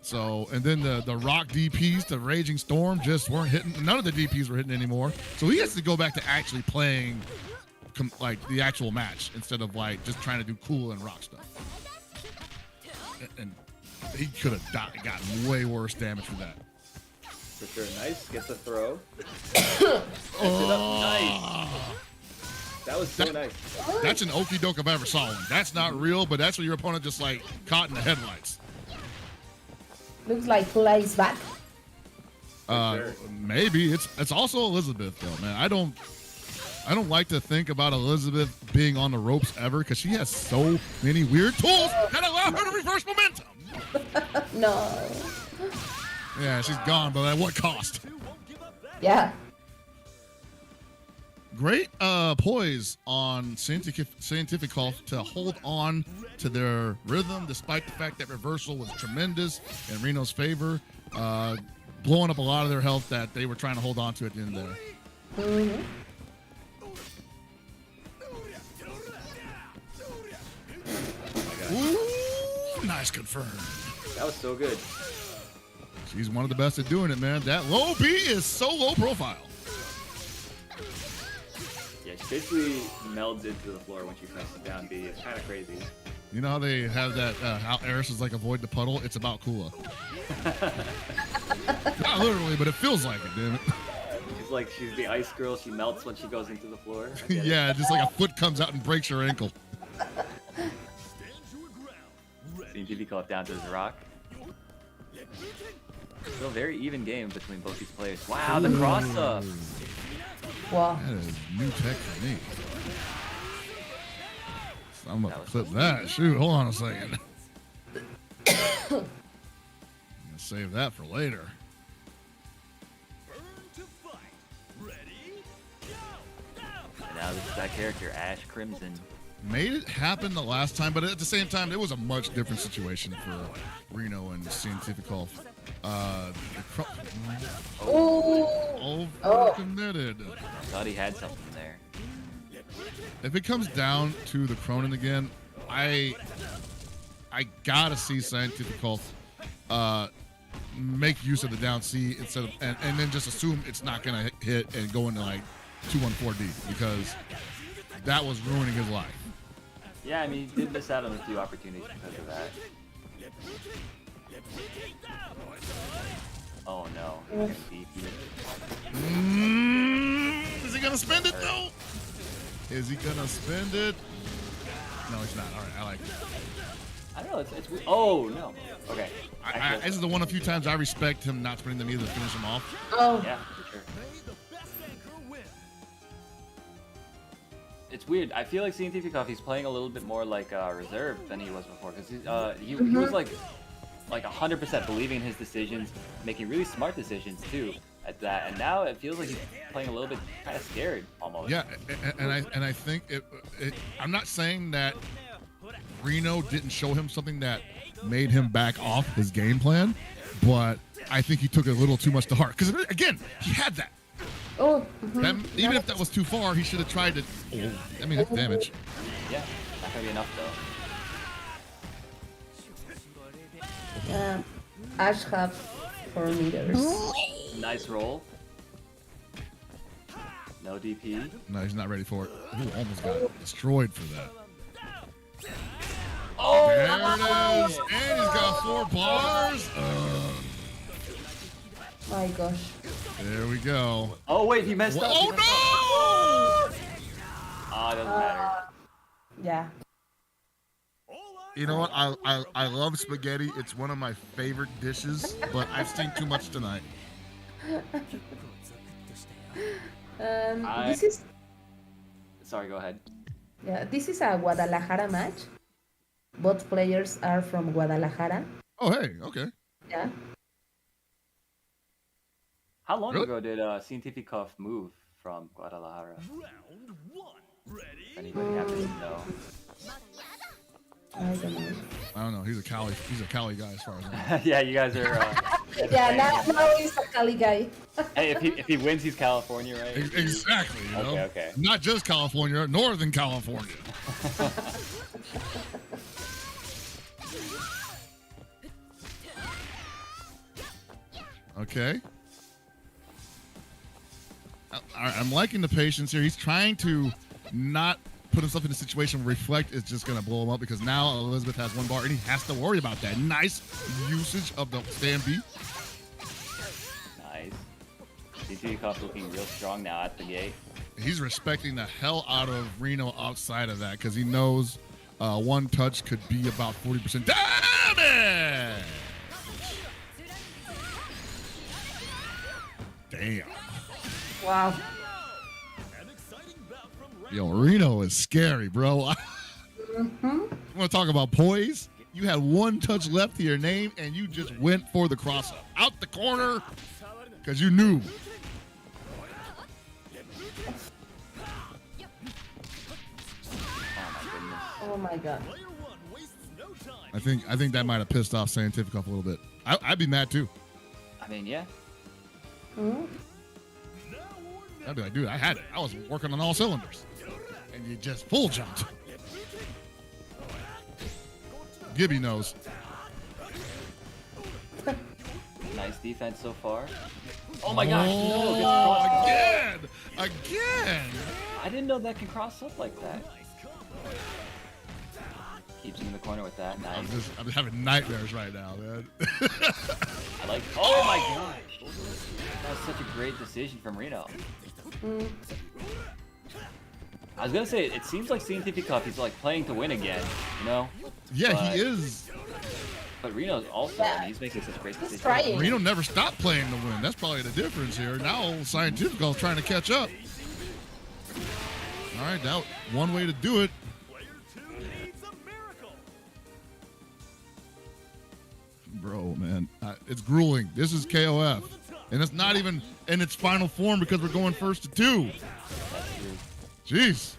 So, and then the Rock DPs, the Raging Storm, just weren't hitting. None of the DPs were hitting anymore. So he has to go back to actually playing like the actual match instead of like just trying to do cool and rock stuff. And he could have gotten way worse damage for that. For sure. Nice. Gets a throw. Oh, Nice. That was so nice. That's an okie doke if I ever saw one. That's not real, but that's when your opponent just like caught in the headlights. Looks like Kula is back. Sure. Maybe it's also Elisabeth though, man. I don't like to think about Elisabeth being on the ropes ever because she has so many weird tools that allow her to reverse momentum. No. Yeah, she's gone, but at what cost? Yeah. Great poise on CientifiKOF to hold on to their rhythm despite the fact that reversal was tremendous in Reno's favor, blowing up a lot of their health that they were trying to hold on to at the end there. Ooh, nice confirm. That was so good. She's one of the best at doing it, man. That low B is so low profile. Yeah, she basically melds into the floor when she presses down B. It's kind of crazy. You know how they have that, how Eris is like avoid the puddle? It's about Kula. Not literally, but it feels like it, damn it. She's like, she's the ice girl. She melts when she goes into the floor. I get it. Yeah, just like a foot comes out and breaks your ankle. CientifiKOF down to his rock. Still a very even game between both these players. Wow, the cross up. Wow. That is new tech for me. I'm gonna clip that. Shoot, hold on a second. I'm gonna save that for later. Burn to fight. Ready? Go! And now this is that character, Ash Crimson. Made it happen the last time, but at the same time, it was a much different situation for Reno and CientifiKOF. Overcommitted. Thought he had something there. If it comes down to the Krohnen again, I gotta see CientifiKOF make use of the down C instead of and then just assume it's not gonna hit and go into like 2-1-4D because that was ruining his life. Yeah, I mean, he did miss out on a few opportunities because of that. Oh no. Is he gonna spend it though? Is he gonna spend it? No, he's not. All right, I like it. I don't know. It's oh no. Okay. This is the one of few times I respect him not spinning them either to finish him off. Oh, Yeah, for sure. May the best anchor win. It's weird. I feel like CientifiKOF, he's playing a little bit more like reserved than he was before, because he was like 100% believing in his decisions, making really smart decisions too at that, and now it feels like he's playing a little bit kind of scared almost. Yeah, and I think I'm not saying that Rino didn't show him something that made him back off his game plan, but I think he took it a little too much to heart. Because again, he had that. oh. That even if that was too far, he should have tried to. Oh, I mean, that's damage. Yeah, not gonna be enough though. Ash have 4 meters. Nice roll. No DP. No, he's not ready for it. Ooh, almost got destroyed for that. Oh, There it is, and he's got 4 bars. My gosh. There we go. oh wait, he messed up. Oh no! Oh, it doesn't matter. Yeah. You know what? I love spaghetti. It's one of my favorite dishes, but I've seen too much tonight. This is Sorry, go ahead. this is a Guadalajara match. Both players are from Guadalajara. Oh hey, okay. Yeah. How long Really? ago did CientifiKOF move from Guadalajara? Round 1. Ready? Anybody happen to know? I don't know. I don't know. He's a Cali guy as far as I know. Yeah, you guys are. Yeah, now he's a Cali guy. Hey, if he wins, he's California, right? Exactly. You know? Okay. Not just California, Northern California. Okay. I'm liking the patience here. He's trying to not put himself in a situation where Reflect is just going to blow him up, because now Elisabeth has 1 bar and he has to worry about that. Nice usage of the stand B. Nice. CientifiKOF looking real strong now at the gate. He's respecting the hell out of Rino outside of that, because he knows 1 touch could be about 40% damage. Damn. Wow. An exciting bout from Yo, Rino is scary, bro. You want to talk about poise? You had 1 touch left to your name, and you just went for the cross-up. Out the corner, because you knew. Oh my god. Player 1 wastes no time. I think that might have pissed off CientifiKOF a little bit. I'd be mad too. I mean, yeah. Now or never. I'd be like, dude, I had it. I was working on all cylinders, and you just full jumped. Gibby knows. Nice defense so far. Oh my gosh! No, gets crossed up. Again. I didn't know that can cross up like that. Keeps him in the corner with that. Nice. I'm having nightmares right now, man. I like. Oh my gosh! That was such a great decision from Rino. I was gonna say, it seems like CientifiKOF, he's like playing to win again, you know? Yeah, But- he is. But Rino's also, I mean, he's making such great He's decisions. trying. Reno never stopped playing to win. That's probably the difference here. Now CientifiKOF trying to catch up. All right, now one way to do it. Player 2 needs a miracle. Bro, man, it's grueling. This is KOF, and it's not even in its final form because we're going first to 2. That's true. Jeez.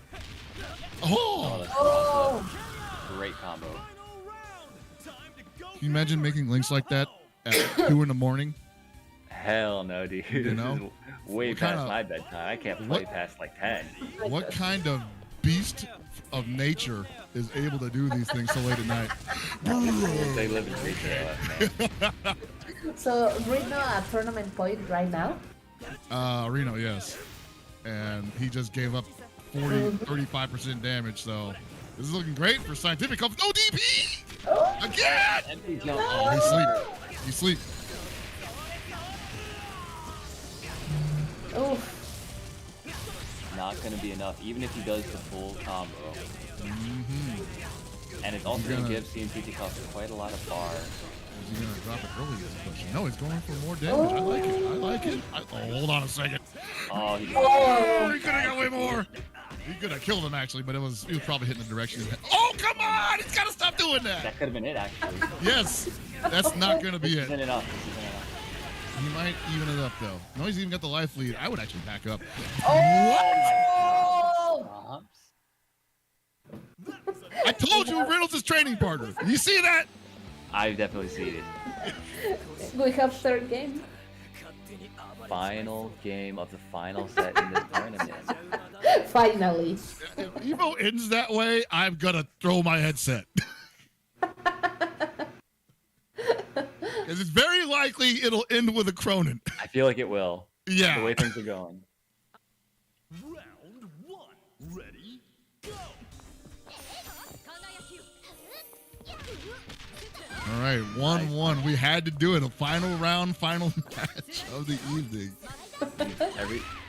Oh, Oh, that's Oh, great combo. Final round. Time to go. can you imagine making links like that at 2 in the morning? Hell no, dude. You know? This is way What past kinda- my bedtime. I can't play what- past like 10. What kind of beast of nature is able to do these things so late at night? They live in retail, man. so Rino at tournament point right now. Reno, yes. And he just gave up 35% damage, so this is looking great for CientifiKOF. No DP! Again! Empty jump. Oh, he's asleep. He's asleep. Oh, Not gonna be enough, even if he does the full combo. And it's also gonna Gonna- give CientifiKOF quite a lot of bar. Is he gonna drop it early? Is the question. No, he's going for more damage. I like it. I like it. Hold on a second. Oh, he Oh, he could have got way more. He could have killed him actually, but he was probably hitting the direction. Oh, come on! He's got to stop doing that. That could have been it, actually. Yes, that's not gonna be Isn't it. enough. He might even it up though. No, he's even got the life lead. I would actually back up. Oh! I told you Riddle's his training partner. You see that? I definitely see it. We have third game. Final game of the final set in this tournament. Finally. If Evo ends that way, I'm gonna throw my headset. Because it's very likely it'll end with a Krohnen. I feel like it will. Yeah. The way things are going. Round 1. Ready? Go! All right, 1-1. We had to do it. A final round, final match of the evening.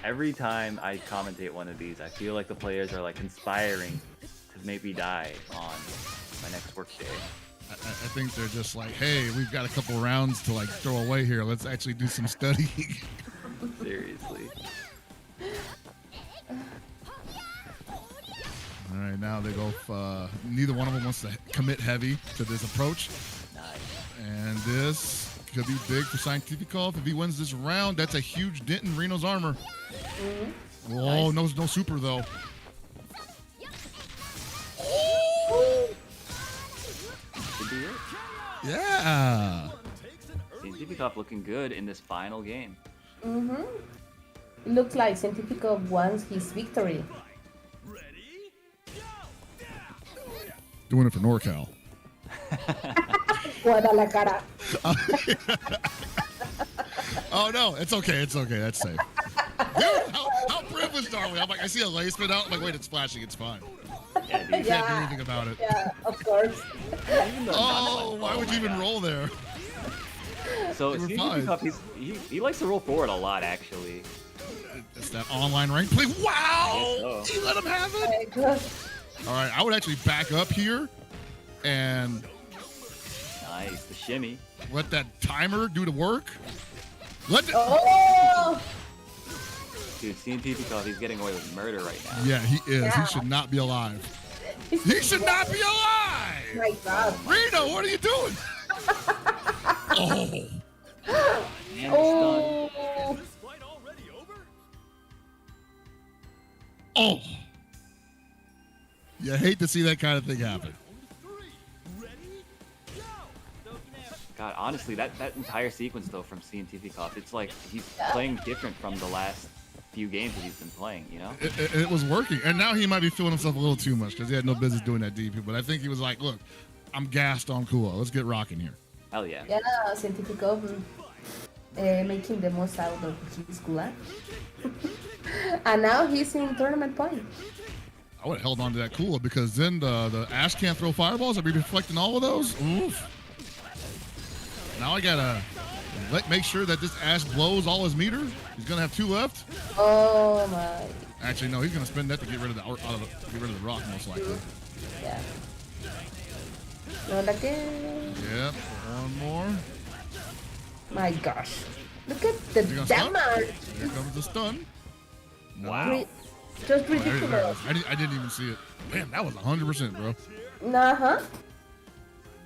Every time I commentate one of these, I feel like the players are like conspiring to make me die on my next work day. I think they're just like, hey, we've got a couple rounds to like throw away here. Let's actually do some studying. Seriously. All right, now they go. Neither one of them wants to commit heavy to this approach. Nice. And this could be big for CientifiKOF. If he wins this round, that's a huge dent in Rino's armor. Oh, no super though. Could be it. Yeah. CientifiKOF looking good in this final game. Looks like CientifiKOF wants his victory. Doing it for NorCal. Guadalajara. Oh no, it's okay. It's okay. That's safe. Dude, how privileged are we? I'm like, I see a lace spin out. I'm like, wait, it's flashing. It's fine. Yeah, dude. You can't do anything about it. Yeah, of course. Oh, why would you even roll there? So We're CientifiKOF, he likes to roll forward a lot, actually. It's that online rank play. Wow! Yes, so. You let him have it? My God. All right, I would actually back up here and Nice, the shimmy. let that timer do the work. Let the, Oh! Dude, CientifiKOF, he's getting away with murder right now. yeah, he is. Yeah. He should not be alive. He should not be alive! My God. Rino, what are you doing? Oh, And the stun. Oh! This fight already over? oh. You hate to see that kind of thing happen. Round 3. Ready? Go! God, honestly, that entire sequence, though, from CientifiKOF, it's like he's playing different from the last few games that he's been playing, you know? It was working, and now he might be feeling himself a little too much because he had no business doing that DP. But I think he was like, "Look, I'm gassed on Kula. Let's get rocking here." Hell yeah. Yeah, CientifiKOF making the most out of his Kula. And now he's in tournament point. I would have held on to that Kula because then the Ash can't throw fireballs. I'd be deflecting all of those. Oof. Now I gotta make sure that this Ash blows all his meter. He's gonna have 2 left. Oh my. Actually, no, he's gonna spend that to get rid of the rock most likely. Yeah. Not again. Yep, one more. My gosh. Look at the Is he gonna stun? damage. Here comes the stun. No. Wow. Just Oh, there it ridiculous. is. I didn't even see it. Man, that was 100%, bro. Uh-huh.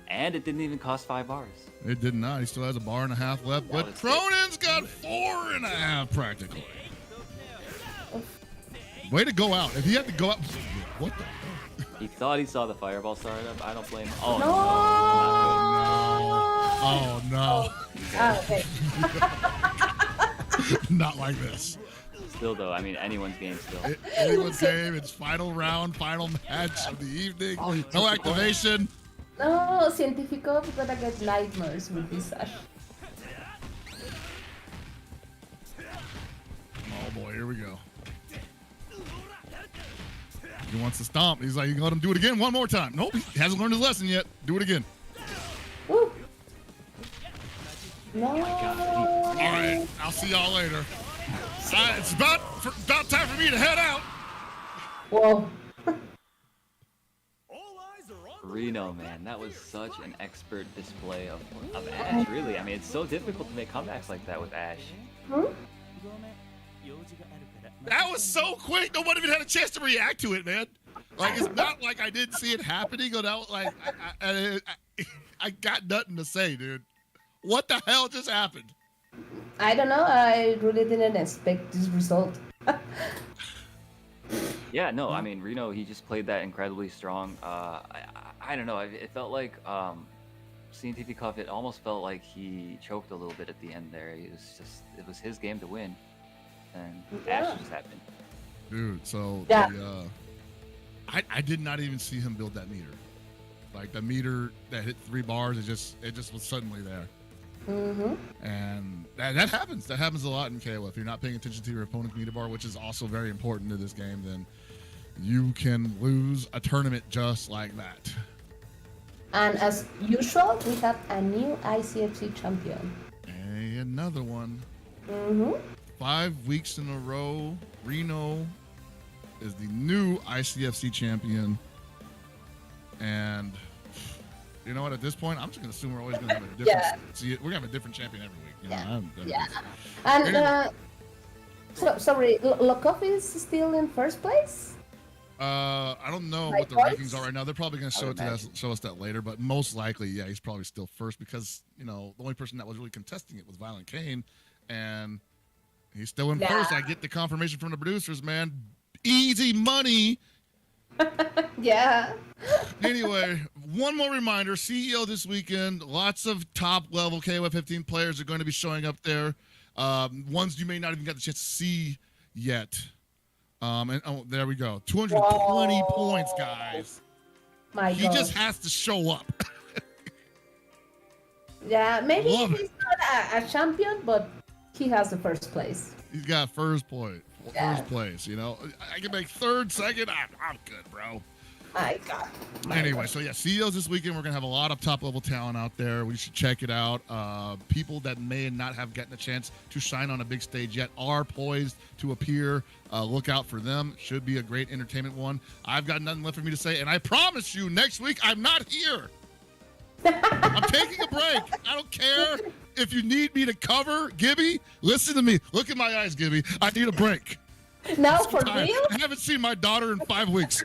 And it didn't even cost 5 bars. It did not. He still has a bar and a half left, but that's Krohnen's got 4.5 practically. Way to go out. If he had to go out, what the? He thought he saw the fireball start up. I don't blame him. Oh, No. Oh no, Ah, okay. not like this. Still, though, I mean, anyone's game still. Anyone's game. It's final round, final match of the evening. Oh, he No took the activation. No, CientifiKOF gonna get nightmares with this Ash. Oh boy, here we go. He wants to stomp. He's like, you can let him do it again one more time. Nope, he hasn't learned his lesson yet. Do it again. Woo. No. All right, I'll see y'all later. It's about time for me to head out. Whoa. All eyes are on Rino, man, that was such an expert display of Ash, really. I mean, it's so difficult to make comebacks like that with Ash. Hmm? That was so quick. Nobody even had a chance to react to it, man. Like, it's not like I didn't see it happening. Or that, like, I got nothing to say, dude. What the hell just happened? I don't know. I really didn't expect this result. Yeah, no, I mean, Reno, he just played that incredibly strong. I don't know. It felt like CientifiKOF, it almost felt like he choked a little bit at the end there. It was his game to win. And Ash just happened. Dude, so Yeah. I did not even see him build that meter. Like the meter that hit 3 bars, it just was suddenly there. Mm-hmm. And that happens. That happens a lot in KO. If you're not paying attention to your opponent's meter bar, which is also very important to this game, then you can lose a tournament just like that. And as usual, we have a new ICFC champion. Hey, another one. Mm-hmm. 5 weeks in a row, Reno is the new ICFC champion. And you know what? At this point, I'm just going to assume we're always going to have a different. Yeah. See, we're going to have a different champion every week. You know, Yeah. And sorry, Lokof is still in first place. I don't know Like what the points? rankings are right now. They're probably going to show us that later, but most likely, yeah, he's probably still first because the only person that was really contesting it was ViolentKain, and he's still in first. I get the confirmation from the producers, man. Easy money. Yeah. Anyway, one more reminder: CEO this weekend. Lots of top-level KOF 15 players are going to be showing up there. Ones you may not even get the chance to see yet. And there we go. 220 points, guys. My He God. just has to show up. Yeah, maybe Love he's not a champion, but he has the first place. He's got first place. Yeah. First place. I can make third, second. I'm good, bro. My God. Anyway, so yeah, CEOs this weekend. We're gonna have a lot of top-level talent out there. We should check it out. People that may not have gotten a chance to shine on a big stage yet are poised to appear. Look out for them. Should be a great entertainment one. I've got nothing left for me to say, and I promise you, next week I'm not here. I'm taking a break. I don't care if you need me to cover. Gibby, listen to me. Look in my eyes, Gibby. I need a break. Now for Time. real? I haven't seen my daughter in 5 weeks.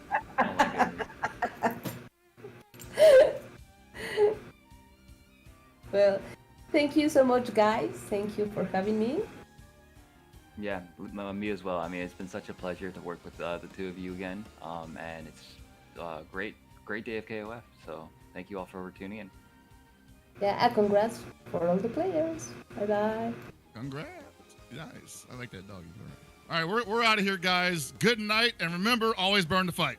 Well, thank you so much, guys. Thank you for having me. Yeah, me as well. I mean, it's been such a pleasure to work with the two of you again. And it's a great day of KOF. So thank you all for tuning in. Yeah, and congrats for all the players. Bye-bye. Congrats. Nice. I like that doggy. All right, we're out of here, guys. Good night. And remember, always burn the fight.